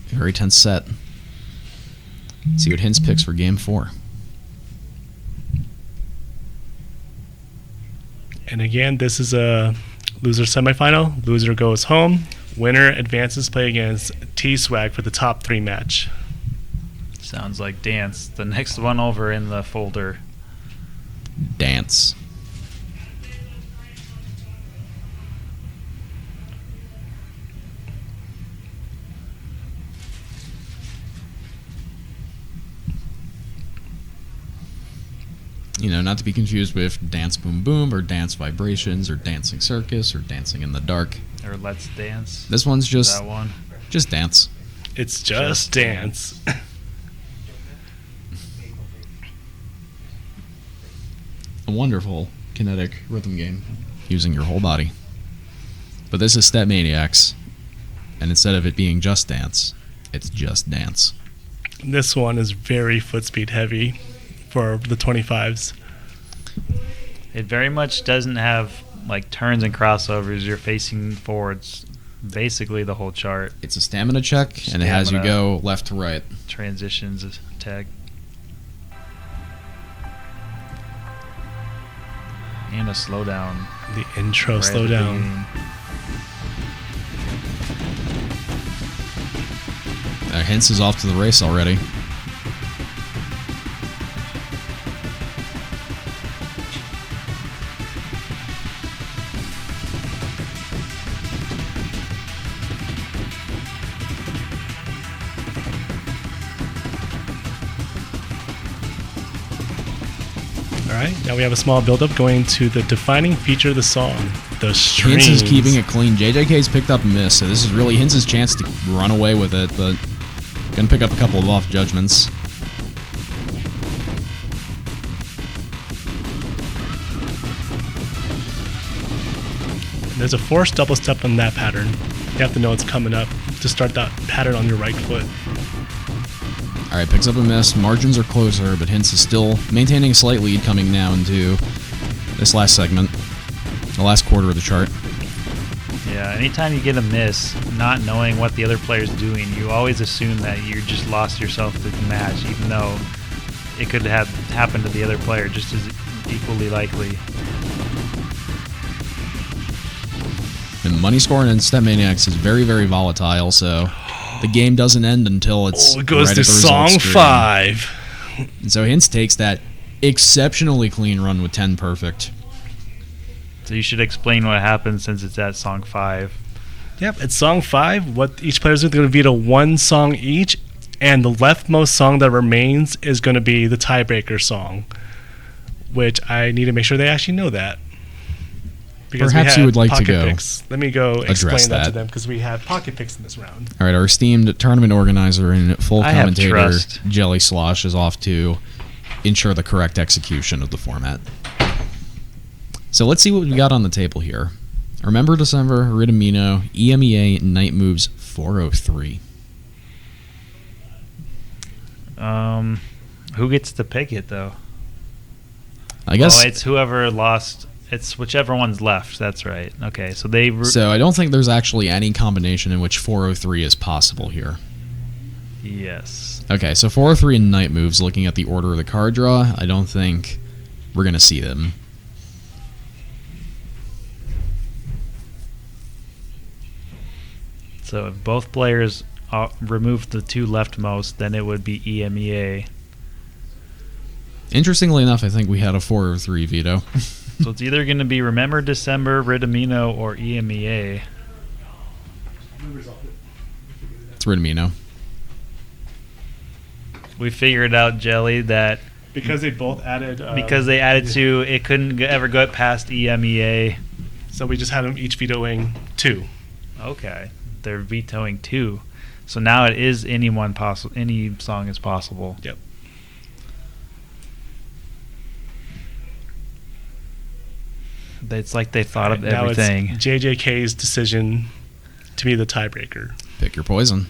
Very tense set. See what HINTZ picks for game 4. And again, this is a loser semifinal. Loser goes home. Winner advances to play against T-Swag for the top 3 match. Sounds like dance. The next one over in the folder. Dance. You know, not to be confused with Dance Boom Boom or Dance Vibrations or Dancing Circus or Dancing in the Dark. Or Let's Dance. This one's just That one. just dance. It's just dance. A wonderful kinetic rhythm game using your whole body. But this is Step Maniacs, and instead of it being just dance, it's just dance. This one is very foot speed heavy for the 25s. It very much doesn't have like turns and crossovers. You're facing forwards basically the whole chart. It's a stamina check, and it has you Stamina. go left to right. Transitions tag. And a slowdown. The intro right at the slowdown. beginning. HINTZ is off to the race already. Alright, now we have a small build-up going to the defining feature of the song, the strings. HINTZ is keeping it clean. JJK's picked up a miss, so this is really HINTZ's chance to run away with it, but gonna pick up a couple of off judgments. There's a forced double step on that pattern. You have to know it's coming up to start that pattern on your right foot. Alright, picks up a miss. Margins are closer, but HINTZ is still maintaining a slight lead coming now into this last segment, the last quarter of the chart. Yeah, anytime you get a miss, not knowing what the other player's doing, you always assume that you just lost yourself the match, even though it could have happened to the other player just as equally likely. And money scoring in Step Maniacs is very, very volatile, so the game doesn't end until it's It goes right to at the song results screen. 5. And so HINTZ takes that exceptionally clean run with 10 perfect. So you should explain what happened since it's at song 5. Yep, it's song 5. What each player's going to veto one song each, and the leftmost song that remains is going to be the tiebreaker song, which I need to make sure they actually know that. Because Perhaps we you had would like to pocket go picks. Let me go address explain that to that. them because we have pocket picks in this round. All right, our esteemed tournament organizer and full I have commentator, trust. JellySlosh, is off to ensure the correct execution of the format. So let's see what we got on the table here. Remember December, Ritamino, EMEA, Night Moves 403. Who gets to pick it though? I guess. Oh, it's whoever lost. It's whichever one's left. That's right. Okay, so So I don't think there's actually any combination in which 403 is possible here. Yes. Okay, so 403 and Night Moves, looking at the order of the card draw, I don't think we're going to see them. So if both players remove the two leftmost, then it would be EMEA. Interestingly enough, I think we had a 403 veto. So it's either going to be Remember December, Ritamino, or EMEA. It's Ritamino. We figured out, Jelly, that because they both added. To it couldn't ever go past EMEA. So we just had them each vetoing 2. Okay, they're vetoing 2, so now it is any song is possible. Yep. It's like they thought of now everything. It's JJK's decision to be the tiebreaker. Pick your poison.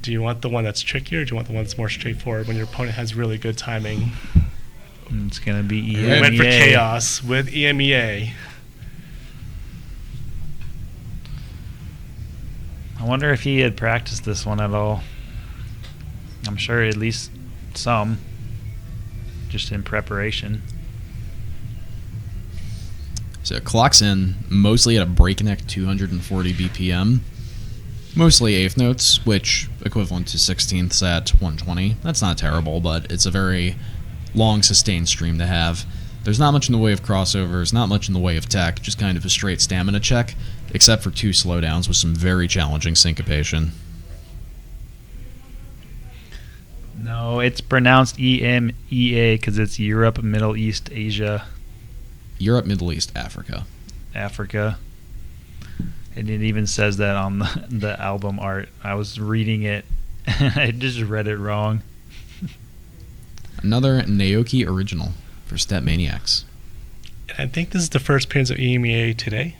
Do you want the one that's trickier, or do you want the one that's more straightforward when your opponent has really good timing? It's going to be EMEA. We went for chaos with EMEA. I wonder if he had practiced this one at all. I'm sure at least some, just in preparation. So it clocks in mostly at a breakneck 240 BPM. Mostly eighth notes, which equivalent to 16ths at 120. That's not terrible, but it's a very long sustained stream to have. There's not much in the way of crossovers, not much in the way of tech, just kind of a straight stamina check, except for 2 slowdowns with some very challenging syncopation. No, it's pronounced EMEA because it's Europe, Middle East, Asia. Europe, Middle East, Africa. And it even says that on the album art. I was reading it, and I just read it wrong. Another Naoki original for Step Maniacs. And I think this is the first appearance of EMEA today.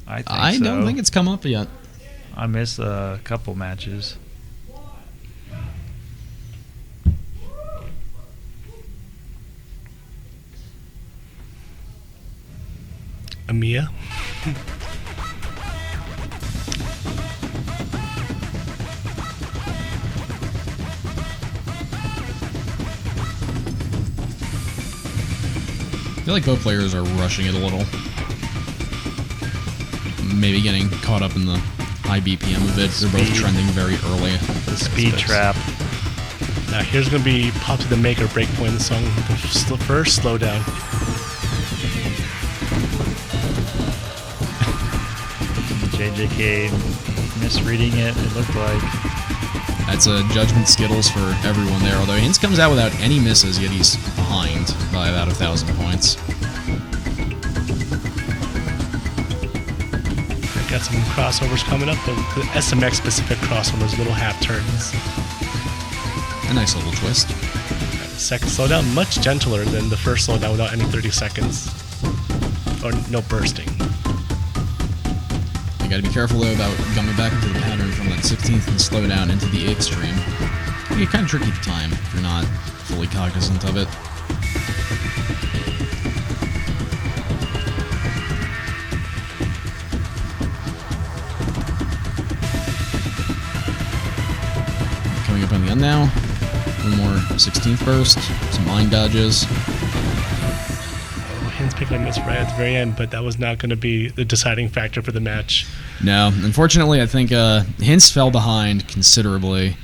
I don't think it's come up yet. I missed a couple matches. EMEA. I feel like both players are rushing it a little. Maybe getting caught up in the high BPM of it. They're both trending very early. The speed trap. Now here's going to be pop to the make or break point in the song. The first slowdown. JJK misreading it looked like. That's a judgment Skittles for everyone there, although HINTZ comes out without any misses, yet he's behind by about 1,000 points. Got some crossovers coming up, but the SMX specific crossovers, little half turns. A nice little twist. Second slowdown, much gentler than the first slowdown without any 30 seconds. Or no bursting. You gotta be careful though about coming back into the pattern from that 16th and slow down into the 8th stream. It can get kind of tricky to time if you're not fully cognizant of it. Coming up on the end now. One more 16th burst, some line dodges. HINTZ picked a miss right at the very end, but that was not going to be the deciding factor for the match. No, unfortunately, I think HINTZ fell behind considerably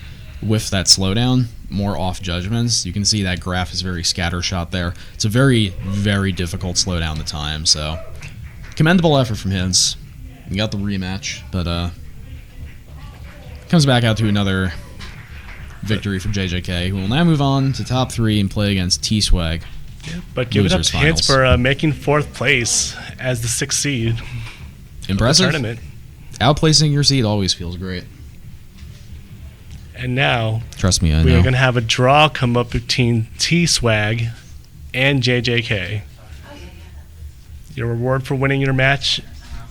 with that slowdown. More off judgments. You can see that graph is very scattershot there. It's a very, very difficult slowdown to time. So, commendable effort from HINTZ. We got the rematch, but comes back out to another victory for JJK, who will now move on to top 3 and play against T-Swag. Yeah, but give it up to HINTZ for making 4th place as the 6th seed. Impressive. Of the tournament. Outplacing your seed always feels great. And now, trust me, I we know. are going to have a draw come up between T-Swag and JJK. Your reward for winning your match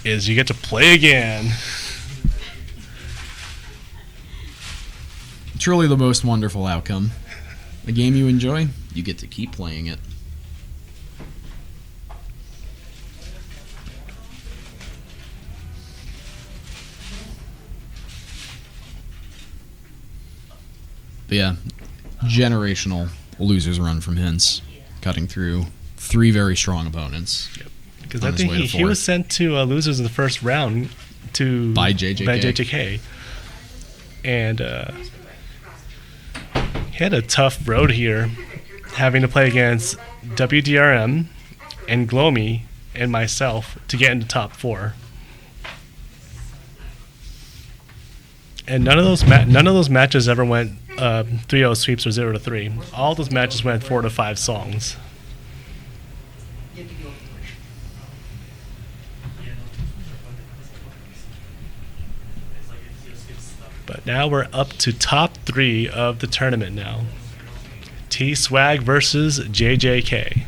is you get to play again. Truly the most wonderful outcome. A game you enjoy, you get to keep playing it. But yeah, generational losers run from HINTZ, cutting through 3 very strong opponents. Because I think he was sent to losers in the first round by JJK. And he had a tough road here, having to play against WDRM, inglomi, and myself to get into top 4. And none of those matches ever went 3-0 sweeps or 0-3. All those matches went 4 to 5 songs. But now we're up to top 3 of the tournament now. T-Swag versus JJK.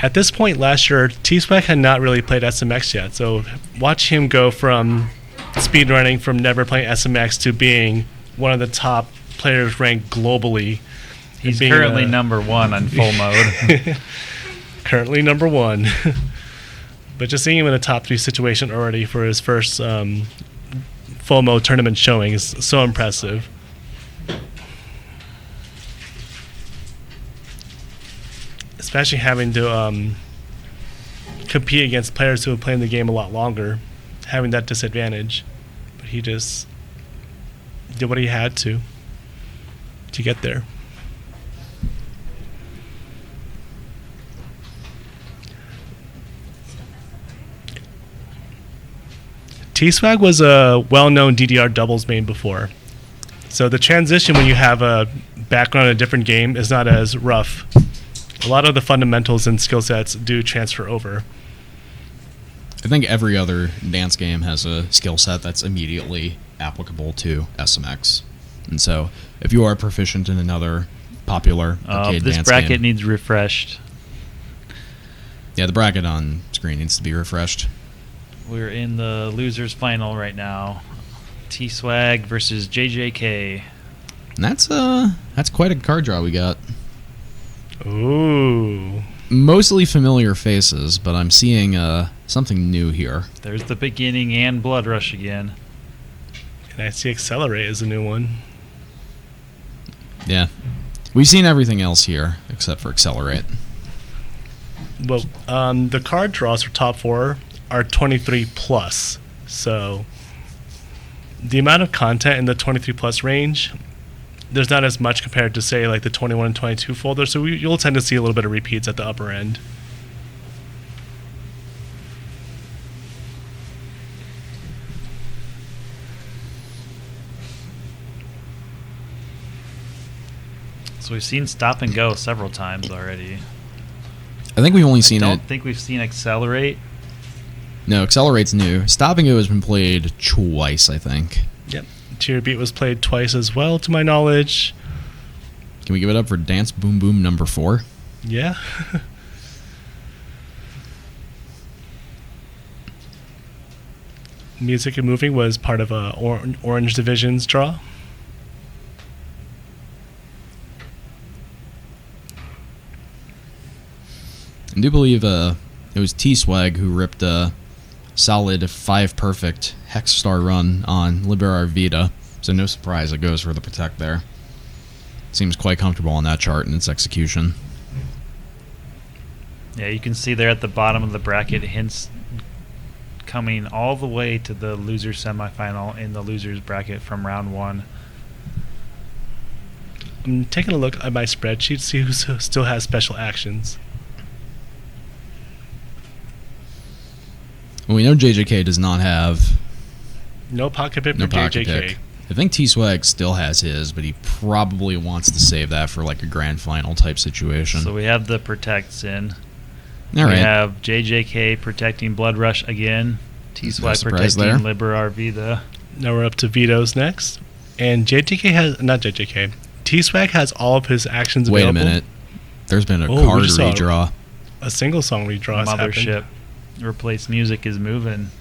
At this point last year, T-Swag had not really played SMX yet, so watch him go from speedrunning from never playing SMX to being one of the top players ranked globally. He's currently number 1 on full mode. Currently number 1. But just seeing him in a top 3 situation already for his first full mode tournament showing is so impressive. Especially having to compete against players who have played the game a lot longer, having that disadvantage. But he just did what he had to get there. T-Swag was a well-known DDR doubles main before. So the transition when you have a background in a different game is not as rough. A lot of the fundamentals and skill sets do transfer over. I think every other dance game has a skill set that's immediately applicable to SMX. And so if you are proficient in another popular arcade this dance bracket game, needs refreshed. yeah, the bracket on screen needs to be refreshed. We're in the losers final right now. T-Swag versus JJK. And that's quite a card draw we got. Ooh. Mostly familiar faces, but I'm seeing something new here. There's the beginning and Blood Rush again. And I see Accelerate as a new one. Yeah. We've seen everything else here except for Accelerate. Well, the card draws for top 4 are 23 plus. So the amount of content in the 23 plus range, there's not as much compared to, say, like the 21 and 22 folder. So you'll tend to see a little bit of repeats at the upper end. So we've seen Stop and Go several times already. I think we've only seen I it. don't think we've seen Accelerate. No, Accelerate's new. Stop and Go has been played twice, I think. Yep. Tier Beat was played twice as well, to my knowledge. Can we give it up for Dance Boom Boom number 4? Yeah. Music and Moving was part of Orange Division's draw. I do believe it was T-Swag who ripped a solid 5 perfect Hex Star run on Liberar Vita, so no surprise it goes for the Protect there. Seems quite comfortable on that chart in its execution. Yeah, you can see there at the bottom of the bracket, HINTZ coming all the way to the loser semifinal in the losers bracket from round 1. I'm taking a look at my spreadsheet to see who still has special actions. Well, we know JJK does not have No pocket pick no for pocket JJK. pick. I think T-Swag still has his, but he probably wants to save that for like a grand final type situation. So we have the Protects in. All we right. have JJK protecting Blood Rush again. T-Swag surprise protecting there. Liberar Vita. Now we're up to Vito's next. And T-Swag has all of his actions Wait available. a minute. There's been a Oh, we card just saw redraw. A single song redraw has happened. Mothership. Replace Music is moving.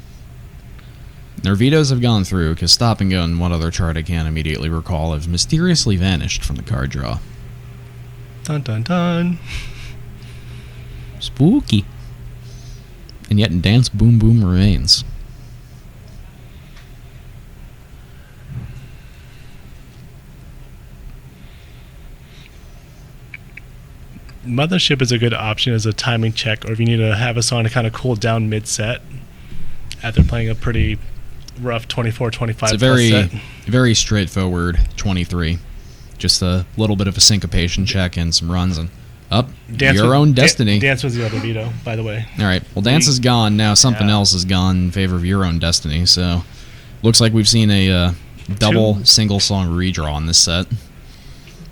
Their vetoes have gone through because Stop and Go and one other chart I can't immediately recall have mysteriously vanished from the card draw. Dun dun dun. Spooky. And yet Dance Boom Boom remains. Mothership is a good option as a timing check, or if you need to have a song to kind of cool down mid-set after playing a pretty rough 24, 25 It's a plus set. very straightforward 23. Just a little bit of a syncopation check and some runs and up your own destiny. Dance was the other veto, by the way. All right. Well, Dance is gone now. Something else is gone in favor of your own destiny. So, looks like we've seen a double single song redraw on this set.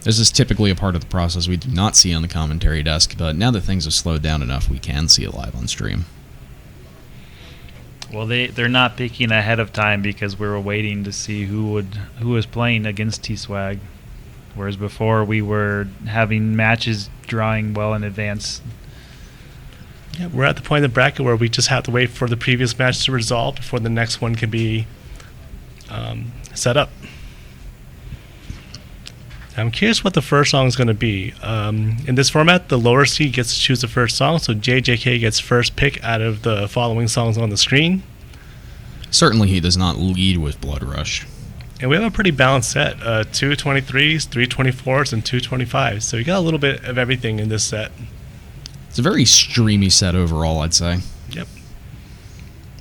This is typically a part of the process we do not see on the commentary desk, but now that things have slowed down enough, we can see it live on stream. Well, they're not picking ahead of time because we were waiting to see who was playing against T-Swag, whereas before we were having matches drawing well in advance. Yeah, we're at the point of the bracket where we just have to wait for the previous match to resolve before the next one can be set up. I'm curious what the first song is going to be. In this format, the lower seed gets to choose the first song, so JJK gets first pick out of the following songs on the screen. Certainly he does not lead with Blood Rush. And we have a pretty balanced set, 2 23s, 3 24s, and 2 25s. So you got a little bit of everything in this set. It's a very streamy set overall, I'd say. Yep.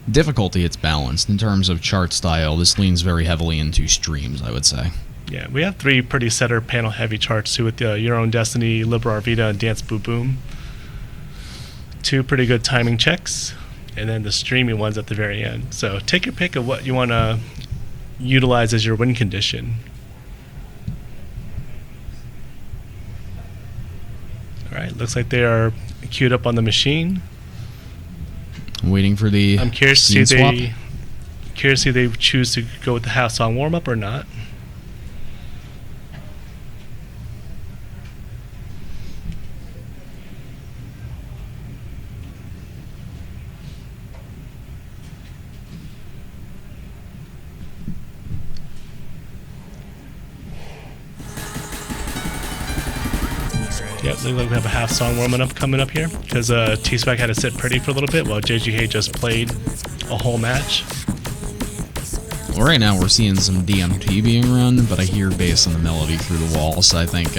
Difficulty, it's balanced. In terms of chart style, this leans very heavily into streams, I would say. Yeah, we have 3 pretty setter panel heavy charts too, with Your Own Destiny, Libra Arvita, and Dance Boo Boom. 2 pretty good timing checks, and then the streamy ones at the very end. So take your pick of what you want to utilize as your win condition. All right, looks like they are queued up on the machine. I'm waiting for the I'm curious to scene see swap. if they choose to go with the half song warm up or not. Yep, looks like we have a half song warming up coming up here because T-Swag had to sit pretty for a little bit while JGH just played a whole match. Well, right now we're seeing some DMT being run, but I hear bass on the melody through the walls, so I think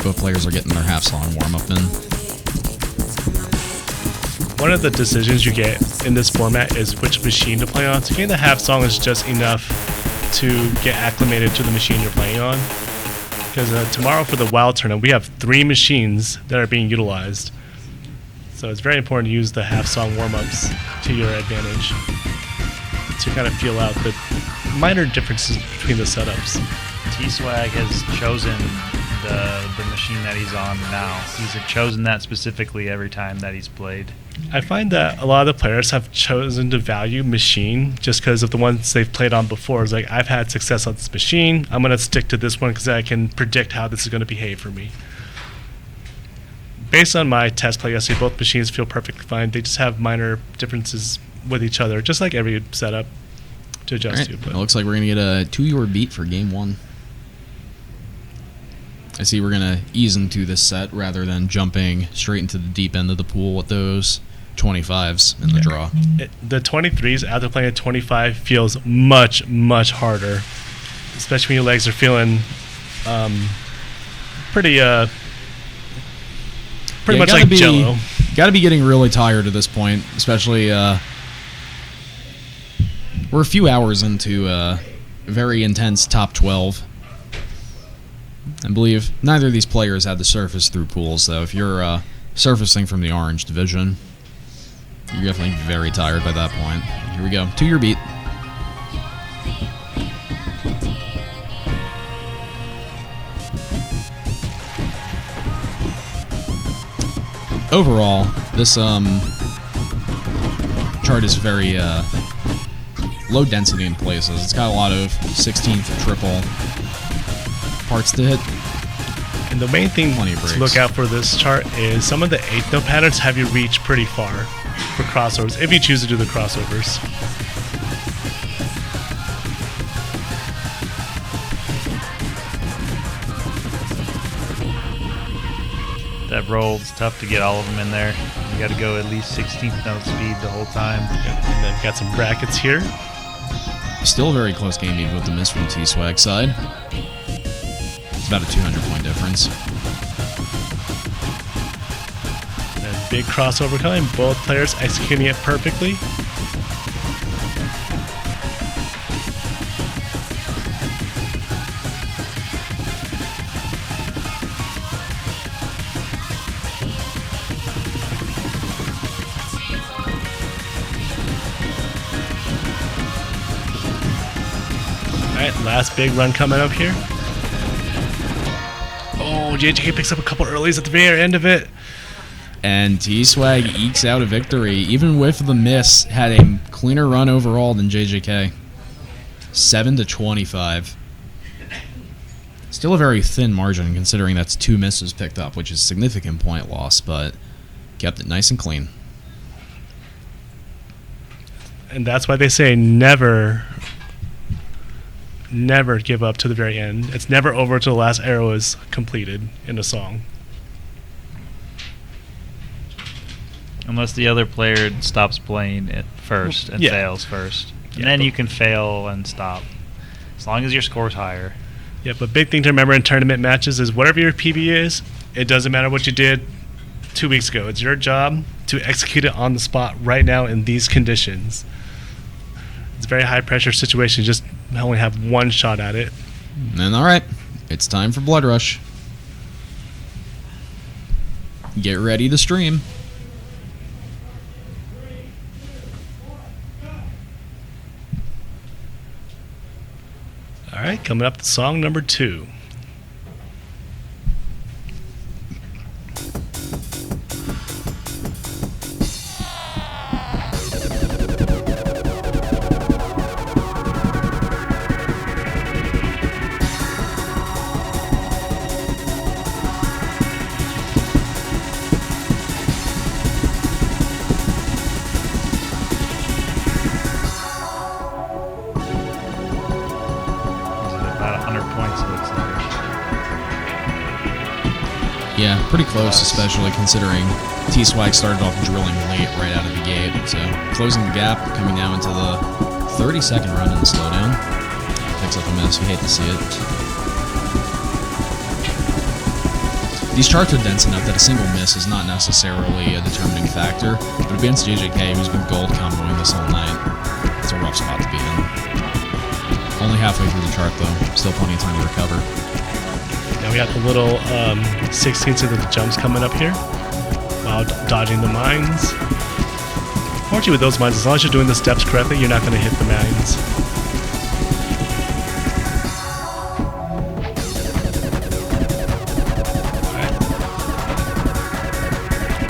both players are getting their half song warm up in. One of the decisions you get in this format is which machine to play on. So getting the half song is just enough to get acclimated to the machine you're playing on. Because tomorrow for the Wild Tournament, we have 3 machines that are being utilized. So it's very important to use the half-song warm-ups to your advantage to kind of feel out the minor differences between the setups. T-Swag has chosen the machine that he's on now. He's chosen that specifically every time that he's played. I find that a lot of the players have chosen to value machine just because of the ones they've played on before. It's like, I've had success on this machine, I'm going to stick to this one because I can predict how this is going to behave for me. Based on my test play yesterday, both machines feel perfectly fine. They just have minor differences with each other, just like every setup to adjust to. It But looks like we're going to get a 2-your beat for game 1. I see we're going to ease into this set rather than jumping straight into the deep end of the pool with those 25s in the draw. The 23s, after playing a 25, feels much, much harder, especially when your legs are feeling pretty much like Jello. Got to be getting really tired at this point, especially we're a few hours into a very intense top 12. I believe neither of these players had to surface through pools, though. If you're surfacing from the orange division, you're definitely very tired by that point. Here we go. 2-your beat. Overall, this chart is very low density in places. It's got a lot of 16th triple parts to hit. And the main thing Plenty of to breaks. look out for this chart is some of the 8th note patterns have you reach pretty far for crossovers, if you choose to do the crossovers. That roll, it's tough to get all of them in there. You got to go at least 16th note speed the whole time. And then got some brackets here. Still a very close game even with the miss from T-Swag side. It's about a 200-point difference. And big crossover coming, both players executing it perfectly. Alright, last big run coming up here. Oh, JJK picks up a couple earlies at the very end of it. And T-Swag ekes out a victory, even with the miss, had a cleaner run overall than JJK. 7-25. Still a very thin margin considering that's 2 misses picked up, which is significant point loss, but kept it nice and clean. And that's why they say never give up to the very end. It's never over till the last arrow is completed in a song. Unless the other player stops playing it first and fails first. And then you can fail and stop. As long as your score's higher. Yeah, but big thing to remember in tournament matches is whatever your PB is, it doesn't matter what you did 2 weeks ago. It's your job to execute it on the spot right now in these conditions. It's a very high pressure situation. You just only have one shot at it. And all right, it's time for Blood Rush. Get ready to stream. All right, coming up to song number 2. Yeah, pretty close, especially considering T-Swag started off drilling late right out of the gate. So closing the gap, coming now into the 30-second run in the slowdown. Picks up a miss. We hate to see it. These charts are dense enough that a single miss is not necessarily a determining factor, but against JJK, who's been gold comboing this all night, it's a rough spot to be in. Only halfway through the chart, though. Still plenty of time to recover. Now we got the little 16ths of the jumps coming up here while dodging the mines. Fortunately with those mines, as long as you're doing the steps correctly, you're not going to hit the mines. Alright.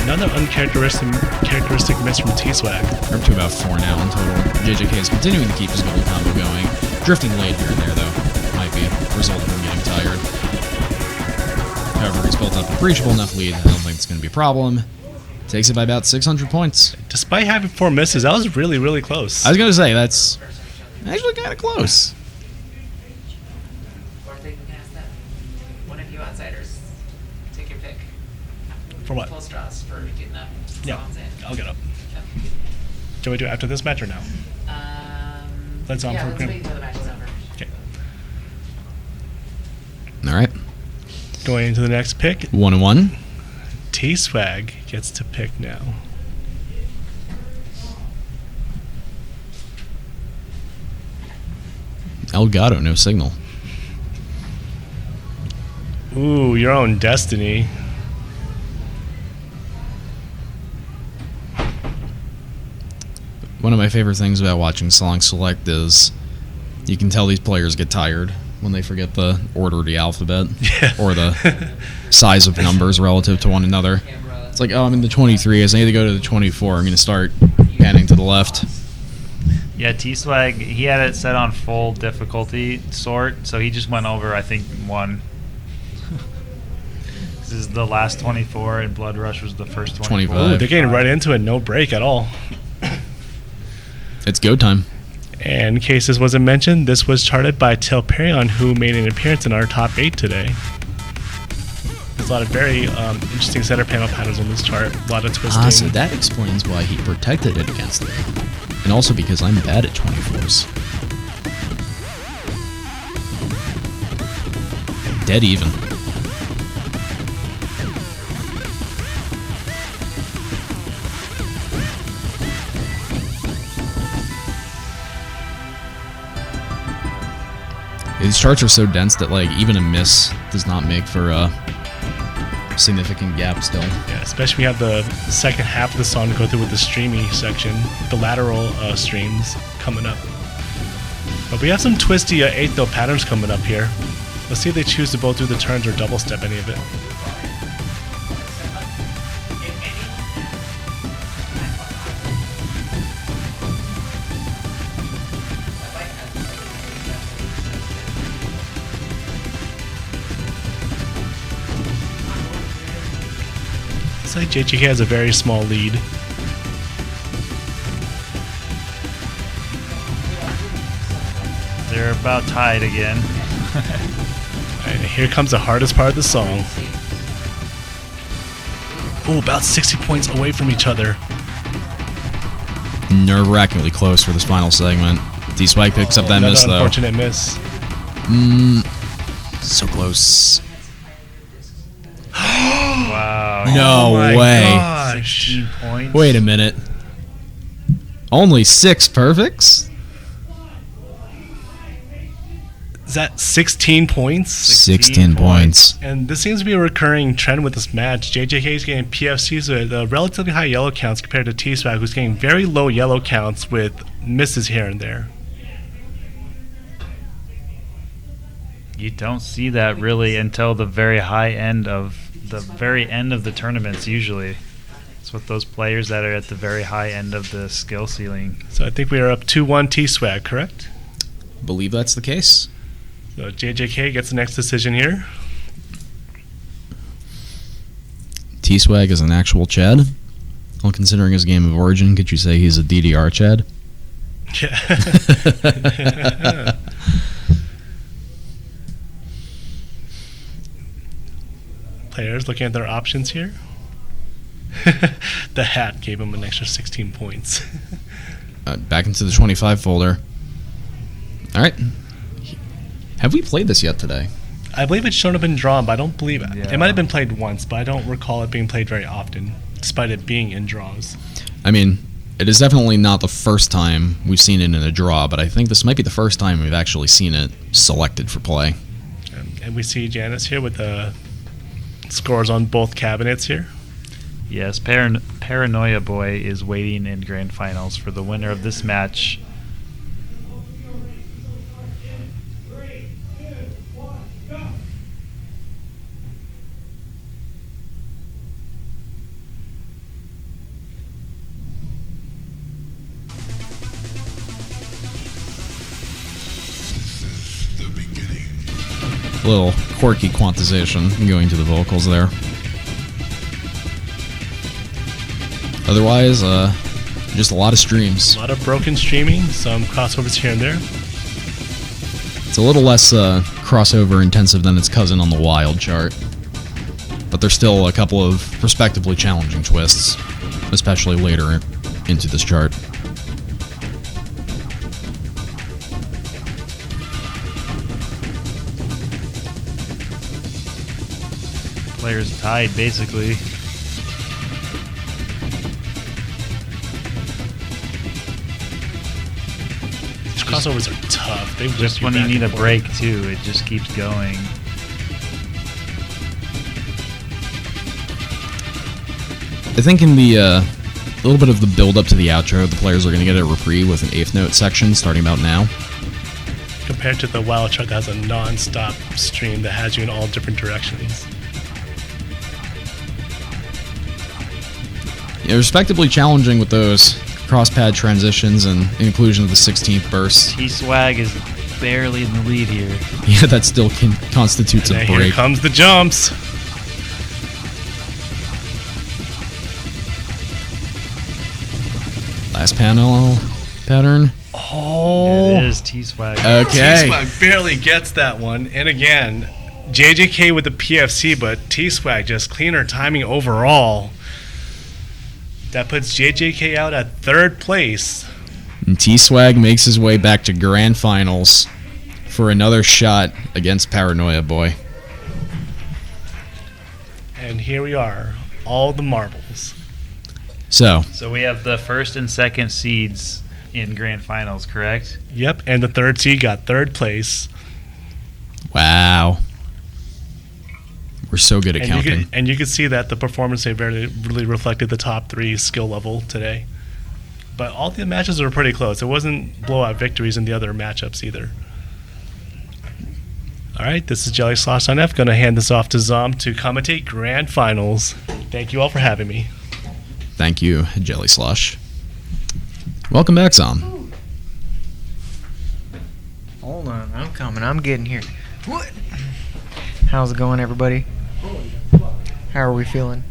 Another uncharacteristic miss from T-Swag. We're up to about 4 now in total. JJK is continuing to keep his gold combo going. Drifting late here and there, though. Might be a result of him getting tired. However, he's built up a appreciable enough lead. I don't think it's going to be a problem. Takes it by about 600 points. Despite having 4 misses, that was really, really close. I was going to say, that's actually kind of close. Or they can ask them. One of you outsiders, take your pick. For what? Full straws for getting up. Yeah, I'll get up. Do we do it after this match or now? Let's on yeah, for let's wait until the match is over. Okay. All right. Going into the next pick. 1-1. T-Swag gets to pick now. Elgato, no signal. Ooh, your own destiny. One of my favorite things about watching Song Select is you can tell these players get tired when they forget the order of the alphabet or the size of numbers relative to one another. It's like, oh, I'm in the 23, I need to go to the 24. I'm going to start panning to the left. Yeah, T-Swag, he had it set on full difficulty sort, so he just went over, I think, 1. This is the last 24, and Blood Rush was the first 24. 25. Ooh, they're getting right into it, no break at all. It's go time. And in case this wasn't mentioned, this was charted by Telperion, who made an appearance in our top 8 today. There's a lot of very interesting center panel patterns on this chart. A lot of twisting. So that explains why he protected it against me. And also because I'm bad at 24s. Dead even. These charts are so dense that like even a miss does not make for a significant gap still. Yeah, especially we have the second half of the song to go through with the streamy section, the lateral streams coming up. But we have some twisty 8th patterns coming up here. Let's see if they choose to both do the turns or double step any of it. Looks like JGK has a very small lead. They're about tied again. Alright, here comes the hardest part of the song. Oh, about 60 points away from each other. Nerve-wrackingly close for this final segment. T-Swag picks up that Another miss, though. unfortunate miss. So close. Wow. No Oh my way. gosh. 16 points. Wait a minute. Only 6 perfects? Is that 16 points? 16 points. And this seems to be a recurring trend with this match. JJK is getting PFCs with relatively high yellow counts compared to T-Swag, who's getting very low yellow counts with misses here and there. You don't see that really until the very high end of the tournaments usually. It's with those players that are at the very high end of the skill ceiling. So I think we are up 2-1 T-Swag, correct? Believe that's the case. So JJK gets the next decision here. T-Swag is an actual Chad. Well, considering his game of origin, could you say he's a DDR Chad? Yeah. Players looking at their options here. The hat gave him an extra 16 points. Back into the 25 folder. All right. Have we played this yet today? I believe it's shown up in drawn, but I don't believe it. Yeah. It might have been played once, but I don't recall it being played very often, despite it being in draws. I mean, it is definitely not the first time we've seen it in a draw, but I think this might be the first time we've actually seen it selected for play. And we see Janice here with the scores on both cabinets here. Yes, Paranoia Boi is waiting in grand finals for the winner of this match. A little quirky quantization going to the vocals there. Otherwise, just a lot of streams. A lot of broken streaming, some crossovers here and there. It's a little less crossover intensive than its cousin on the Wild chart. But there's still a couple of respectively challenging twists, especially later into this chart. Players tied, basically. These crossovers are tough. They Just when you need a break, too, it just keeps going. I think in the little bit of the build up to the outro, the players are going to get a reprieve with an 8th note section starting about now. Compared to the Wild chart that has a non-stop stream that has you in all different directions. Yeah, respectively challenging with those cross-pad transitions and inclusion of the 16th burst. T-Swag is barely in the lead here. Yeah, that still constitutes And a then here break. comes the jumps. Last panel pattern. Oh, It is T-Swag. Okay. T-Swag barely gets that one. And again, JJK with the PFC, but T-Swag just cleaner timing overall. That puts JJK out at 3rd place. And T-Swag makes his way back to grand finals for another shot against Paranoia Boi. And here we are, all the marbles. So, So we have the first and second seeds in grand finals, correct? Yep, and the 3rd seed got 3rd place. wow. We're so good at And counting. you could see that the performance they really reflected the top 3 skill level today. But all the matches were pretty close. It wasn't blowout victories in the other matchups either. All right, this is JellySlosh on F. Going to hand this off to Zom to commentate Grand Finals. Thank you all for having me. Thank you, JellySlosh. Welcome back, Zom. Hold on, I'm coming. I'm getting here. What? How's it going, everybody? How are we feeling?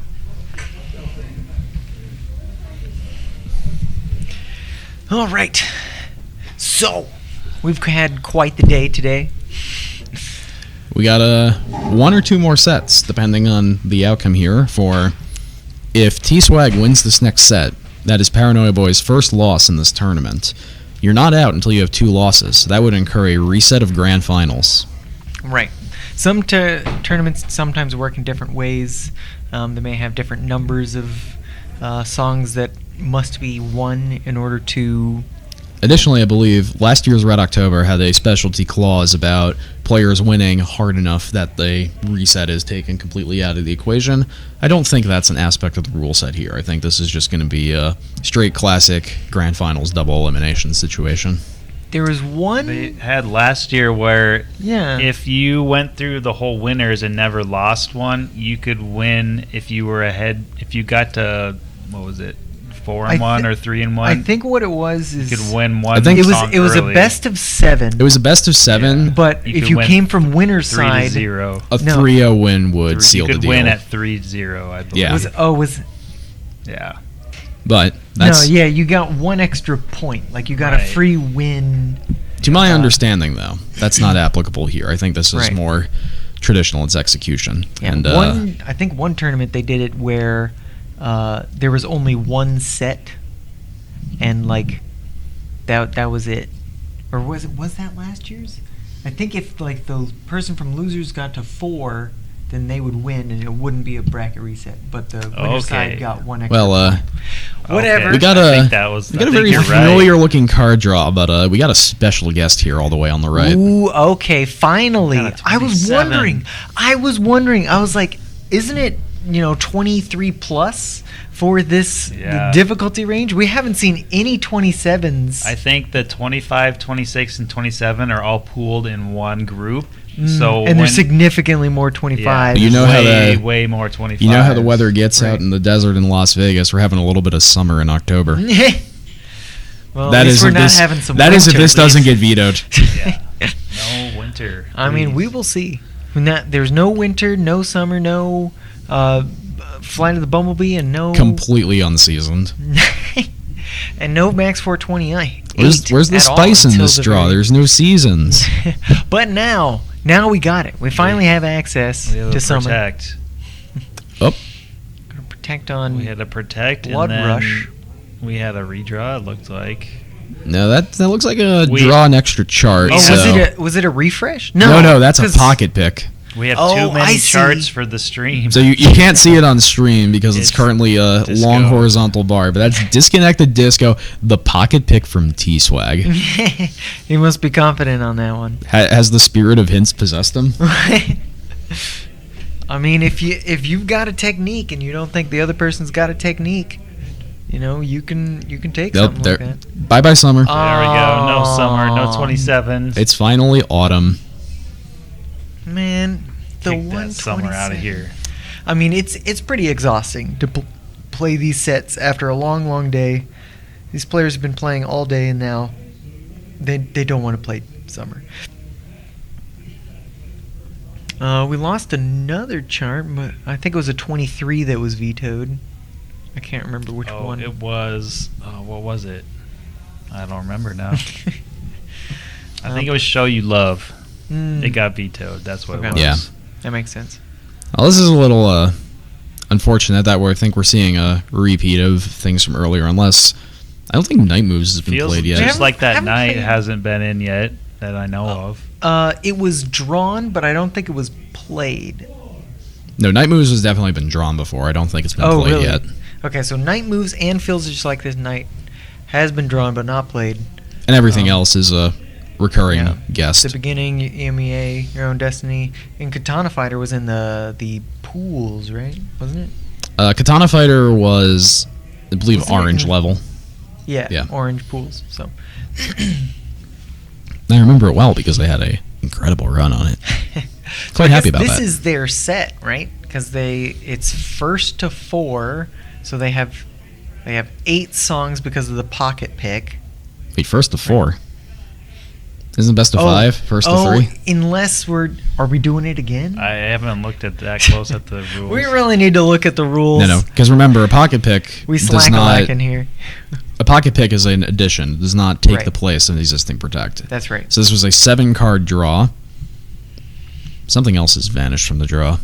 All right. So, we've had quite the day today. We got one or two more sets, depending on the outcome here. For if T-Swag wins this next set, that is Paranoia Boy's first loss in this tournament. You're not out until you have 2 losses. So that would incur a reset of Grand Finals. Right. Some tournaments sometimes work in different ways. They may have different numbers of songs that must be won in order to... Additionally, I believe last year's Red October had a specialty clause about players winning hard enough that the reset is taken completely out of the equation. I don't think that's an aspect of the rule set here. I think this is just going to be a straight classic Grand Finals double elimination situation. There was one... They had last year where Yeah. if you went through the whole winners and never lost one, you could win if you were ahead. If you got to, what was it, 4-1 or 3-1? I think what it was is... you could win one. I think it was song it was a early. best of 7. It was a best of 7. But You if could you win came from winner's side... 3-0. A No. 3-0 win would seal You the could deal. win at 3-0, I believe. Yeah. Was Yeah. But that's, no, yeah, you got 1 extra point. Like, you got a Right. free win. to my understanding, though, that's not applicable here. I think this is Right. more traditional. It's execution. Yeah, And I think one tournament they did it where there was only 1 set, and like that was it. Or was that last year's? I think if like the person from losers got to 4, then they would win, and it wouldn't be a bracket reset. But the winner side Okay. got 1 extra. well, Whatever. Okay. we got I a think that was. we got I a think very you're right. familiar-looking card draw, but we got a special guest here all the way on the right. Ooh, okay, finally. Got a I was 27. wondering. I was like, isn't it, 23 plus for this Yeah. difficulty range? We haven't seen any 27s. I think the 25, 26, and 27 are all pooled in one group. So and there's signiantly more 25s. You know how way, the- way more 25. You know how the weather gets Right. out in the desert in Las Vegas. We're having a little bit of summer in October. Well, That at least is we're if not this, having some that is if winter, this at doesn't least. get vetoed. Yeah. No winter. I mean, we will see. There's no winter, no summer, no Flight of the Bumblebee, and no... Completely unseasoned. and no Max 420i. Where's the spice in this draw? There's no seasons. But now we got it. We finally have access We had to to summer. protect. Oh, Gonna protect on We had to protect. Blood and then Rush. We had a redraw. It looked like. no, that looks like a We- draw an extra chart. Oh, so. was it a refresh? No, that's a 'cause- pocket pick. We have Oh, too I many see. charts for the stream. So you can't see it on stream because it's It's currently a disco. long horizontal bar, but that's disconnected disco, the pocket pick from T-Swag. He must be confident on that one. Has the spirit of HINTZ possessed him? I mean, if you've got a technique and you don't think the other person's got a technique, you can take Nope, something like that. Bye-bye summer. There we go. No summer. No Oh. 27. It's finally autumn. Man, the Kick that summer out 127. of here. I mean, it's pretty exhausting to play these sets after a long, long day. These players have been playing all day, and now they don't want to play summer. We lost another chart, but I think it was a 23 that was vetoed. I can't remember which Oh, one. it was. What was it? I don't remember now. I think it was Show You Love. Mm, It got vetoed. That's what Okay. it was. Yeah. that makes sense. Well, this is a little unfortunate that I think we're seeing a repeat of things from earlier, unless I don't think Night Moves has been Feels played yet. just like that haven't night played- hasn't been in yet that I know of. It was drawn, but I don't think it was played. No, Night Moves has definitely been drawn before. I don't think it's been Oh, played really? yet. Okay, so Night Moves and Feels Just Like This Night has been drawn but not played. And everything else is a recurring Yeah. guest. The beginning, EMEA, Your Own Destiny, and Katana Fighter was in the pools, right? Wasn't it? Katana Fighter was, I believe, Wasn't it orange in- level. Yeah, Yeah. orange pools. So I remember it well because they had a incredible run on it. Quite happy about this that. is their set, right? Because it's first to 4, so they have 8 songs because of the pocket pick. Wait, first to 4. Isn't best of 5? First to 3? Unless are we doing it again? I haven't looked at that close at the rules. We really need to look at the rules. No, because remember, a pocket pick We does slack-a-lack not. in here. A pocket pick is an addition. Does not take Right. the place of the existing protect. That's right. So this was a 7-card draw. Something else has vanished from the draw.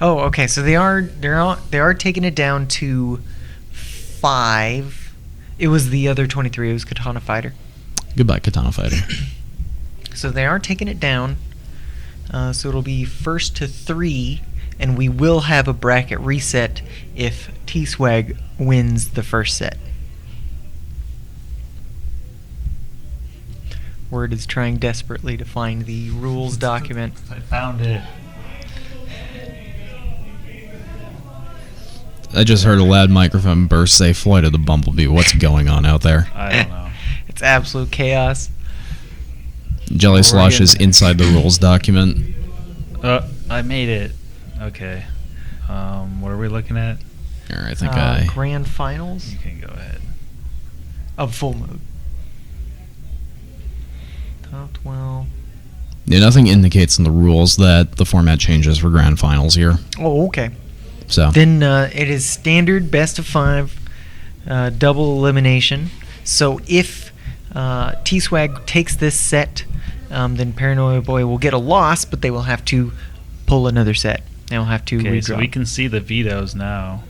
Oh, okay. So they are taking it down to 5. It was the other 23. It was Katana Fighter. Goodbye, Katana Fighter. So they are taking it down. So it'll be first to 3, and we will have a bracket reset if T-Swag wins the first set. Word is trying desperately to find the rules document. I found it. I just heard a loud microphone burst say Flight of the Bumblebee. What's going on out there? I don't know. It's absolute chaos. JellySlosh is inside the rules document. I made it. Okay. What are we looking at? All right, I think Grand Finals You can go ahead. of full mode. Top 12. Yeah, nothing indicates in the rules that the format changes for grand finals here. Oh, okay. So Then it is standard best of 5, double elimination. So if T-Swag takes this set, then Paranoia Boi will get a loss, but they will have to pull another set. They will have to Okay, redraw. so we can see the vetoes now.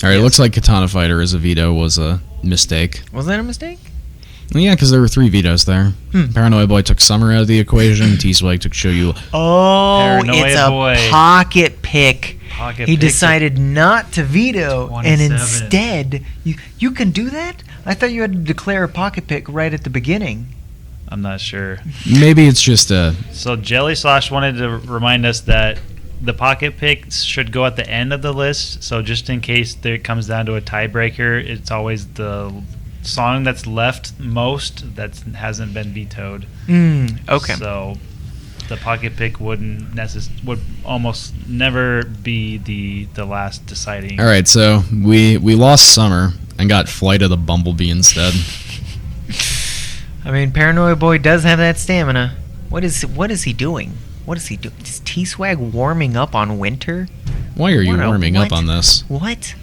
all right, it looks like Katana Fighter as a veto was a mistake. Was that a mistake? Well, yeah, because there were 3 vetoes there. Paranoia Boi took Summer out of the equation. T-Swag took Shoyu. Oh, Paranoia it's a Boi. pocket pick. Pocket He pick decided not to veto, and 27. instead, you can do that? I thought you had to declare a pocket pick right at the beginning. I'm not sure. Maybe it's just a. So JellySlosh wanted to remind us that the pocket picks should go at the end of the list. So just in case there comes down to a tiebreaker, it's always the song that's left most that hasn't been vetoed. Okay. So the pocket pick would almost never be the last deciding. All right, so we lost Summer and got Flight of the Bumblebee instead. I mean, Paranoia Boi does have that stamina. What is he doing? What is he doing? Is T-Swag warming up on Winter? Why are you What a- warming up what? on this? What?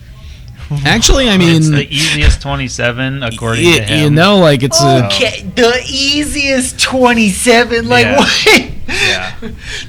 Actually, I mean, It's the easiest 27 according to him. you know, like it's a. Okay, the easiest 27. Like Yeah. what? Yeah.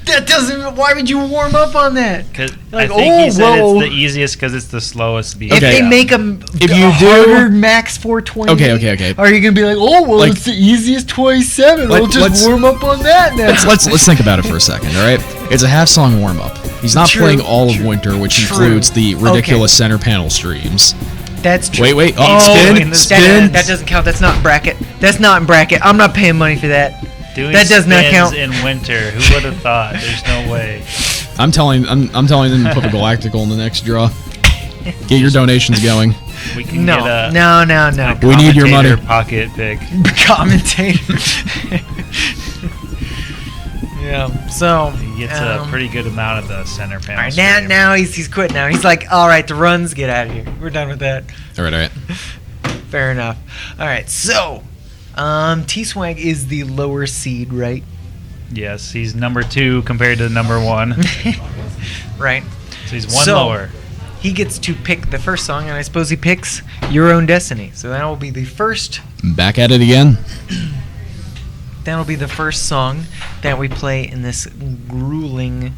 That doesn't. Why would you warm up on that? 'Cause Like, I think he said whoa. it's the easiest because it's the slowest beat. If Okay. they make them If you do- harder max 420, Okay. are you gonna be like, oh well, Like- it's the easiest 27? Like, I'll just let's- warm up on that now. Let's think about it for a second, all right? It's a half-song warm-up. He's not True, playing all of true, Winter, which true. includes the ridiculous Okay. center panel streams. That's true. Wait, Oh, spin, that- spin. That doesn't count. That's not in bracket. That's not in bracket. I'm not paying money for that. Doing That does not spins count. in winter. Who would have thought? There's no way. I'm telling them to put a Galactical in the next draw. Get your donations going. We can No, get a no. We need your money. commentator pocket pick. Commentator. Yeah. So He gets a pretty good amount of the center panel. All right, stream. now he's quit now. He's like, all right, the runs, get out of here. We're done with that. All right. Fair enough. All right, so T-Swag is the lower seed, right? Yes, he's number 2 compared to number 1. Right. So he's one So- lower. He gets to pick the first song, and I suppose he picks Your Own Destiny. So that will be the first. Back at it again. That'll be the first song that we play in this grueling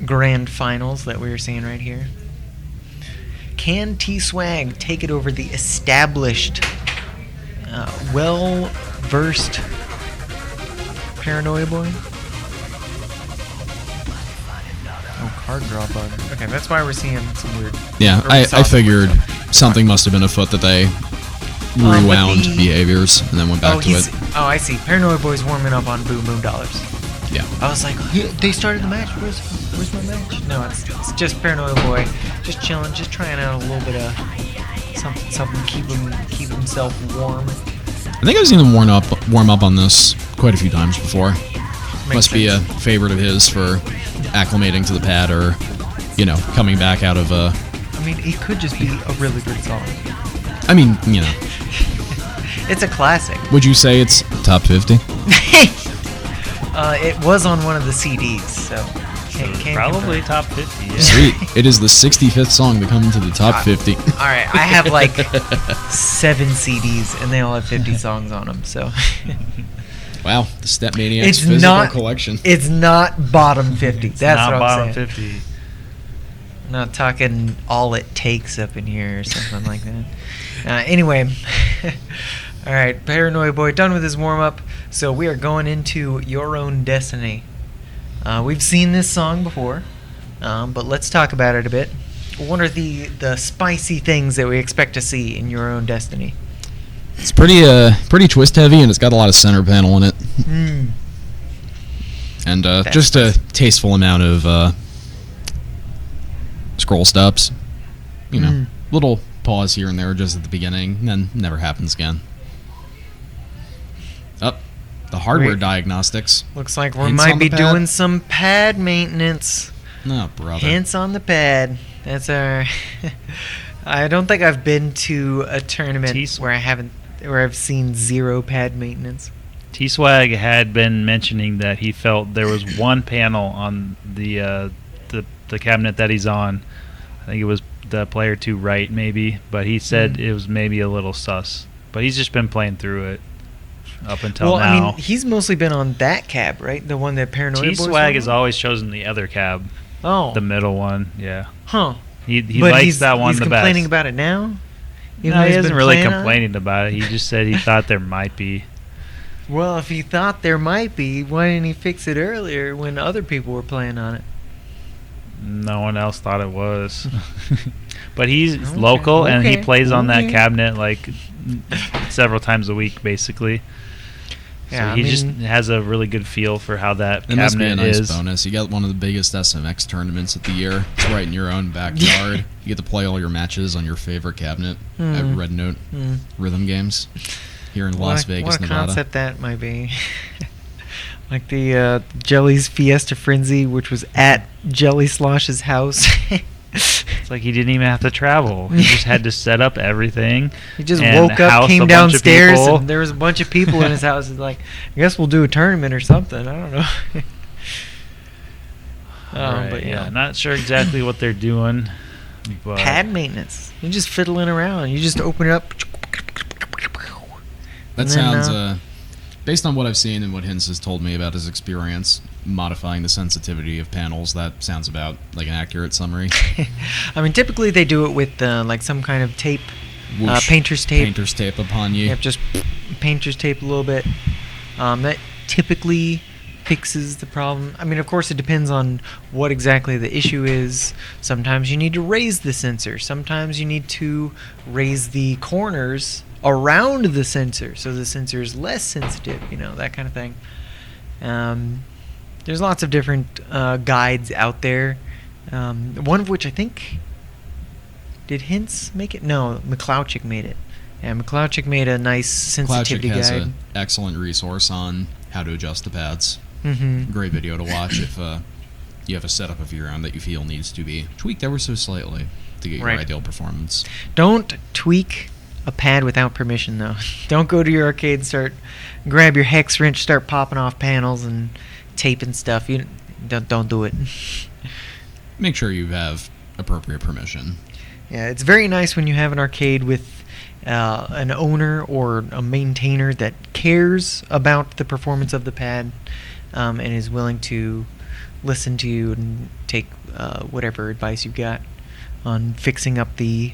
grand finals that we are seeing right here. Can T-Swag take it over the established, well-versed Paranoia Boi? Oh, card draw bug. Okay, that's why we're seeing some weird. Yeah, or we I saw some figured weird stuff. something must have been afoot that they but rewound the- behaviors and then went back to it. Oh, I see. Paranoia Boi's warming up on Boom Boom Dollars. Yeah. I was like, they started the match. Where's my match? No, it's just Paranoia Boi, just chilling, just trying out a little bit of Something keep himself warm. I think I've seen him warm up on this quite a few times before. Must be a favorite of his for acclimating to the pad, or coming back out of a. I mean, it could just be a really good song. I mean, It's a classic. Would you say it's top 50? It was on one of the CDs, so can't Probably confirm. top 50. Yeah. Sweet. It is the 65th song to come into the top 50. All right, I have like 7 CDs, and they all have 50 songs on them. So Wow, the Step Maniacs it's physical not collection. It's not bottom 50. That's Not what bottom I'm saying. 50. Not talking all it takes up in here or something like that. Anyway, all right, Paranoia Boi done with his warm up, so we are going into Your Own Destiny. We've seen this song before, but let's talk about it a bit. What are the spicy things that we expect to see in Your Own Destiny? It's pretty twist heavy, and it's got a lot of center panel in it. And just a tasteful amount of scroll stops. Little pause here and there just at the beginning, and then never happens again. The hardware Wait. diagnostics. Looks like we Hints might on be the pad? doing some pad maintenance. No, brother. Hints on the pad. That's our. I don't think I've been to a tournament where I've seen 0 pad maintenance. T-Swag had been mentioning that he felt there was one panel on the cabinet that he's on. I think it was the player to right, maybe, but he said it was maybe a little sus. But he's just been playing through it up until now. I mean, he's mostly been on that cab, right? The one that Paranoia Boy's T-Swag on? has always chosen the other cab. Oh. The middle one, yeah. Huh. He But likes that one he's the complaining best. about it now? Even No, though he he's isn't been really playing on it? complaining about it. He just said he thought there might be. Well, if he thought there might be, why didn't he fix it earlier when other people were playing on it? No one else thought it was. But he's local, and he okay, plays on that okay. cabinet like several times a week, basically. Yeah, So he I just mean- has a really good feel for how that It must be a cabinet nice is. bonus. You got one of the biggest SMX tournaments of the year. It's right in your own backyard. You get to play all your matches on your favorite cabinet at Red Note Rhythm Games here in Las Vegas, what a Nevada. concept that might be. Like the Jelly's Fiesta Frenzy, which was at JellySlosh's house. It's like he didn't even have to travel. He just had to set up everything. He just and woke up, house came a bunch of downstairs, people. and there was a bunch of people in his house. He's like, I guess we'll do a tournament or something. I don't know. Right, But yeah, not sure exactly what they're doing. But pad maintenance. You're just fiddling around. You just open it up. That And then, sounds, based on what I've seen and what HINTZ has told me about his experience modifying the sensitivity of panels, that sounds about like an accurate summary. I mean, typically they do it with like some kind of tape, Whoosh, painter's tape. Painter's tape upon you. Yep, just painter's tape a little bit. That typically fixes the problem. I mean, of course, it depends on what exactly the issue is. Sometimes you need to raise the sensor. Sometimes you need to raise the corners around the sensor so the sensor is less sensitive, that kind of thing. There's lots of different guides out there. One of which I think, did HINTZ make it? No, McClouchick made it. Yeah, McClouchick made a nice sensitivity Classic has guide. an excellent resource on how to adjust the pads. Mm-hmm. Great video to watch if you have a setup of your own that you feel needs to be tweaked ever so slightly to get your Right. ideal performance. Don't tweak a pad without permission, though. Don't go to your arcade and grab your hex wrench, start popping off panels and taping stuff. You don't do it. Make sure you have appropriate permission. Yeah, it's very nice when you have an arcade with an owner or a maintainer that cares about the performance of the pad and is willing to listen to you and take whatever advice you've got on fixing up the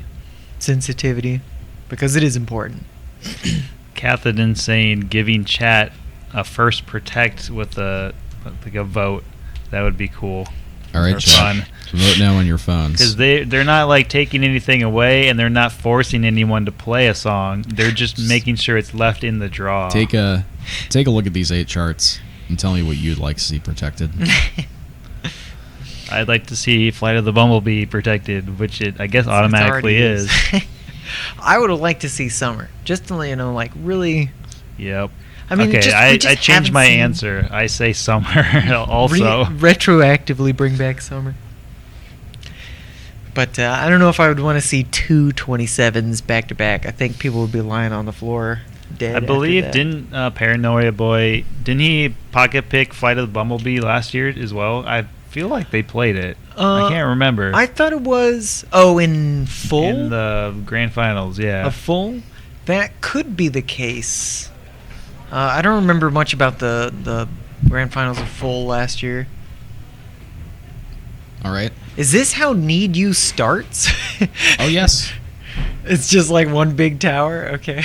sensitivity, because it is important. Cathodin saying giving chat a first protect with a vote. That would be cool. All right, Or chat. fun. Vote now on your phones. Because they're not like taking anything away, and they're not forcing anyone to play a song. They're just making sure it's left in the draw. Take a look at these 8 charts and tell me what you'd like to see protected. I'd like to see Flight of the Bumblebee protected, which it I guess automatically already is. I would have liked to see summer, just to like really. Yep. I mean, okay, we just I changed haven't my seen- answer. I say summer also. Retroactively bring back summer. But I don't know if I would want to see two 27s back to back. I think people would be lying on the floor dead. I after believe that. didn't Paranoia Boy didn't he pocket pick Flight of the Bumblebee last year as well? I feel like they played it. I can't remember. I thought it was in full. In the grand finals, yeah. A full. That could be the case. I don't remember much about the grand finals of full last year. All right. Is this how Need You starts? Oh, yes. It's just like one big tower? Okay.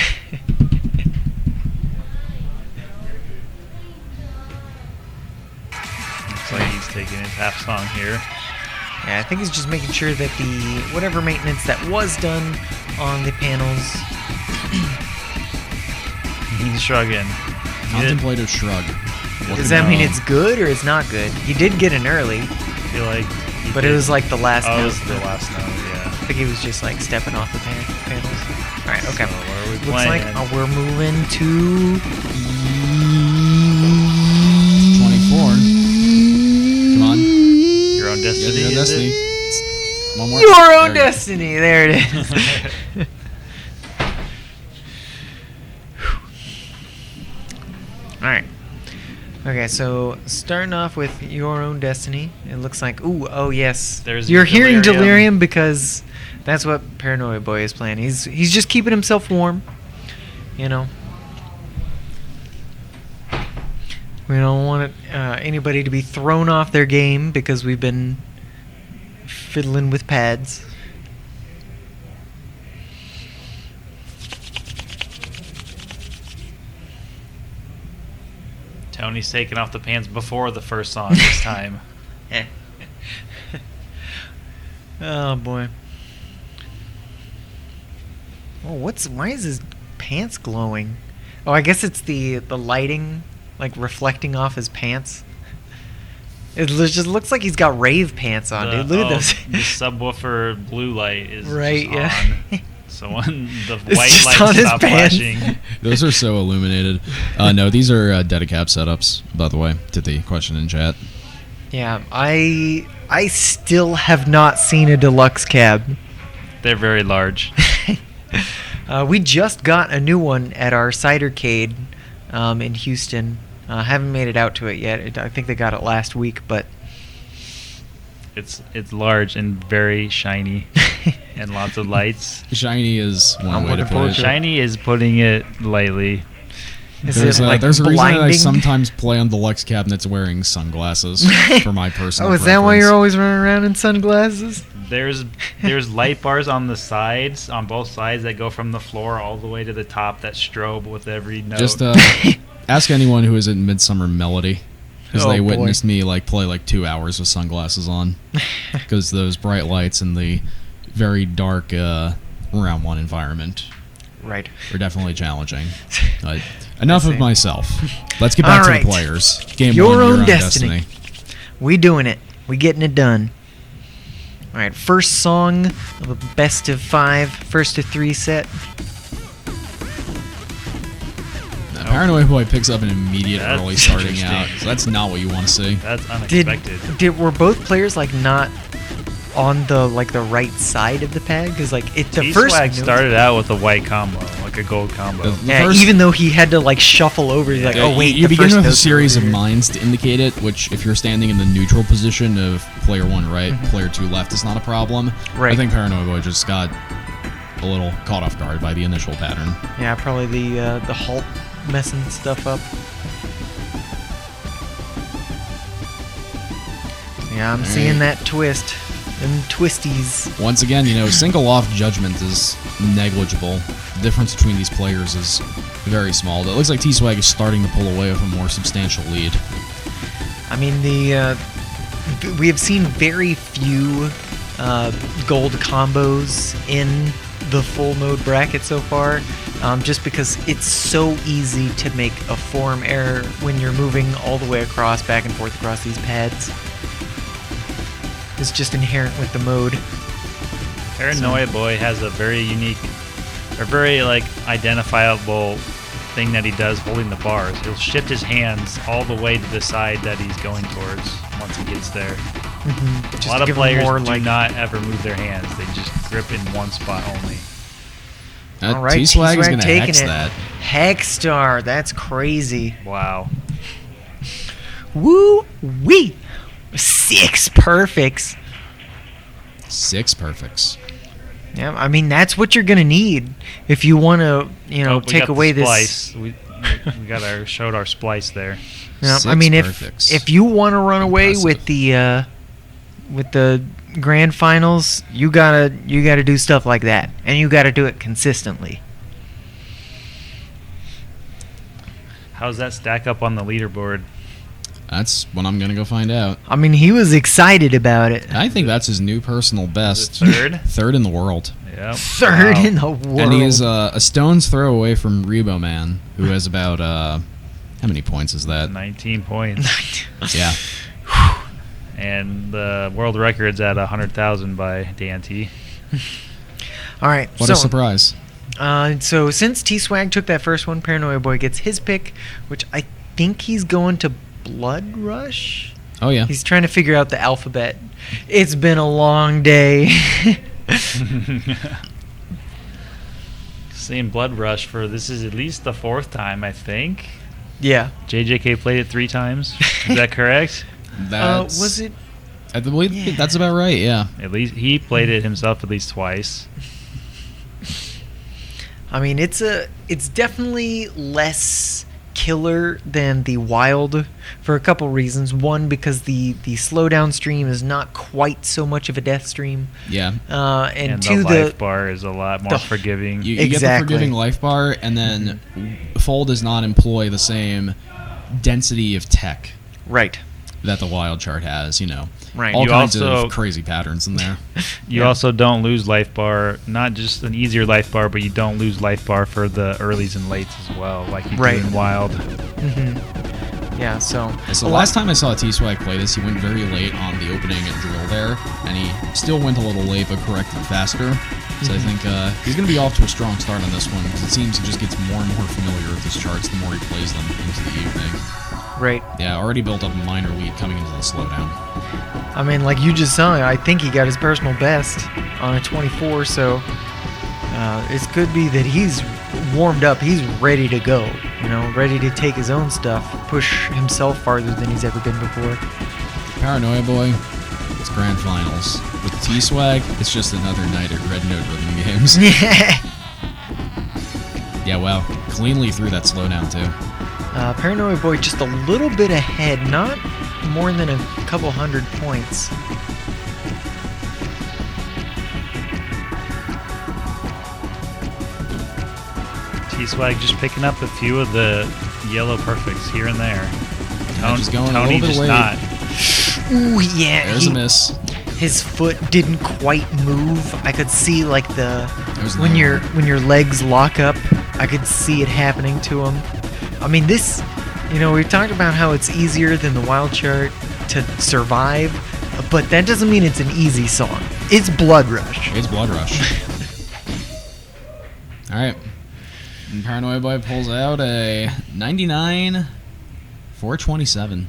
Looks like he's taking his half song here. Yeah, I think he's just making sure that the whatever maintenance that was done on the panels. He's shrugging. Contemplative shrug. Does that mean it's good or it's not good? He did get in early. I feel like But it was like the last Oh, note. it was the last note, yeah. I think he was just like stepping off the panels. All right, okay. So what are we Looks playing? like we're moving to 24. Come on. Your Own Destiny. Your Own is Destiny. it? One more. Your Own There you go. Destiny. There it is. All right. Okay, so starting off with Your Own Destiny, it looks like oh yes, There's you're hearing Delirium. Delirium because that's what Paranoia Boy is playing. He's just keeping himself warm, you know. We don't want anybody to be thrown off their game because we've been fiddling with pads. Tony's taking off the pants before the first song this time. Oh boy. Oh, why is his pants glowing? Oh, I guess it's the lighting, like reflecting off his pants. It just looks like he's got rave pants on, dude. Look at those. The subwoofer blue light is Right, just yeah. on. So when the It's white just lights on his stop pants. flashing. Those are so illuminated. No, these are Dedicap setups, by the way, to the question in chat. Yeah, I still have not seen a deluxe cab. They're very large. We just got a new one at our Cidercade in Houston. Haven't made it out to it yet. I think they got it last week, but It's large and very shiny, and lots of lights. Shiny is one I'm way to looking put forward it. to it. Shiny is putting it lightly. is There's, it like there's a reason that I blinding? sometimes play on deluxe cabinets wearing sunglasses for my personal Oh, is that why preference. you're always running around in sunglasses? There's light bars on the sides, on both sides, that go from the floor all the way to the top that strobe with every note. Just ask anyone who is in Midsummer Melody, because Oh, they boy. witnessed me play 2 hours with sunglasses on, because those bright lights and the very dark round one environment Right. are definitely challenging. Enough I of see. myself. Let's get back All to right. the players. Game Your one, Own Your Own Destiny. Destiny. We doing it. We getting it done. All right, first song of a best of 5, first of 3 set. Paranoia Boy picks up an immediate That's early starting interesting. out. So that's not what you want to see. That's Did unexpected. were both players not on the the right side of the pad? Because the first T-Swag note- started out with a white combo, like a gold combo. The Yeah, first- even though he had to shuffle over, he's like, Yeah, oh wait, you the begin first with a note's series over of here. mines to indicate it, which if you're standing in the neutral position of player 1 right, player 2 left is not a problem. Right. I think Paranoia Boy just got a little caught off guard by the initial pattern. Yeah, probably the halt messing stuff up. Yeah, I'm seeing that twist. Them twisties. Once again, single off judgment is negligible. The difference between these players is very small. It looks like T-Swag is starting to pull away with a more substantial lead. I mean, we have seen very few gold combos in the full mode bracket so far, just because it's so easy to make a form error when you're moving all the way across, back and forth across these pads. It's just inherent with the mode. Paranoia Boy has a very unique a very like identifiable thing that he does holding the bars. He'll shift his hands all the way to the side that he's going towards once he gets there. Mm-hmm. A lot of players do not ever move their hands. They just grip in one spot only. All right, T-Swag is going to taking hex it. that. Hexstar, that's crazy. Wow. Woo wee! 6 perfects. 6 perfects. Yeah, I mean that's what you're gonna need if you want to, you know, Oh, we take got the away this. splice. We showed our splice there. Yeah, I 6 mean perfects. if you want to run away with Impressive. the grand finals, you gotta do stuff like that, and you gotta do it consistently. How's that stack up on the leaderboard? That's what I'm going to go find out. I mean, he was excited about it. I think that's his new personal best. Third? Third in the world. Yep. Third in the world. And he is a stone's throw away from Rebo Man, who has about, how many points is that? 19 points. Yeah. And the world record's at 100,000 by Dante. All right. What a surprise. So since T-Swag took that first one, Paranoia Boy gets his pick, which I think he's going to Blood Rush. Oh, yeah. He's trying to figure out the alphabet. It's been a long day. Same Blood Rush for this is at least the 4th time, I think. Yeah. JJK played it 3 times. Is that correct? That's, was it? I believe that's about right, yeah. At least he played it himself at least twice. I mean, it's definitely less killer than the wild for a couple reasons. One, because the slowdown stream is not quite so much of a death stream. Yeah. And the two, life bar is a lot more the- forgiving. You get the forgiving life bar, and then Fold does not employ the same density of tech right. that the wild chart has, you know. Right. All You kinds also- of crazy patterns in there. You also don't lose life bar, not just an easier life bar, but you don't lose life bar for the earlies and lates as well, like you Right. do in Wild. Yeah. So. So last time I saw T-Swag play this, he went very late on the opening drill there, and he still went a little late but corrected faster. So I think he's going to be off to a strong start on this one, because it seems he just gets more and more familiar with his charts the more he plays them into the evening. Right. Yeah, already built up a minor lead coming into the slowdown. I mean, like you just saw, I think he got his personal best on a 24, so it could be that he's warmed up. He's ready to go, you know, ready to take his own stuff, push himself farther than he's ever been before. Paranoia Boy, it's grand finals. With T-Swag, it's just another night at Red Note Rhythm Games. Yeah, wow. Cleanly through that slowdown, too. Paranoia Boy just a little bit ahead, not more than a couple hundred points. T-Swag just picking up a few of the yellow perfects here and there. Yeah, just going a Tony little bit just late. not. Ooh, yeah. There's a miss. His foot didn't quite move. I could see like There's when another your when your legs lock up, I could see it happening to him. I mean, this, you know, we've talked about how it's easier than the wild chart to survive, but that doesn't mean it's an easy song. It's Blood Rush. It's Blood Rush. Alright. And Paranoia Boy pulls out a 99, 427.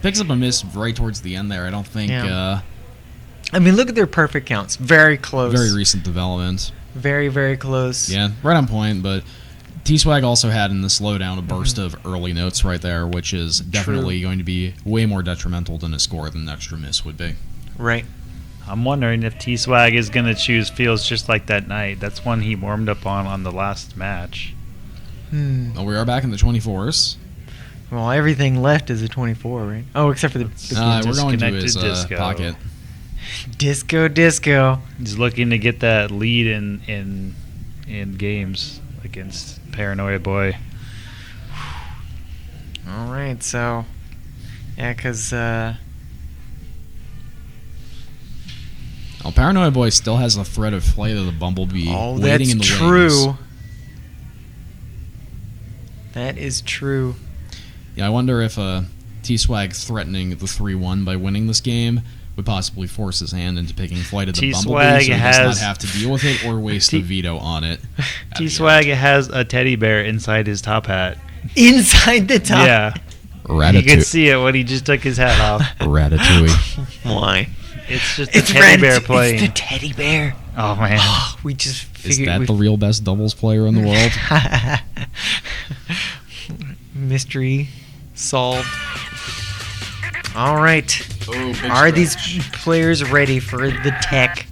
Picks up a miss right towards the end there. I don't think... Yeah. I mean, look at their perfect counts. Very close. very recent development. Very, very close. Yeah, right on point, but T-Swag also had in the slowdown a burst of early notes right there, which is definitely going to be way more detrimental than a score than an extra miss would be. Right. I'm wondering if T-Swag is going to choose Feels Just Like That Night. That's one he warmed up on the last match. Well, we are back in the 24s. Well, everything left is a 24, right? Oh, except for the We're going to Disconnected his disco. pocket. disco. He's looking to get that lead in games against Paranoia Boy. All right, so yeah, because Well, Paranoia Boy still has the threat of Flight of the Bumblebee oh, waiting that's in the true. wings. That is true. Yeah, I wonder if T-Swag threatening the 3-1 by winning this game would possibly force his hand into picking Flight of the T-Swag Bumblebee, so he does not has- have to deal with it or waste a veto on it. at the T-Swag has a teddy bear inside his top hat. Inside the top. Yeah. end. You can see it when he just took his hat off. Ratatouille. Why? It's just a teddy bear playing. It's the teddy bear. Oh, man. We just Is figured that the real best doubles player in the world? mystery solved. All right. Oh, big Are stretch. these players ready for the tech?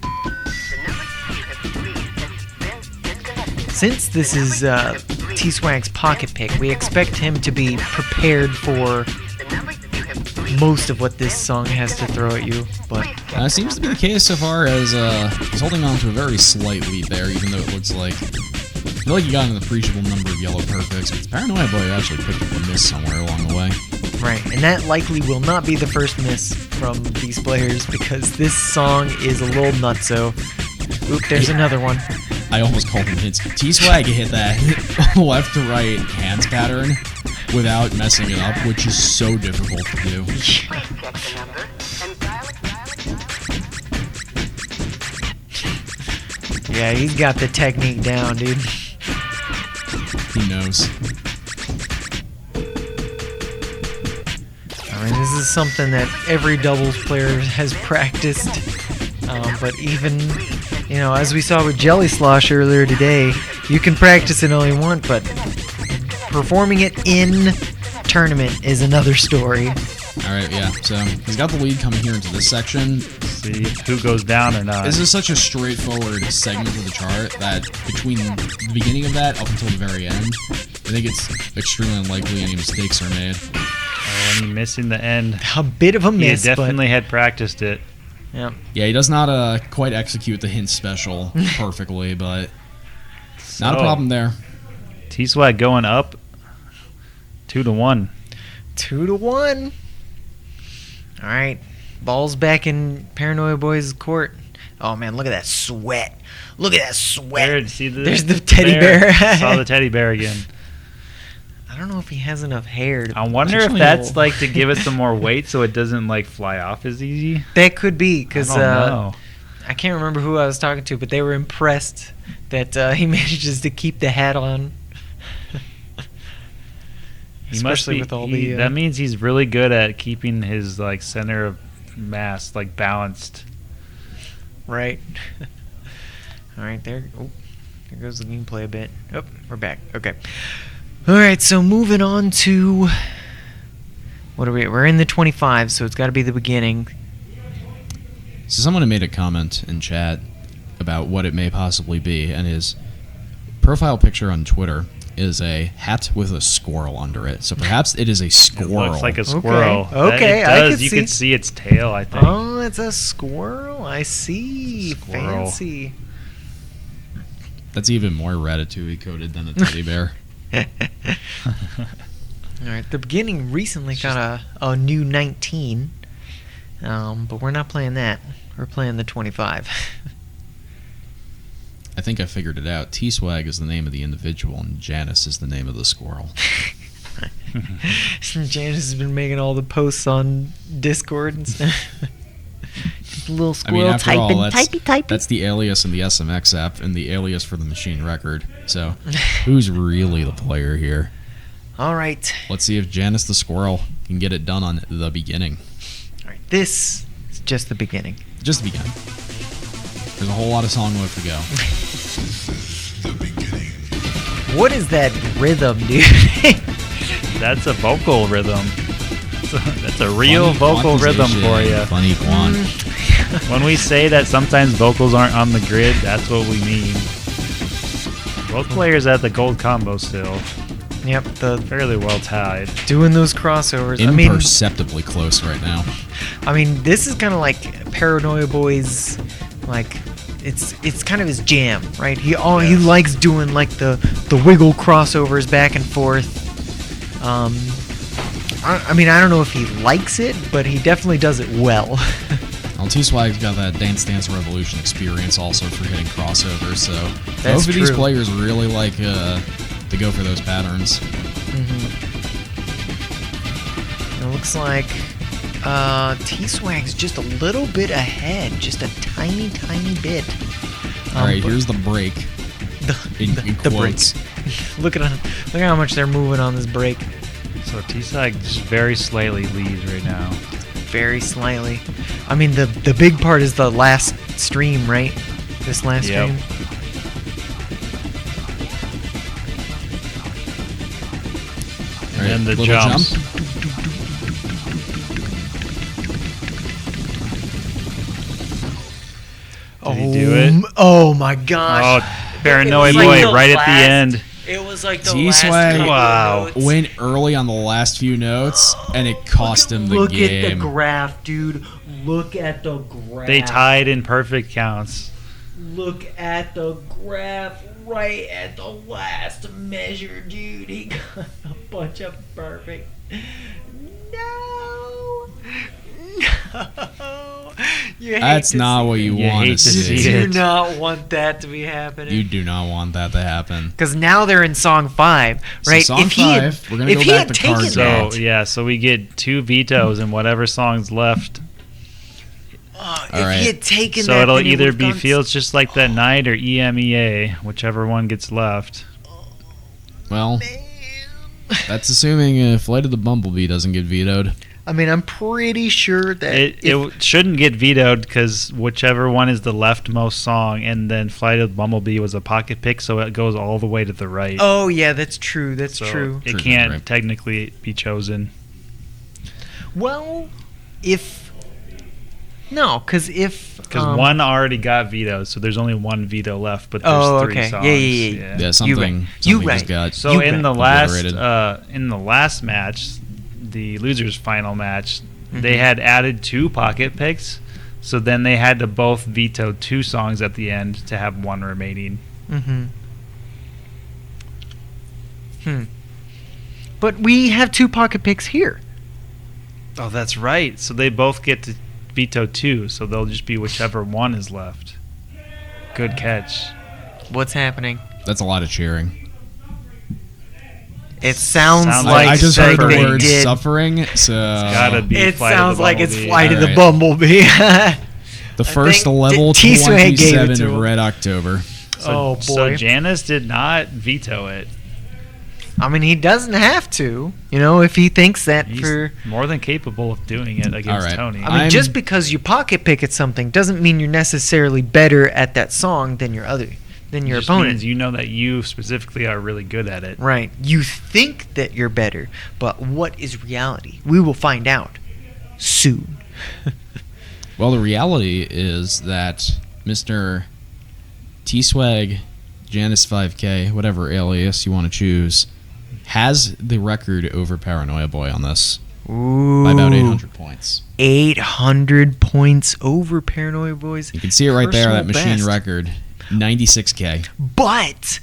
Since this is T-Swag's pocket pick, we expect him to be prepared for most of what this song has to throw at you. But Seems to be the case so far, as he's holding on to a very slight lead there, even though it looks like... I feel like he got an appreciable number of yellow perfects, but Paranoia Boi actually picked up a miss somewhere along the way. right, and that likely will not be the first miss from these players because this song is a little nutso. Oop, there's another one. I almost called him HINTZ. T-Swag hit that left to right hands pattern without messing it up, which is so difficult to do. Yeah, he's got the technique down, dude. He knows. I mean, this is something that every doubles player has practiced. But even, you know, as we saw with JellySlosh earlier today, you can practice it all you want, but performing it in tournament is another story. Alright, yeah, so he's got the lead coming here into this section. See who goes down or not. This is such a straightforward segment of the chart that between the beginning of that up until the very end, I think it's extremely unlikely any mistakes are made. Oh, and he missing the end. A bit of a He miss, definitely had practiced it. Yeah. Yeah, he does not quite execute the HINTZ special perfectly, but not a So, problem there. T-Swag going up 2-1. 2-1. All right, ball's back in Paranoia Boy's court. Oh man, look at that sweat! Look at that sweat! There, see There's the teddy bear. Saw the teddy bear again. I don't know if he has enough hair. I wonder if Actually, that's well- like to give it some more weight so it doesn't like fly off as easy. That could be because I don't know. I can't remember who I was talking to, but they were impressed that he manages to keep the hat on. He must Especially be, with all he- the. that means he's really good at keeping his like center of mass like balanced. Right. All right, there. Oh, there goes the gameplay a bit. Oh, we're back. Okay. All right, so moving on to what are we? We're in the 25, so it's got to be the beginning. So someone had made a comment in chat about what it may possibly be, and his profile picture on Twitter is a hat with a squirrel under it. So perhaps it is a It squirrel. looks like a squirrel. Okay, it I does. could You see- can see its tail. I think. Oh, it's a squirrel. I see. Squirrel. Fancy. That's even more ratatouille coated than a teddy bear. All right, the beginning recently got a new 19, but we're not playing that. We're playing the 25. I think I figured it out. T-Swag is the name of the individual, and Janice is the name of the squirrel. Janice has been making all the posts on Discord and stuff. Just a little I mean, squirrel after all, typing. that's the alias in the SMX app and the alias for the machine record. So, who's really the player here? All right. Let's see if Janice the squirrel can get it done on the beginning. All right. This is just the beginning. Just the beginning. There's a whole lot of song left to go. What is that rhythm, dude? That's a vocal rhythm. That's a real Funny vocal rhythm for quantization, you. Funny quant. When we say that sometimes vocals aren't on the grid, that's what we mean. Both players at the gold combo still. Yep, the Fairly well tied. doing those crossovers. Imperceptibly close right now. I mean, this is kind of like Paranoia Boy's, like, it's kind of his jam, right? He likes doing like the wiggle crossovers back and forth. I mean, I don't know if he likes it, but he definitely does it well. Well, T-Swag's got that Dance Dance Revolution experience also for hitting crossovers, so That's both of these true. players really like to go for those patterns. It looks like T-Swag's just a little bit ahead, just a tiny, tiny bit. All right, here's the break. In The quotes. break. Look at how much they're moving on this break. So T-Swag just very slightly leads right now. Very slightly. I mean, the big part is the last stream, right? This last Yep. stream. All right, And then the little jumps. jump. Did he do it? Oh my gosh. Oh, Paranoia It was like Boy the right at the last- end. It was like the T-Swag last couple Wow. of notes. went early on the last few notes, and it cost him the Look game. at the graph, dude. Look at the graph. They tied in perfect counts. Look at the graph right at the last measure, dude. He got a bunch of perfect. No. No. You hate That's to not see what you You want hate to to see. see You it. do not want that to be happening. You do not want that to happen. Because now they're in song 5, right? So song if he had, 5, we're gonna if go he back had to taken cards that, So yeah, so we get 2 vetoes and whatever song's left. if All right. he had taken So that, it'll then it either would've be gone Feels Just Like That Night or EMEA, whichever one gets left. Well, that's assuming Flight of the Bumblebee doesn't get vetoed. I mean, I'm pretty sure that It shouldn't get vetoed because whichever one is the leftmost song, and then Flight of the Bumblebee was a pocket pick, so it goes all the way to the right. Oh yeah, that's true. That's So true. It True, can't right. technically be chosen. Well, if because Because one already got vetoed, so there's only 1 veto left, but there's Oh, 3 okay. songs. Yeah. Yeah, something You just right. got. So You in bet. the last match, the losers final match, they Mhm. had added 2 pocket picks, so then they had to both veto 2 songs at the end to have 1 remaining. But we have 2 pocket picks here. Oh, that's right. So they both get to veto 2, so they'll just be whichever one is left. Good catch. What's happening? That's a lot of cheering. It sounds Sounds like I just heard the they word did. suffering, so Gotta be. It Flight of sounds the like it's Bumblebee. Flight of the Alright. Bumblebee. the first think level T-Swag gave it 27 to of him. Red October. Oh, So boy. Janice did not veto it. I mean, he doesn't have to, if he thinks that He's for. more than capable of doing it against Alright. Tony. I mean, I'm- just because you pocket pick at something doesn't mean you're necessarily better at that song than your Just opponent. means you know that you specifically are really good at it. Right. You think that you're better, but what is reality? We will find out soon. Well, the reality is that Mr. T-Swag, Janice 5K, whatever alias you want to choose, has the record over Paranoia Boy on this Ooh. by about 800 points. 800 points over Paranoia Boys. You can see it right there, that Personal machine best. record, 96K. But,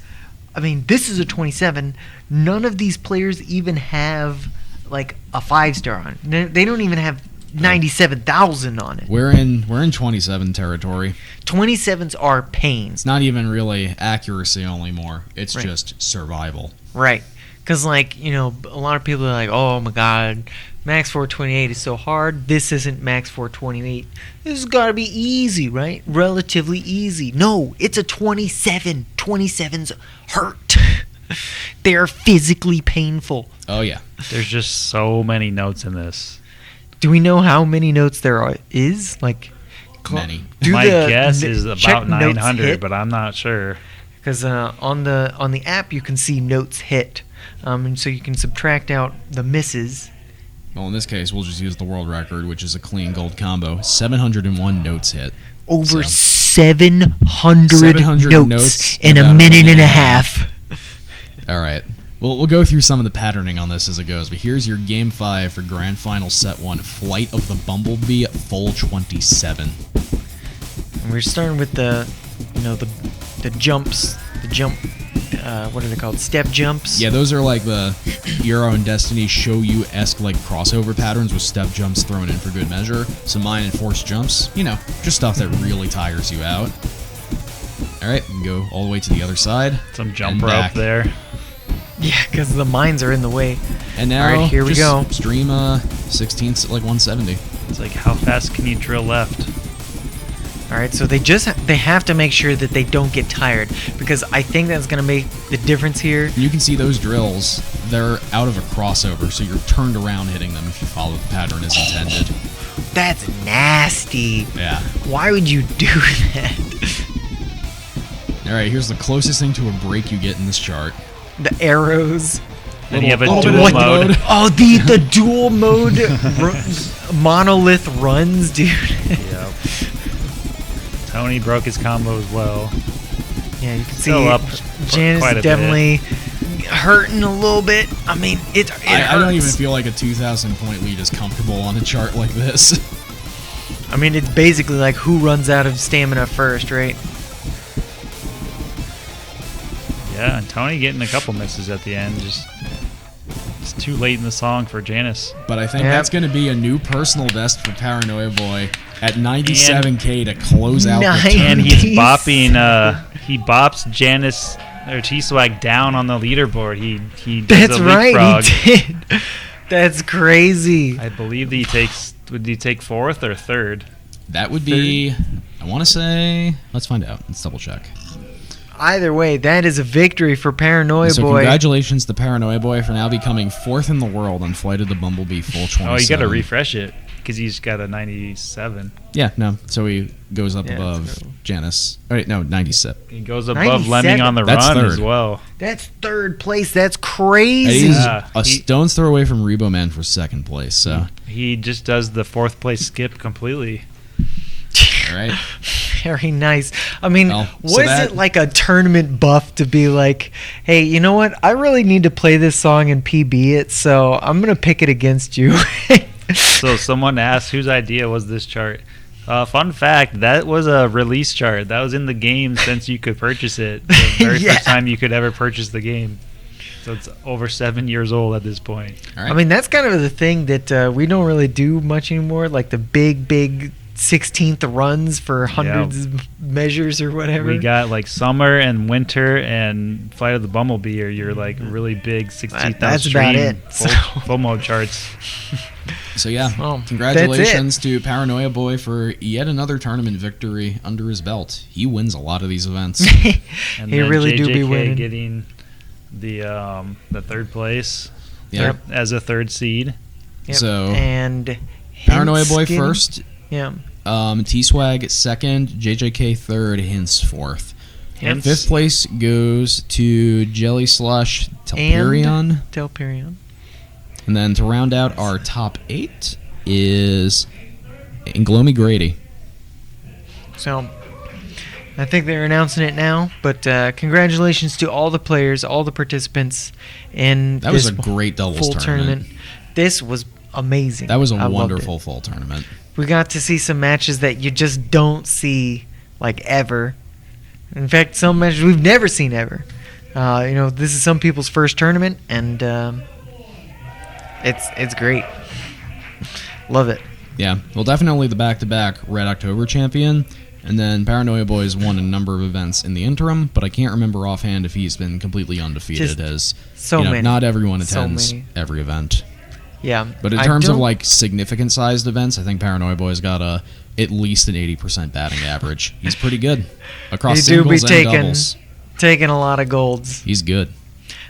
I mean, this is a 27. None of these players even have, like, a 5-star on it. They don't even have 97,000 on it. We're in 27 territory. 27s are pains. It's not even really accuracy only more. It's Right. just survival. Right. Because, like, a lot of people are like, oh my god, Max 428 is so hard. This isn't Max 428. This has got to be easy, right? Relatively easy. No, it's a 27. 27s hurt. They are physically painful. Oh, yeah. There's just so many notes in this. Do we know how many notes there is? Like, Many. My guess is check about notes 900, hit. but I'm not sure. Because on the app you can see notes hit, and so you can subtract out the misses. Well, in this case, we'll just use the world record, which is a clean gold combo. 701 notes hit. Over So, 700 700 notes notes in a about minute and a half. All right. We'll go through some of the patterning on this as it goes, but here's your Game 5 for Grand Final Set 1, Flight of the Bumblebee, full 27. And we're starting with the jumps, what are they called? Step jumps. Yeah, those are like the Euro and Destiny show you-esque like crossover patterns with step jumps thrown in for good measure. Some mine and force jumps, just stuff that really tires you out. All right, we can go all the way to the other side. Some and jump rope back. there. Yeah, because the mines are in the way. And now, All right, here we just go. Stream 16's at like 170. It's like, how fast can you drill left? All right, so they have to make sure that they don't get tired, because I think that's going to make the difference here. You can see those drills, they're out of a crossover, so you're turned around hitting them if you follow the pattern as intended. That's nasty. Yeah. Why would you do that? Alright, here's the closest thing to a break you get in this chart. The arrows. Then you have a Little dual bit of mode. Oh, the dual mode monolith runs, dude. Yep. Tony broke his combo as well. Yeah, you can see Still up Jan quite is a definitely hurting a little bit. I mean, it I don't even hurts. feel like a 2,000 point lead is comfortable on a chart like this. I mean, it's basically like who runs out of stamina first, right? Yeah, and Tony getting a couple misses at the end. Just it's too late in the song for Janice. But I think Yep. that's going to be a new personal best for Paranoia Boy at 97k to close out the And tournament. he's bopping. He bops Janice or T-Swag down on the leaderboard. He does That's a right, leapfrog. he did. That's crazy. I believe he takes. Would he take fourth or third? That would be, I want to say, let's find out. Let's double check. Either way, that is a victory for Paranoia So Boy. congratulations to Paranoia Boy for now becoming 4th in the world on Flight of the Bumblebee full 27. Oh, you got to refresh it because he's got a 97. Yeah, no. So he goes up Yeah, above let's go. Janice. Oh, wait, no, 97. He goes above 97. Lemming on the That's run third. as well. That's third place. That's crazy. He's Yeah, a stone's throw away from Rebo Man for 2nd place. So, He just does the 4th place skip completely. all right. Very nice. I mean, Well, what so is that- it like a tournament buff to be like, hey, you know what? I really need to play this song and PB it, so I'm going to pick it against you. So someone asked whose idea was this chart. Fun fact, that was a release chart. That was in the game since you could purchase it. The very Yeah. first time you could ever purchase the game. So it's over 7 years old at this point. All right. I mean, that's kind of the thing that we don't really do much anymore, like the big 16th runs for hundreds of measures or whatever. We got like summer and winter and Flight of the Bumblebee are your like really big 16th That's stream about it. full mode charts. So yeah, Well, congratulations to Paranoia Boy for yet another tournament victory under his belt. He wins a lot of these events. And He then really do be JJK winning. getting the 3rd place Yeah. as a 3rd seed. Yep. So and Paranoia Boy Hintzkin- first, Yeah. T-Swag 2nd, JJK 3rd, HINTZ 4th. Hintz. 5th place goes to JellySlosh, Telperion. Telperion. And then to round out our top 8 is inglomi Grady. So, I think they're announcing it now, but congratulations to all the players, all the participants in That was this a great doubles full tournament. This was amazing. That was I a loved wonderful it. fall tournament. We got to see some matches that you just don't see, like, ever. In fact, some matches we've never seen ever. This is some people's first tournament, and it's great. Love it. Yeah, well, definitely the back-to-back Red October champion, and then Paranoia Boy's won a number of events in the interim, but I can't remember offhand if he's been completely undefeated, Just as so many. not everyone So attends many. every event. Yeah. But in I terms of don't- like significant-sized events, I think Paranoia Boy's got at least an 80% batting average. He's pretty good across You do be singles and taking doubles. taking a lot of golds. He's good.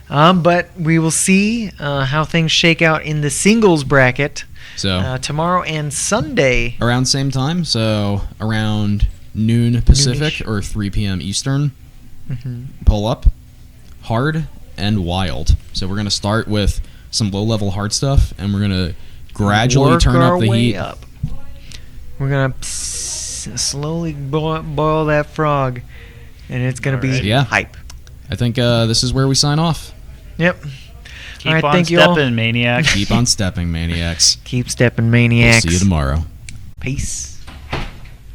But we will see how things shake out in the singles bracket So tomorrow and Sunday. around same time, so around noon Pacific Noonish. or 3 p.m. Eastern. Mhm. Pull up, hard, and wild. So we're gonna start with some low-level hard stuff, and we're gonna gradually Work turn our up the way heat. up. We're gonna slowly boil that frog, and it's gonna be Alright. Yeah. hype. I think this is where we sign off. Yep. Keep All right, on thank you all. stepping, maniac. Keep on stepping, maniacs. Keep stepping, We'll maniacs. see you tomorrow. Peace.